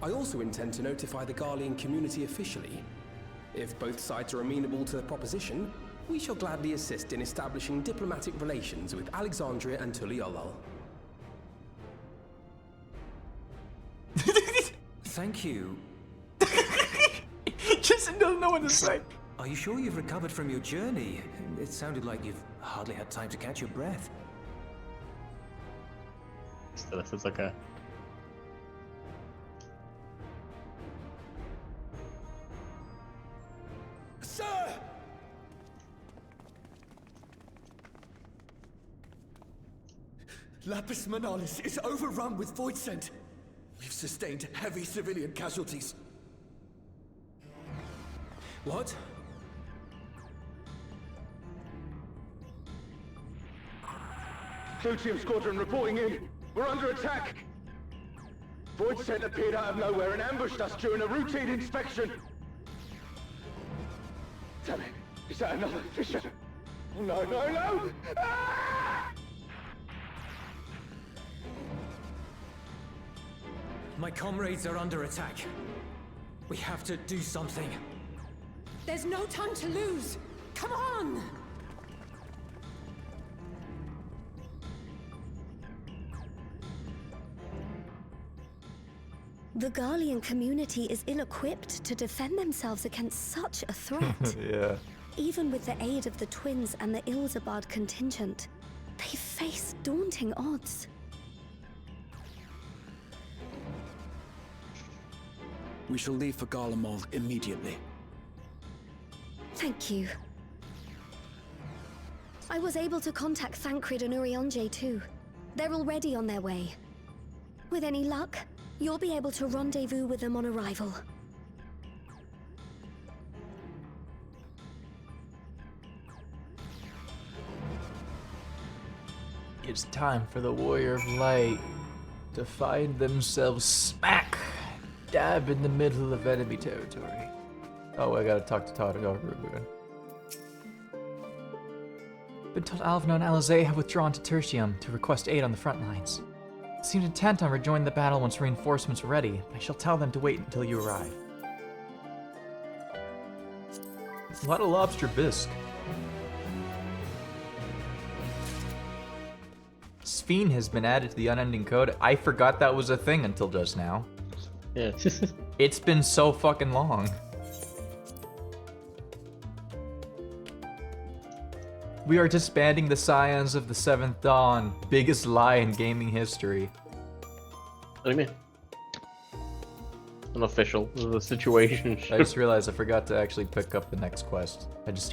I also intend to notify the Garlean community officially. If both sides are amenable to the proposition, we shall gladly assist in establishing diplomatic relations with Alexandria and Tuliolol. Thank you. Jason doesn't know what to say. Are you sure you've recovered from your journey? It sounded like you've hardly had time to catch your breath. So this is okay. Sir! Lapis Manalis is overrun with void scent. We've sustained heavy civilian casualties. What? Clutium Squadron reporting in. We're under attack. Void Scent appeared out of nowhere and ambushed us during a routine inspection. Damn it. Is that another Fisher? Oh, no, no, no! Ah! My comrades are under attack. We have to do something. There's no time to lose! Come on! The Garlean community is ill-equipped to defend themselves against such a threat. Yeah. Even with the aid of the twins and the Ilzabad contingent, they face daunting odds. We shall leave for Garlemald immediately. Thank you. I was able to contact Thancred and Urianger too. They're already on their way. With any luck, you'll be able to rendezvous with them on arrival. It's time for the Warrior of Light to find themselves smack dab in the middle of enemy territory. Oh, I gotta talk to Todd. Been told Alvno and Alizé have withdrawn to Tertium to request aid on the front lines. Seemed intent on rejoining the battle once reinforcements are ready. I shall tell them to wait until you arrive. A lot of lobster bisque. Sphene has been added to the unending code. I forgot that was a thing until just now. Yeah. It's been so fucking long. We are disbanding the Scions of the Seventh Dawn. Biggest lie in gaming history. What do you mean? Unofficial. This is a situation. I just realized I forgot to actually pick up the next quest. I just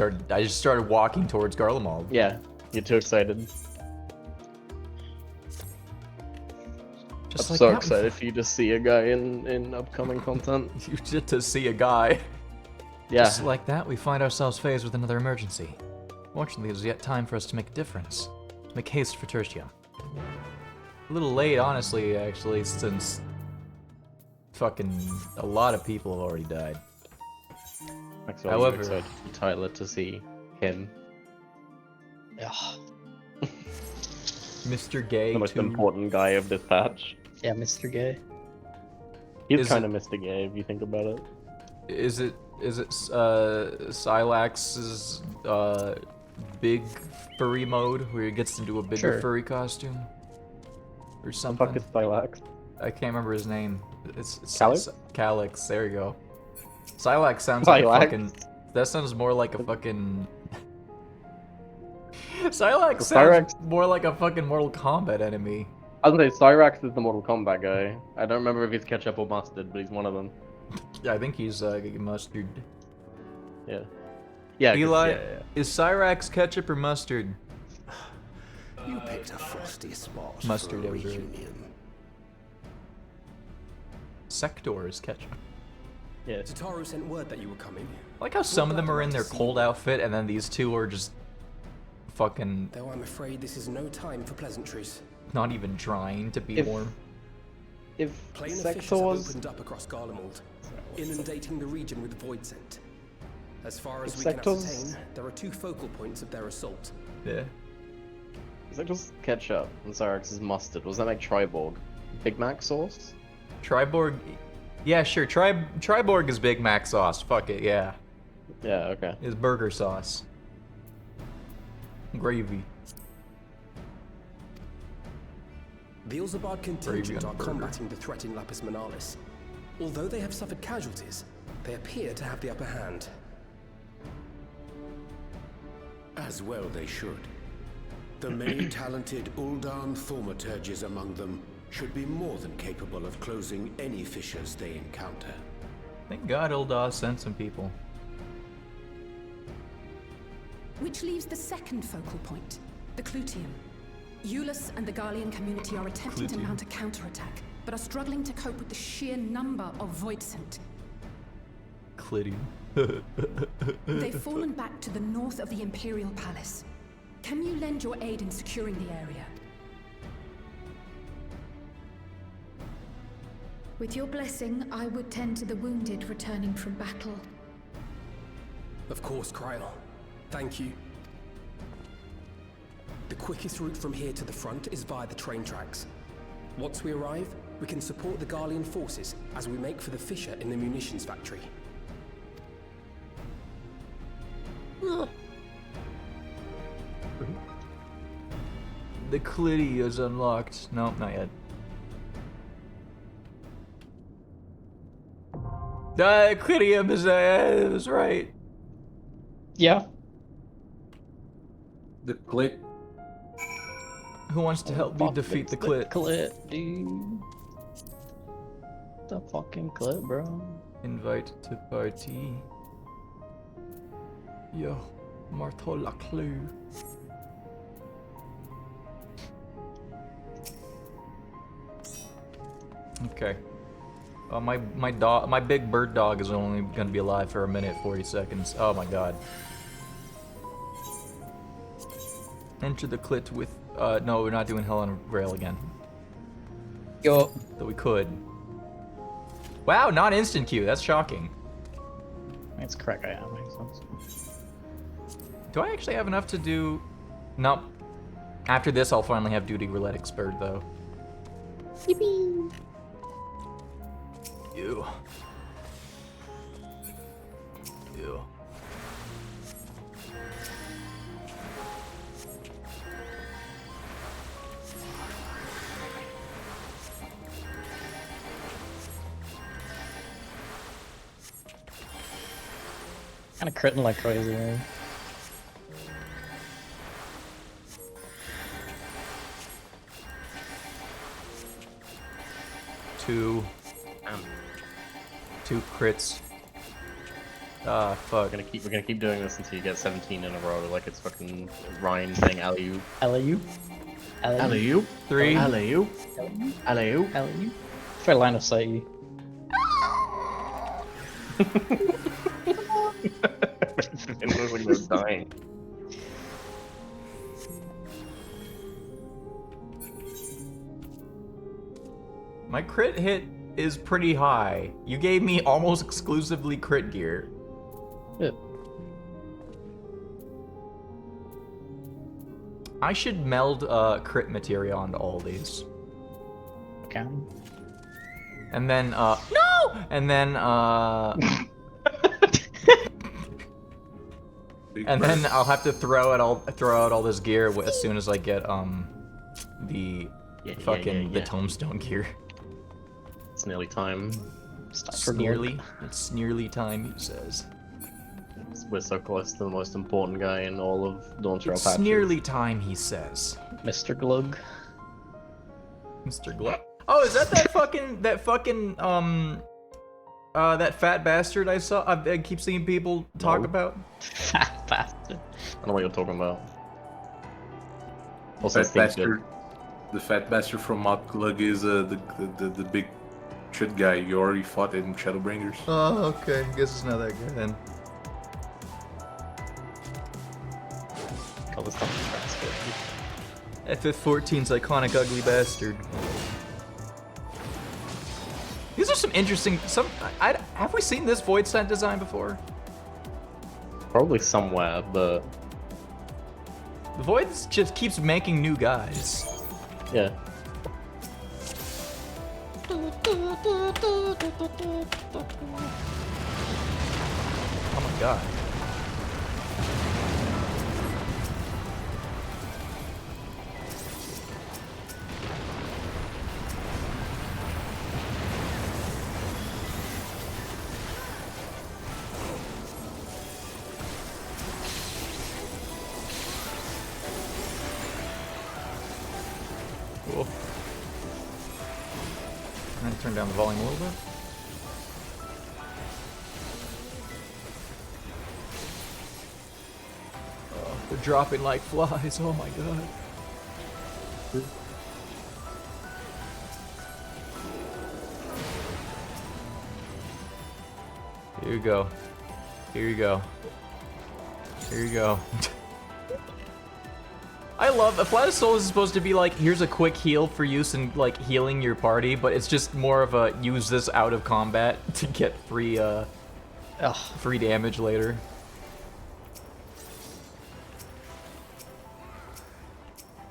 started walking towards Garlemald. Yeah, you're too excited. Just I'm like so that. excited for you to see a guy in upcoming content. You get to see a guy. Yeah. Just like that, we find ourselves faced with another emergency. Fortunately, there's yet time for us to make a difference. Make haste for Tertium. A little late, honestly, actually, since fucking a lot of people have already died. However, excited for Tyler to see him. Yeah. Mr. Gay, the most too. important guy of this patch. Yeah, Mr. Gay. He's kind of Mr. Gay if you think about it. Is it Silax's big furry mode where he gets into a bigger furry costume or something? The fuck is Silax? I can't remember his name. It's Calyx? Calyx. There you go. Silax sounds like a fucking. That sounds more like a fucking. Silax sounds more like a fucking Mortal Kombat enemy. I was gonna say Cyrax is the Mortal Kombat guy. I don't remember if he's ketchup or mustard, but he's one of them. Yeah, I think he's mustard. Yeah. Yeah. Eli, yeah. is Cyrax ketchup or mustard? You picked a frosty spot. Mustard, for a I was right. reunion. Sector is ketchup. Yeah. Tataru sent word that you were coming. I like how some of them are in their cold outfit, and then these two are just fucking Though I'm afraid this is no time for pleasantries. not even trying to be warm. If Planar fishes Sector have was... opened up across Garlemald, inundating the region with void scent. As far as If we Sector's- can ascertain, there are 2 focal points of their assault. Yeah. Sector's ketchup and Cyrix's mustard. Was that like Triborg? Big Mac sauce? Triborg, yeah, sure. Triborg is Big Mac sauce. Fuck it, yeah. Yeah, okay. Is burger sauce. Gravy. The Ilzabard contingent Gravy on are a burger. combating the threat in Lapis Manalis. Although they have suffered casualties, they appear to have the upper hand. As well they should. The many talented Uldan thaumaturges among them should be more than capable of closing any fissures they encounter. Thank God Ulda sent some people. Which leaves the second focal point, the Clutium. Eulus and the Garlean community are attempting to Clutium. mount a counterattack, but are struggling to cope with the sheer number of Voidsent. Clitty. They've fallen back to the north of the Imperial Palace. Can you lend your aid in securing the area? With your blessing, I would tend to the wounded returning from battle. Of course, Kryl. Thank you. The quickest route from here to the front is via the train tracks. Once we arrive, we can support the Garlean forces as we make for the fissure in the munitions factory. The Clitty is unlocked. Nope, not yet. The Clitium is right. Yeah. The clit. Who wants to help me defeat the clit? Clit, dude. The fucking clit, bro. Invite to party. Yo, Marteau la Clue. Okay. My big bird dog is only gonna be alive for a minute 40 seconds. Oh my god. Enter the clit with no, we're not doing Hell on Rail again. Yo. Though we could. Wow, not instant queue, that's shocking. That's correct, I am. Makes sense. Do I actually have enough to do? Nope. After this, I'll finally have Duty Roulette Expert, though. Yippee! Ew. Ew. Kinda critting like crazy, man. Two crits. Ah, fuck. We're gonna keep doing this until you get 17 in a row, like it's fucking Ryan saying alley-oop. Alley-oop? Alley-oop? 3. Alley-oop? Alley-oop? Alley-oop? Fair line of sight, you. It looks like they're dying. My crit hit is pretty high. You gave me almost exclusively crit gear. Yeah. I should meld crit materia onto all these. Okay. And then no! And then and then I'll have to throw out all this gear as soon as I get the the tombstone gear. It's nearly time. It's nearly time, he says. We're so close to the most important guy in all of Dawn Trail It's patches. nearly time, he says. Mr. Glug. Mr. Glug. Oh, is that that fucking that fat bastard I saw? I keep seeing people talk about. Fat bastard. I don't know what you're talking about. Also, Fat bastard. The fat bastard from Mount Glug is the big shit guy you already fought in Shadowbringers. Oh, okay. I guess it's not that good then. God, this stuff FF14's iconic ugly bastard. These are some interesting. Have we seen this Void Scent design before? Probably somewhere, but the Void just keeps making new guys. Yeah. Oh my god. Cool. I'm gonna turn down the volume a little bit. Oh, they're dropping like flies. Oh my god. Here you go. Here you go. Here you go. I love Flight of Souls is supposed to be like, here's a quick heal for use in like healing your party, but it's just more of a use this out of combat to get free free damage later.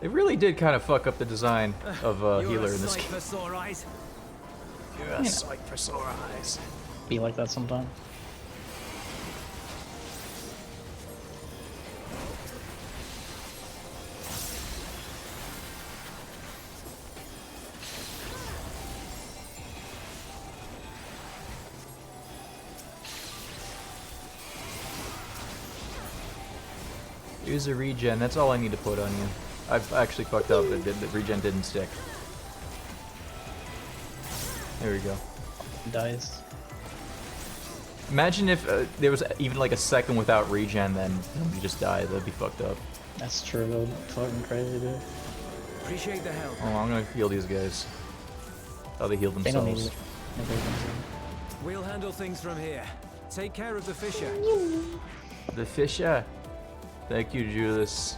They really did kind of fuck up the design of healer in this game. You're a sight for sore eyes. Be like that sometime. Here's a regen, that's all I need to put on you. I've actually fucked up, the regen didn't stick. There we go. Dies. Imagine if there was even like a second without regen, then you just die. That'd be fucked up. That's true, though. Fucking crazy, dude. Appreciate the help. Oh, I'm gonna heal these guys. Oh, they healed They don't need themselves. it. We'll handle things from here. Take care of the fisher. The fisher. Thank you, Judas.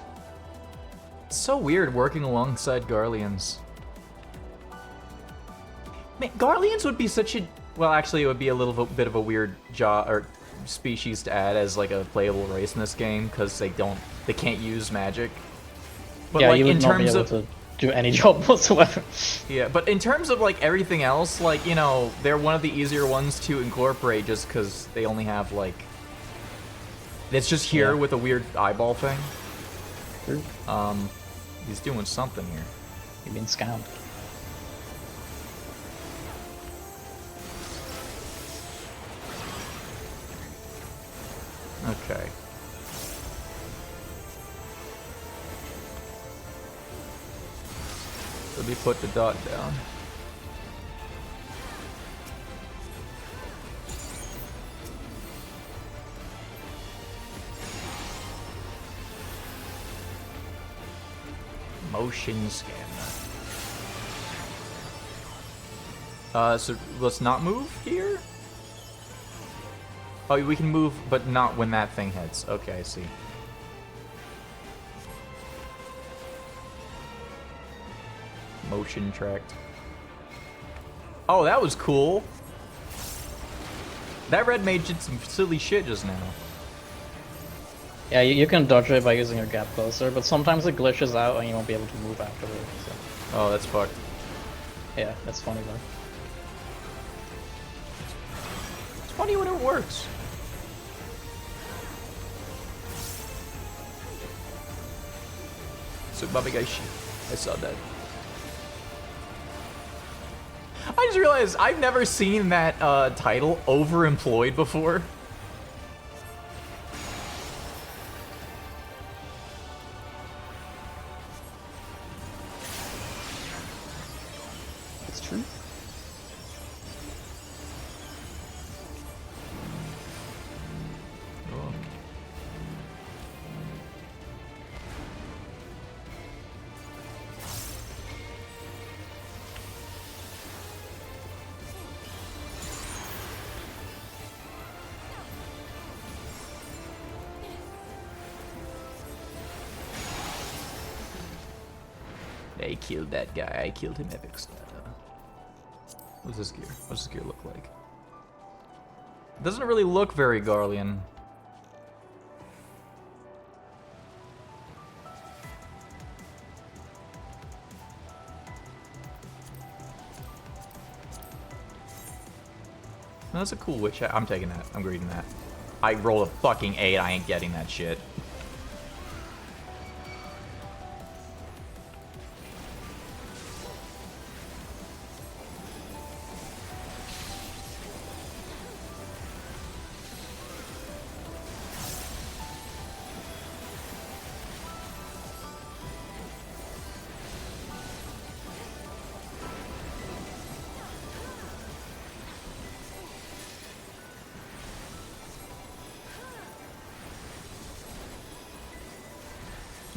It's so weird working alongside Garleans. Man, Garleans would be such a... Well, actually, it would be a little bit of a weird species to add as like a playable race in this game, because they can't use magic. But yeah, like you would in not terms be able of to do any job whatsoever. yeah, but in terms of like everything else, like, you know, they're one of the easier ones to incorporate just because they only have like... It's just here with a weird eyeball thing. True. He's doing something here. You've been scammed. Okay. Let me put the dot down. Motion scanner. So let's not move here? Oh, we can move, but not when that thing hits. Okay, I see. Motion tracked. Oh, that was cool. That red mage did some silly shit just now. Yeah, you can dodge it by using your gap closer, but sometimes it glitches out and you won't be able to move afterwards. So. Oh, that's fucked. Yeah, that's funny though. It's funny when it works. So Babagaishi. I saw that. I just realized I've never seen that title overemployed before. It's true. Oh. I killed that guy. I killed him epic style. What's this gear? What's this gear look like? It doesn't really look very Garlean. No, that's a cool witch hat. I'm taking that. I'm reading that. I rolled a fucking 8. I ain't getting that shit.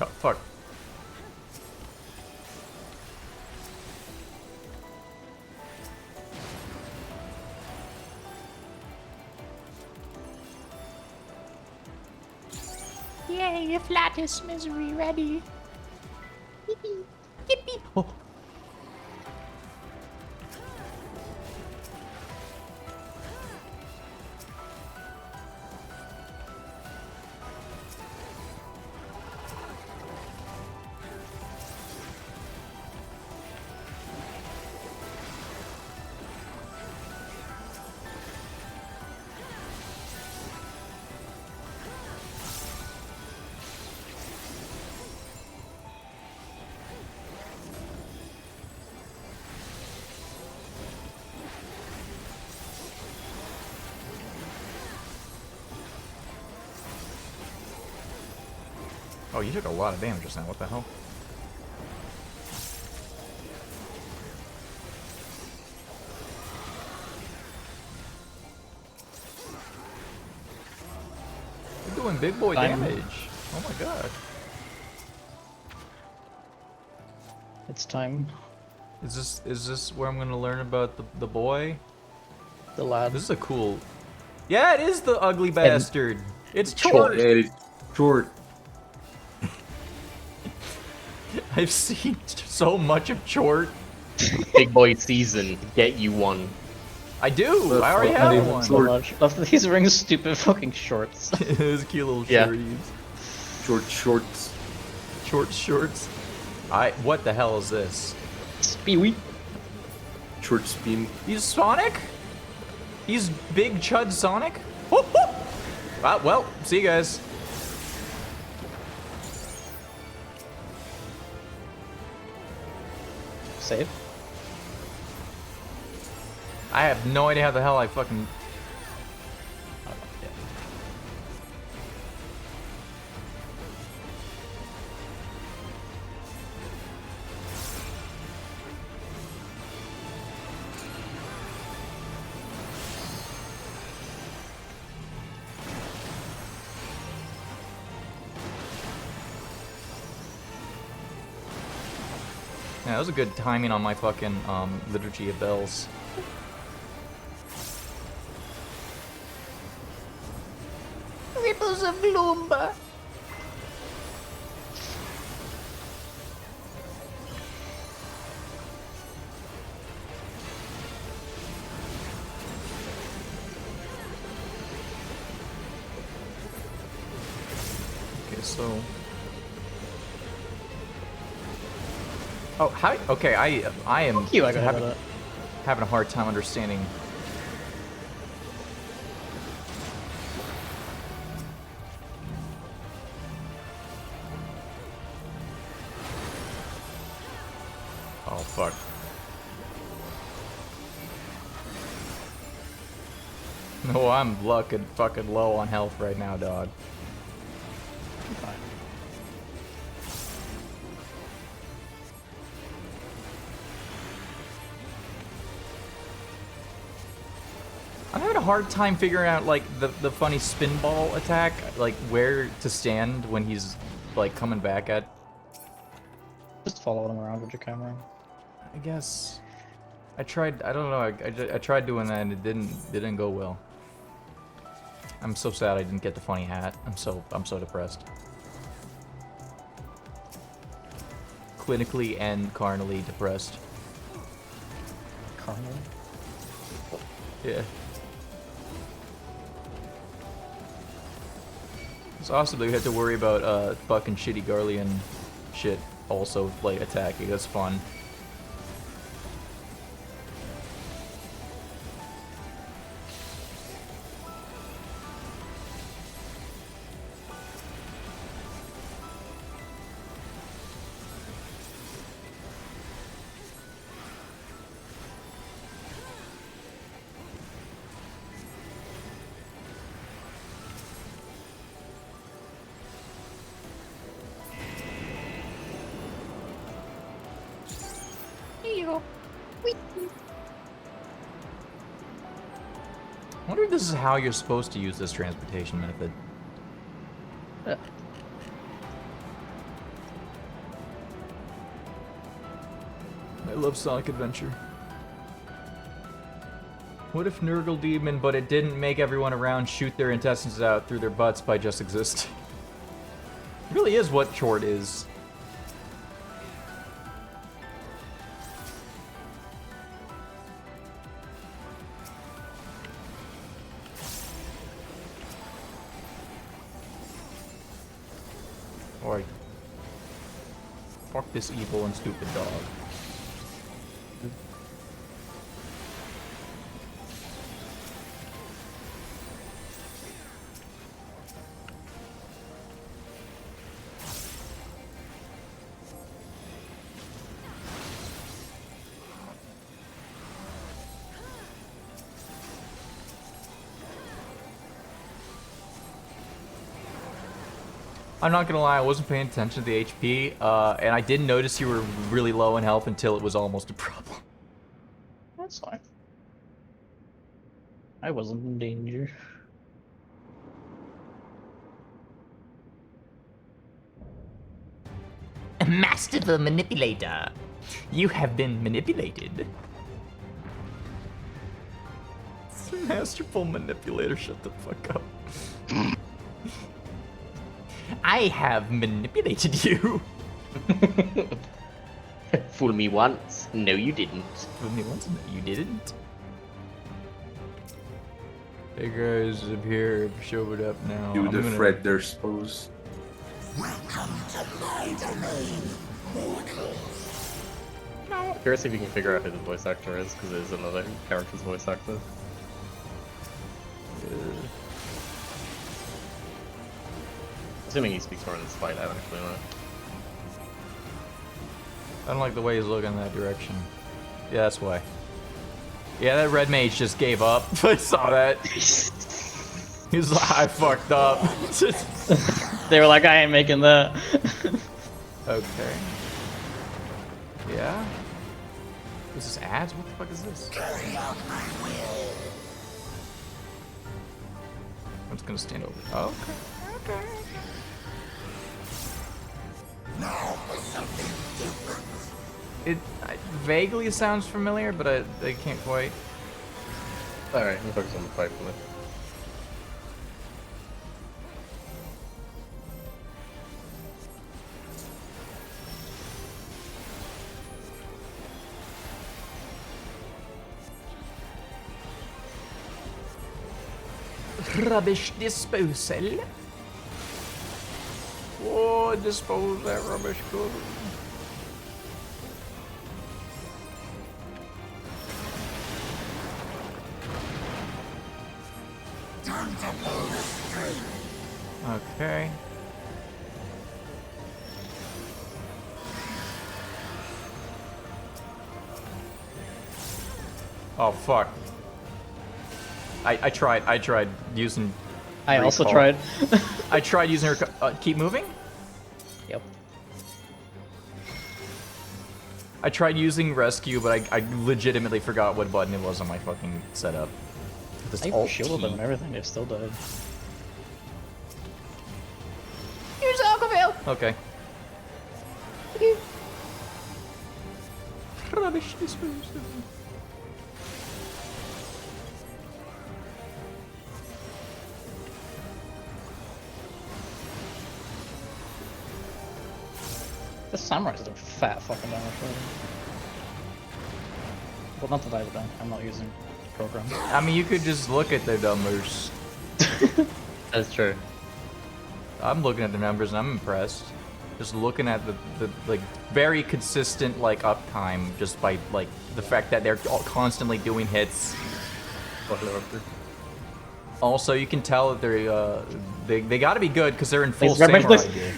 Oh, fuck. Yay, a flattest misery ready. Yippee. Yippee. Oh. Oh, you took a lot of damage just now. What the hell? You're doing big boy damage. Oh my god. It's time. Is this where I'm gonna learn about the boy? The lad. This is a cool. Yeah, it is the ugly bastard. It's Chort. It's Chort. I've seen so much of Chort. Big boy season. Get you one. I do. I already have one. So much. He's wearing stupid fucking shorts. His cute little Yeah. shorties. Shorts. Shorts. What the hell is this? Speewee. Short spin. He's Sonic? He's Big Chud Sonic? Whoop, whoop. Well, see you guys. Save. I have no idea how the hell I fucking... Yeah, that was a good timing on my fucking Liturgy of Bells. Ripples of Gloomba. Okay, so... Oh, how? Okay, I am having a hard time understanding. Oh fuck. No, I'm fucking low on health right now, dog. Fine. I'm having a hard time figuring out like the funny spinball attack, like where to stand when he's like coming back at. Just follow him around with your camera. I guess I tried. I don't know. I tried doing that and it didn't go well. I'm so sad I didn't get the funny hat. I'm so depressed. clinically and carnally depressed. Carnal? Yeah. It's awesome that we had to worry about fucking shitty Garlean shit also like attacking. That's fun. I wonder if this is how you're supposed to use this transportation method. I love Sonic Adventure. What if Nurgle Demon, but it didn't make everyone around shoot their intestines out through their butts by just existing? It really is what Chort is. Or fuck this evil and stupid dog. I'm not gonna lie, I wasn't paying attention to the HP, and I didn't notice you were really low in health until it was almost a problem. That's fine. I wasn't in danger. Masterful manipulator. You have been manipulated. Masterful manipulator, shut the fuck up. I have manipulated you. Fool me once, no you didn't. Fool me once, no you didn't. Hey guys, I'm here. Showed up now. Do the gonna... Fred Durst pose. Welcome to my domain, mortal. I'm curious if you can figure out who the voice actor is, because it is another character's voice actor. Assuming he speaks more in this fight, I don't actually know. I don't like the way he's looking in that direction. Yeah, that's why. Yeah, that red mage just gave up. I saw that. He's like, I fucked up. They were like, I ain't making that. Okay. Yeah? Is this ads? What the fuck is this? Carry out my will. I'm just gonna stand over. Oh, okay. Okay. Now for something different. It vaguely sounds familiar, but I can't quite. Alright, I'm focused on the fight for me. Rubbish disposal. Oh, dispose that rubbish good. Time to pull the string. Okay. Oh fuck. I tried using. I also recall. tried. I tried using her. Keep moving. Yep. I tried using rescue, but I legitimately forgot what button it was on my fucking setup. This I alt shielded key. them and everything, they still died. Here's Alcoville. Okay. Rubbish disposal. The samurai's doing fat fucking damage already. Well, not that I've done. I'm not using the program. I mean, you could just look at the numbers. That's true. I'm looking at the numbers and I'm impressed. Just looking at the like very consistent like uptime, just by like the fact that they're constantly doing hits. Also, you can tell that they got to be good because they're in full samurai gear.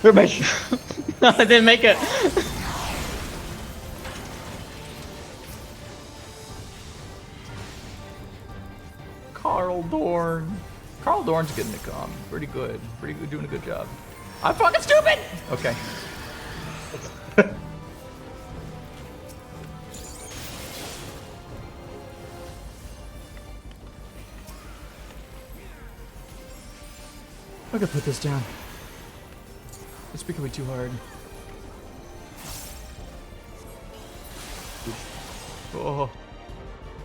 I didn't make it. Carl Dorn. Carl Dorn's getting the com. Pretty good, doing a good job. I'm fucking stupid. Okay. I gotta put this down. It's becoming too hard. Oh.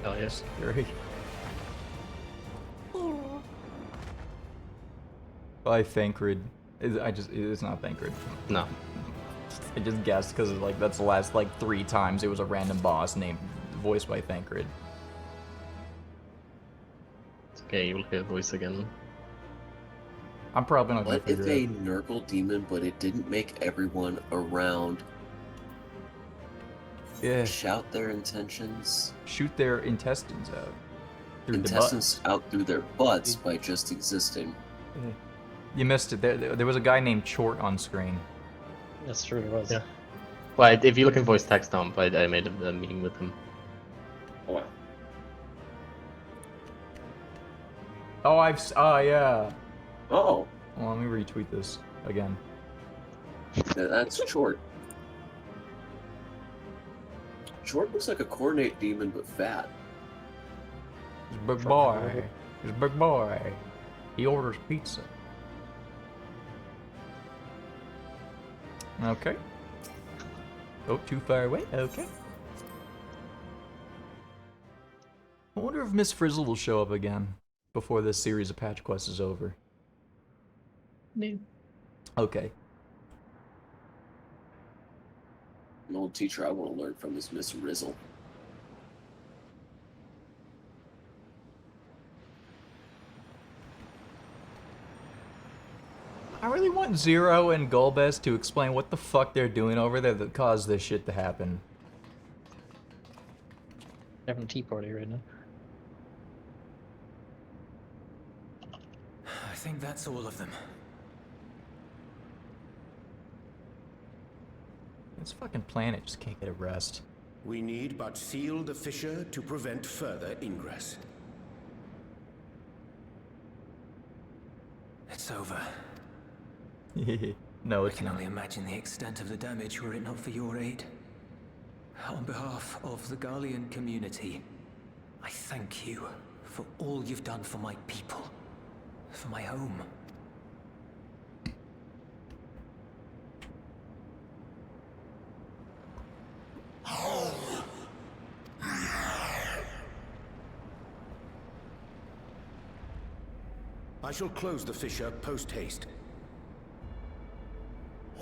Hell yes. Scary. By Thancred. It's not Thancred. No. I just guessed because like that's the last like 3 times it was a random boss named voiced by Thancred. It's okay, you'll hear the voice again. I'm probably not gonna What if figure a it out. Nurgle demon, but it didn't make everyone around shout their intentions? Shoot their intestines out. Through Intestines out through their butts by just existing. the butt. You missed it. There was a guy named Chort on screen. That's true, it was. Yeah. Well, if you look in voice text dump, I made a meeting with him. Wow. Oh, yeah. Oh. Well, let me retweet this again. Yeah, that's short. Short looks like a coordinate demon, but fat. He's a big boy. He's a big boy. He orders pizza. Okay. Oh, too far away? Okay. I wonder if Miss Frizzle will show up again before this series of patch quests is over. No. Okay. An old teacher I want to learn from is Miss Rizzle. I really want Zero and Golbez to explain what the fuck they're doing over there that caused this shit to happen. They're having a tea party right now. I think that's all of them. This fucking planet just can't get a rest. We need but seal the fissure to prevent further ingress. It's over. No, I it's can not. only imagine the extent of the damage were it not for your aid. On behalf of the Garlean community, I thank you for all you've done for my people, for my home. I shall close the fissure post-haste.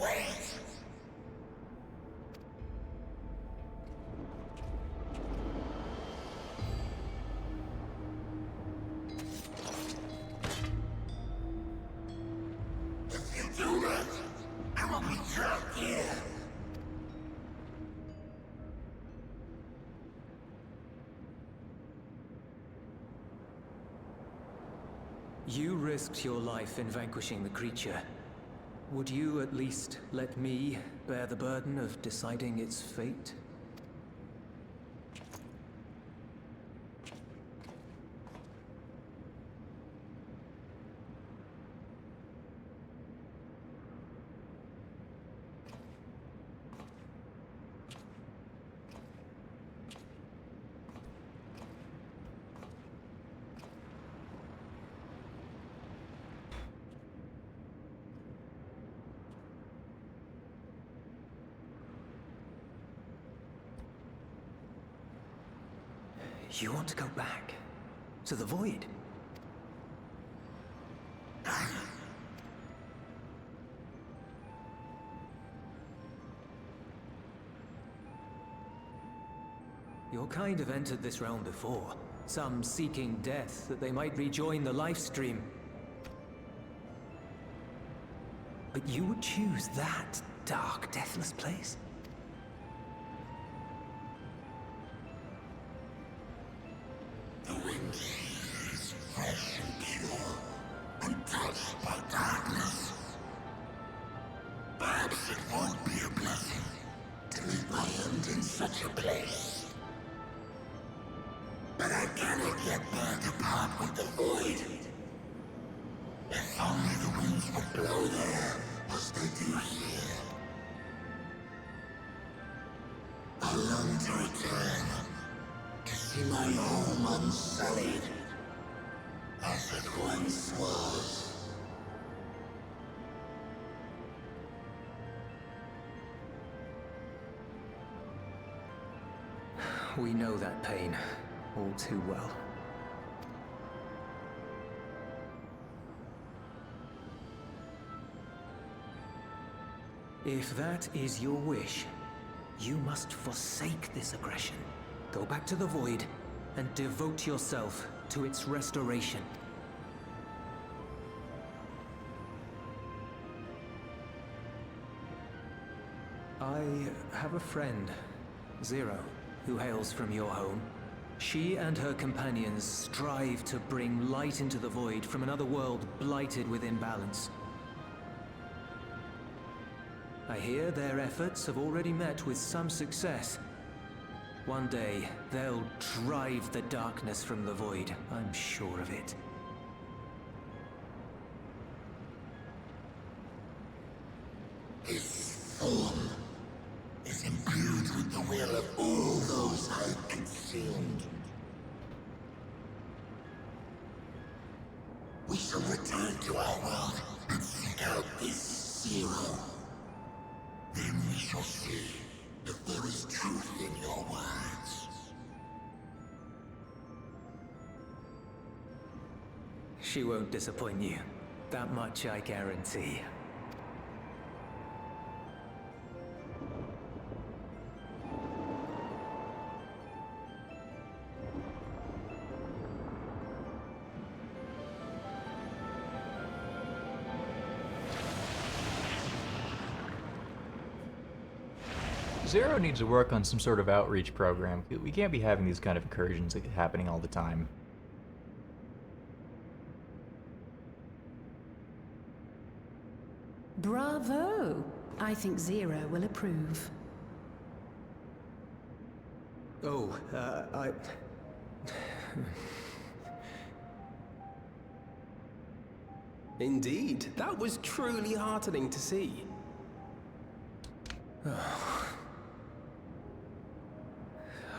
Wait! If you do that, I will be trapped here. You risked your life in vanquishing the creature. Would you at least let me bear the burden of deciding its fate? You want to go back? To the void? Your kind have entered this realm before. Some seeking death that they might rejoin the life stream. But you would choose that dark, deathless place? The wind is fresh and pure, untouched by darkness. Perhaps it won't be a blessing to meet my end in such a place. But I cannot yet bear to part with the void. If only the winds would blow there as they do here. I long to return, to see my home unsullied, as it once was. We know that pain all too well. If that is your wish, you must forsake this aggression. Go back to the Void and devote yourself to its restoration. I have a friend, Zero, who hails from your home. She and her companions strive to bring light into the Void from another world blighted with imbalance. I hear their efforts have already met with some success. One day, they'll drive the darkness from the Void, I'm sure of it. His form is imbued with the will of all those I consumed. We shall return to our world and seek out this Zero. Then we shall see if there is truth in your words. She won't disappoint you. That much I guarantee. Zero needs to work on some sort of outreach program. We can't be having these kind of incursions happening all the time. Bravo! I think Zero will approve. Oh, Indeed, that was truly heartening to see.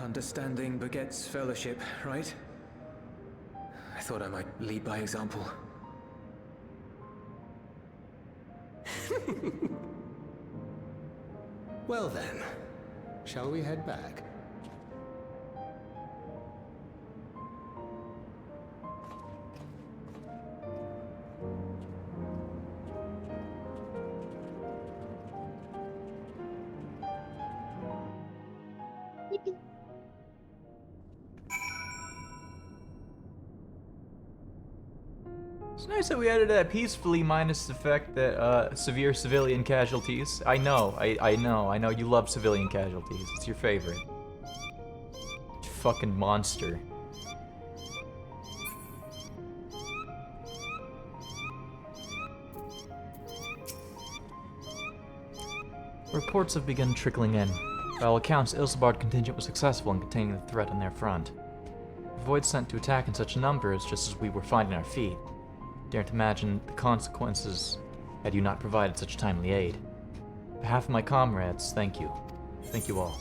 Understanding begets fellowship, right? I thought I might lead by example. Well then, shall we head back? It's nice that we added that peacefully minus the fact that severe civilian casualties. I know you love civilian casualties. It's your favorite. You fucking monster. Reports have begun trickling in. By all accounts, Ilsabard contingent was successful in containing the threat on their front. The Void sent to attack in such numbers just as we were finding our feet. Daren't imagine the consequences had you not provided such timely aid. On behalf of my comrades, thank you. Thank you all.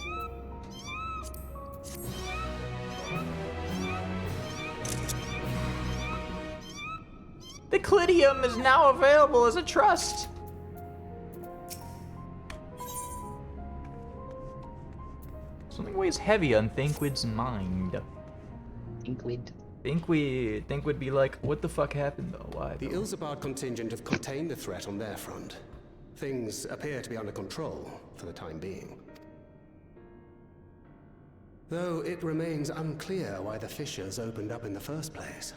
The Clidium is now available as a trust! Something weighs heavy on Thinkwid's mind. Thinkwid? Think would be like, what the fuck happened though? Why? The Ilsabard contingent have contained the threat on their front. Things appear to be under control for the time being. Though it remains unclear why the fissures opened up in the first place.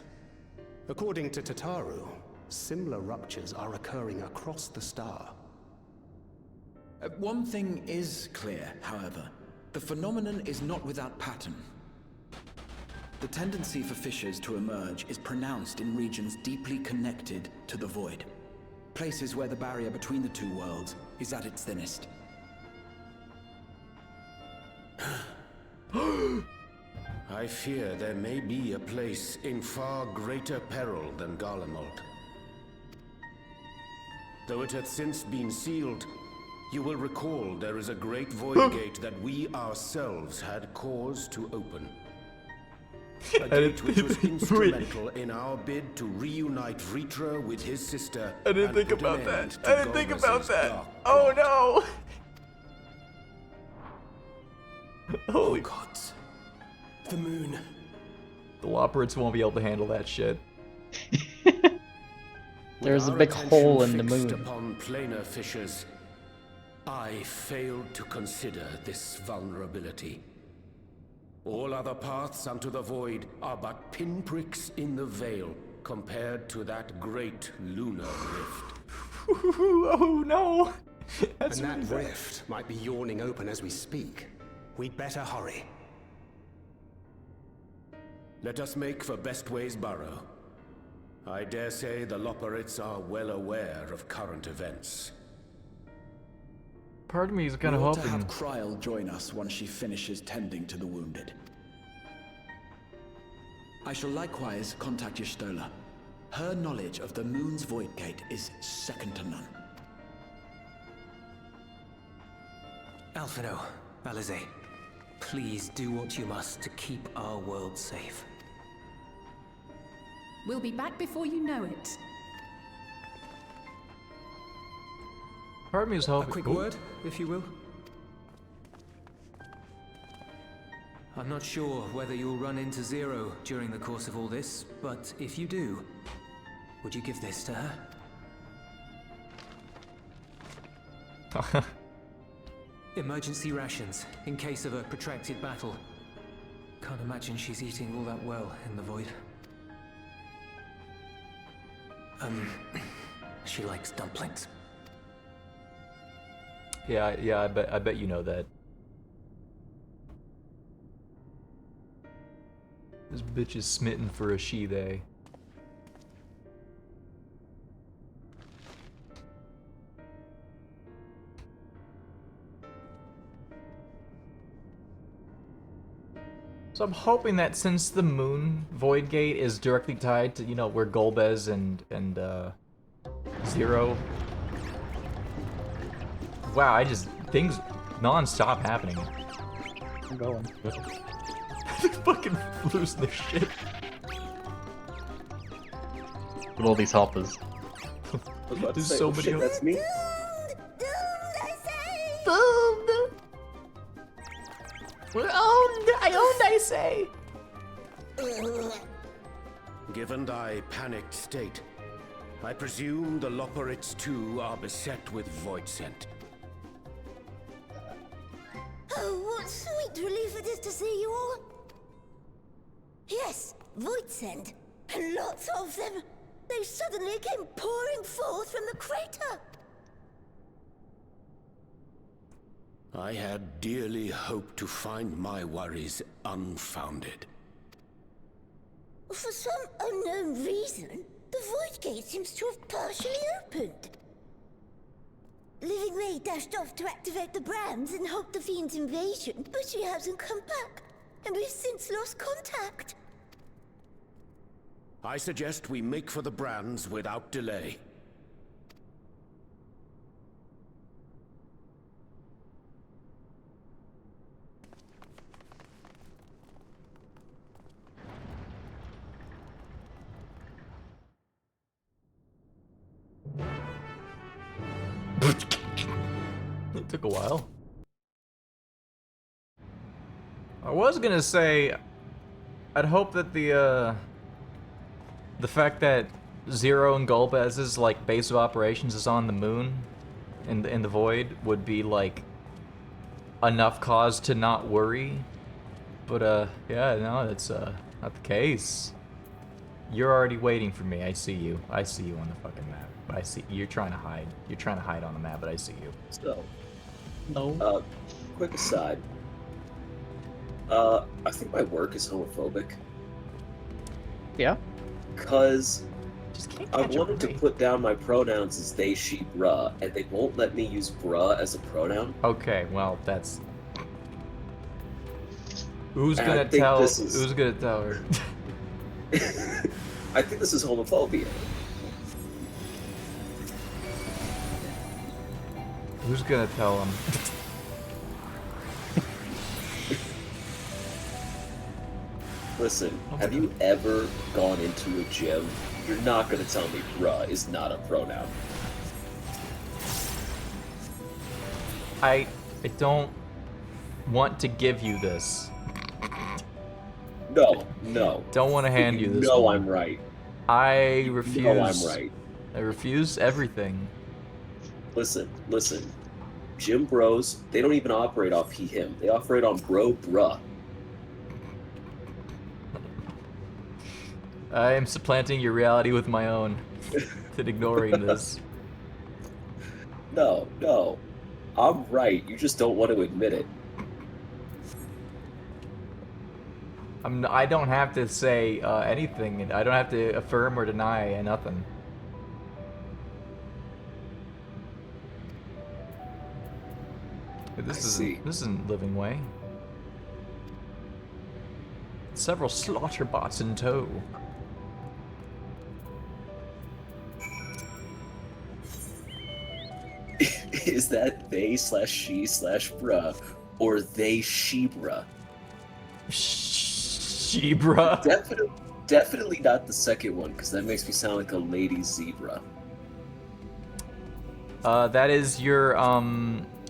According to Tataru, similar ruptures are occurring across the star. One thing is clear, however. The phenomenon is not without pattern. The tendency for fissures to emerge is pronounced in regions deeply connected to the void. Places where the barrier between the two worlds is at its thinnest. I fear there may be a place in far greater peril than Garlemald. Though it hath since been sealed, you will recall there is a great void gate that we ourselves had cause to open. A gate which was instrumental in our bid to reunite Vritra with his sister. I didn't think about that. I didn't think about that. Oh no! Holy gods. The moon. The Loperids won't be able to handle that shit. There's a With big our hole attention in the fixed moon. Upon planar fissures, I failed to consider this vulnerability. All other paths unto the void are but pinpricks in the veil compared to that great lunar rift. Oh no! And that rift might be yawning open as we speak. We'd better hurry. Let us make for Bestway's Burrow. I dare say the Loperids are well aware of current events. Part of me is kind We of ought to hoping. have Kryl join us once she finishes tending to the wounded. I shall likewise contact Y'shtola. Her knowledge of the moon's void gate is second to none. Alphino, Alize, please do what you must to keep our world safe. We'll be back before you know it. Part of me is hoping. A quick word, if you will. I'm not sure whether you'll run into Zero during the course of all this, but if you do, would you give this to her? Emergency rations, in case of a protracted battle. Can't imagine she's eating all that well in the void. She likes dumplings. Yeah, I bet you know that. This bitch is smitten for a she-they. So I'm hoping that since the moon void gate is directly tied to, you know, where Golbez and Zero. Wow, things non-stop happening. I'm going. They're fucking losing their shit. With all these hoppers. There's so many. That's me. Boom! We're owned! I owned, I say! Given thy panicked state, I presume the Loperids too are beset with void scent. Oh, what sweet relief it is to see you all. Yes, void scent, and lots of them. They suddenly came pouring forth from the crater. I had dearly hoped to find my worries unfounded. For some unknown reason, the void gate seems to have partially opened. Living Ray dashed off to activate the brands and halt the Fiend's invasion, but she hasn't come back, and we've since lost contact. I suggest we make for the brands without delay. It took a while. I was gonna say, I'd hope that the fact that Zero and Golbez's like base of operations is on the moon, in the void, would be like enough cause to not worry. But yeah, no, that's not the case. You're already waiting for me. I see you. I see you on the fucking map. I see you're trying to hide. You're trying to hide on the map, but I see you. So, no. Quick aside. I think my work is homophobic. Yeah? Because I catch a wanted to break. put down my pronouns as they, she, bruh, and they won't let me use bruh as a pronoun. Okay, well, that's... Who's And I gonna think tell? this is- Who's gonna tell her? I think this is homophobia. Who's gonna tell him? Listen, have you ever gone into a gym? You're not gonna tell me bruh is not a pronoun. I don't want to give you this. No. Don't want to hand you this. No, one. I'm right. I refuse. No, I'm right. I refuse everything. Listen. Gym bros, they don't even operate off he, him. They operate on bro, bruh. I am supplanting your reality with my own. And ignoring this. No. I'm right. You just don't want to admit it. I don't have to say anything. I don't have to affirm or deny nothing. This isn't Living Way. Several slaughter bots in tow. Is that they slash she slash bruh or they she-bruh? She-bruh? Definitely not the second one, because that makes me sound like a lady zebra. That is your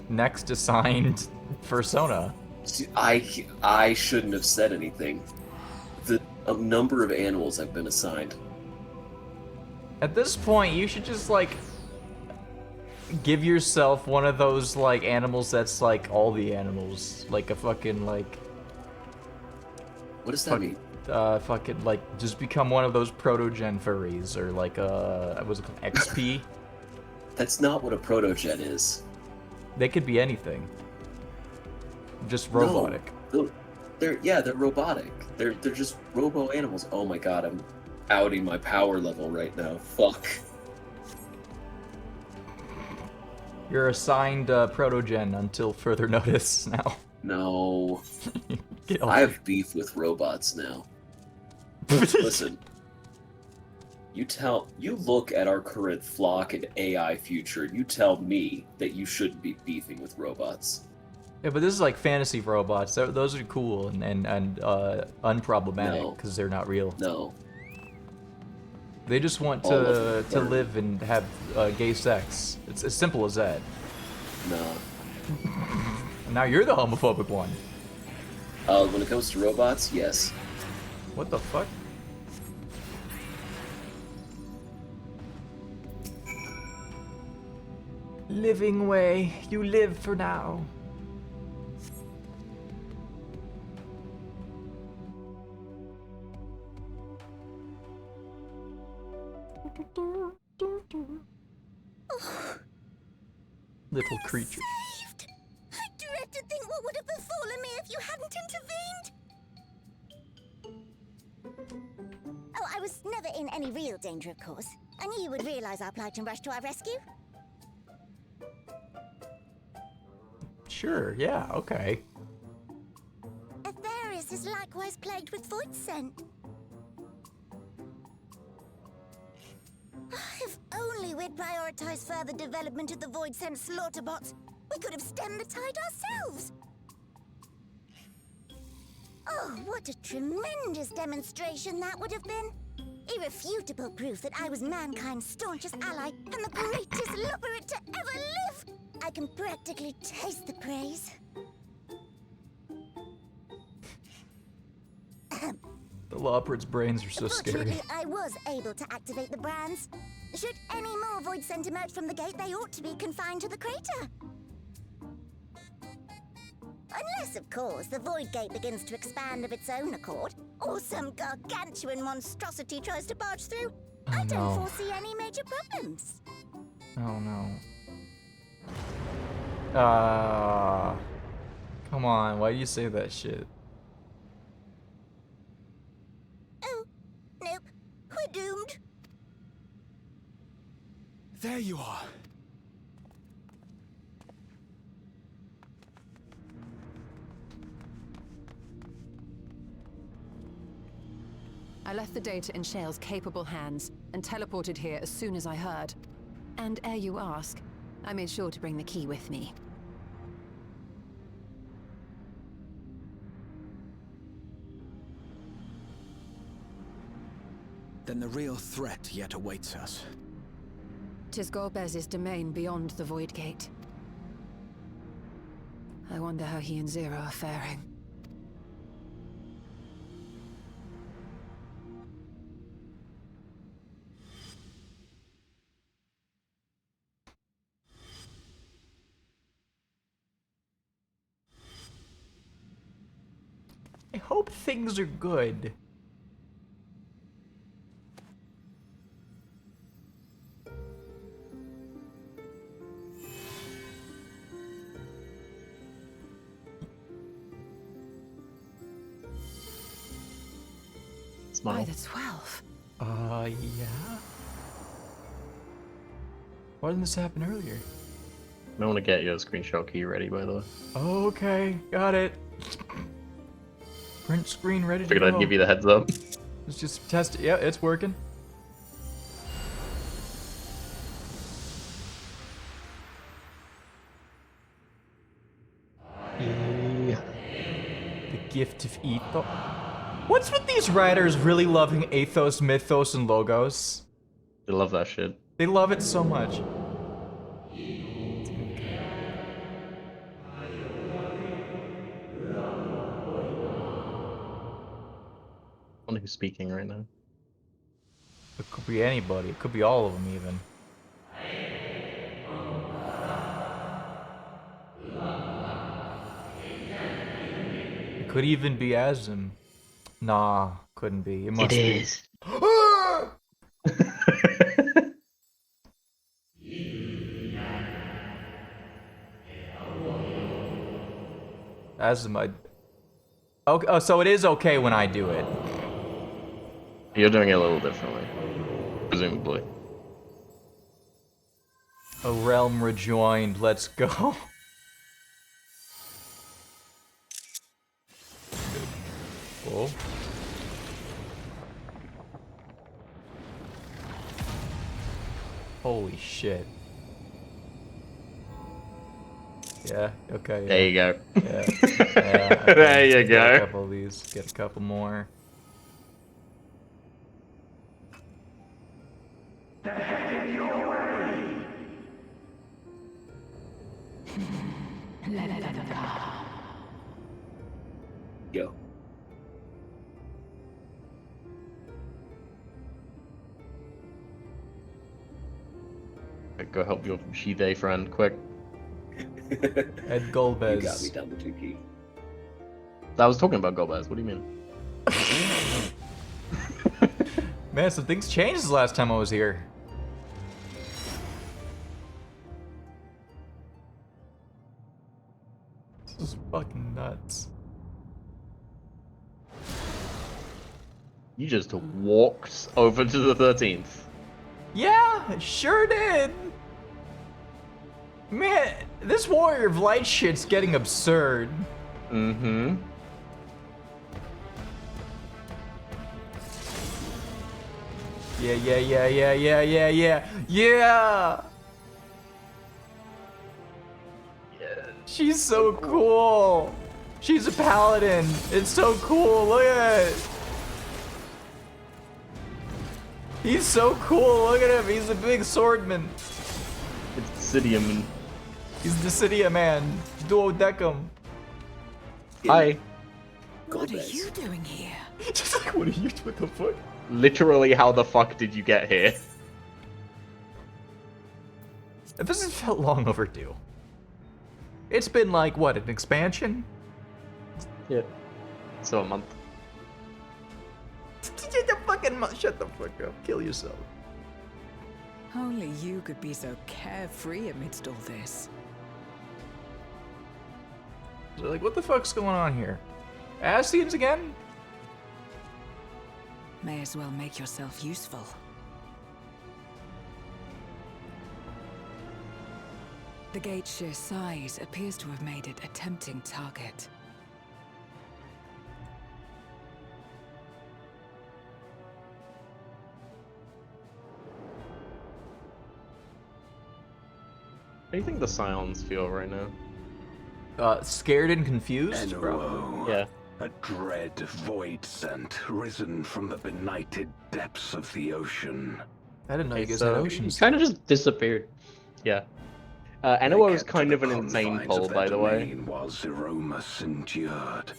next assigned persona. See, I shouldn't have said anything. The number of animals I've been assigned. At this point, you should just like give yourself one of those like animals that's like all the animals, like a fucking like. What does that mean? Fucking like just become one of those proto-gen furries or like what's it called, XP? That's not what a proto-gen is. They could be anything. Just robotic. No, they're robotic. They're just robo animals. Oh my god, I'm outing my power level right now. Fuck. You're assigned proto-gen until further notice now. No. Get off I have beef with robots now. Listen. You look at our current flock and AI future, and you tell me that you shouldn't be beefing with robots. Yeah, but this is like fantasy robots. Those are cool and unproblematic because they're not real. No. They just want All of to them are. live and have gay sex. It's as simple as that. No. Now you're the homophobic one. When it comes to robots, yes. What the fuck? Living way, you live for now. Little creature. I dread to think what would have befallen me if you hadn't intervened. Oh, I was never in any real danger, of course. I knew you would realize our plight and rush to our rescue. Sure, yeah, okay. Aetherius is likewise plagued with void scent. If only we'd prioritized further development of the void scent slaughter bots, we could have stemmed the tide ourselves. Oh, what a tremendous demonstration that would have been. Irrefutable proof that I was mankind's staunchest ally and the greatest lubberate to ever live. I can practically taste the praise. The Loprid's brains are so scary. Fortunately, I was able to activate the brands. Should any more void scent emerge from the gate, they ought to be confined to the crater. Unless, of course, the Void Gate begins to expand of its own accord, or some gargantuan monstrosity tries to barge through. I don't foresee any major problems. Oh no. Come on, why do you say that shit? Oh, nope. We're doomed. There you are. I left the data in Shale's capable hands and teleported here as soon as I heard. And ere you ask, I made sure to bring the key with me. Then the real threat yet awaits us. 'Tis Golbez's domain beyond the Void Gate. I wonder how he and Zero are faring. I hope things are good. By the 12. Yeah? Why didn't this happen earlier? I want to get your screenshot key ready, by the way. Okay, got it. Print screen ready to Figured go. I'd give you the heads up. Let's just test it. Yeah, it's working. Yeah. The gift of ethos. What's with these writers really loving ethos, mythos, and logos? They love that shit. They love it so much. I wonder who's speaking right now. It could be anybody. It could be all of them, even. It could even be Azim. Nah, couldn't be. It must be. is. Azim, I... Okay, oh, so it is okay when I do it. You're doing it a little differently. Presumably. A realm rejoined. Let's go. Oh. Holy shit. Yeah, okay. Yeah. There you go. Yeah. Yeah, okay. There you Get go. a couple of these. Get a couple more. Yo. Go help your Shide friend, quick. Ed Golbez. You got me down the key. I was talking about Golbez, what do you mean? Man, some things changed the last time I was here. This is fucking nuts. You just walked over to the 13th. Yeah, it sure did. Man, this Warrior of Light shit's getting absurd. Mm-hmm. Yeah. Yeah! She's so cool. She's a paladin. It's so cool. Look at it. He's so cool. Look at him. He's a big swordman. It's Sidium. He's the Cydia man. Duodecum. Hi. What are you doing here? Just like, what are you doing? What the fuck? Literally, how the fuck did you get here? This has felt long overdue. It's been like, what, an expansion? Yeah. So a month. Shut the fuck up. Kill yourself. Only you could be so carefree amidst all this. So like, what the fuck's going on here? Ascians again? May as well make yourself useful. The gate's sheer size appears to have made it a tempting target. How do you think the Scions feel right now? Scared and confused? NOO. Yeah. A dread void scent risen from the benighted depths of the ocean. I didn't know you guys so- had oceans. Kind of just disappeared. Yeah. NOO is kind of an insane pull, by the way. While Zeromus endured.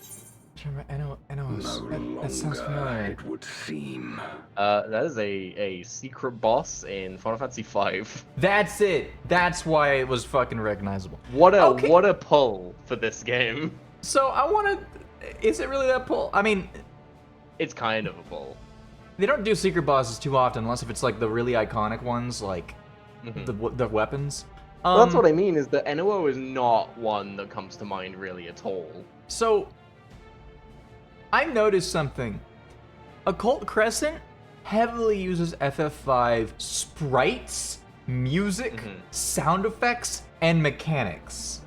That sounds familiar. It would seem. That is a secret boss in Final Fantasy V. That's it. That's why it was fucking recognizable. What a pull for this game. So I want to. Is it really that pull? I mean, it's kind of a pull. They don't do secret bosses too often, unless if it's like the really iconic ones, like the weapons. Well, that's what I mean. Is that NOO is not one that comes to mind really at all. So I noticed something. Occult Crescent heavily uses FF5 sprites, music, sound effects, and mechanics.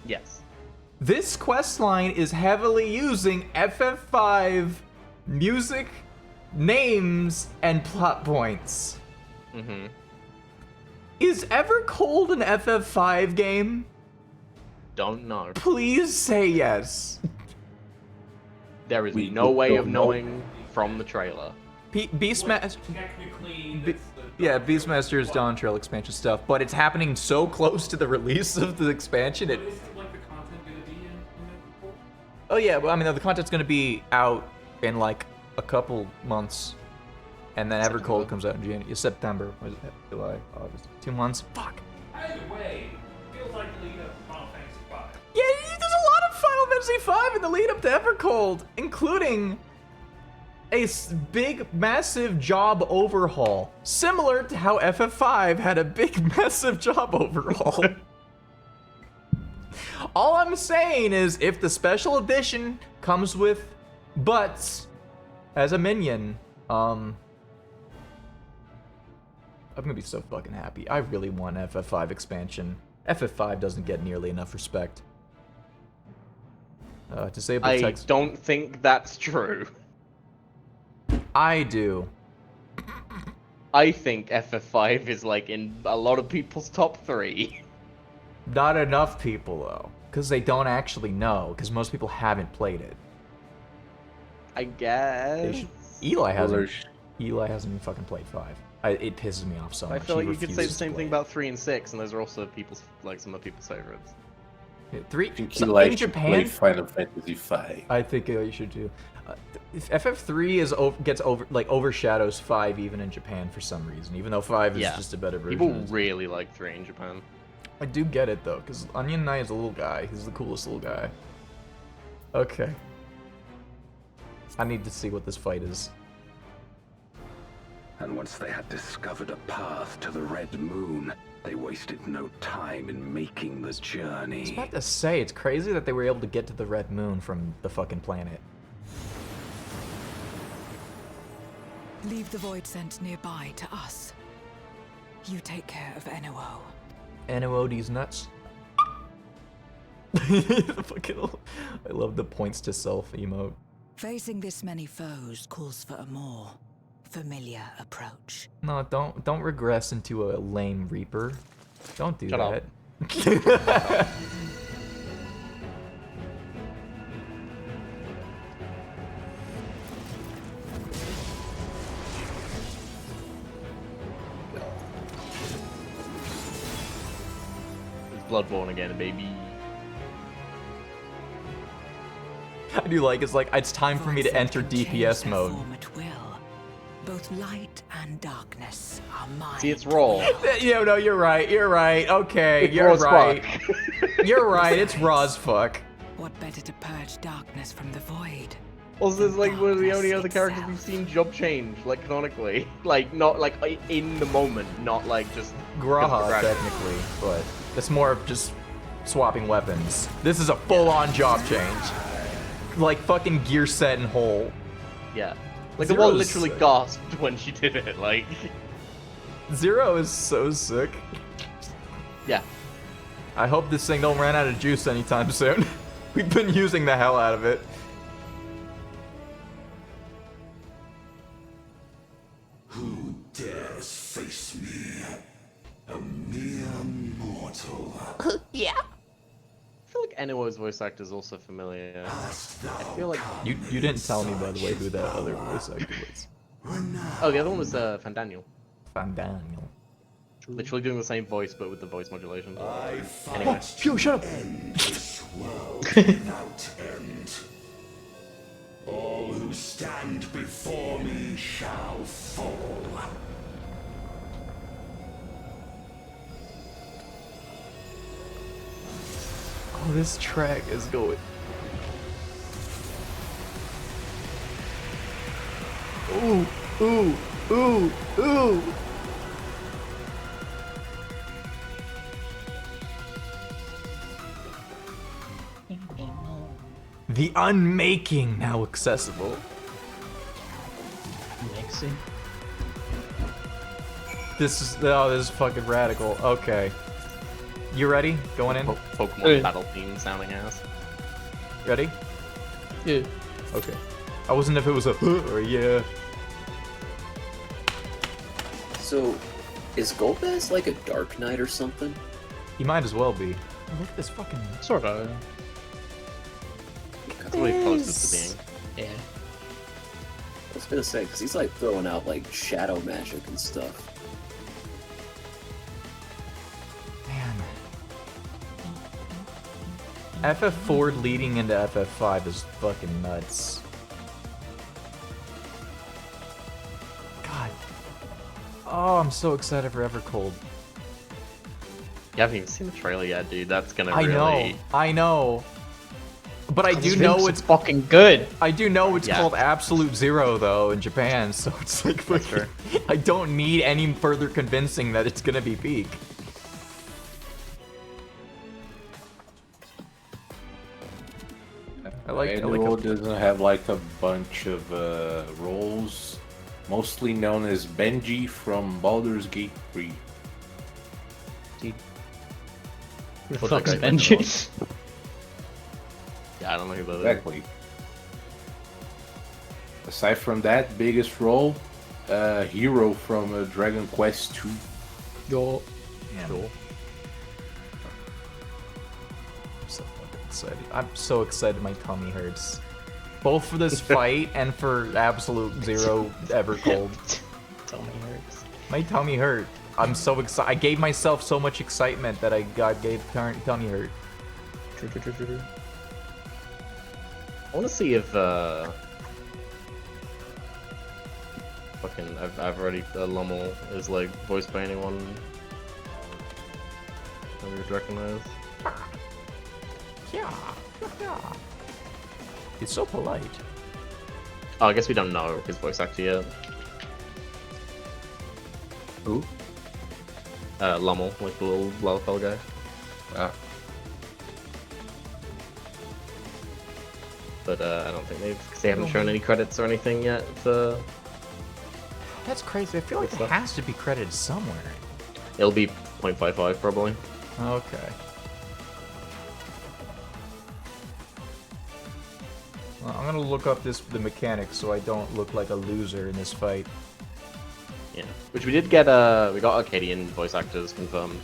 Yes. This questline is heavily using FF5 music, names, and plot points. Is Evercold an FF5 game? Don't know. Please say yes. There is no way of knowing from the trailer. Beastmaster. Technically, Yeah, Beastmaster's Dawn Trail expansion stuff, but it's happening so close to the release of the expansion. Is like the content gonna be in it? Oh yeah, well, I mean the content's gonna be out in like a couple months, and then Evercold comes out in January, September, was it? July, August, 2 months. Fuck. Either way, feels like the lead up to Final Fantasy V. Yeah, there's a lot of Final Fantasy V in the lead up to Evercold, including a big, massive job overhaul, similar to how FF5 had a big, massive job overhaul. All I'm saying is, if the special edition comes with butts as a minion, I'm gonna be so fucking happy. I really want FF5 expansion. FF5 doesn't get nearly enough respect. Disable I text. don't think that's true. I do. I think FF5 is like in a lot of people's top 3. Not enough people though, because they don't actually know, because most people haven't played it. I guess. Eli hasn't. Eli hasn't even fucking played 5. It pisses me off so much. I feel like He you could say the refuses to same play thing it. about 3 and 6, and those are also people's some of people's favorites. 3 you like in to Japan. play Final Fantasy V. I think you should do. If FF3 gets overshadows 5 even in Japan for some reason, even though 5 is just a better version. People really like 3 in Japan. I do get it though, because Onion Knight is a little guy. He's the coolest little guy. Okay. I need to see what this fight is. And once they had discovered a path to the Red Moon, they wasted no time in making the I was journey. about to say, it's crazy that they were able to get to the Red Moon from the fucking planet. Leave the void scent nearby to us. You take care of NOO. NOO these nuts. I love the points to self emote. Facing this many foes calls for a more familiar approach. No, don't regress into a lame Reaper. Don't do Shut up. that. It's Bloodborne again, baby. I do like it's time for me to enter DPS mode. At will. Both light and darkness are mine. See, it's raw. No, you're right. You're right. Okay, It's you're raw as right. fuck. You're right. It's raw as fuck. What better to purge darkness from the void? Also, it's like one of the only other darkness characters we've seen job change, like canonically. Like, not like in the moment, not like just. Graha, technically, but it's more of just swapping weapons. This is a full-on job change. Like fucking gear set and whole. Yeah. Like the one literally gasped when she did it, like. Zero is so sick. Yeah. I hope this thing don't run out of juice anytime soon. We've been using the hell out of it. Who dares face me? A mere mortal. Yeah. I feel like Eno's voice actor is also familiar. I feel like you didn't tell me, by the way, who that other voice actor was. Oh, the other one was Fandaniel. Fandaniel. Literally doing the same voice, but with the voice modulation. Anyway. Phew, shut up! This world without end. All who stand before me shall fall. Oh, this track is going. Ooh, ooh, ooh, ooh. The unmaking now accessible. Mixing. This is fucking radical. Okay. You ready? Going in? Pokemon battle theme sounding ass. Ready? Yeah. Okay. I wasn't if it was a or yeah. So, is Golbez like a Dark Knight or something? He might as well be. Look at this fucking. Sort of. That's what he closest to being. Yeah. I was gonna say, because he's like throwing out like shadow magic and stuff. FF4 leading into FF5 is fucking nuts. God. Oh, I'm so excited for Evercold. You haven't even seen the trailer yet, dude. That's gonna really... I know. But I do know it's fucking good. I do know it's called Absolute Zero, though, in Japan, so it's like... Fucking, I don't need any further convincing that it's gonna be peak. Annual doesn't have like a bunch of roles, mostly known as Benji from Baldur's Gate 3. Who the fuck's Benji? Yeah, I don't know who that is. Exactly. Aside from that, biggest role, Hero from Dragon Quest 2. Yo. Cool. So fucking excited. I'm so excited my tummy hurts. Both for this fight and for Absolute Zero Evercold. Tummy hurts. My tummy hurt. I'm so excited. I gave myself so much excitement that I gave tummy hurt. I want to see if fucking I've already Lummel is like voiced by anyone that we would recognize. Yeah. It's so polite. Oh, I guess we don't know his voice actor yet. Who? Lummel, like the little Lalafell guy. Ah. But I don't think they haven't shown any credits or anything yet for... That's crazy. I feel like it has to be credited somewhere. It'll be 0.55 probably. Okay. Well, I'm gonna look up the mechanics so I don't look like a loser in this fight. Yeah, which we did get. We got Arcadian voice actors confirmed,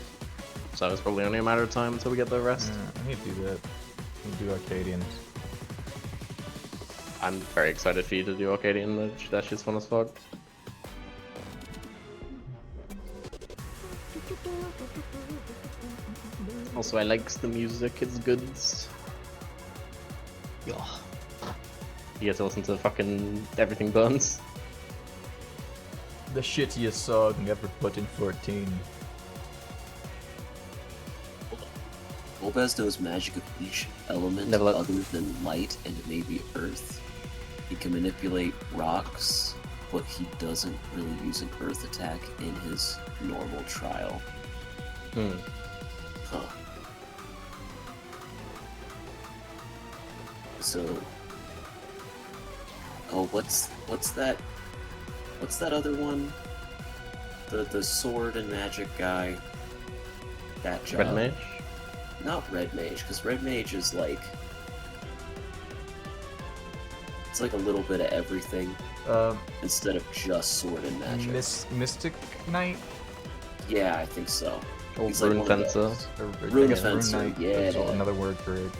so it's probably only a matter of time until we get the rest. Yeah, I need to do that. I need to do Arcadians. I'm very excited for you to do Arcadian. That shit's fun as fuck. Also, I likes the music. It's good. Yeah. You get to listen to fucking Everything Burns. The shittiest song ever put in 14. Golbez knows magic of each element other than light and maybe earth. He can manipulate rocks, but he doesn't really use an earth attack in his normal trial. Huh. So, what's that? What's that other one? The sword and magic guy. That job. Red Mage? Not Red Mage, because Red Mage is like... It's like a little bit of everything. Instead of just sword and magic. Mystic Knight? Yeah, I think so. Or He's Rune like one of Fencer. those. Rune Fencer, Knight yeah. is another word for it.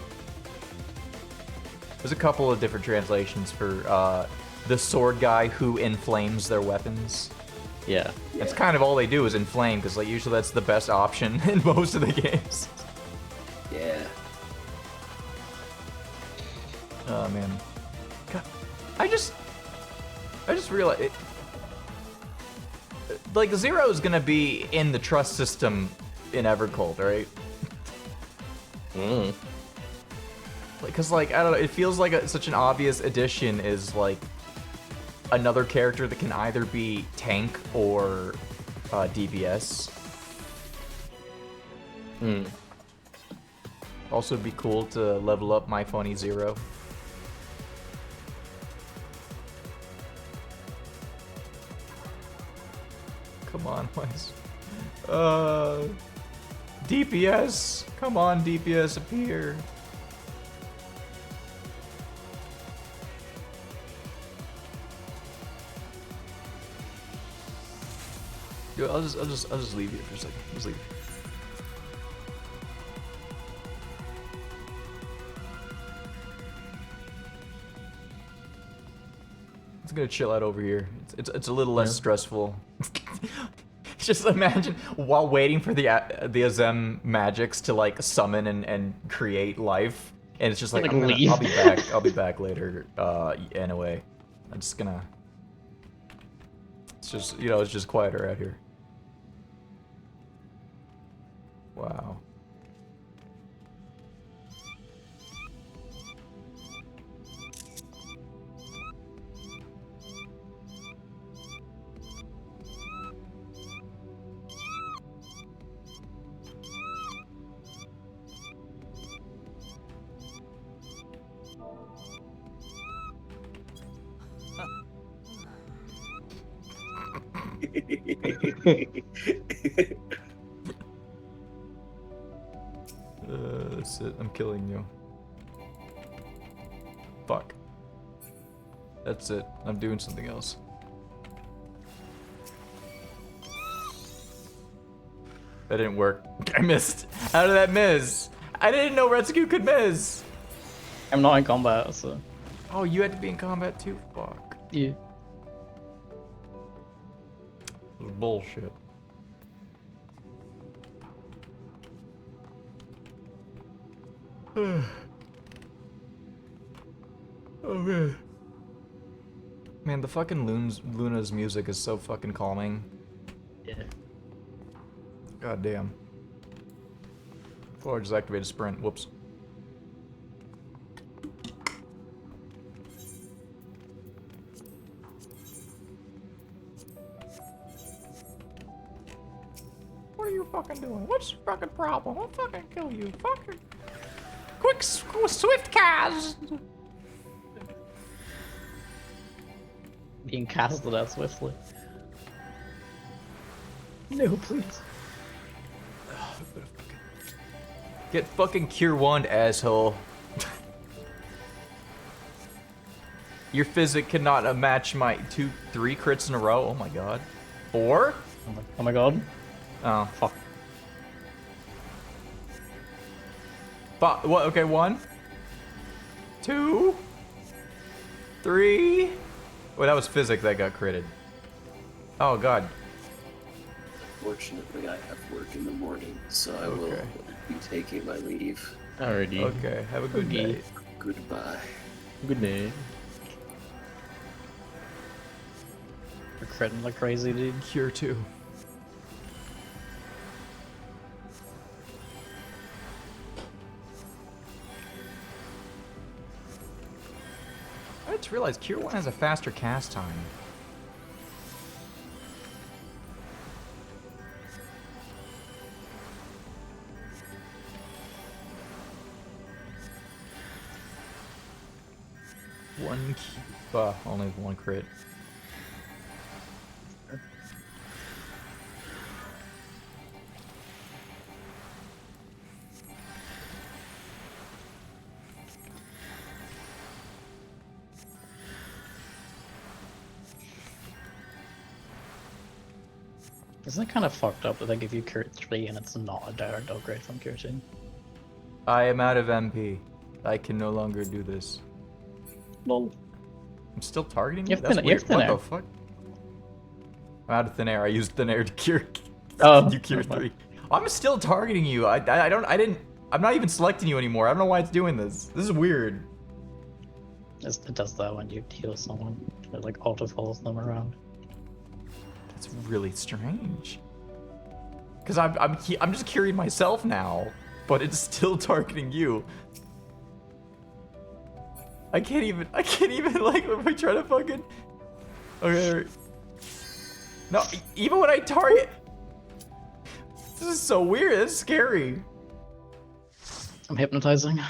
There's a couple of different translations for the sword guy who inflames their weapons. Yeah. That's kind of all they do is inflame, because like usually that's the best option in most of the games. Yeah. Oh man. God. I just realized it. Like Zero is gonna be in the trust system in Evercold, right? Because like I don't know, it feels like such an obvious addition is like another character that can either be tank or DPS. Also, it'd be cool to level up my funny Zero. Come on, Wes. DPS! Come on, DPS, appear. Yo, I'll just leave you for a second. Just leave. It's gonna chill out over here. It's a little less stressful. Just imagine while waiting for the Azem magics to like summon and create life, and it's just like I'll be back. I'll be back later. Anyway, I'm just gonna. It's just it's just quieter out here. Wow. That's it. I'm killing you. Fuck. That's it. I'm doing something else. That didn't work. I missed. How did that miss? I didn't know Retsuku could miss. I'm not in combat, so. Oh, you had to be in combat too? Fuck. Yeah. This is bullshit. Oh man. Man, the fucking Luna's music is so fucking calming. Yeah. God damn. Oh, I just activated sprint. Whoops. What are you fucking doing? What's your fucking problem? I'll fucking kill you. Fucking. Quick, swift cast! Being casted out swiftly. No, please. Get fucking Cure Wand, asshole. Your physic cannot match my 3 crits in a row. Oh my god. 4? Oh my god. Oh, fuck. What? Okay, 1, 2, 3. Wait, that was physic that got critted. Oh god. Fortunately, I have work in the morning, so I will be taking my leave. Alrighty. Okay, have a good day. Goodbye. Good day. You're critting like crazy, dude. Cure 2. realized Cure 1 has a faster cast time. Only one crit. Isn't it kind of fucked up that they give you Cure 3 and it's not a direct upgrade from Cure 2? I am out of MP. I can no longer do this. Lol. I'm still targeting you? You have That's thin- you have weird. thin What air. the fuck? I'm out of thin air. I used thin air to cure. Oh, you cure never mind. 3. I'm still targeting you. I'm not even selecting you anymore. I don't know why it's doing this. This is weird. It does that when you heal someone. It like auto follows them around. That's really strange. Because I'm just curing myself now, but it's still targeting you. I can't even like if I try to fucking. Okay. No, even when I target. This is so weird. It's scary. I'm hypnotizing.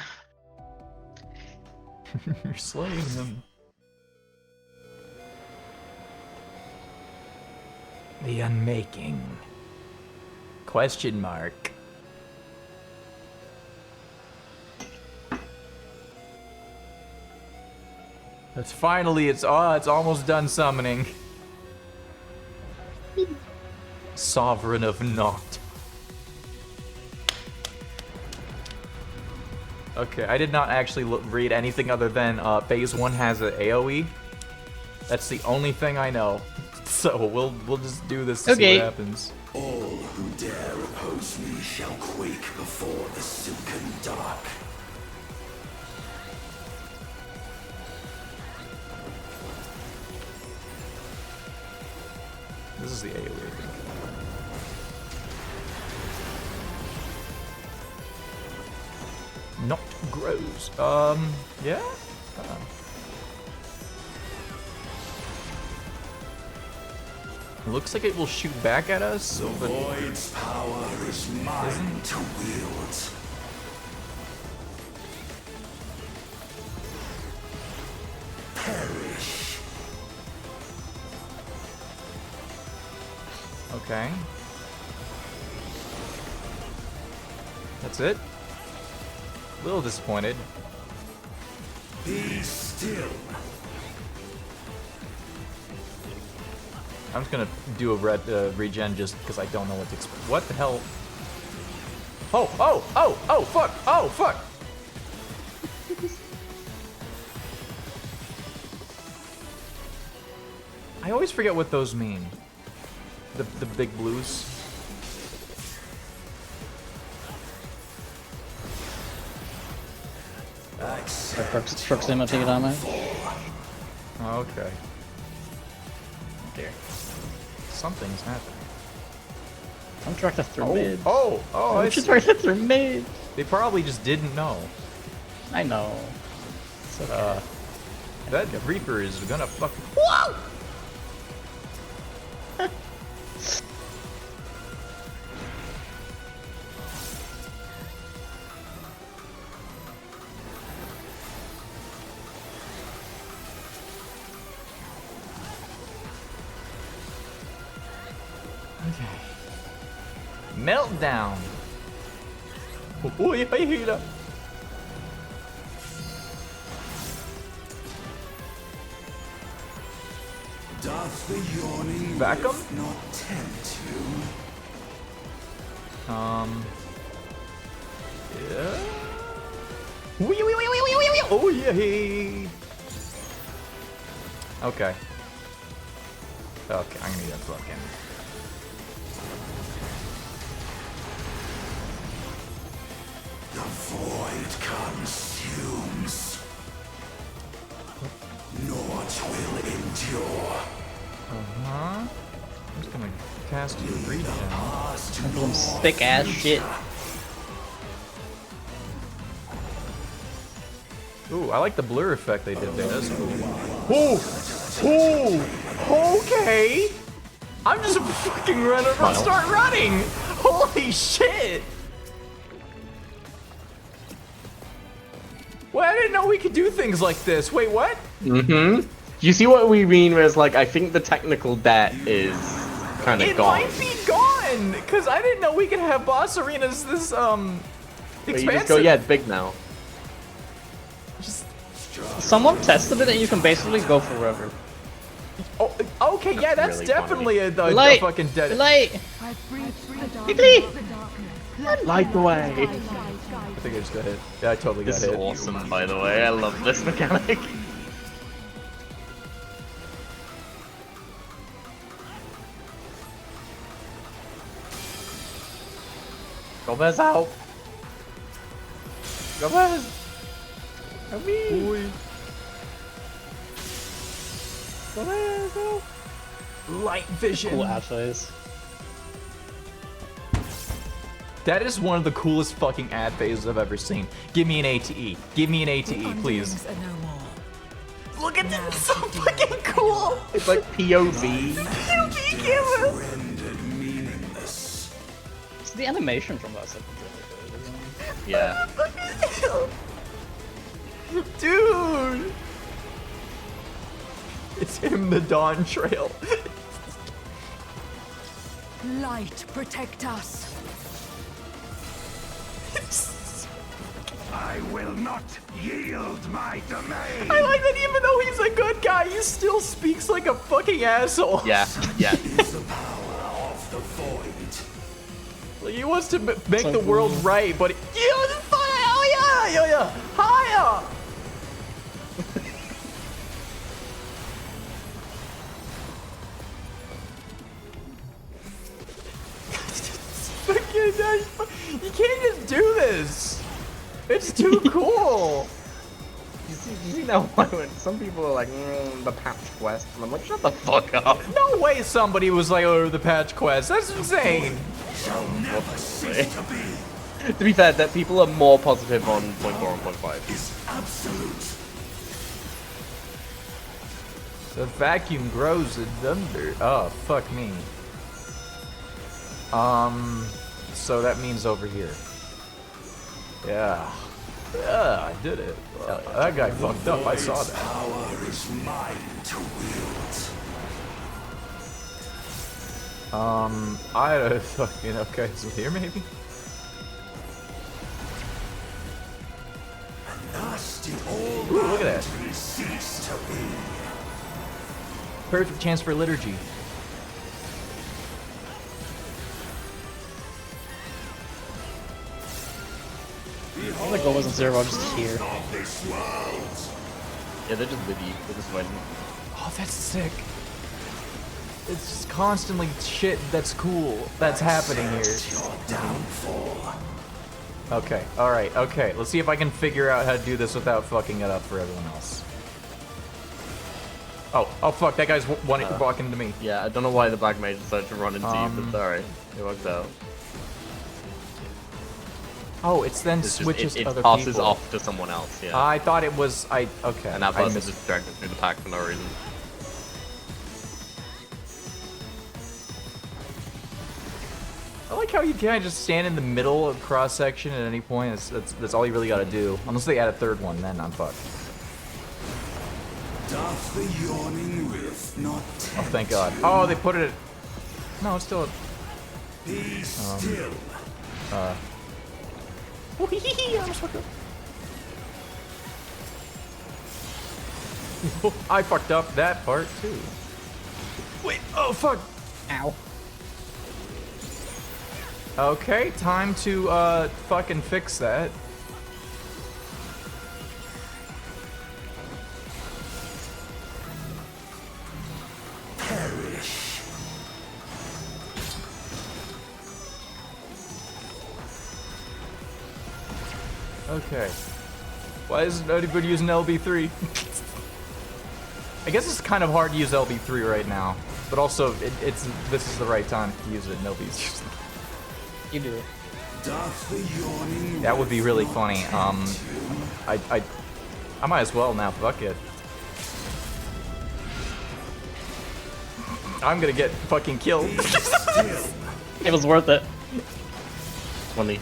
You're slaying them. The unmaking. Question mark. It's finally, it's almost done summoning. Sovereign of Naught. Okay, I did not actually read anything other than phase 1 has an AoE. That's the only thing I know. So we'll just do this to see what happens. All who dare oppose me shall quake before the silken dark. This is the AoE, I think. Not grows. Yeah? Looks like it will shoot back at us. The but void's power is mine to wield. Perish. Okay. That's it? A little disappointed. Be still. I'm just gonna do a regen just because I don't know what to expect. What the hell? Oh, fuck! Oh, fuck! I always forget what those mean. The big blues. Proximity damage. Okay. There. Something's happening. I'm directed through mid. Oh, I I'm just see. directed through mid. They probably just didn't know. I know. It's okay. That Reaper is gonna fuck. Whoa! Okay. Meltdown. Oh, yeah. Doth the yawning Back 'em? rift not tempt you? Yeah. Oh yeah. Okay. Okay, I'm gonna need that fucking. The void consumes. Naught will endure. I'm just gonna cast you regen. Some thick ass shit. Ooh, I like the blur effect they did there. That's cool. Ooh, okay. I'm just fucking start running. Holy shit. Well, I didn't know we could do things like this. Wait, what? Mm-hmm. You see what we mean? Whereas, like, I think the technical debt is kind of gone. It might be gone, because I didn't know we could have boss arenas this, expansive. You just go, yeah, it's big now. Someone tested it and you can basically go forever. Oh, okay, yeah, that's really definitely a fucking dead. Light! Light the way! I think I just got hit. Yeah, I totally got This hit. is awesome, by the way. I love this mechanic. Gomez out! Gomez! Help me! Gomez out! Light vision! Cool ad phase. That is one of the coolest fucking ad phases I've ever seen. Give me an ATE. Give me an ATE, please. Look at this, so fucking cool! It's like POV. POV camera! It's the animation from that second really good, Yeah. Dude! It's him, the Dawn Trail. Light, protect us. I will not yield my domain. I like that even though he's a good guy, he still speaks like a fucking asshole. Yeah, yeah. The power of the void. Like he wants to make the world right, but hell yeah, higher. You can't just do this. It's too cool. You see that one when some people are like, the patch quest, and I'm like, shut the fuck up. No way somebody was like, oh, the patch quest. That's insane. Shall never cease to be. To be fair, that people are more positive on 0.4 and 0.5. Is absolute. The vacuum grows in thunder. Oh, fuck me. So that means over here. Yeah. Yeah, I did it. That guy fucked up. I saw that. Power is mine to wield. I fucking okay. So here maybe. Thus did all Ooh, look at that. boundaries cease to be. Perfect chance for liturgy. I'm gonna go wasn't zero, I'm just here. Yeah, they're just with you. They're just waiting. Oh, that's sick. It's just constantly shit that's cool that's happening here. Okay, alright, okay. Let's see if I can figure out how to do this without fucking it up for everyone else. Oh fuck, that guy's walking into me. Yeah, I don't know why the black mage decided to run into you, but sorry. It worked out. Oh, it's then It's just- switches it to other passes people. off to someone else, yeah. I thought it was, okay. And that I person missed- just dragged it through the pack for no reason. I like how you can't just stand in the middle of cross section at any point. That's all you really gotta do. Unless they add a third one, then I'm fucked. Doth the yawning rift not Oh, thank God. Oh, they put it. No, it's still. be still? I almost fucked up. I fucked up that part too. Wait. Oh fuck. Ow. Okay, time to fucking fix that. Perish. Okay. Why isn't anybody using LB3? I guess it's kind of hard to use LB3 right now, but also this is the right time to use it. Nobody's using it. You do it. Doth the yawning That would be really funny. I I might as well now, fuck it. I'm gonna get fucking killed. It was worth it. 20.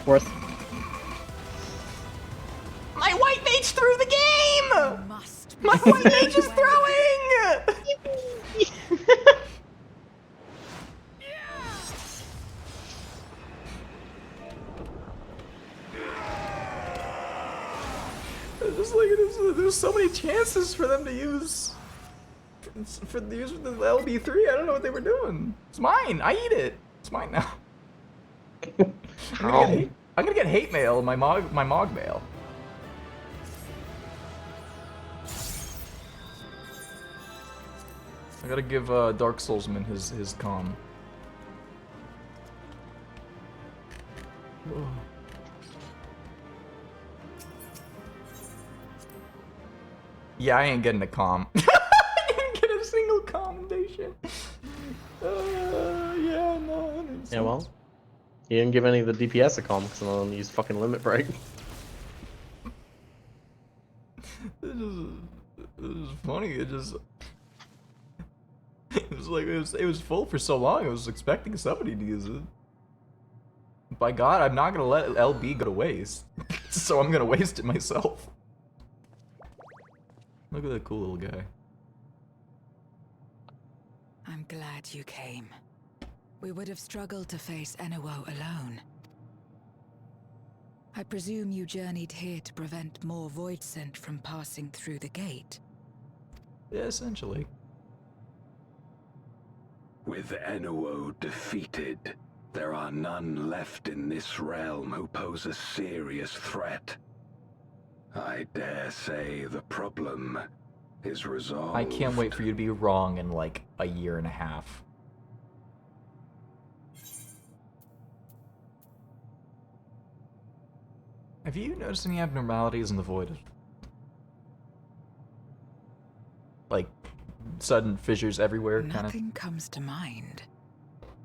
Worth. My white mage threw the game! My white mage is throwing! It's just like there's so many chances for them to use for the use of the LB3. I don't know what they were doing. It's mine. I eat it. It's mine now. I'm gonna get hate mail in my Mog mail. I gotta give Dark Soulsman his calm. Whoa. Yeah, I ain't getting a calm. I didn't get a single commendation. Yeah, no. Yeah, well, he didn't give any of the DPS a calm because none of them used fucking limit break. It was funny. It was like it was full for so long. I was expecting somebody to use it. By God, I'm not gonna let LB go to waste. So I'm gonna waste it myself. Look at that cool little guy. I'm glad you came. We would have struggled to face Enuo alone. I presume you journeyed here to prevent more Voidsent from passing through the gate? Yeah, essentially. With Enuo defeated, there are none left in this realm who pose a serious threat. I dare say the problem is resolved. I can't wait for you to be wrong in like a year and a half. Have you noticed any abnormalities in the void? Like sudden fissures everywhere, kind of? Nothing comes to mind.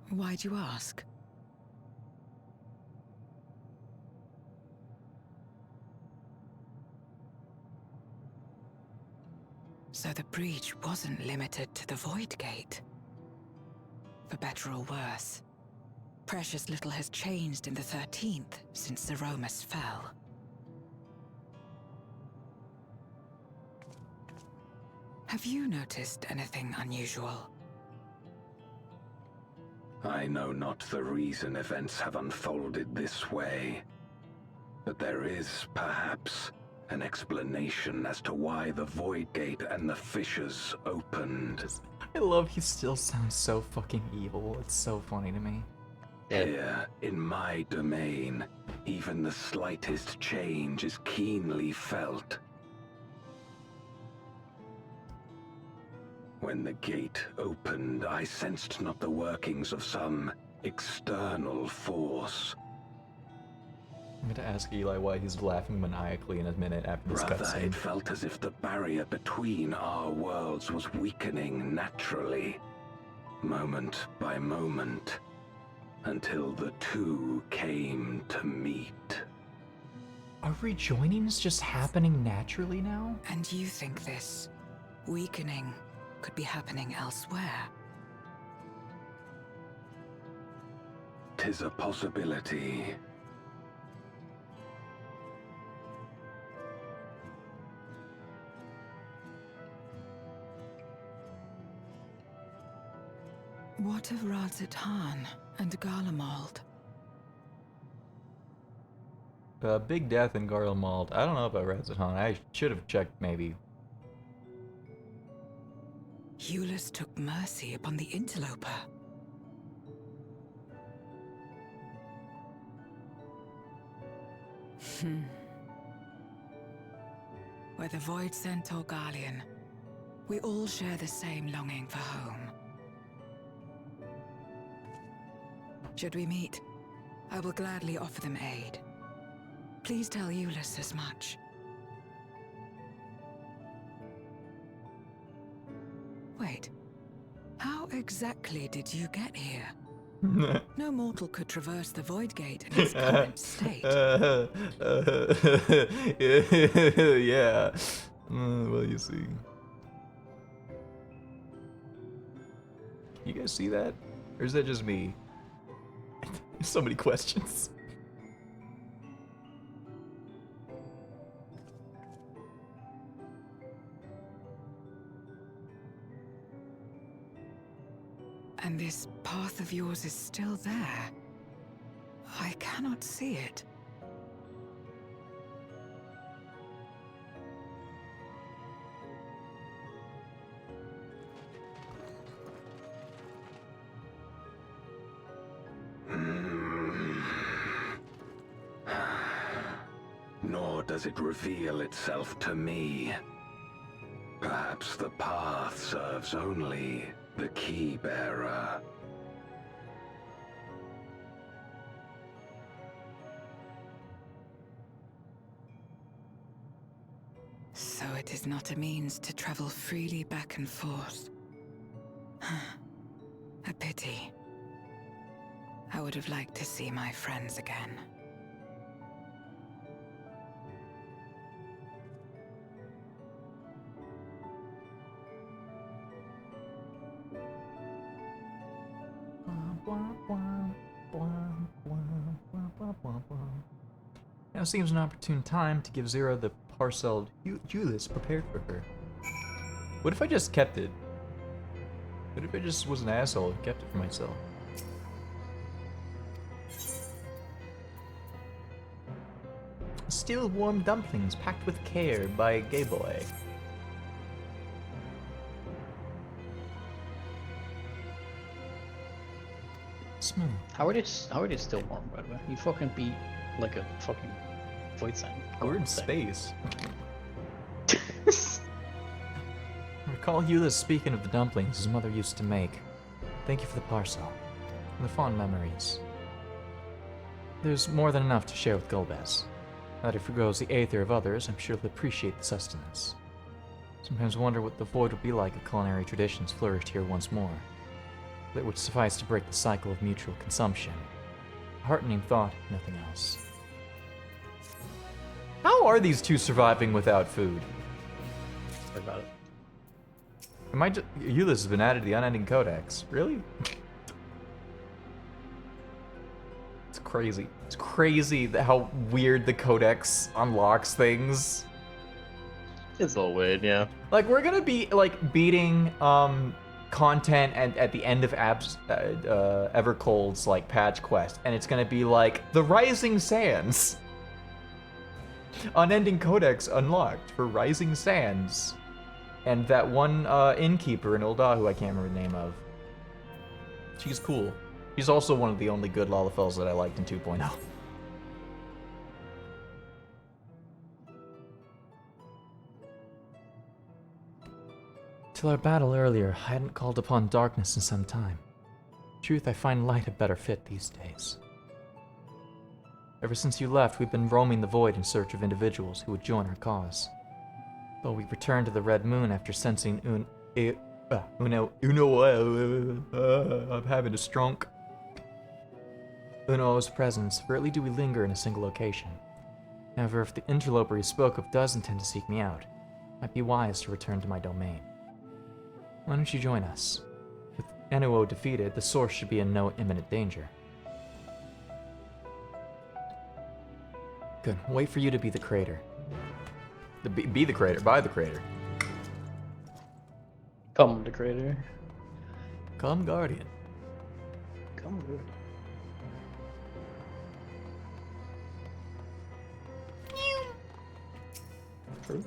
Why'd you ask? So the breach wasn't limited to the Void Gate. For better or worse, precious little has changed in the 13th since Zeromus fell. Have you noticed anything unusual? I know not the reason events have unfolded this way, but there is, perhaps, an explanation as to why the Void Gate and the fissures opened. I love he still sounds so fucking evil. It's so funny to me. Here, in my domain, even the slightest change is keenly felt. When the gate opened, I sensed not the workings of some external force. I'm gonna ask Eli why he's laughing maniacally in a minute after this Rather, cutscene. it felt as if the barrier between our worlds was weakening naturally, moment by moment, until the two came to meet. Are rejoinings just happening naturally now? And you think this weakening could be happening elsewhere? 'Tis a possibility. What of Razatan and Garlemald? Big death in Garlemald. I don't know about Razatan. I should have checked maybe. Eulus took mercy upon the interloper. Whether Voidsent or Garlean, we all share the same longing for home. Should we meet, I will gladly offer them aid. Please tell Eulus as much. Wait, how exactly did you get here? No mortal could traverse the Void Gate in its current state. Yeah. Well, you see. You guys see that? Or is that just me? So many questions. And this path of yours is still there. I cannot see it. Nor does it reveal itself to me. Perhaps the path serves only the key bearer. So it is not a means to travel freely back and forth. A pity. I would have liked to see my friends again. Now seems an opportune time to give Zero the parceled Ulysses prepared for her. What if I just kept it? What if I just was an asshole and kept it for myself? Still warm dumplings packed with care by Gay Boy. Smooth. How are they still warm, by the way? You fucking beat like a fucking void sign. We're in space. Recall Eula's speaking of the dumplings his mother used to make. Thank you for the parcel. And the fond memories. There's more than enough to share with Golbez. That if he grows the aether of others, I'm sure he'll appreciate the sustenance. Sometimes wonder what the void would be like if culinary traditions flourished here once more. That would suffice to break the cycle of mutual consumption. A heartening thought, nothing else. How are these two surviving without food? Sorry about it. Am I just... Euless has been added to the Unending Codex. Really? It's crazy. It's crazy how weird the Codex unlocks things. It's a little weird, yeah. Like, we're gonna be, like, beating, content and at the end of Evercold's, like, patch quest, and it's gonna be like, the Rising Sands. Unending Codex unlocked for Rising Sands. And that one innkeeper in Ul'dah who I can't remember the name of. She's cool. She's also one of the only good Lalafels that I liked in 2.0. Till our battle earlier, I hadn't called upon darkness in some time. In truth, I find light a better fit these days. Ever since you left, we've been roaming the void in search of individuals who would join our cause. Though we returned to the Red Moon after sensing I'm having a stroke. Uno's presence, rarely do we linger in a single location. However, if the interloper he spoke of does intend to seek me out, it might be wise to return to my domain. Why don't you join us? With Enuo defeated, the source should be in no imminent danger. Good. Wait for you to be the crater. Be the crater. By the crater. Come, the crater. Come, Guardian. Come, Guardian. True.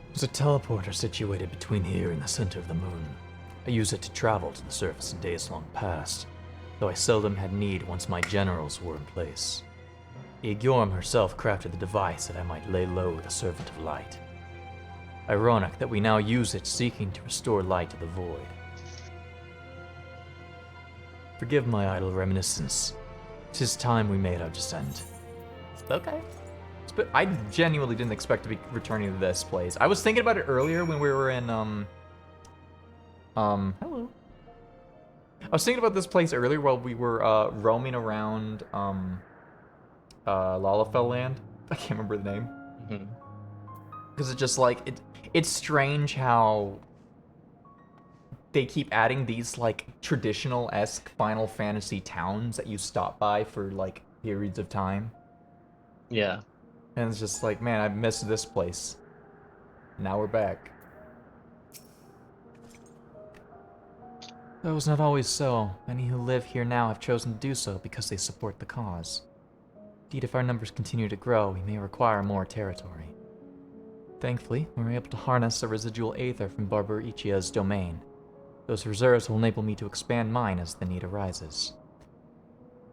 There's a teleporter situated between here and the center of the moon. I use it to travel to the surface in days long past, though I seldom had need once my generals were in place. Eogorm herself crafted the device that I might lay low the Servant of Light. Ironic that we now use it seeking to restore light to the void. Forgive my idle reminiscence. 'Tis time we made our descent. Okay. But I genuinely didn't expect to be returning to this place. I was thinking about it earlier when we were in, hello. I was thinking about this place earlier while we were roaming around Lalafell Land. I can't remember the name. Because it's just like it's strange how they keep adding these like traditional-esque Final Fantasy towns that you stop by for like periods of time. Yeah. And it's just like, man, I missed this place. Now we're back. Though it was not always so. Many who live here now have chosen to do so because they support the cause. Indeed, if our numbers continue to grow, we may require more territory. Thankfully, we were able to harness the residual aether from Barbarichia's domain. Those reserves will enable me to expand mine as the need arises.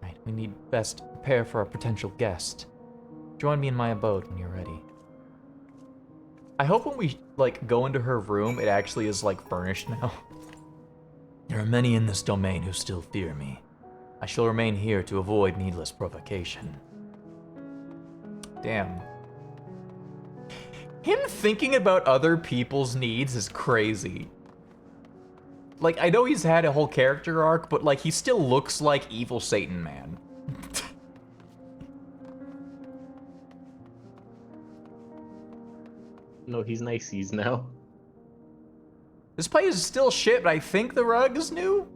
Right, we need best prepare for our potential guest. Join me in my abode when you're ready. I hope when we, like, go into her room, it actually is, like, furnished now. There are many in this domain who still fear me. I shall remain here to avoid needless provocation. Damn. Him thinking about other people's needs is crazy. Like, I know he's had a whole character arc, but, like, he still looks like evil Satan Man. No, he's niceys now. This place is still shit, but I think the rug is new.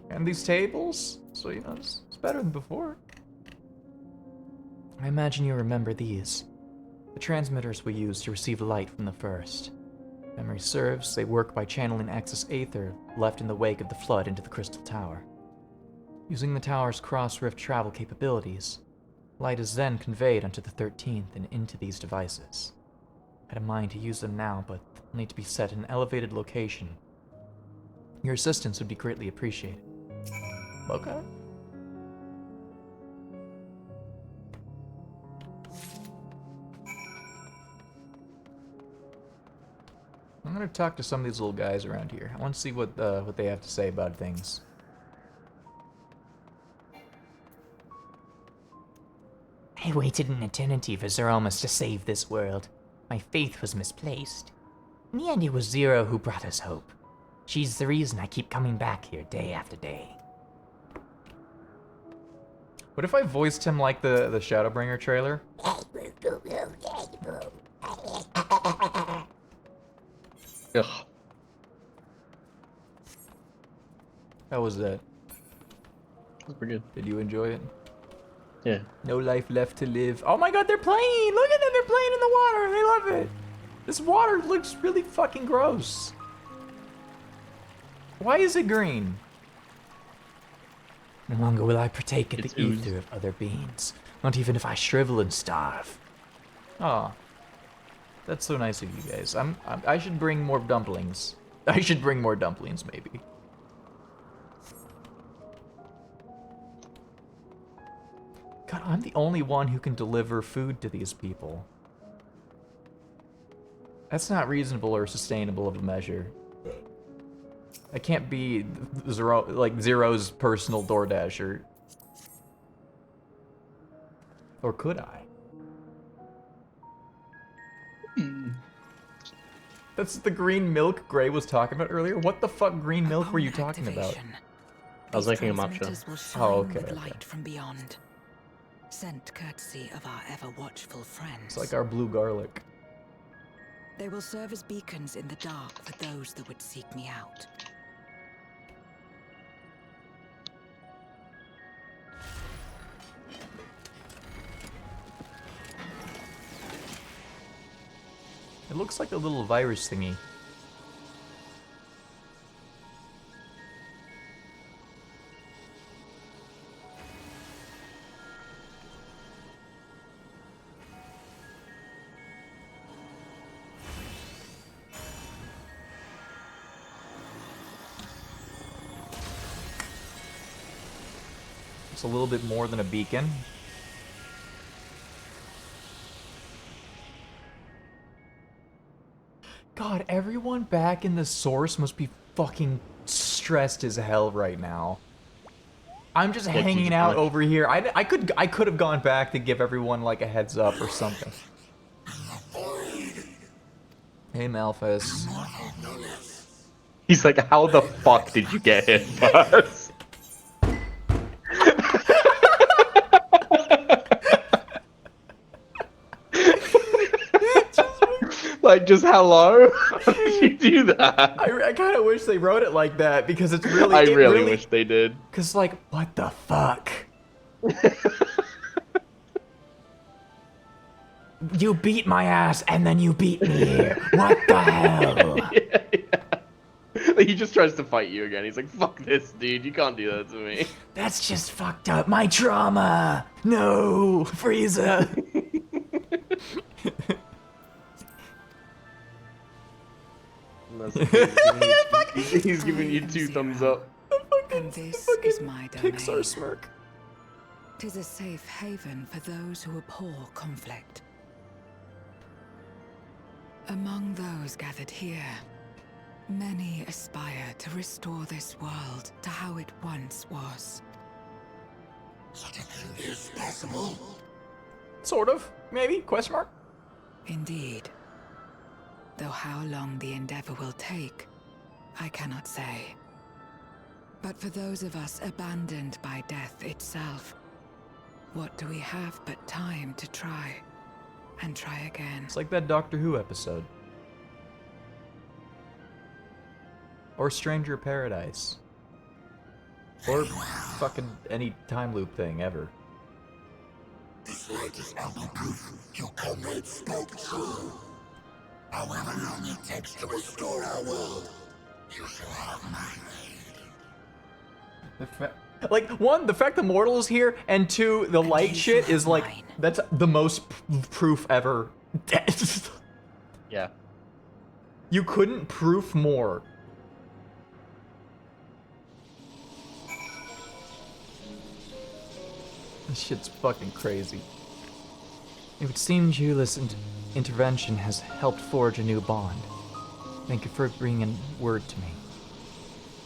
And these tables. So, you know, it's better than before. I imagine you remember these. The transmitters we used to receive light from the first. Memory serves, they work by channeling excess aether left in the wake of the flood into the Crystal Tower. Using the tower's cross-rift travel capabilities, light is then conveyed onto the 13th and into these devices. I had a mind to use them now, but they'll need to be set in an elevated location. Your assistance would be greatly appreciated. Okay. I'm gonna talk to some of these little guys around here. I want to see what they have to say about things. I waited an eternity for Zeromus to save this world. My faith was misplaced. In the end, it was Zero who brought us hope. She's the reason I keep coming back here day after day. What if I voiced him like the Shadowbringer trailer? Ugh. How was that? That's pretty good. Did you enjoy it? Yeah. No life left to live. Oh my god, they're playing! Look at them, they're playing in the water! They love it! This water looks really fucking gross. Why is it green? No longer will I partake of It's the ooze. ether of other beings, not even if I shrivel and starve. Aw. That's so nice of you guys. I should bring more dumplings. I should bring more dumplings, maybe. God, I'm the only one who can deliver food to these people. That's not reasonable or sustainable of a measure. I can't be Zero's personal DoorDasher. Or could I? That's the green milk Gray was talking about earlier. What the fuck green milk were you talking about? I was making a matcha. Transmitters will shine Oh, okay. with okay. light from beyond. Sent courtesy of our ever-watchful friends. It's like our blue garlic. They will serve as beacons in the dark for those that would seek me out. It looks like a little virus thingy. It's a little bit more than a beacon. God, everyone back in the source must be fucking stressed as hell right now. I'm just Yeah, hanging Jesus out Christ. over here. I could have gone back to give everyone like a heads up or something. Hey, Malphus. He's like, how the fuck did you get here first? Like, just hello? How did you do that? I kind of wish they wrote it like that because it's really. I it really wish they did. Cause like, what the fuck? You beat my ass and then you beat me here. What the hell? Like, he just tries to fight you again. He's like, fuck this, dude. You can't do that to me. That's just fucked up. My trauma. No, Frieza. He's giving you 2 thumbs up. And this is my domain. Pixar smirk. 'Tis a safe haven for those who abhor conflict. Among those gathered here, many aspire to restore this world to how it once was. Such a thing is possible. Sort of. Maybe? Question mark? Indeed. Though how long the endeavor will take, I cannot say. But for those of us abandoned by death itself, what do we have but time to try, and try again? It's like that Doctor Who episode. Or Stranger Paradise. Or fucking any time loop thing ever. This light is ample proof your comrade spoke true. However long it takes to restore our world, you shall have my aid. Like, 1, the fact the mortal is here, and 2, the light shit is like, that's the most proof ever. Yeah. You couldn't proof more. This shit's fucking crazy. It would seem Julius' intervention has helped forge a new bond. Thank you for bringing word to me.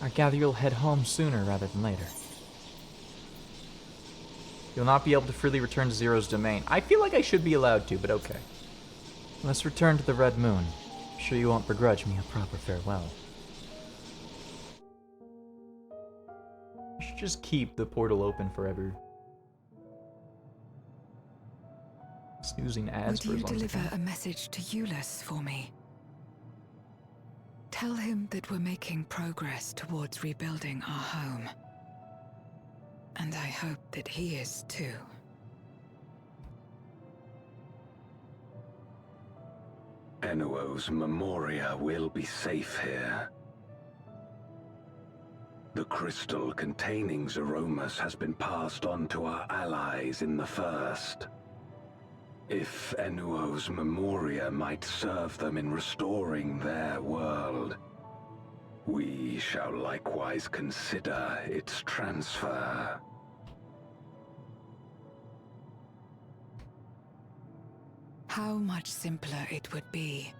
I gather you'll head home sooner rather than later. You'll not be able to freely return to Zero's domain. I feel like I should be allowed to, but okay. Let's return to the Red Moon. I'm sure you won't begrudge me a proper farewell. I should just keep the portal open forever. Snoozing ads for Would as you long as I deliver can. a message to Euless for me? Tell him that we're making progress towards rebuilding our home. And I hope that he is too. Enuo's Memoria will be safe here. The crystal containing Zeromus has been passed on to our allies in the First. If Enuo's Memoria might serve them in restoring their world, we shall likewise consider its transfer. How much simpler it would be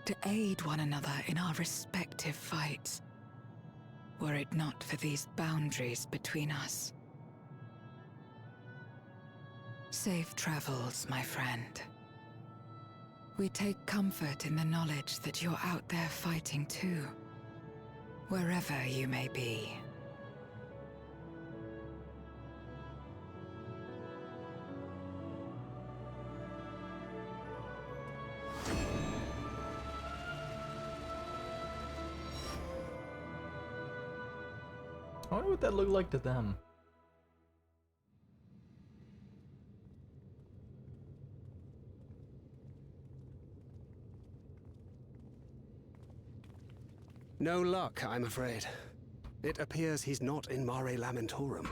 to aid one another in our respective fights, were it not for these boundaries between us. Safe travels, my friend. We take comfort in the knowledge that you're out there fighting too, wherever you may be. I wonder what that looked like to them. No luck, I'm afraid. It appears he's not in Mare Lamentorum.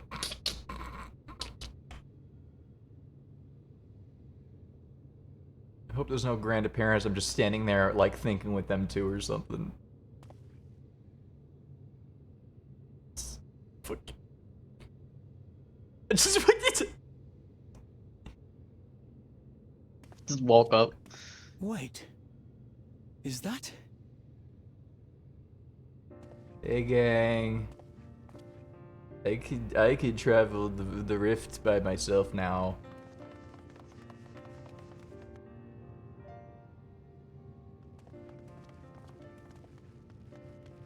I hope there's no grand appearance. I'm just standing there, like, thinking with them too or something. Just walk up. Wait. Is that? Hey gang. I could travel the rift by myself now.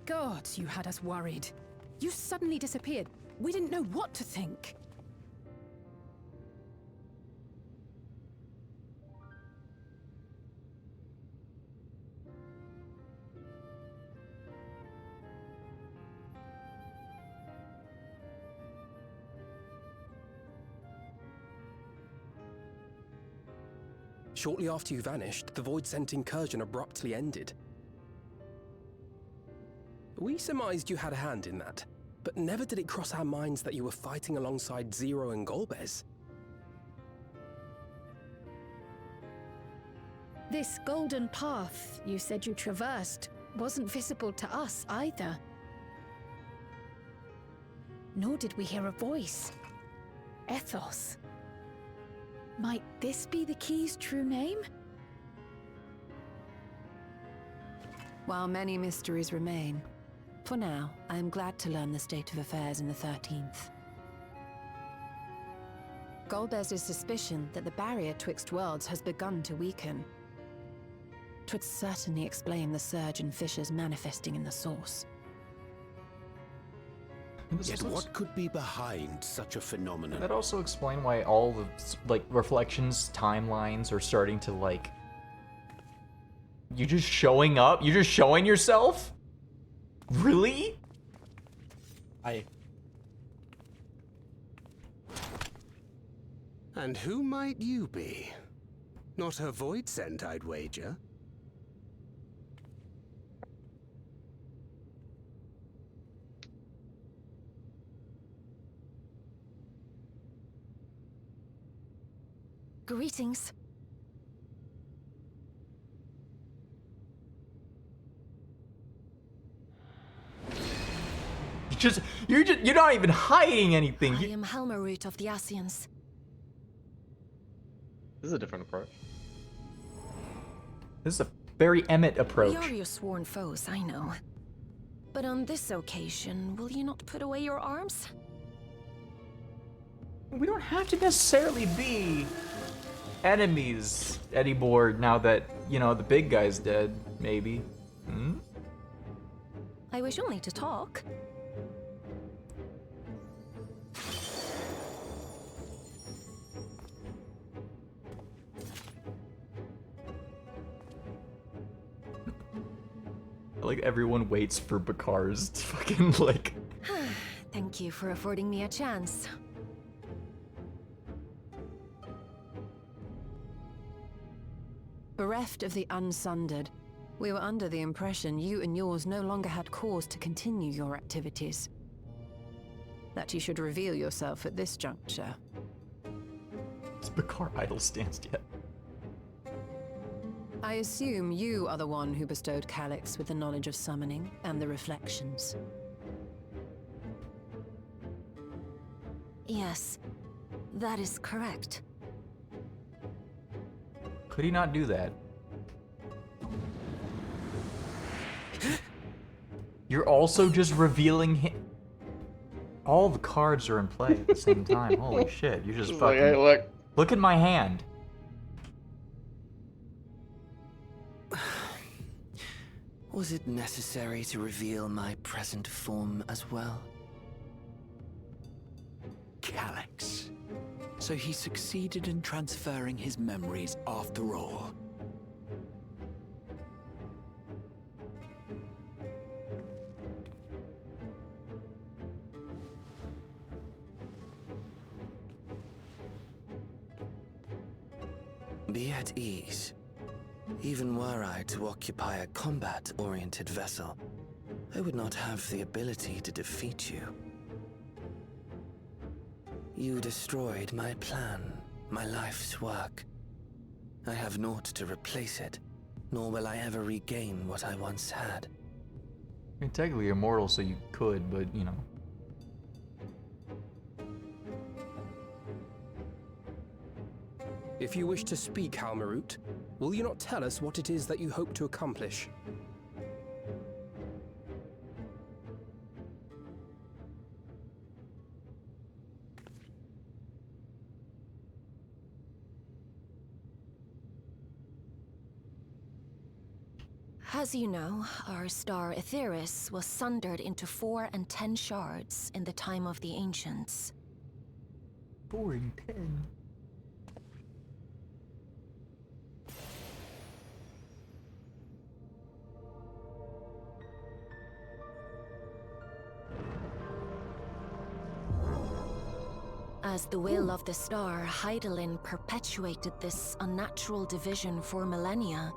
God, you had us worried. You suddenly disappeared. We didn't know what to think. Shortly after you vanished, the Void Scent incursion abruptly ended. We surmised you had a hand in that, but never did it cross our minds that you were fighting alongside Zero and Golbez. This golden path you said you traversed wasn't visible to us either. Nor did we hear a voice. Ethos. Might this be the key's true name? While many mysteries remain, for now, I am glad to learn the state of affairs in the 13th. Golbez's suspicion that the barrier twixt worlds has begun to weaken. 'Twould certainly explain the surge in fissures manifesting in the source. Yet what could be behind such a phenomenon? That also explain why all the like reflections timelines are starting to like. You just showing up? You're just showing yourself? Really? And who might you be? Not a Void Scent, I'd wager. Greetings. You're not even hiding anything. I am Helmarut of the Asians. This is a different approach. This is a very Emmett approach. We are your sworn foes, I know. But on this occasion, will you not put away your arms? We don't have to necessarily be enemies anymore now that, you know, the big guy's dead, maybe. Hmm? I wish only to talk. Like everyone waits for Bakar's fucking like. Thank you for affording me a chance. Bereft of the Unsundered, we were under the impression you and yours no longer had cause to continue your activities. That you should reveal yourself at this juncture. Is Bakar idle stance yet? I assume you are the one who bestowed Calyx with the knowledge of summoning and the reflections. Yes, that is correct. Could he not do that? You're also just revealing him. All the cards are in play at the same time. Holy shit! You just fucking Hey, look at my hand. Was it necessary to reveal my present form as well? Calyx. So he succeeded in transferring his memories after all. Be at ease. Even were I to occupy a combat-oriented vessel, I would not have the ability to defeat you. You destroyed my plan, my life's work. I have naught to replace it, nor will I ever regain what I once had. I mean, technically you're mortal, so you could, but you know. If you wish to speak, Halmarut, will you not tell us what it is that you hope to accomplish? As you know, our star Aetheris was sundered into 4 and 10 shards in the time of the Ancients. 4 and 10. As the will of the star, Hydaelyn perpetuated this unnatural division for millennia.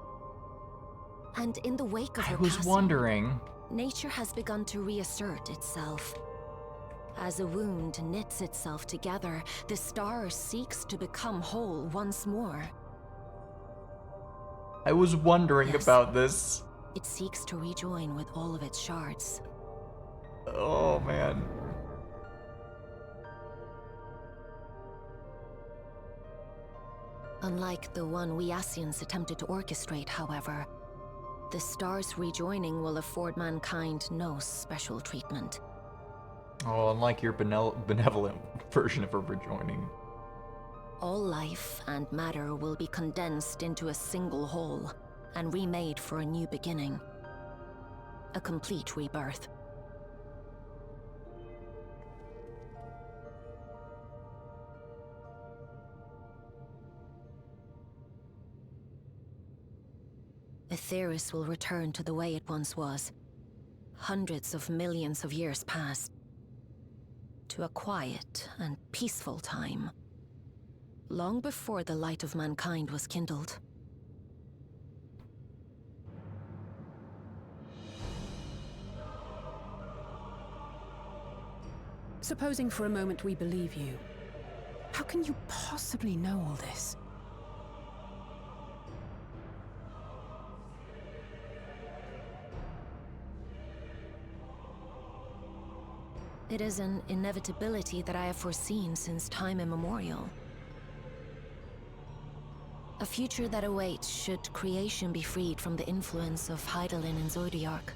And in the wake of her I was passing, wondering. nature has begun to reassert itself. As a wound knits itself together, the star seeks to become whole once more. I was wondering Yes. about this. It seeks to rejoin with all of its shards. Oh man. Unlike the one we Ascians attempted to orchestrate, however, the star's rejoining will afford mankind no special treatment. Oh, unlike your benevolent version of a rejoining. All life and matter will be condensed into a single whole and remade for a new beginning. A complete rebirth. Aetheris will return to the way it once was. Hundreds of millions of years past. To a quiet and peaceful time. Long before the light of mankind was kindled. Supposing for a moment we believe you, how can you possibly know all this? It is an inevitability that I have foreseen since time immemorial. A future that awaits should creation be freed from the influence of Hydaelyn and Zodiark.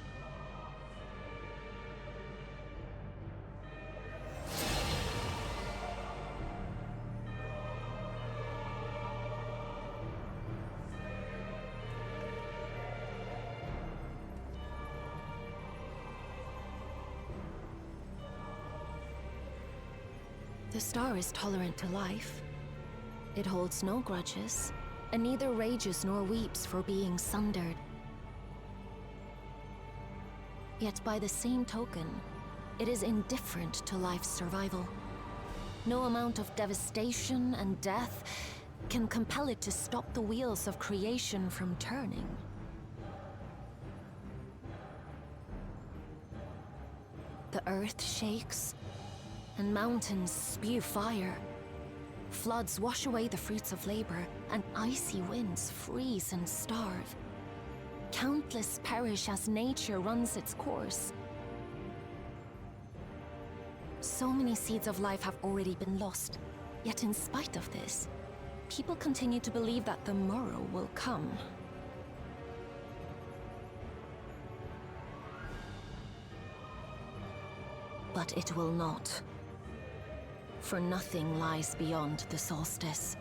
The star is tolerant to life. It holds no grudges, and neither rages nor weeps for being sundered. Yet by the same token, it is indifferent to life's survival. No amount of devastation and death can compel it to stop the wheels of creation from turning. The earth shakes, and mountains spew fire. Floods wash away the fruits of labor, and icy winds freeze and starve. Countless perish as nature runs its course. So many seeds of life have already been lost. Yet in spite of this, people continue to believe that the morrow will come. But it will not. For nothing lies beyond the solstice,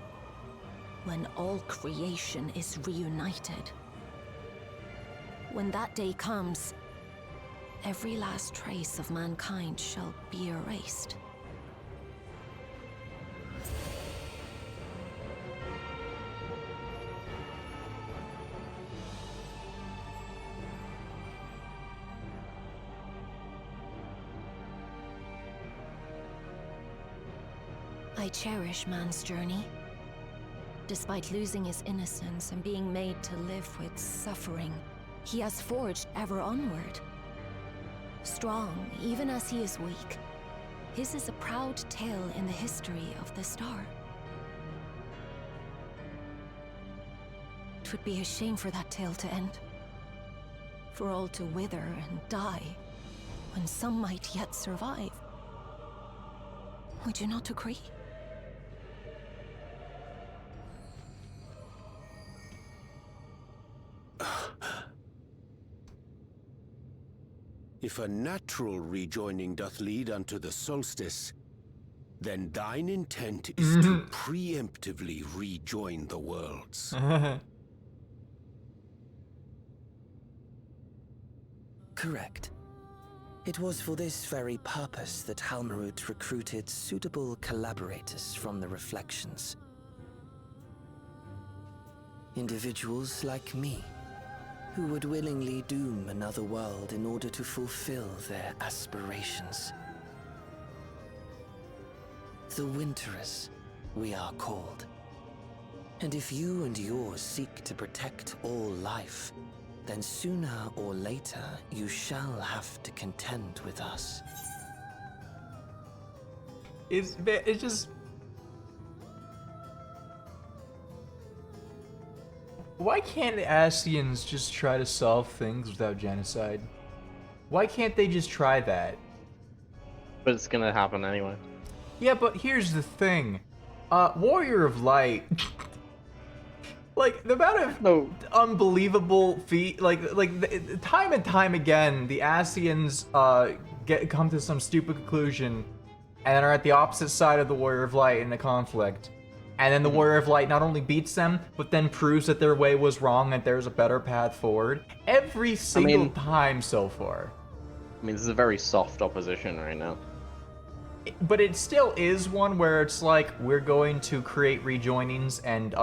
when all creation is reunited. When that day comes, every last trace of mankind shall be erased. I cherish man's journey. Despite losing his innocence and being made to live with suffering, he has forged ever onward. Strong, even as he is weak, his is a proud tale in the history of the star. It would be a shame for that tale to end. For all to wither and die, when some might yet survive. Would you not agree? If a natural rejoining doth lead unto the solstice, then thine intent is to preemptively rejoin the worlds. Correct. It was for this very purpose that Halmarut recruited suitable collaborators from the Reflections. Individuals like me, who would willingly doom another world in order to fulfill their aspirations. the Winterers, we are called. And if you and yours seek to protect all life, then sooner or later you shall have to contend with us. It's just... Why can't the Ascians just try to solve things without genocide? Why can't they just try that? But it's gonna happen anyway. Yeah, but here's the thing. Warrior of Light... like, the amount of unbelievable feat... time and time again, the Ascians, come to some stupid conclusion and are at the opposite side of the Warrior of Light in a conflict. And then the Warrior of Light not only beats them, but then proves that their way was wrong and there's a better path forward. Every single time so far. I mean, this is a very soft opposition right now. But it still is one where it's like, we're going to create rejoinings and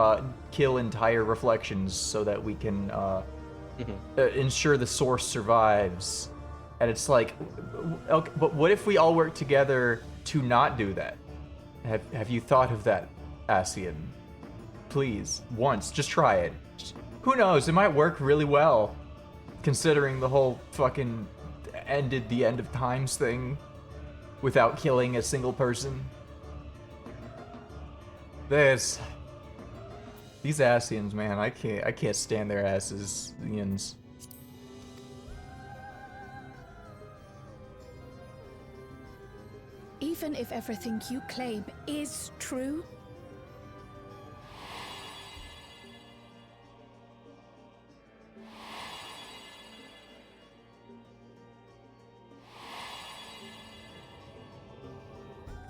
kill entire reflections so that we can ensure the source survives. And it's like, okay, but what if we all work together to not do that? Have you thought of that, Ascian? Please, once, just try it. Who knows, it might work really well, considering the whole fucking ended the end of times thing without killing a single person. These Ascians, man, I can't stand their asses, Ians. Even if everything you claim is true,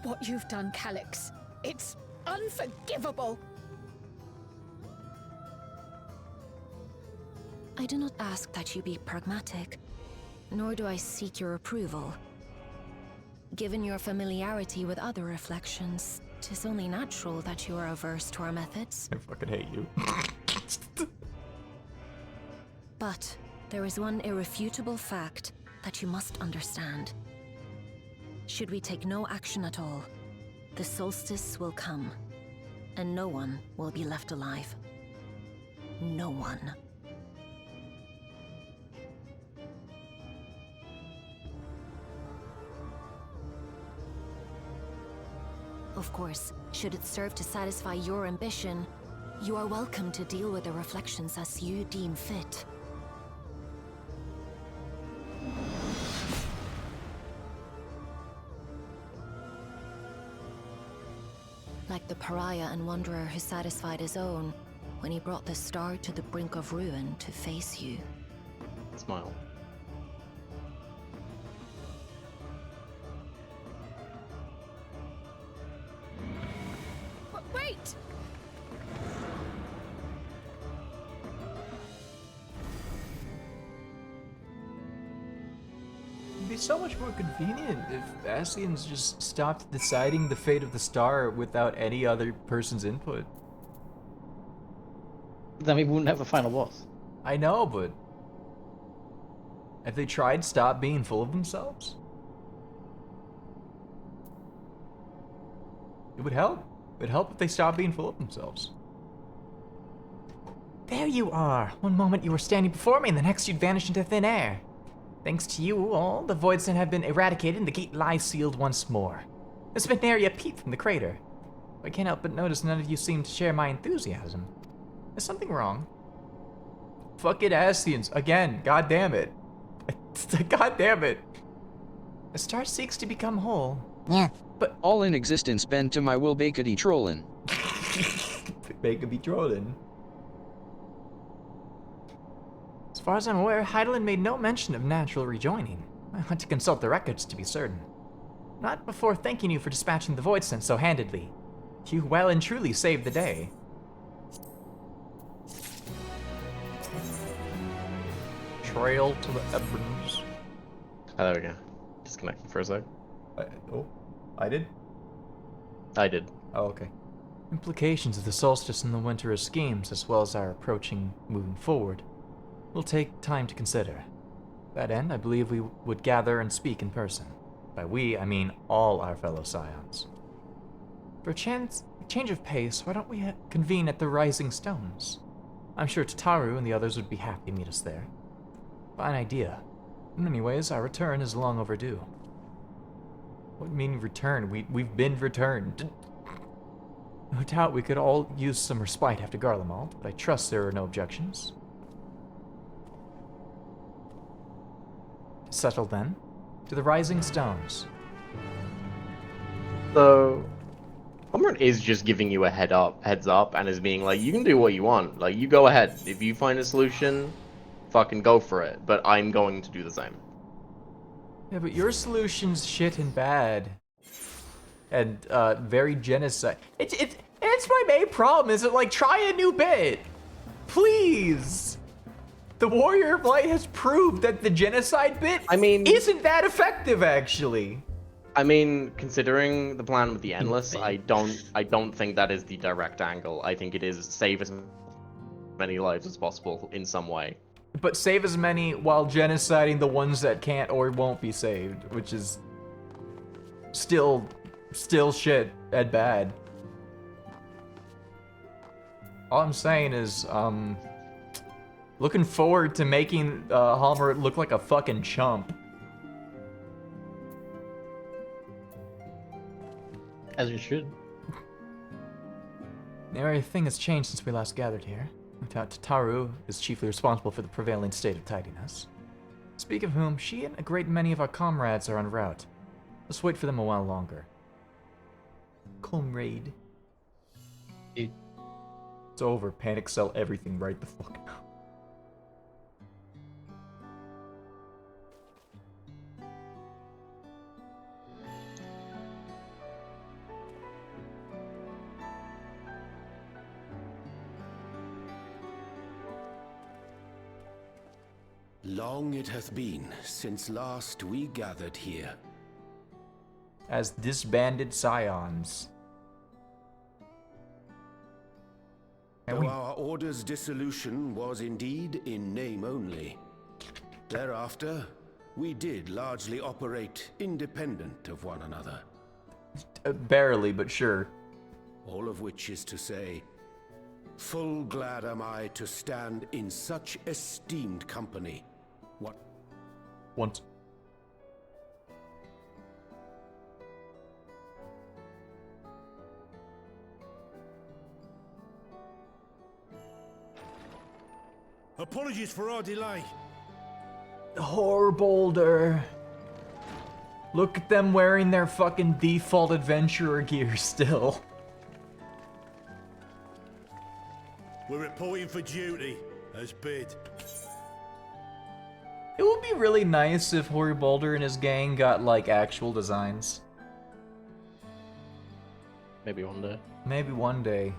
what you've done, Calyx, it's unforgivable. I do not ask that you be pragmatic, nor do I seek your approval. Given your familiarity with other reflections, 'tis only natural that you are averse to our methods. I fucking hate you. But there is one irrefutable fact that you must understand. Should we take no action at all, the solstice will come, and no one will be left alive. No one. Of course, should it serve to satisfy your ambition, you are welcome to deal with the reflections as you deem fit. Like the pariah and wanderer who satisfied his own when he brought the star to the brink of ruin to face you. Smile. Wait! It'd be so much more convenient if Ascians just stopped deciding the fate of the star without any other person's input. Then we wouldn't have a final boss. I know, but have they tried stop being full of themselves? It would help. It would help if they stopped being full of themselves. There you are! One moment you were standing before me, and the next you'd vanish into thin air. Thanks to you all, the Voidsent have been eradicated and the gate lies sealed once more. There's been nary a peep from the crater. I can't help but notice none of you seem to share my enthusiasm. Is something wrong? Fucking Ascians. Again, god damn it. God damn it. The star seeks to become whole. Yeah. But all in existence bend to my will bakety trollin'. Bakety trollin'. As far as I'm aware, Heidelin made no mention of natural rejoining. I want to consult the records to be certain. Not before thanking you for dispatching the Voidsent so handedly. You well and truly saved the day. Trail to the Ebons. Oh, there we go. Disconnected for a sec. I did? I did. Oh, okay. Implications of the solstice and the winter schemes, as well as our approaching moving forward, will take time to consider. To that end, I believe we would gather and speak in person. By we, I mean all our fellow scions. For a change of pace, why don't we convene at the Rising Stones? I'm sure Tataru and the others would be happy to meet us there. Fine idea. In many ways, our return is long overdue. What do you mean return? We've been returned. No doubt we could all use some respite after Garlemald, but I trust there are no objections. Settled then. To the Rising Stones. So, Cormorant is just giving you a heads up, and is being like, you can do what you want. Like, you go ahead. If you find a solution, fucking go for it. But I'm going to do the same. Yeah, but your solution's shit and bad. And, very genocide. It's my main problem, is it like, try a new bit. Please. The Warrior of Light has proved that the genocide bit isn't that effective, actually. I mean, considering the plan with the Endless, I don't think that is the direct angle. I think it is save as many lives as possible in some way. But save as many while genociding the ones that can't or won't be saved, which is still shit and bad. All I'm saying is, looking forward to making Halmer look like a fucking chump. As you should. Everything has changed since we last gathered here. Tataru is chiefly responsible for the prevailing state of tidiness. Speak of whom, she and a great many of our comrades are en route. Let's wait for them a while longer. Comrade. It's over. Panic sell everything right the fuck now. Long it hath been since last we gathered here. As disbanded scions. Though our order's dissolution was indeed in name only. Thereafter, we did largely operate independent of one another. Barely, but sure. All of which is to say, full glad am I to stand in such esteemed company. What? Once. Apologies for our delay. Horboulder. Look at them wearing their fucking default adventurer gear still. We're reporting for duty, as bid. It would be really nice if Horboulder and his gang got, like, actual designs. Maybe one day. Maybe one day.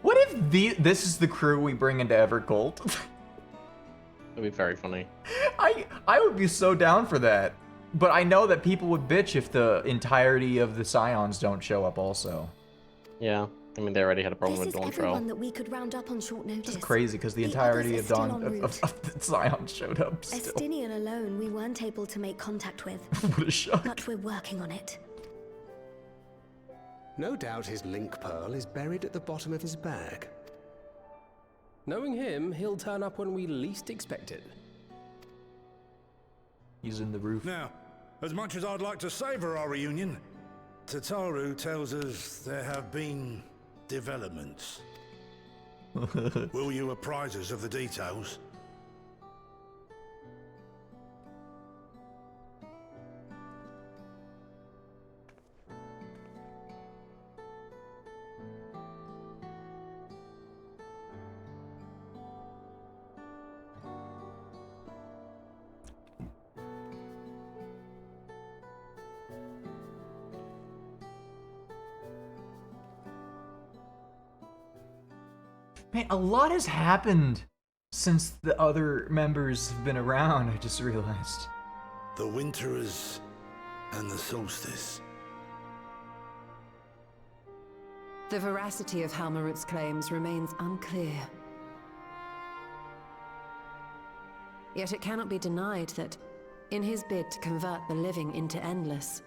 What if this is the crew we bring into Evercolt? That'd be very funny. I would be so down for that. But I know that people would bitch if the entirety of the Scions don't show up also. Yeah. I mean, they already had a problem with Dawn Trail. Everyone that we could round up on short notice. It's crazy because the entirety of the Scion showed up still. Estinian alone we weren't able to make contact with. What a shock. But we're working on it. No doubt his link pearl is buried at the bottom of his bag. Knowing him, he'll turn up when we least expect it. He's in the roof. Now, as much as I'd like to savor our reunion, Tataru tells us there have been developments. Will you apprise us of the details? Man, a lot has happened since the other members have been around, I just realized. The Winterers and the Solstice. The veracity of Halmarut's claims remains unclear. Yet it cannot be denied that, in his bid to convert the living into endless,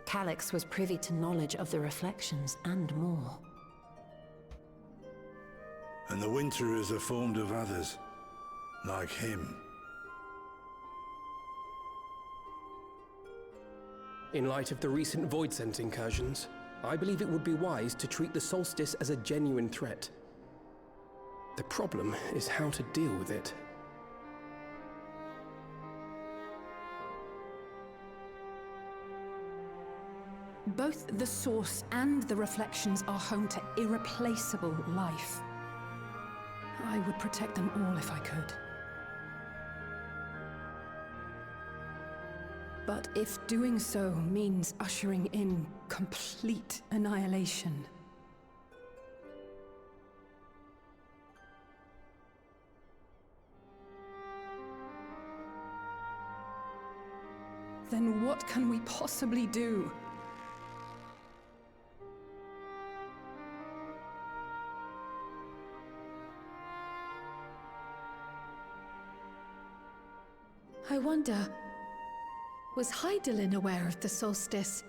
Calyx was privy to knowledge of the reflections and more. And the Winterers are formed of others, like him. In light of the recent Voidsent incursions, I believe it would be wise to treat the solstice as a genuine threat. The problem is how to deal with it. Both the source and the reflections are home to irreplaceable life. I would protect them all if I could. But if doing so means ushering in complete annihilation, then what can we possibly do? I wonder, was Hydaelyn aware of the solstice?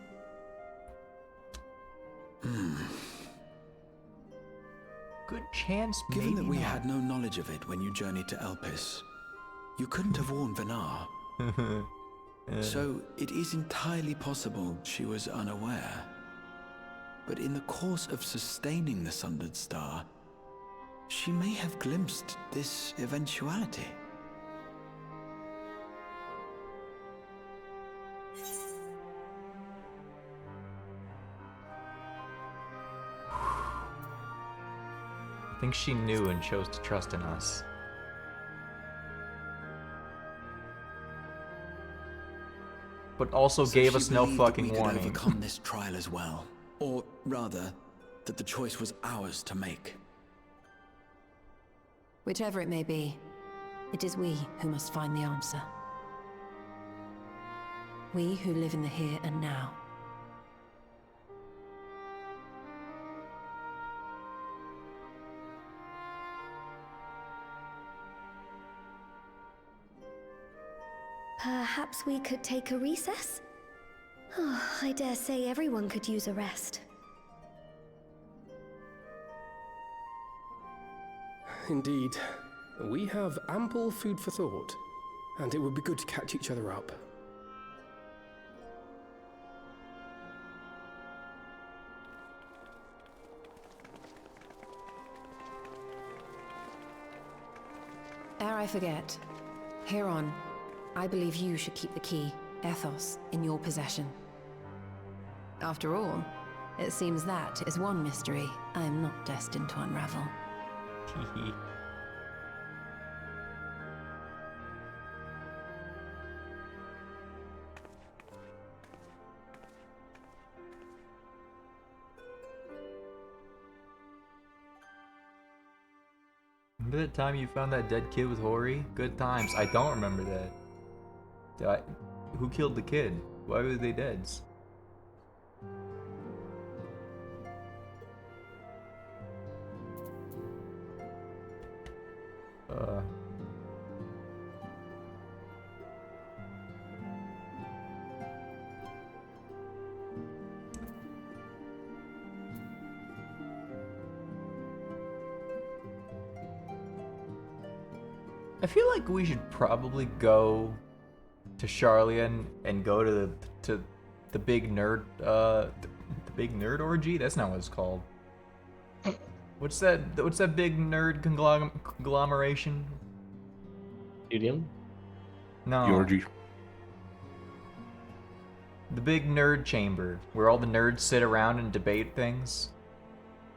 Good chance, Given that we not. had no knowledge of it when you journeyed to Elpis, you couldn't have warned Venar. So it is entirely possible she was unaware. But in the course of sustaining the Sundered Star, she may have glimpsed this eventuality. I think she knew and chose to trust in us. But also So gave she us no believed that fucking we could warning. overcome this trial as well. Or rather, that the choice was ours to make. Whichever it may be, it is we who must find the answer. We who live in the here and now. Perhaps we could take a recess? Oh, I dare say everyone could use a rest. Indeed. We have ample food for thought, and it would be good to catch each other up. Ere I forget, hereon, I believe you should keep the key, Ethos, in your possession. After all, it seems that is one mystery I am not destined to unravel. Remember that time you found that dead kid with Hori? Good times. I don't remember that. Who killed the kid? Why were they dead? I feel like we should probably go to Charlian and go to the big nerd the big nerd orgy. That's not what it's called. What's that big nerd conglomeration? Studium? No. The orgy. The big nerd chamber where all the nerds sit around and debate things.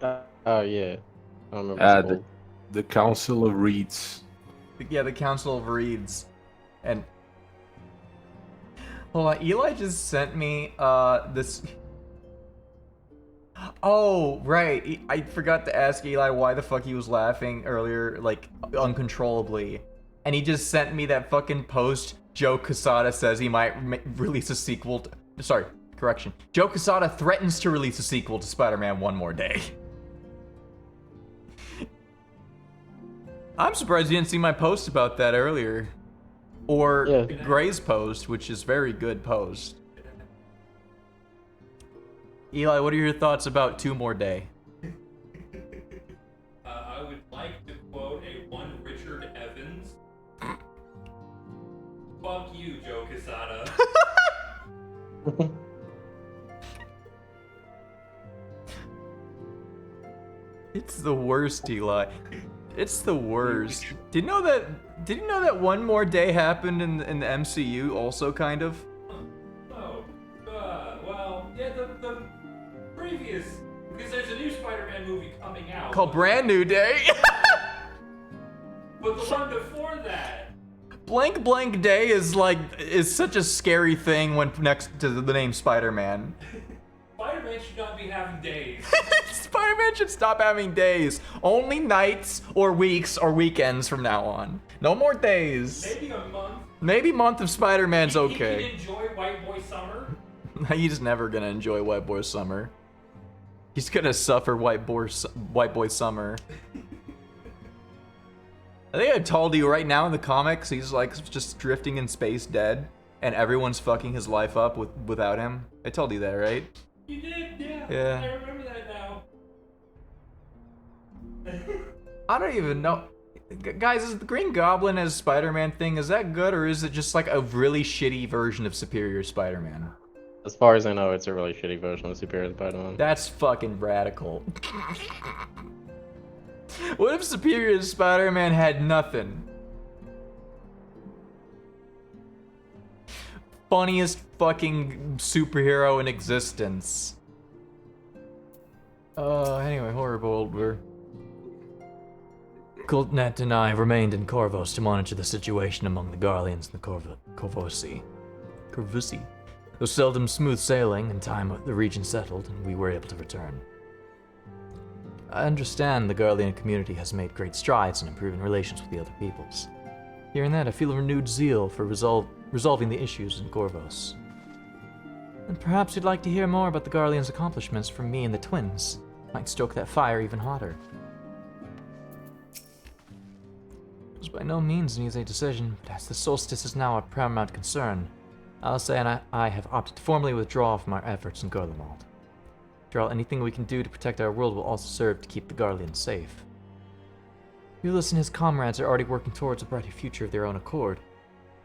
Oh yeah. I don't remember what it's called. The Council of Reeds. Yeah, the Council of Reeds. And hold on, Eli just sent me this. Oh, right. I forgot to ask Eli why the fuck he was laughing earlier, like uncontrollably. And he just sent me that fucking post. Joe Quesada says he might release a sequel to, sorry, correction. Joe Quesada threatens to release a sequel to Spider-Man One More Day. I'm surprised you didn't see my post about that earlier. Or Gray's post, which is very good post. Eli, what are your thoughts about 2 more day? I would like to quote a one Richard Evans. Fuck you, Joe Quesada. It's the worst, Eli. It's the worst. Did you know that 1 more day happened in the MCU also, kind of? Oh, well, yeah, the previous, because there's a new Spider-Man movie coming out. Called Brand New Day. But the one before that. Blank Blank Day is such a scary thing when next to the name Spider-Man. Spider-Man should not be having days. Spider-Man should stop having days. Only nights or weeks or weekends from now on. No more days. Maybe a month. Maybe month of Spider-Man's okay. He can enjoy White Boy Summer. He's never gonna enjoy White Boy Summer. He's gonna suffer White Boy Summer. I think I told you right now in the comics, he's like just drifting in space dead, and everyone's fucking his life up without him. I told you that, right? You did, yeah. Yeah. I remember that now. I don't even know. Guys, is the Green Goblin as Spider-Man thing, is that good, or is it just like a really shitty version of Superior Spider-Man? As far as I know, it's a really shitty version of Superior Spider-Man. That's fucking radical. What if Superior Spider-Man had nothing? Funniest fucking superhero in existence. Anyway, horrible. Coltnet and I remained in Corvus to monitor the situation among the Garleans and the Corvosi. Though seldom smooth sailing, in time the region settled, and we were able to return. I understand the Garlean community has made great strides in improving relations with the other peoples. Hearing that, I feel a renewed zeal for resolving the issues in Corvus. And perhaps you'd like to hear more about the Garleans' accomplishments from me and the twins. Might stoke that fire even hotter. It was by no means an easy decision, but as the solstice is now our paramount concern, Alice and I have opted to formally withdraw from our efforts in Garlemald. After all, anything we can do to protect our world will also serve to keep the Garleans safe. Ulysses and his comrades are already working towards a brighter future of their own accord.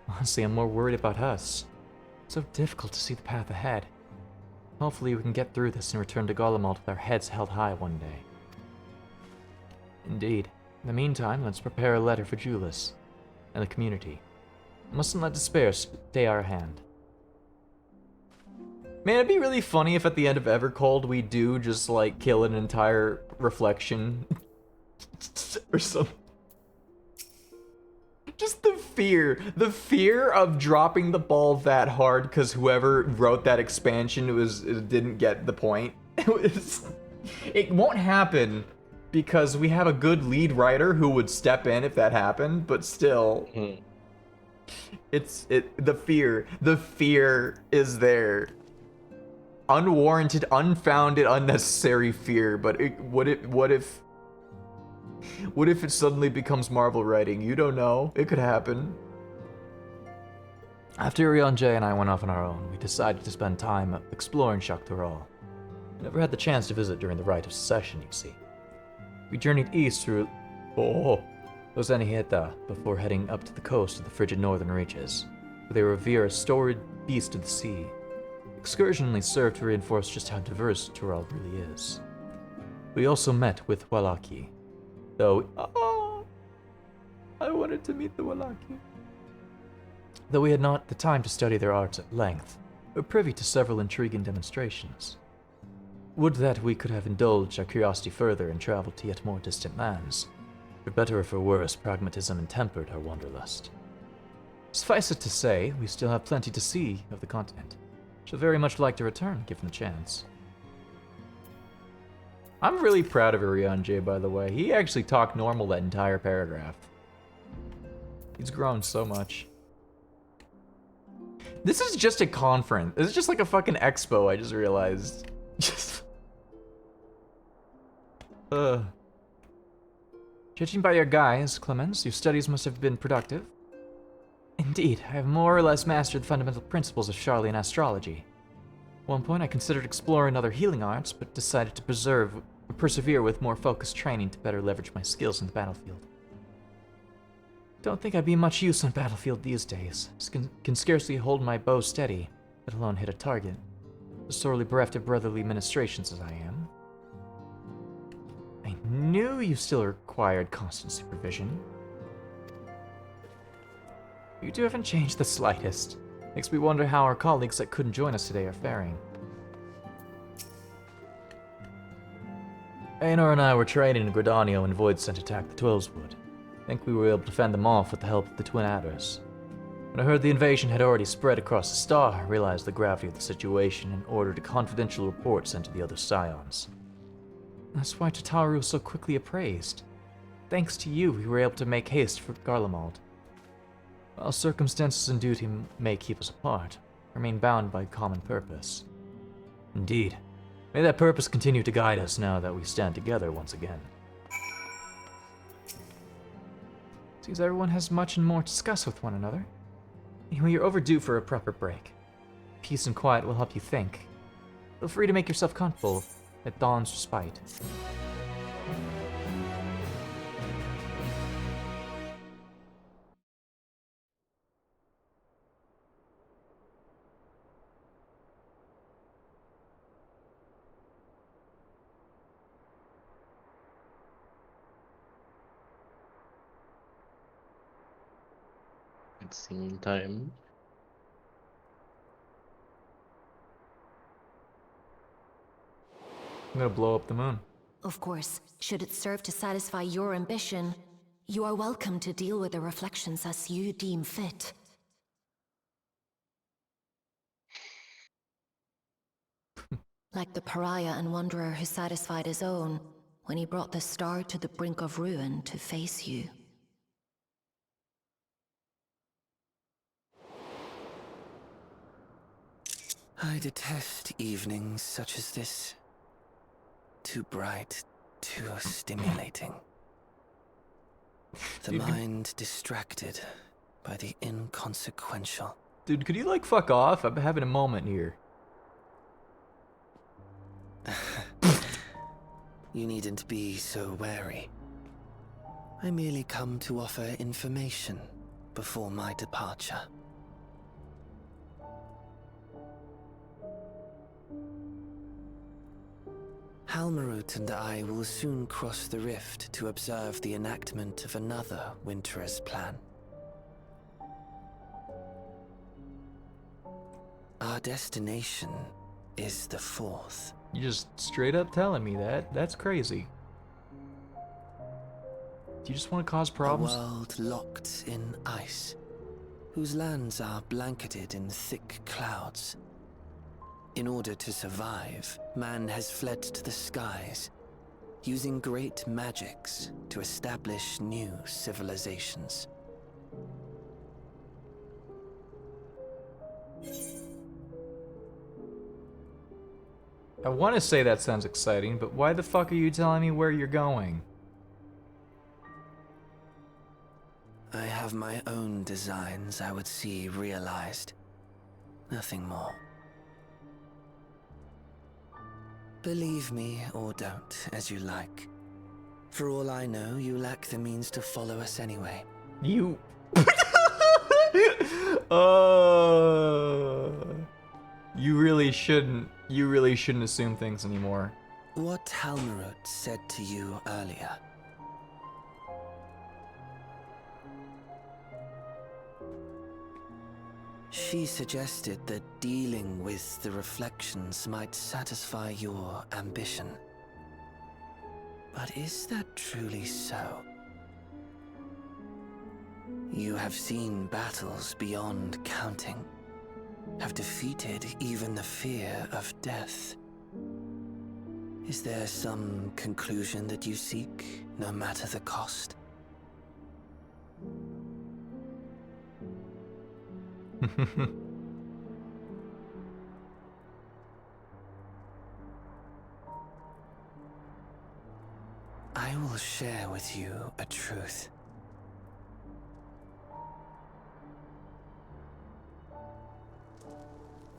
Honestly, I'm more worried about us. It's so difficult to see the path ahead. Hopefully we can get through this and return to Garlemald with our heads held high one day. Indeed. In the meantime, let's prepare a letter for Julius and the community. Mustn't let despair stay our hand. Man, it'd be really funny if at the end of Evercold we do just like kill an entire reflection or something. Just the fear of dropping the ball that hard because whoever wrote that expansion didn't get the point. It won't happen because we have a good lead writer who would step in if that happened, but still, the fear is there. Unwarranted, unfounded, unnecessary fear. But what if it suddenly becomes Marvel writing? You don't know. It could happen. After Urion J and I went off on our own, we decided to spend time exploring Shaktural. Never had the chance to visit during the Rite of Secession, you see. We journeyed east through Ozeniheta before heading up to the coast of the frigid northern reaches, where they revere a storied beast of the sea. Excursionally served to reinforce just how diverse Tural really is. We also met with Wallaki, though I wanted to meet the Wallaki. Though we had not the time to study their arts at length, we were privy to several intriguing demonstrations. Would that we could have indulged our curiosity further and traveled to yet more distant lands. For better or for worse, pragmatism and tempered our wanderlust. Suffice it to say, we still have plenty to see of the continent. Shall very much like to return, given the chance. I'm really proud of Urion J, by the way. He actually talked normal that entire paragraph. He's grown so much. This is just a conference. This is just like a fucking expo, I just realized. Judging by your guise, Clemens, your studies must have been productive. Indeed, I have more or less mastered the fundamental principles of Charlian astrology. one point, I considered exploring other healing arts, but decided to persevere with more focused training to better leverage my skills in the battlefield. Don't think I'd be much use on battlefield these days. Can scarcely hold my bow steady, let alone hit a target. As sorely bereft of brotherly ministrations as I am. I knew you still required constant supervision. You two haven't changed the slightest. Makes me wonder how our colleagues that couldn't join us today are faring. Aenor and I were training in Gridania when Voidsent attacked the Twelveswood. I think we were able to fend them off with the help of the Twin Adders. When I heard the invasion had already spread across the star, I realized the gravity of the situation and ordered a confidential report sent to the other Scions. That's why Tataru was so quickly appraised. Thanks to you, we were able to make haste for Garlemald. While circumstances and duty may keep us apart, we remain bound by common purpose. Indeed. May that purpose continue to guide us now that we stand together once again. Seems everyone has much and more to discuss with one another. Anyway, you're overdue for a proper break. Peace and quiet will help you think. Feel free to make yourself comfortable at Dawn's respite. Scene time. I'm gonna blow up the moon. Of course, should it serve to satisfy your ambition, you are welcome to deal with the reflections as you deem fit. Like the pariah and wanderer who satisfied his own when he brought the star to the brink of ruin to face you. I detest evenings such as this. Too bright, too stimulating. The mind distracted by the inconsequential. Dude, could you like fuck off? I'm having a moment here. You needn't be so wary. I merely come to offer information before my departure. Halmarut and I will soon cross the rift to observe the enactment of another Winter's plan. Our destination is the fourth. You just straight up telling me that? That's crazy. Do you just want to cause problems? A world locked in ice, whose lands are blanketed in thick clouds. In order to survive, man has fled to the skies, using great magics to establish new civilizations. I want to say that sounds exciting, but why the fuck are you telling me where you're going? I have my own designs I would see realized. Nothing more. Believe me or don't, as you like. For all I know, you lack the means to follow us anyway. You... You really shouldn't assume things anymore. What Halmarut said to you earlier. She suggested that dealing with the reflections might satisfy your ambition. But is that truly so? You have seen battles beyond counting, have defeated even the fear of death. Is there some conclusion that you seek, no matter the cost? I will share with you a truth.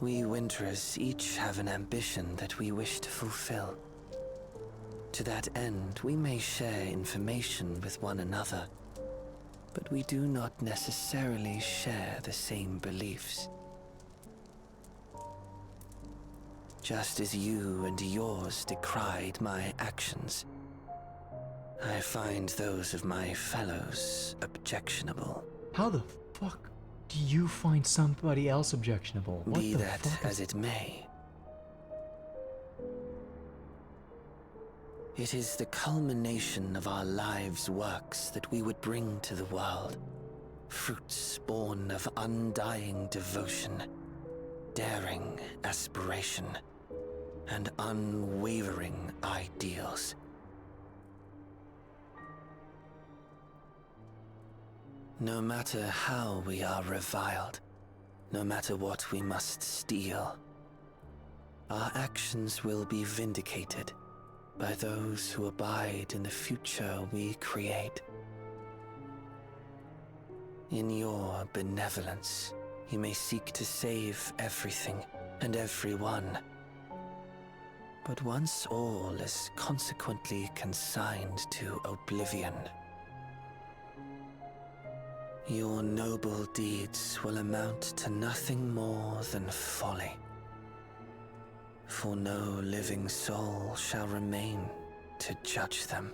We Winterers each have an ambition that we wish to fulfill. To that end, we may share information with one another, but we do not necessarily share the same beliefs. Just as you and yours decried my actions, I find those of my fellows objectionable. How the fuck do you find somebody else objectionable? What Be the that fuck as it may, it is the culmination of our lives' works that we would bring to the world. Fruits born of undying devotion, daring aspiration, and unwavering ideals. No matter how we are reviled, no matter what we must steal, our actions will be vindicated by those who abide in the future we create. In your benevolence, you may seek to save everything and everyone. But once all is consequently consigned to oblivion, your noble deeds will amount to nothing more than folly. For no living soul shall remain to judge them.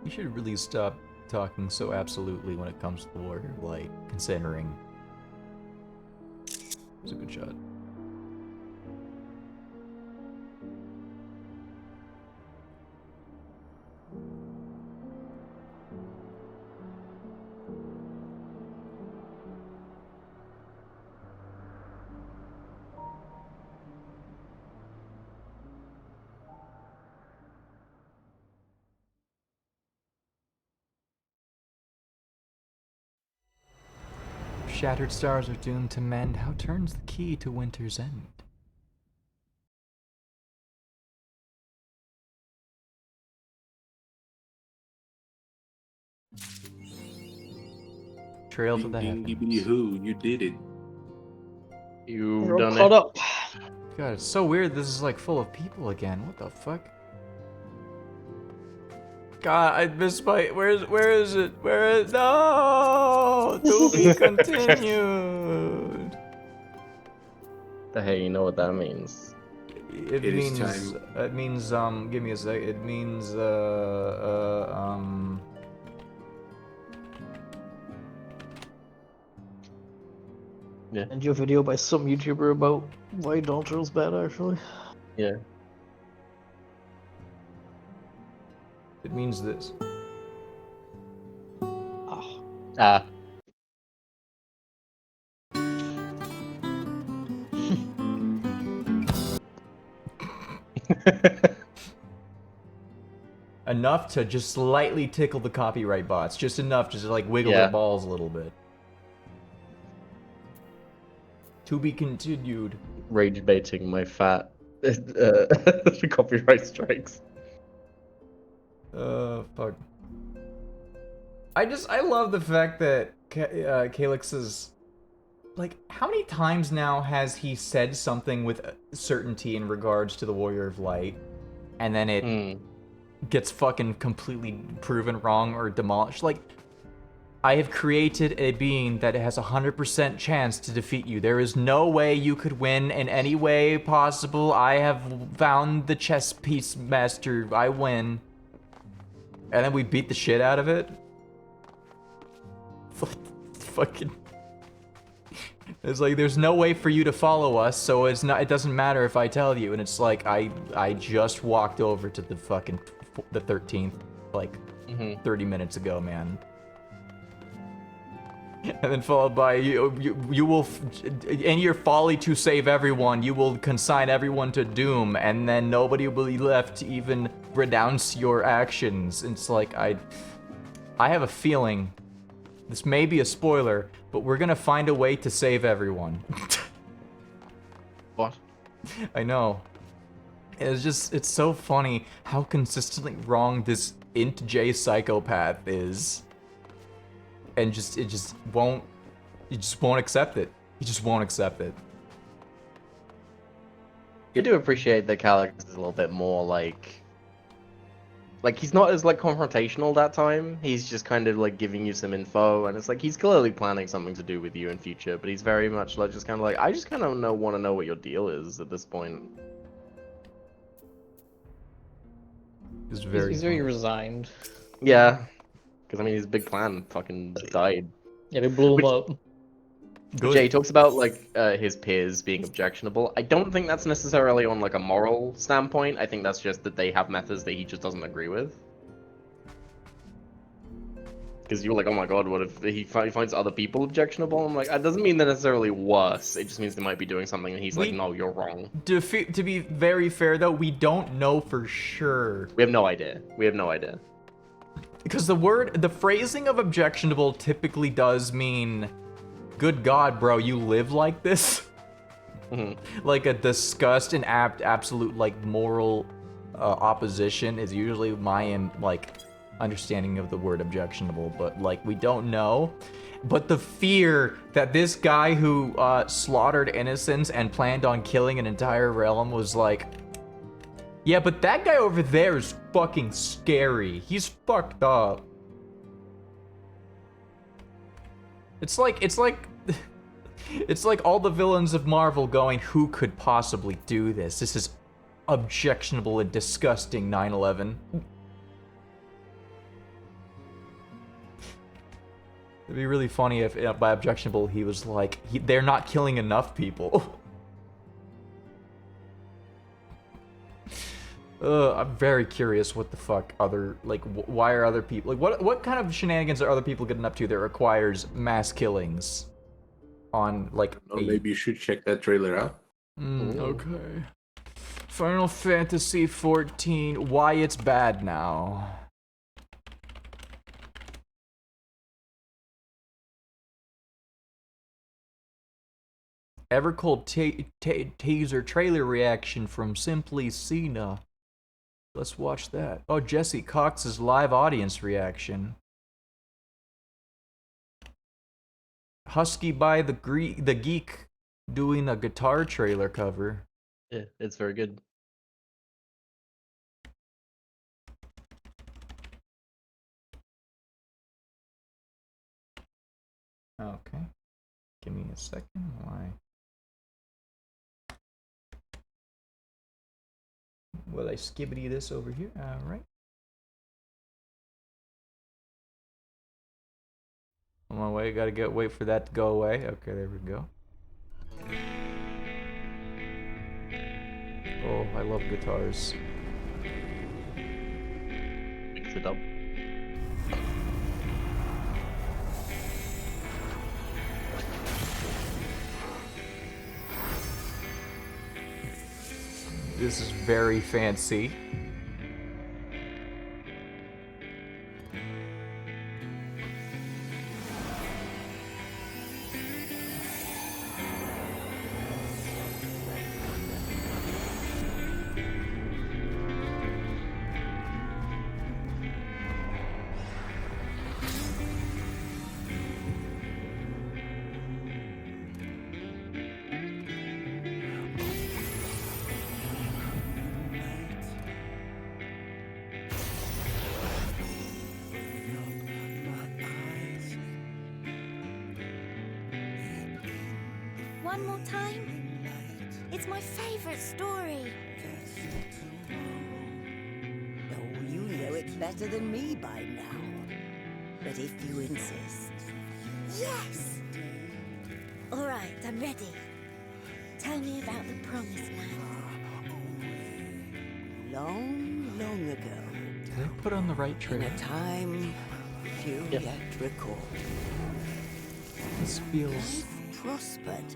You should really stop talking so absolutely when it comes to the warrior of light, considering it was a good shot. Shattered stars are doomed to mend. How turns the key to winter's end? Trail to the heavens. Who? You did it. You've We're all done caught it. up. God, it's so weird. This is like full of people again. What the fuck? God, I missed my. Where is it? Where is no? To be continued. The hell, you know what that means? It It is means. time. It means. Give me a sec. It means. Yeah. And your video by some YouTuber about why Donald Trump's bad, actually. Yeah. It means this. Ah. Enough to just slightly tickle the copyright bots. Just enough to just like wiggle Yeah. their balls a little bit. To be continued. Rage baiting my fat copyright strikes. Fuck. I love the fact that Calyx is... Like, how many times now has he said something with certainty in regards to the Warrior of Light, and then it gets fucking completely proven wrong or demolished? Like, I have created a being that has 100% chance to defeat you. There is no way you could win in any way possible. I have found the chess piece master. I win. And then we beat the shit out of it? Fucking... It's like, there's no way for you to follow us, so it doesn't matter if I tell you. And it's like, I just walked over to the fucking, the 13th, like, 30 minutes ago, man. And then followed by, you will, in your folly to save everyone, you will consign everyone to doom, and then nobody will be left to even renounce your actions. It's like, I have a feeling, this may be a spoiler, but we're gonna find a way to save everyone. What? I know. It's so funny how consistently wrong this int J psychopath is. And it just won't He just won't accept it. He just won't accept it. I do appreciate that Calyx is a little bit more like he's not as like confrontational that time. He's just kind of like giving you some info, and it's like he's clearly planning something to do with you in future. But he's very much like just kind of like, I just kind of want to know what your deal is at this point. He's He's very resigned. Yeah, because I mean his big plan fucking died. Yeah, they blew him up. Good. Jay talks about like his peers being objectionable. I don't think that's necessarily on like a moral standpoint. I think that's just that they have methods that he just doesn't agree with. Because you're like, oh my god, what if he finds other people objectionable? I'm like, that doesn't mean they're necessarily worse. It just means they might be doing something, and he's like, no, you're wrong. To be very fair, though, we don't know for sure. We have no idea. We have no idea. Because the phrasing of objectionable typically does mean, good God, bro, you live like this? Like a disgust and absolute, like, moral opposition is usually my, understanding of the word objectionable, but, like, we don't know. But the fear that this guy who slaughtered innocents and planned on killing an entire realm was like, yeah, but that guy over there is fucking scary. He's fucked up. It's like it's like all the villains of Marvel going, who could possibly do this? This is objectionable and disgusting, 9/11. It'd be really funny if by objectionable he was like, they're not killing enough people. I'm very curious what the fuck why are other people, what kind of shenanigans are other people getting up to that requires mass killings on, Or maybe you should check that trailer out. Okay. Final Fantasy 14, why it's bad now. Evercold teaser trailer reaction from Simply Cena. Let's watch that. Oh, Jesse Cox's live audience reaction. Husky by the Geek doing a guitar trailer cover. Yeah, it's very good. Okay. Give me a second. Why? Will I skibbity this over here? Alright. On my way, gotta wait for that to go away. Okay, there we go. Oh, I love guitars. Mix it up. This is very fancy. One more time? It's my favorite story. Oh, you know it better than me by now. But if you insist. Yes! Alright, I'm ready. Tell me about the Promised Land. Long, long ago. Did they put on the right trailer? In a time few yet recall. This feels... Life prospered,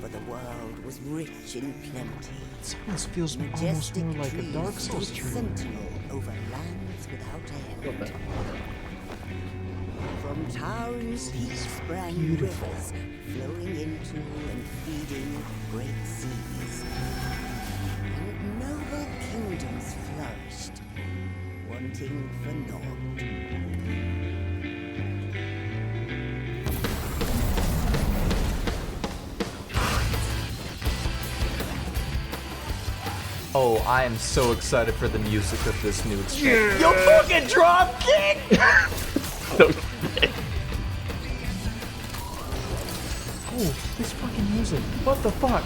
for the world was rich in plenty. This feels almost more like a Dark Souls trailer. Sentinel over lands without end. From towns sprang rivers, flowing into and feeding great seas. And noble kingdoms flourished, wanting for naught. Oh, I am so excited for the music of this new expansion. Yo, fucking drop kick! Oh, this fucking music. What the fuck?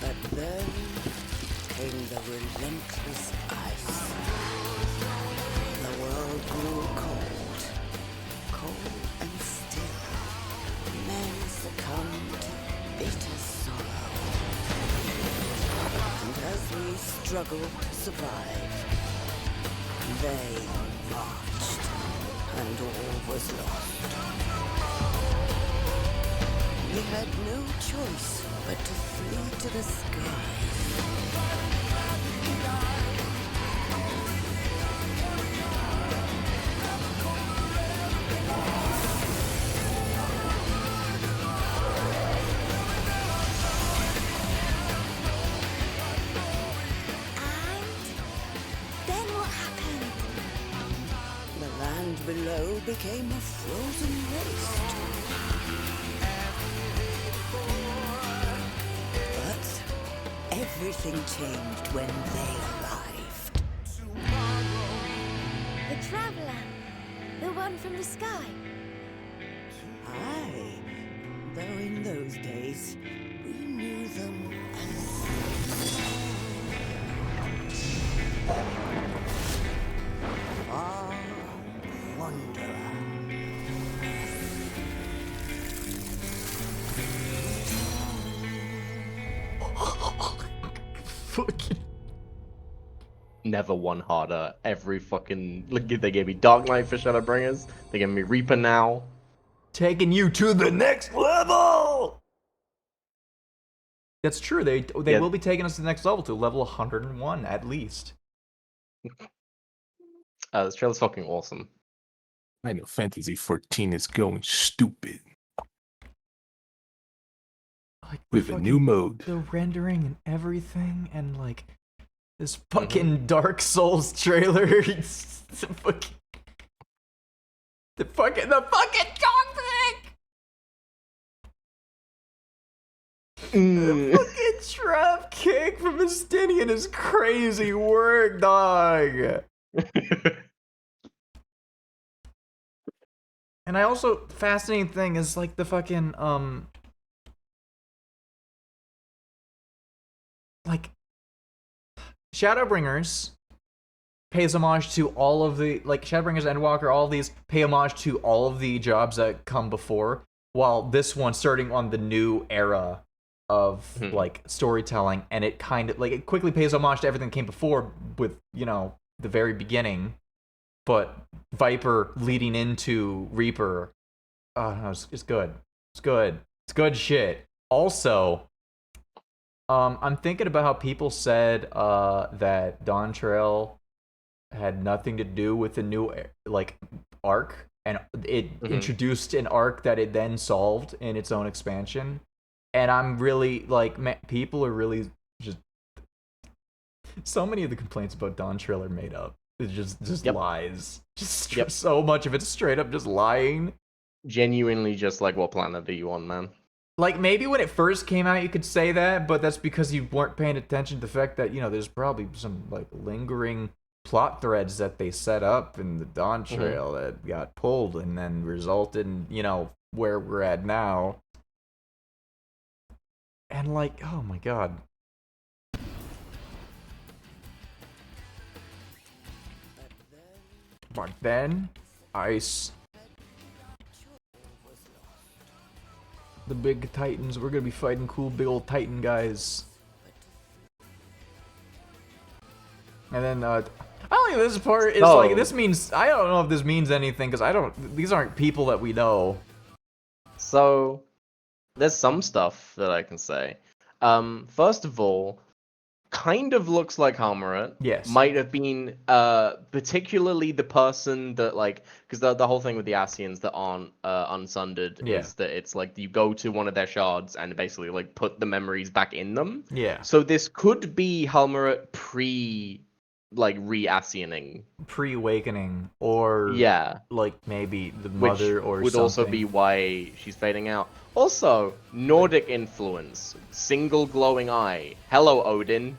But then came the relentless ice. The world grew cold. Cold and still. Men succumbed to bitter sorrow. And as we struggled to survive, they marched, and all was lost. We had no choice but to flee to the skies. Then what happened? The land below became a frozen waste. But everything changed when they arrived. The Traveler. The one from the sky. Aye, though in those days we knew them as far wanderer. Fucking. Never one harder. Every fucking. Look, they gave me Dark Knight for Shadowbringers. They gave me Reaper now. Taking you to the next level! That's true. They Yeah. will be taking us to the next level, to level 101 at least. This trailer's fucking awesome. Final Fantasy 14 is going stupid. Like, With a new mode. The rendering and everything, and like this fucking Dark Souls trailer. It's the fucking dog thing. The fucking drop kick from Justinian is crazy work, dog. And I also, fascinating thing is like the fucking like Shadowbringers pays homage to all of the, like, Shadowbringers, Endwalker, all of these pay homage to all of the jobs that come before, while this one starting on the new era of like storytelling, and it kind of like it quickly pays homage to everything that came before with, you know, the very beginning, but Viper leading into Reaper. No, it's good. It's good. It's good shit. Also, I'm thinking about how people said that Dawn Trail had nothing to do with the new like arc, and it introduced an arc that it then solved in its own expansion. And I'm really like, people are really just, so many of the complaints about Dawn Trail are made up. It's just lies. Just so much of it's straight up just lying. Genuinely, just like, what planet are you on, man? Like, maybe when it first came out, you could say that, but that's because you weren't paying attention to the fact that, you know, there's probably some, like, lingering plot threads that they set up in the Dawn Trail that got pulled and then resulted in, you know, where we're at now. And, like, oh my god. But then, Ice. The big titans, we're gonna be fighting cool big old titan guys. And then I don't think this part is like, this means, I don't know if this means anything, because these aren't people that we know. So there's some stuff that I can say. First of all, kind of looks like Harmarat. Yes. Might have been particularly the person that, like, because the whole thing with the Asians that aren't unsundered is that it's like you go to one of their shards and basically like put the memories back in them. Yeah. So this could be Harmarat pre like re-Ascianing. Pre-awakening, or Yeah. like maybe the Which mother or would something. also be why she's fading out. Also, Nordic influence. Single glowing eye. Hello, Odin.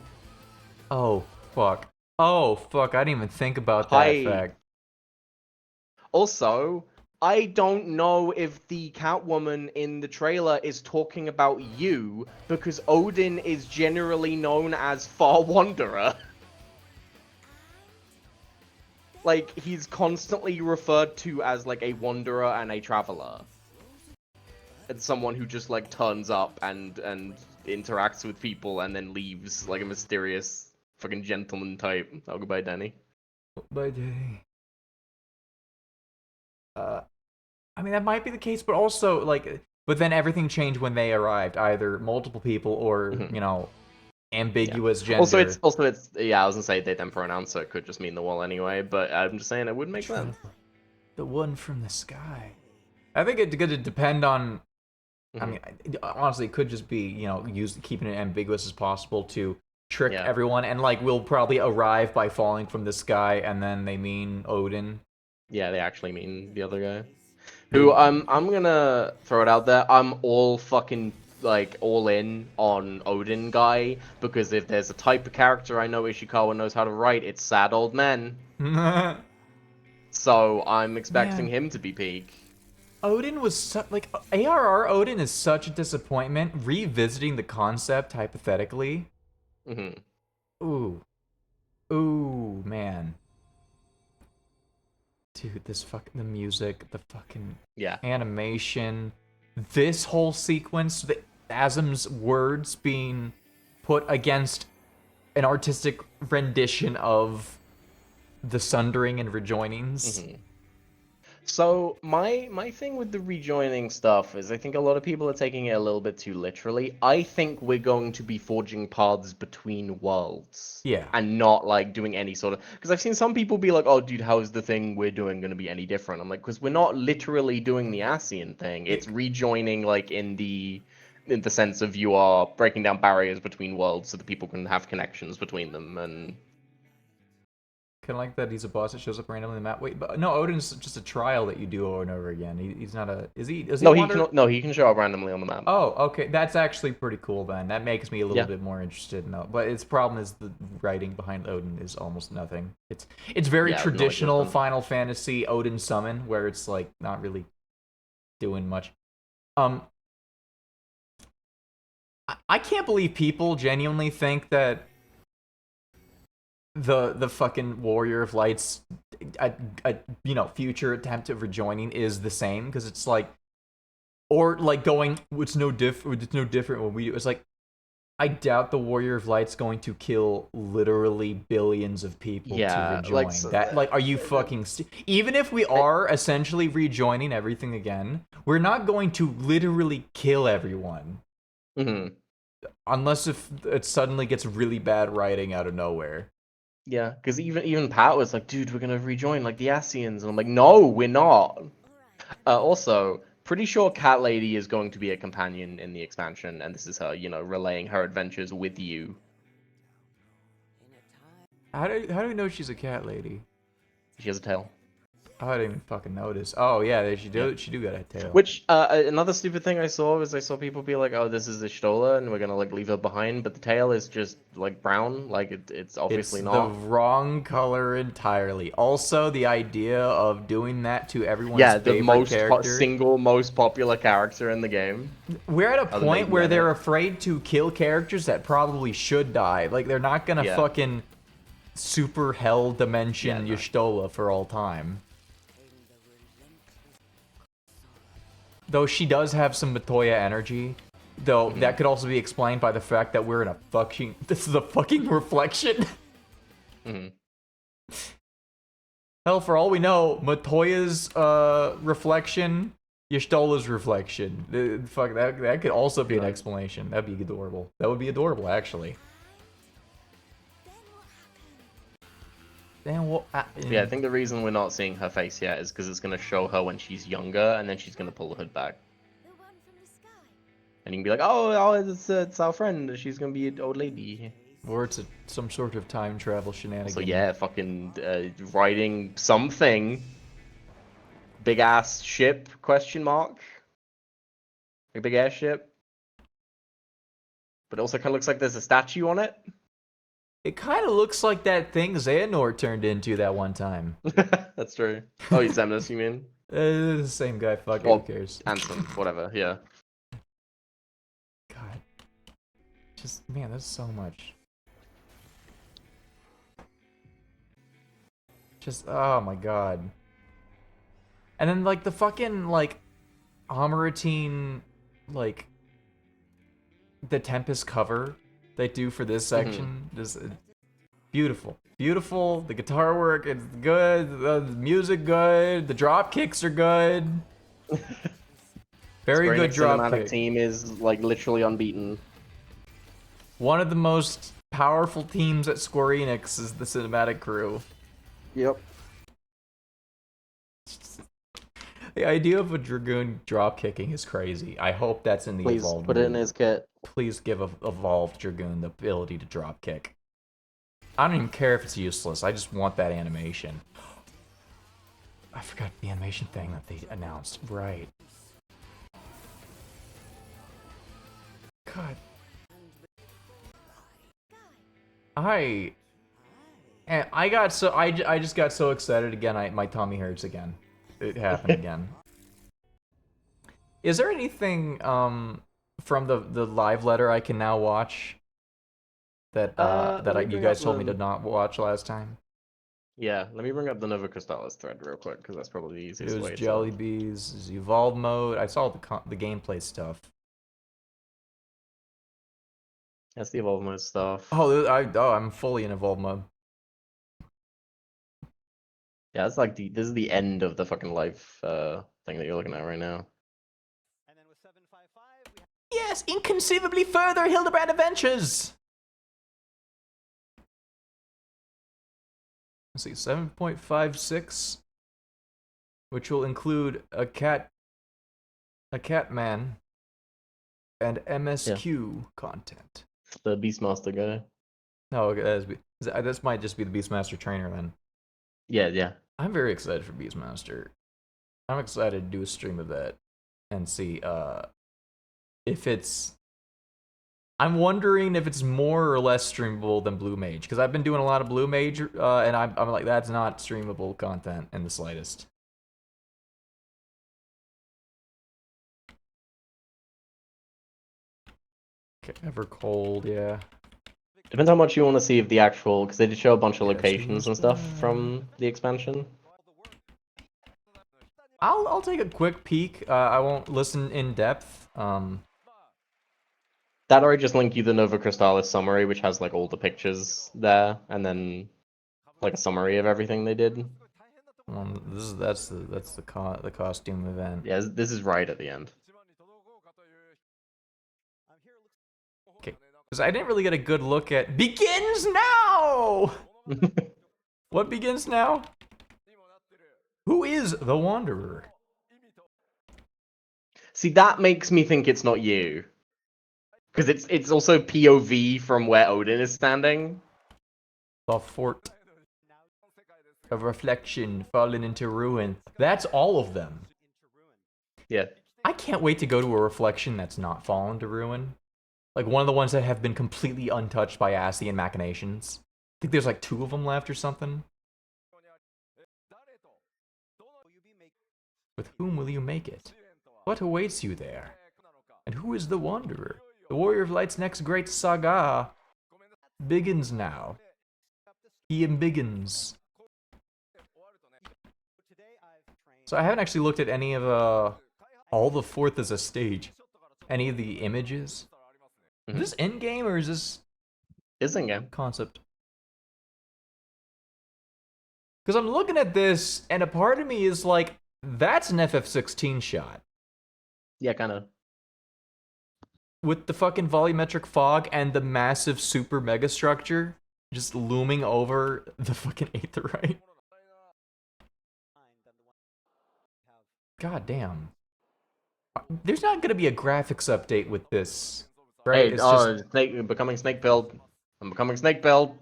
Oh, fuck. Oh, fuck, I didn't even think about that fact. Also, I don't know if the Catwoman in the trailer is talking about you, because Odin is generally known as Far Wanderer. Like, he's constantly referred to as, like, a wanderer and a traveler. And someone who just, like, turns up and interacts with people and then leaves, like a mysterious fucking gentleman type. Oh, goodbye, Danny. Bye, Danny. I mean, that might be the case, but also, like, but then everything changed when they arrived. Either multiple people or, you know, ambiguous gender. Also, it's yeah, I was gonna say they then pronounce, so it could just mean the wall anyway, but I'm just saying it would make sense. The one from the sky. I think it's gonna depend on. I mean, honestly, it could just be, you know, keeping it ambiguous as possible to trick everyone, and like we'll probably arrive by falling from the sky, and then they mean Odin. Yeah, they actually mean the other guy. Who I'm gonna throw it out there. I'm all fucking like all in on Odin guy, because if there's a type of character I know Ishikawa knows how to write, it's sad old men. So I'm expecting him to be peak. Odin was like ARR Odin is such a disappointment. Revisiting the concept hypothetically. Ooh, man. Dude, the music, the fucking animation, this whole sequence, the Asm's words being put against an artistic rendition of the sundering and rejoinings. So my thing with the rejoining stuff is I think a lot of people are taking it a little bit too literally. I think we're going to be forging paths between worlds. Yeah. And not like doing any sort of, because I've seen some people be like, "Oh, dude, how is the thing we're doing going to be any different?" I'm like, because we're not literally doing the Ascian thing. It's rejoining like in the sense of you are breaking down barriers between worlds so that people can have connections between them. And Kind of like that he's a boss that shows up randomly on the map. Wait, but no, Odin's just a trial that you do over and over again. He's not a. Is he? he can show up randomly on the map. Oh, okay, that's actually pretty cool then. That makes me a little bit more interested in that. But its problem is the writing behind Odin is almost nothing. It's very traditional Final Fantasy Odin summon, where it's like not really doing much. I can't believe people genuinely think that the fucking Warrior of Light's you know, future attempt at rejoining is the same, because it's like, or like going, it's no different when we do. It's like, I doubt the Warrior of Light's going to kill literally billions of people to rejoin. Are you fucking even if we are essentially rejoining everything again, we're not going to literally kill everyone. Unless if it suddenly gets really bad writing out of nowhere. Yeah, because even Pat was like, "Dude, we're gonna rejoin like the Ascians," and I'm like, "No, we're not." Also, pretty sure Cat Lady is going to be a companion in the expansion, and this is her, you know, relaying her adventures with you. How do we know she's a cat lady? She has a tail. Oh, I didn't even fucking notice. Oh yeah, she do got a tail. Which another stupid thing I saw was I saw people be like, "Oh, this is a Stola, and we're gonna like leave her behind," but the tail is just like brown, like it's obviously not. The wrong color entirely. Also, the idea of doing that to everyone's favorite character. Single most popular character in the game. We're at a point where they're afraid to kill characters that probably should die. Like they're not gonna fucking super hell dimension Y'shtola for all time. Though she does have some Matoya energy, though that could also be explained by the fact that we're in a fucking. This is a fucking reflection. Hell, for all we know, Matoya's reflection, Y'shtola's reflection. Fuck, that could also be an explanation. That'd be adorable. That would be adorable, actually. Then what? Yeah, I think the reason we're not seeing her face yet is because it's going to show her when she's younger, and then she's going to pull the hood back. And you can be like, oh, it's our friend. She's going to be an old lady. Or it's some sort of time travel shenanigan. So yeah, fucking riding something. Big ass ship? Question mark. A big airship. But it also kind of looks like there's a statue on it. It kind of looks like that thing Xehanort turned into that one time. That's true. Oh, he's Xemnas, you mean? The same guy. Fuck it, Well, who cares? Ansem, whatever. Yeah. God. Just man, that's so much. Just oh my god. And then like the fucking like Amoratine like the Tempest cover they do for this section just beautiful. Beautiful, the guitar work it's good, the music good, the drop kicks are good. Very Square good Enix drop cinematic kick. team is like literally unbeaten. One of the most powerful teams at Square Enix is the cinematic crew. Yep. The idea of a Dragoon drop kicking is crazy. I hope that's in the Please Evolved put it in movie. his kit. Please give a Evolved Dragoon the ability to drop kick. I don't even care if it's useless. I just want that animation. I forgot the animation thing that they announced. Right. God. I just got so excited again. My tummy hurts again. It happened again. Is there anything from the live letter I can now watch that you guys told me to not watch last time? Yeah, let me bring up the Nova Crystallis thread real quick because that's probably the easiest It was way Jelly to. Bees, Evolved mode. I saw the gameplay stuff. That's the evolve mode stuff. I'm fully in Evolved mode. Yeah, it's like this is the end of the fucking life thing that you're looking at right now. Yes, inconceivably further Hildebrand adventures. Let's see, 7.56, which will include a cat man, and MSQ content. The Beastmaster guy. No, this might just be the Beastmaster trainer then. Yeah. I'm very excited for Beastmaster. I'm excited to do a stream of that and see if it's. I'm wondering if it's more or less streamable than Blue Mage, because I've been doing a lot of Blue Mage, and I'm like, that's not streamable content in the slightest. Okay, Evercold, yeah. Depends how much you want to see of the actual, because they did show a bunch of locations and stuff from the expansion. I'll take a quick peek. I won't listen in depth. That or I just link you the Nova Crystallis summary, which has like all the pictures there, and then like a summary of everything they did. That's the costume event. Yeah, this is right at the end. Okay, because I didn't really get a good look at begins now. What begins now? Who is the Wanderer? See, that makes me think it's not you. Because it's also POV from where Odin is standing. The fort of reflection fallen into ruin. That's all of them. Yeah. I can't wait to go to a reflection that's not fallen to ruin. Like one of the ones that have been completely untouched by Ascian machinations. I think there's like 2 of them left or something. With whom will you make it? What awaits you there? And who is the Wanderer? The Warrior of Light's next great saga begins now. He embiggens. So I haven't actually looked at any of all the fourth as a stage. Any of the images. Is this in-game or is this... It's in-game. Concept. Because I'm looking at this, and a part of me is like, that's an FF16 shot. Yeah, kind of. With the fucking volumetric fog and the massive super mega structure just looming over the fucking Aetheryte. God damn. There's not gonna be a graphics update with this, right? Hey, Snake becoming Snake build. I'm becoming snake build.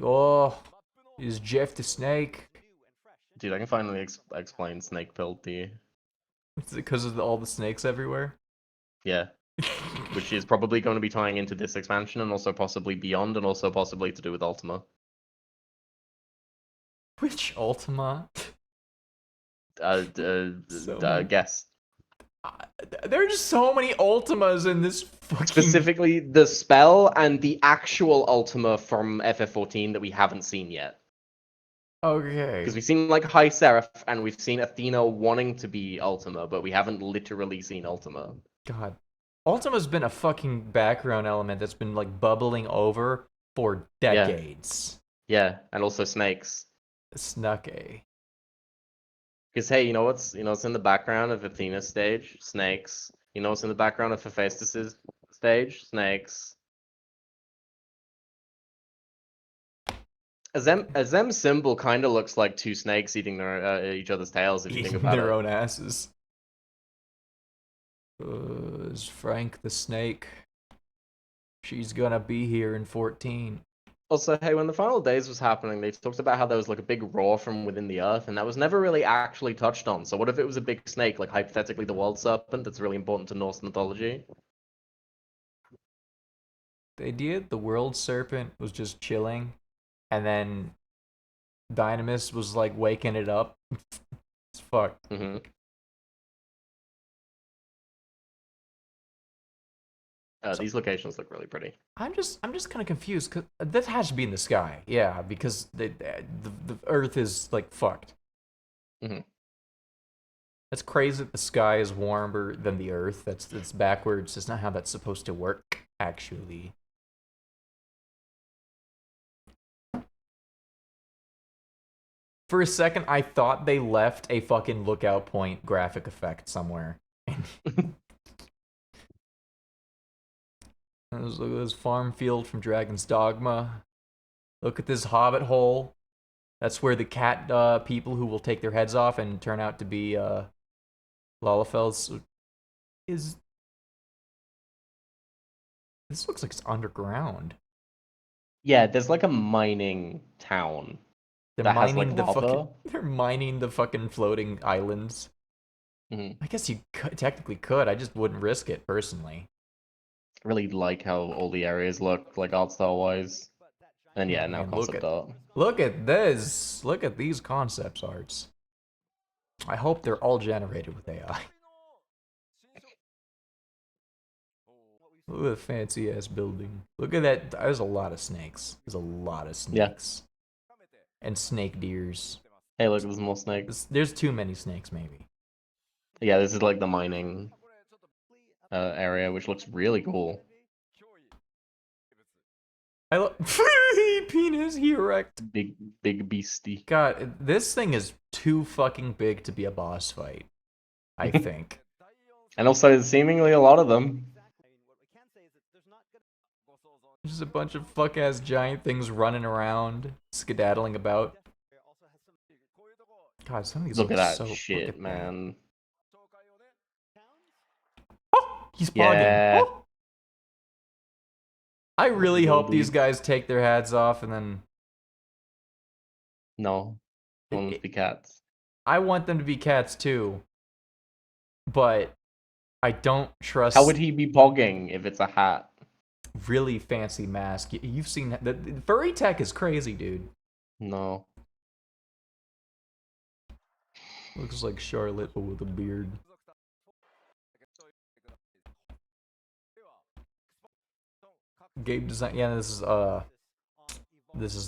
Oh, is Jeff the snake? Dude, I can finally explain snake build to you. Is it because of all the snakes everywhere? Yeah. Which is probably going to be tying into this expansion and also possibly beyond and also possibly to do with Ultima. Which Ultima? Guess. There are just so many Ultimas in this fucking... Specifically, the spell and the actual Ultima from FF14 that we haven't seen yet. Okay. Because we've seen, like, High Seraph, and we've seen Athena wanting to be Ultima, but we haven't literally seen Ultima. God. Ultima's been a fucking background element that's been, like, bubbling over for decades. Yeah, and also snakes. Snuke. Because, hey, you know what's in the background of Athena's stage? Snakes. You know what's in the background of Hephaestus' stage? Snakes. A Zem symbol kind of looks like two snakes eating their each other's tails if you think about their it. own asses. Is Frank the snake? She's gonna be here in 14. Also, hey, when the final days was happening, they talked about how there was like a big roar from within the earth, and that was never really actually touched on. So what if it was a big snake, like hypothetically the world serpent that's really important to Norse mythology? The idea the world serpent was just chilling, and then Dynamis was like waking it up. It's fucked. Mm-hmm. These locations look really pretty. I'm just kind of confused because this has to be in the sky, yeah, because the Earth is like fucked. Mm-hmm. That's crazy that the sky is warmer than the Earth. That's backwards. That's not how that's supposed to work, actually. For a second, I thought they left a fucking lookout point graphic effect somewhere. Look at this farm field from Dragon's Dogma. Look at this hobbit hole. That's where the cat people who will take their heads off and turn out to be Lalafels. This looks like it's underground. Yeah, there's like a mining town. They're mining has, like, lava. they're mining the fucking floating islands. Mm-hmm. I guess you technically could. I just wouldn't risk it personally. I really like how all the areas look, like art style wise. And yeah, now concept art. Look at this. Look at these concept arts. I hope they're all generated with AI. Look at the fancy ass building. Look at that. There's a lot of snakes. There's a lot of snakes. And snake deers. Hey, look, there's more snakes. There's too many snakes, maybe. Yeah, this is like the mining area, which looks really cool. I love penis erect. Big beastie. God, this thing is too fucking big to be a boss fight. I think. And also, seemingly a lot of them. Just a bunch of fuck ass giant things running around, skedaddling about. God, some of these Look at that so, shit, man. Oh, he's bogging. Yeah. Oh. I really hope these guys take their hats off and then. No, I want them to be cats. I want them to be cats too, but I don't trust. How would he be bogging if it's a hat? Really fancy mask. You've seen that. The furry tech is crazy, dude. No. Looks like Charlotte, but with a beard. Game design. Yeah, this is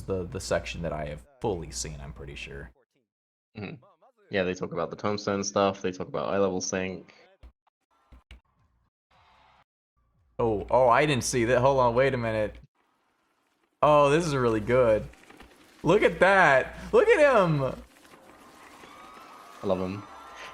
the section that I have fully seen. I'm pretty sure. Mm-hmm. Yeah, they talk about the tombstone stuff. They talk about eye level sync. Oh, I didn't see that. Hold on, wait a minute. Oh, this is really good. Look at that. Look at him. I love him.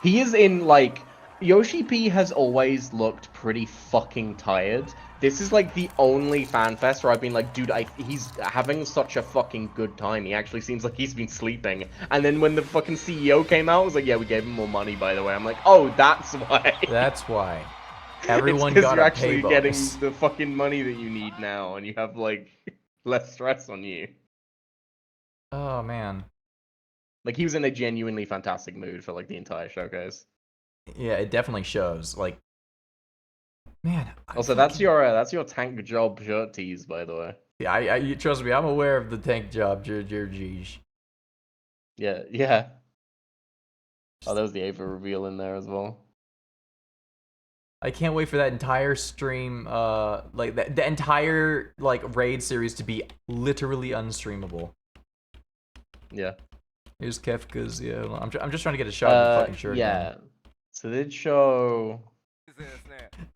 He is in, like, Yoshi P has always looked pretty fucking tired. This is, like, the only fan fest where I've been like, dude, he's having such a fucking good time. He actually seems like he's been sleeping. And then when the fucking CEO came out, I was like, yeah, we gave him more money, by the way. I'm like, oh, that's why. That's why. Everyone because got you're a actually pay getting bonus. the fucking money that you need now, and you have like less stress on you. Oh man. Like he was in a genuinely fantastic mood for like the entire showcase. Yeah, it definitely shows. Like, man. Also, that's your tank job shirt tease, by the way. Yeah, I trust me. I'm aware of the tank job, Georgie. Yeah, yeah. Oh, there was the Ava reveal in there as well. I can't wait for that entire stream, like the entire like raid series to be literally unstreamable. Yeah. Here's Kefka's. Yeah, I'm just trying to get a shot of the fucking shirt. Yeah. Again. So they show.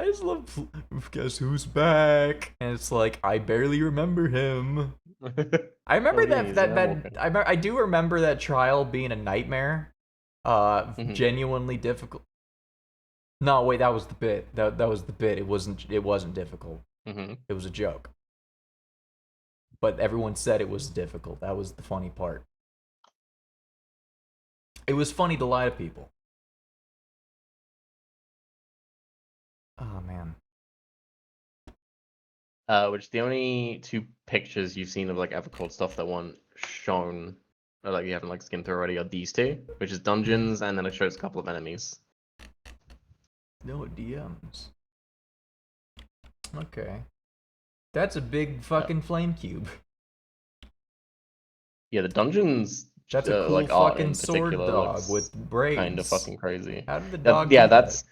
I just love. Guess who's back? And it's like I barely remember him. I remember I do remember that trial being a nightmare. Genuinely difficult. No, wait, that was the bit. That was the bit. It wasn't difficult. It was a joke. But everyone said it was difficult. That was the funny part. It was funny to lie to people. Oh man. Which the only two pictures you've seen of like Evercold stuff that weren't shown, or like you haven't like skimmed through already, are these two, which is dungeons, and then it shows a couple of enemies. No DMs. Okay. That's a big fucking flame cube. Yeah, the dungeons. That's a cool like, fucking sword dog looks with braids. Kind of fucking crazy. How did the dog? Yeah, do that? that's.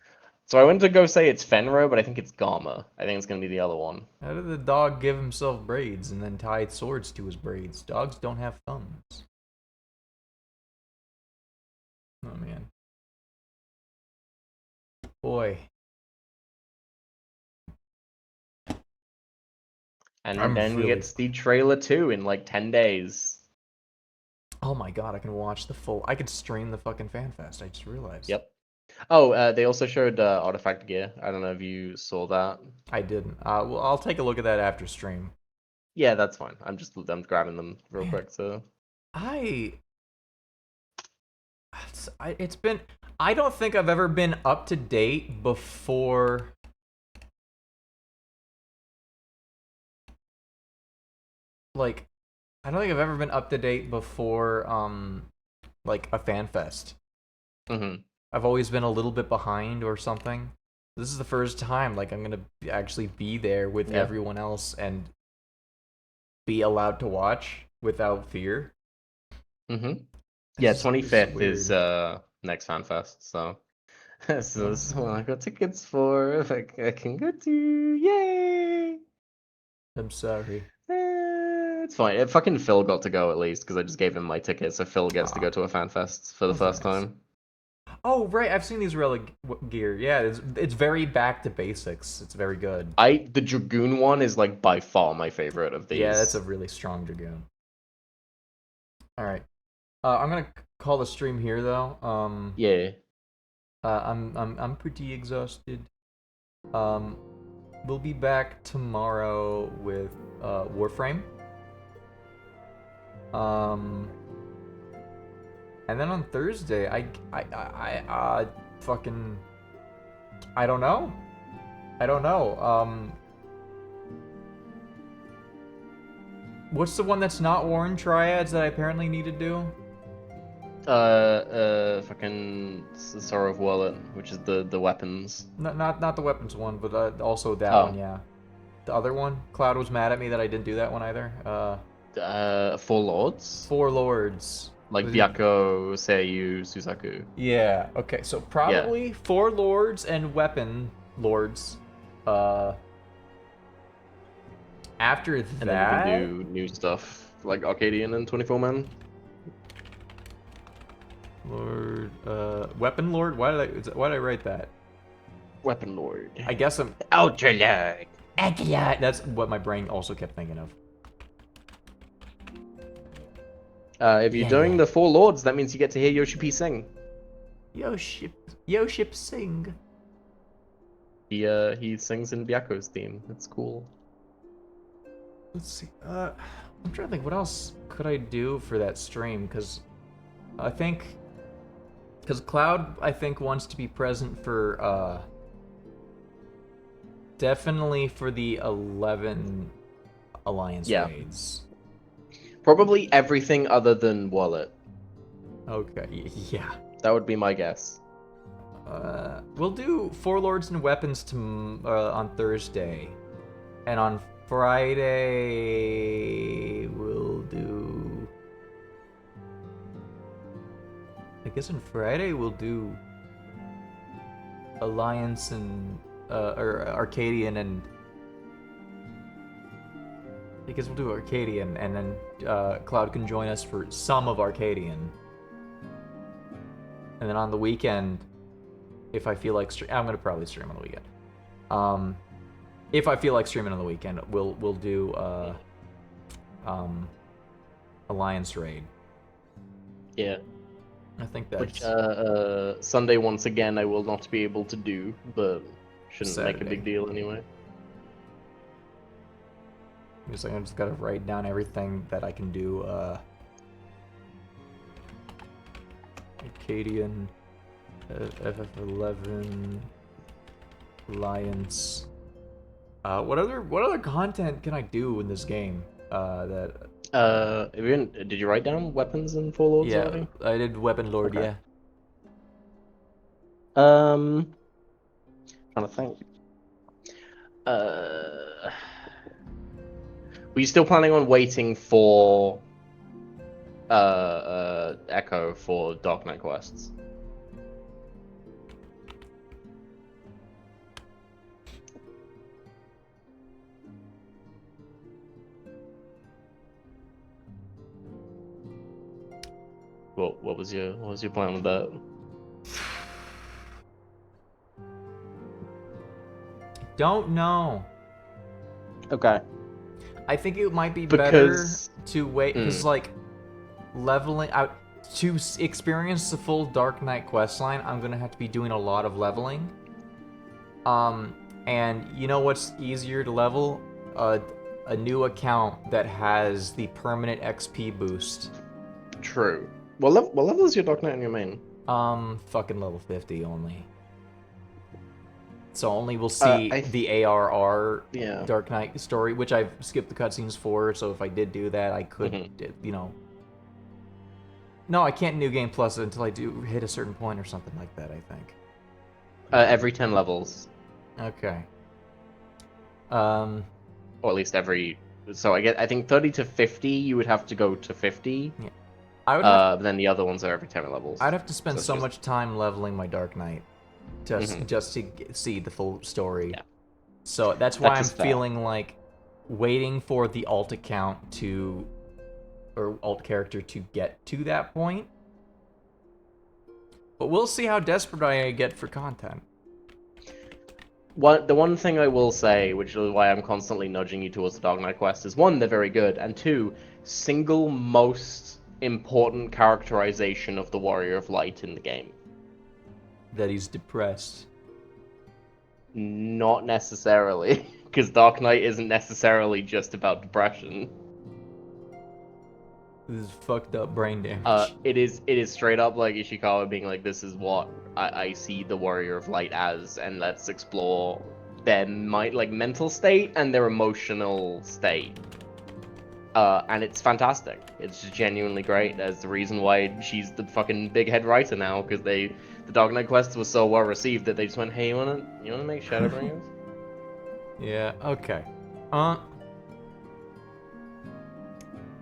So I went to go say it's Fenro, but I think it's Garma. I think it's gonna be the other one. How did the dog give himself braids and then tie swords to his braids? Dogs don't have thumbs. Oh man. Boy. And then you get to see trailer 2 in like 10 days. Oh my god, I can watch the full. I could stream the fucking FanFest. I just realized. Yep. Oh, they also showed artifact gear. I don't know if you saw that. I didn't. Well, I'll take a look at that after stream. Yeah, that's fine. I'm grabbing them real quick. So it's been. I don't think I've ever been up to date before. Like, I don't think I've ever been up to date before, like a FanFest. I've always been a little bit behind or something. This is the first time, like, I'm gonna actually be there with everyone else and be allowed to watch without fear. Yeah, 25th is next FanFest, so this is what I got tickets for. If I can go to, yay! I'm sorry. It's fine. Fucking Phil got to go at least because I just gave him my ticket, so Phil gets to go to a FanFest for the first time. Oh right, I've seen these relic gear. Yeah, it's very back to basics. It's very good. The Dragoon one is like by far my favorite of these. Yeah, that's a really strong Dragoon. All right, I'm gonna call the stream here though. Yeah. I'm pretty exhausted. We'll be back tomorrow with Warframe. And then on Thursday, I fucking, I don't know. What's the one that's not Warren Triads that I apparently need to do? Fucking Sorrow of Wallet, which is the weapons. Not the weapons one, but also that one, yeah. The other one, Cloud was mad at me that I didn't do that one either. Four Lords? Four Lords. Like Byakko, Seiyu, Susaku. Yeah, okay, so probably Four Lords and Weapon Lords. After that... And then you can do new stuff, like Arcadian and 24 Man. Lord, Weapon Lord? Why did I write that? Weapon Lord. I guess I'm... Ultra Lord. That's what my brain also kept thinking of. If you're doing the Four Lords, that means you get to hear Yoshi P sing. Yoshi sing. He sings in Byakko's theme. It's cool. Let's see. I'm trying to think what else could I do for that stream, because Cloud I think wants to be present for Definitely for the 11 Alliance raids. Probably everything other than Wallet. Okay, yeah. That would be my guess. We'll do Four Lords and Weapons on Thursday. And on Friday, we'll do... I guess on Friday we'll do Alliance and or Arcadian, and I guess we'll do Arcadian, and then Cloud can join us for some of Arcadian. And then on the weekend, if I feel like I'm gonna probably stream on the weekend. If I feel like streaming on the weekend, we'll do Alliance raid. Yeah. I think that's... Which, Sunday, once again, I will not be able to do, but shouldn't make a big deal anyway. I just gotta write down everything that I can do, Acadian, FF11, Alliance. What other content can I do in this game? Did you write down weapons and Four Lords already? I did Weapon Lord, Okay. yeah. Trying to think. Were you still planning on waiting for Echo for Dark Knight quests? What was your plan with that? Don't know. Okay. I think it might be Because- better to wait, because like leveling out to experience the full Dark Knight questline, I'm gonna have to be doing a lot of leveling. And you know what's easier to level? A new account that has the permanent XP boost. True. What level is your Dark Knight in your main? Fucking level 50 only. So only we'll see the ARR Dark Knight story, which I've skipped the cutscenes for, so if I did do that, I could, you know... No, I can't New Game Plus it until I do hit a certain point or something like that, I think. Every 10 levels. Okay. Or at least every... So I think 30 to 50, you would have to go to 50. Yeah. I would have... then the other ones are every 10 levels. I'd have to spend so much time leveling my Dark Knight just to see the full story. Yeah. So that's why I'm feeling like waiting for the alt account or alt character to get to that point. But we'll see how desperate I get for content. The one thing I will say, which is why I'm constantly nudging you towards the Dark Knight quest, is one, they're very good, and two, single most important characterization of the Warrior of Light in the game. That he's depressed. Not necessarily, because Dark Knight isn't necessarily just about depression. This is fucked up brain damage. It is straight up like Ishikawa being like, this is what I see the Warrior of Light as, and let's explore their mental state and their emotional state. And it's fantastic. It's genuinely great. That's the reason why she's the fucking big head writer now, because the Dark Knight quests were so well received that they just went, hey, you wanna make Shadowbringers? Yeah, okay.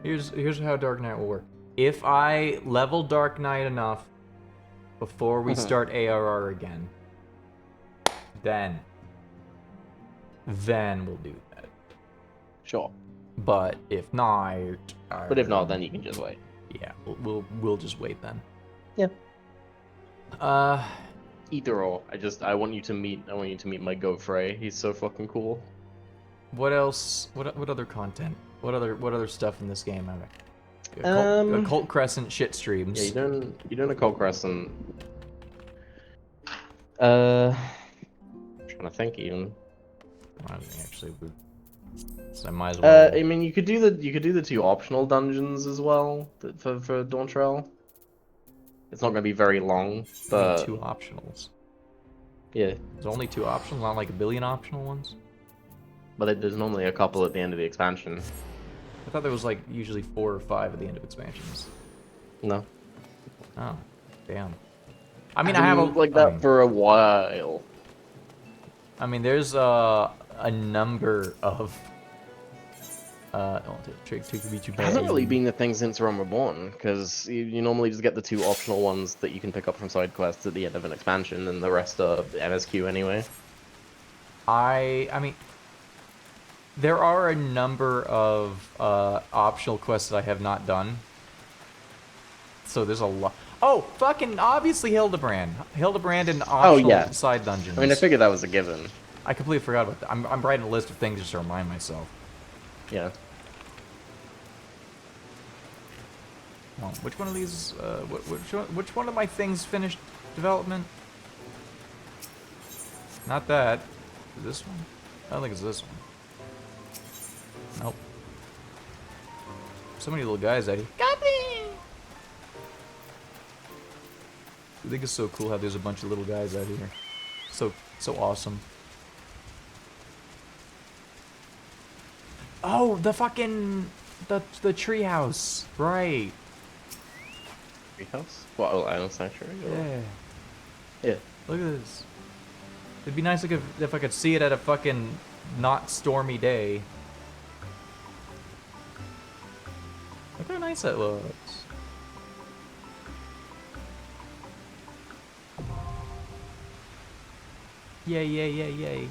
Here's how Dark Knight will work. If I level Dark Knight enough before we start ARR again, then we'll do that. Sure. But if not, then you can just wait. Yeah, we'll just wait then. Yeah. Either or. I want you to meet my Gofrey. He's so fucking cool. What else? What other content? What other stuff in this game? Occult Crescent shit streams. Yeah, you're doing Occult Crescent. I'm trying to think even. Actually, so I might as well. I mean, you could do the 2 optional dungeons as well for Dawntrail. It's not going to be very long, but 2 optionals. Yeah. There's only 2 optionals, not like a billion optional ones. But there's normally a couple at the end of the expansion. I thought there was like usually 4 or 5 at the end of expansions. No. Oh, damn. I mean, I have a like that for a while. I mean, there's a number of trick to be too It bad. hasn't really been the thing since Realm Reborn, because you normally just get the 2 optional ones that you can pick up from side quests at the end of an expansion, and the rest are MSQ anyway. I mean, there are a number of optional quests that I have not done. So there's a lot. Oh, fucking obviously Hildebrand. Hildebrand and optional side dungeons. I mean, I figured that was a given. I completely forgot about that. I'm writing a list of things just to remind myself. Yeah. Oh, which one of these? Which one of my things finished development? Not that. Is this one? I don't think it's this one. Nope. So many little guys out here. I think it's so cool how there's a bunch of little guys out here. So awesome. Oh, the fucking the treehouse, right? Treehouse? What, Island Sanctuary? Or... Yeah. Yeah. Look at this. It'd be nice if I could see it at a fucking not stormy day. Look how nice that looks. Yay, yay, yay, yay.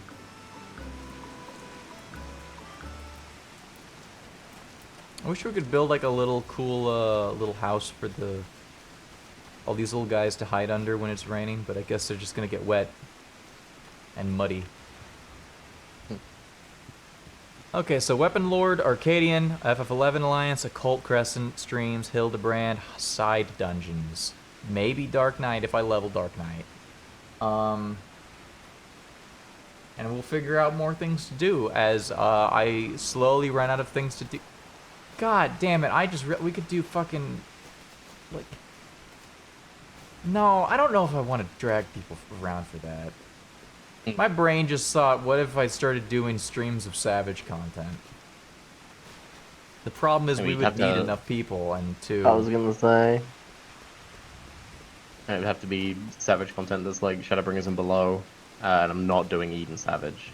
I wish we could build like a little cool little house for all these little guys to hide under when it's raining, but I guess they're just gonna get wet and muddy. Okay, so Weapon Lord, Arcadian, FF11 Alliance, Occult Crescent, Streams, Hildebrand, side dungeons. Maybe Dark Knight if I level Dark Knight. And we'll figure out more things to do as I slowly run out of things to do. God damn it, we could do fucking, like... No, I don't know if I want to drag people around for that. My brain just thought, what if I started doing streams of Savage content? The problem is we would need enough people, and I was gonna say... It would have to be Savage content that's like Shadowbringers and below. And I'm not doing Eden Savage.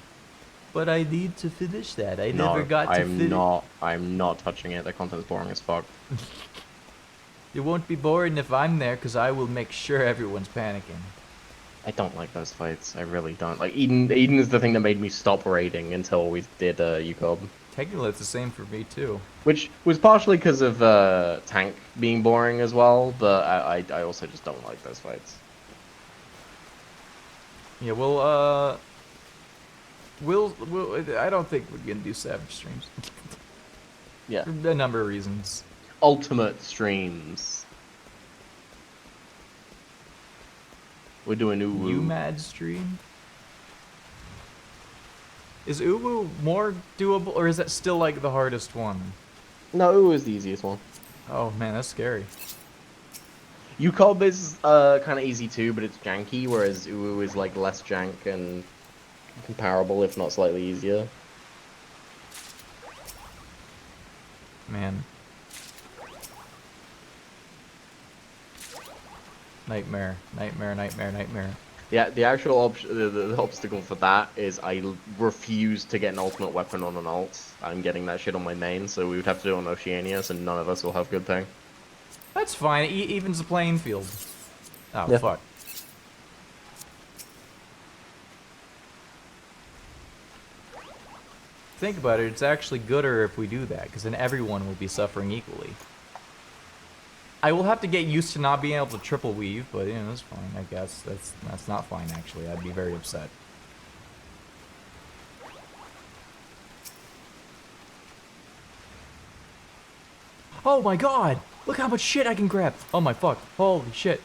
But I need to finish that. I never got to finish. I'm not touching it. The content's boring as fuck. It won't be boring if I'm there, because I will make sure everyone's panicking. I don't like those fights. I really don't. Like, Eden is the thing that made me stop raiding until we did UCOB. Technically, it's the same for me, too. Which was partially because of tank being boring as well, but I also just don't like those fights. Yeah, we'll I don't think we're gonna do Savage streams. Yeah. For a number of reasons. Ultimate streams. We're doing Uwu. UMAD stream? Is Uwu more doable, or is that still like the hardest one? No, Uwu is the easiest one. Oh man, that's scary. UCOB is kind of easy too, but it's janky, whereas Uwu is like less jank and comparable, if not slightly easier. Man. Nightmare, nightmare, nightmare, nightmare. Yeah, the actual the obstacle for that is I refuse to get an ultimate weapon on an ult. I'm getting that shit on my main, so we would have to do it on Oceania, so none of us will have good thing. That's fine. Evens the playing field. Oh, yeah. Fuck. Think about it. It's actually gooder if we do that, because then everyone will be suffering equally. I will have to get used to not being able to triple weave, but you know, that's fine. I guess that's not fine. Actually, I'd be very upset. Oh my god! Look how much shit I can grab! Oh my fuck. Holy shit.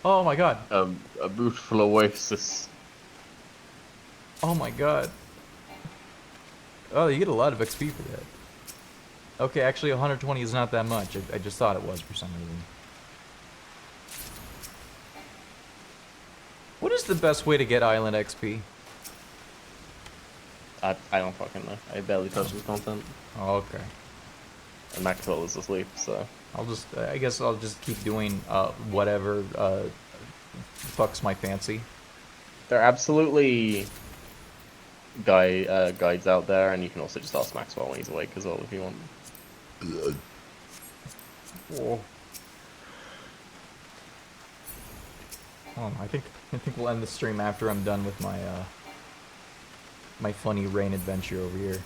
Oh my god. A beautiful oasis. Oh my god. Oh, you get a lot of XP for that. Okay, actually 120 is not that much. I just thought it was for some reason. What is the best way to get island XP? I don't fucking know. I barely touch this content. Oh, okay. And Maxwell is asleep, so I guess I'll just keep doing whatever fucks my fancy. there are absolutely guides out there, and you can also just ask Maxwell when he's awake as well if you want. Oh. I think we'll end the stream after I'm done with my my funny rain adventure over here.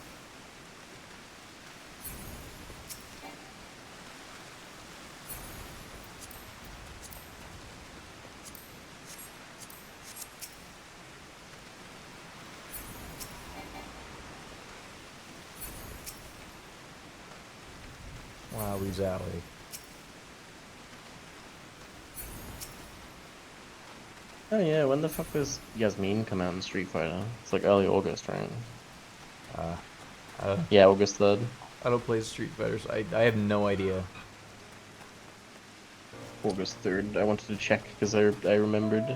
Wowie zowie. Oh yeah, when the fuck does Yasmin come out in Street Fighter? It's like early August, right? Yeah, August 3rd. I don't play Street Fighters. I have no idea. August 3rd. I wanted to check because I remembered.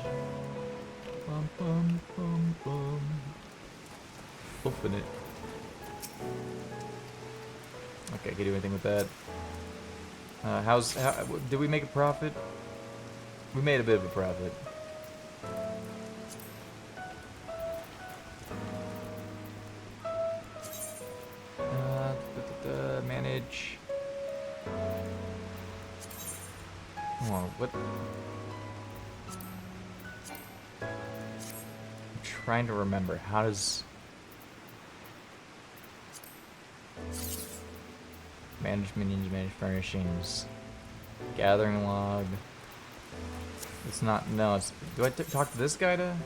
Bum, bum, bum, bum. Open it. Okay, can I do anything with that? Did we make a profit? We made a bit of a profit. Manage. Hold on, what? I'm trying to remember. How does manage minions, manage furnishings, gathering log? It's not. No. It's. Do I talk to this guy to?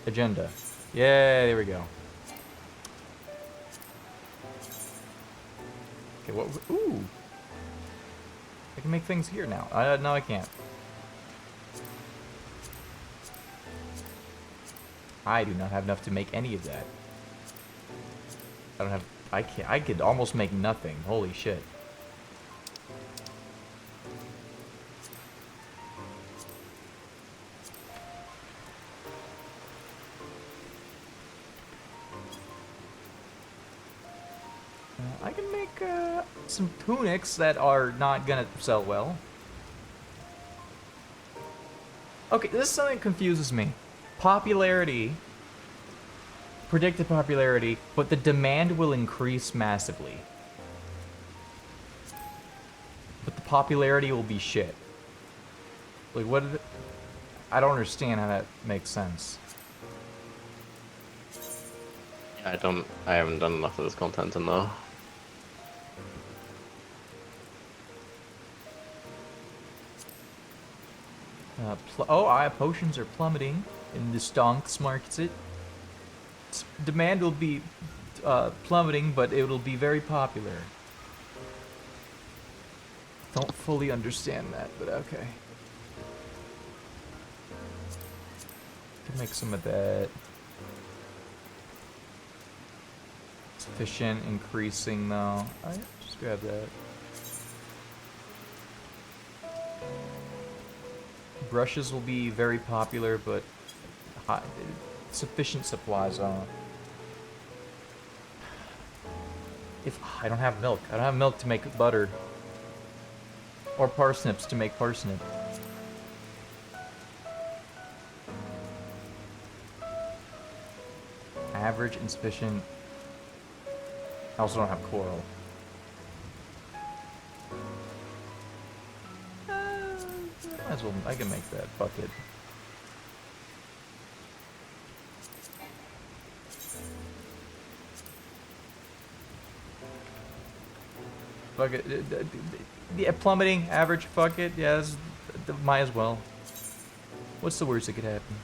Agenda. Yeah, there we go. Okay, what? Ooh! I can make things here now. No, I can't. I do not have enough to make any of that. I don't have. I can't. I could almost make nothing. Holy shit. I can make some tunics that are not gonna sell well. Okay, this is something that confuses me. Popularity, predicted popularity, but the demand will increase massively. But the popularity will be shit. Like, what is it? I don't understand how that makes sense. Yeah, I haven't done enough of this content to know. Potions are plummeting in the stonks market. Demand will be plummeting, but it will be very popular. Don't fully understand that, but okay. Can make some of that. Sufficient, increasing though. Just grab that. Brushes will be very popular, but sufficient supplies on. If I don't have milk, I don't have milk to make butter, or parsnips to make parsnip. Average, insufficient. I also don't have coral. Might as well, I can make that bucket. Bucket, yeah, plummeting, average, fuck it, yeah, might as well. What's the worst that could happen?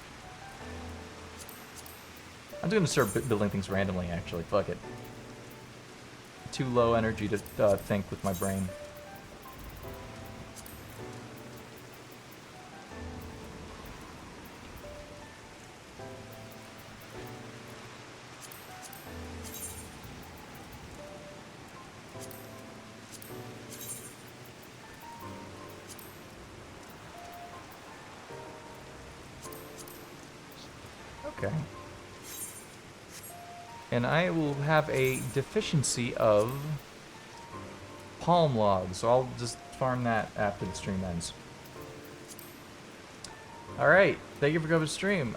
I'm just gonna start building things randomly, actually, fuck it. Too low energy to think with my brain. Okay. And I will have a deficiency of palm logs, so I'll just farm that after the stream ends. Alright, thank you for coming to stream.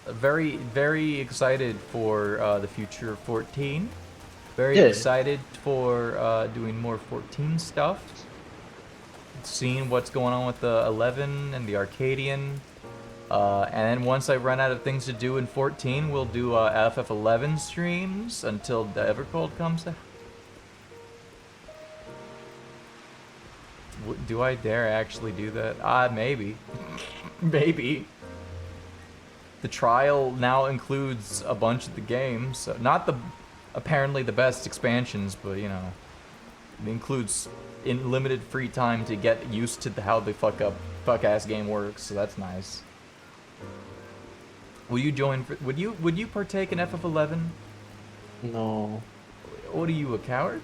Very, very excited for the future of 14. Very excited for doing more 14 stuff. Seeing what's going on with the 11 and the Arcadian. And then once I run out of things to do in 14, we'll do FF11 streams until the Evercold comes out. Do I dare actually do that? Maybe. Maybe. The trial now includes a bunch of the games. So not apparently the best expansions, but you know, it includes in limited free time to get used to how the fuck-ass game works, so that's nice. Will you join? Would you partake in FF11? No. What are you, a coward?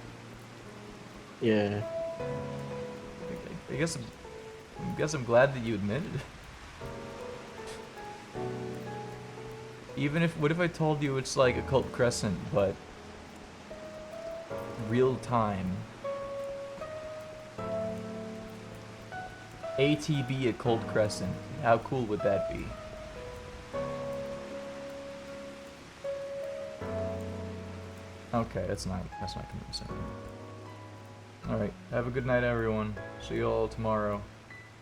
Yeah. I guess I'm glad that you admitted. Even if, what if I told you it's like Occult Crescent, but real time? ATB Occult Crescent. How cool would that be? Okay, that's not convincing. Alright, have a good night everyone. See you all tomorrow.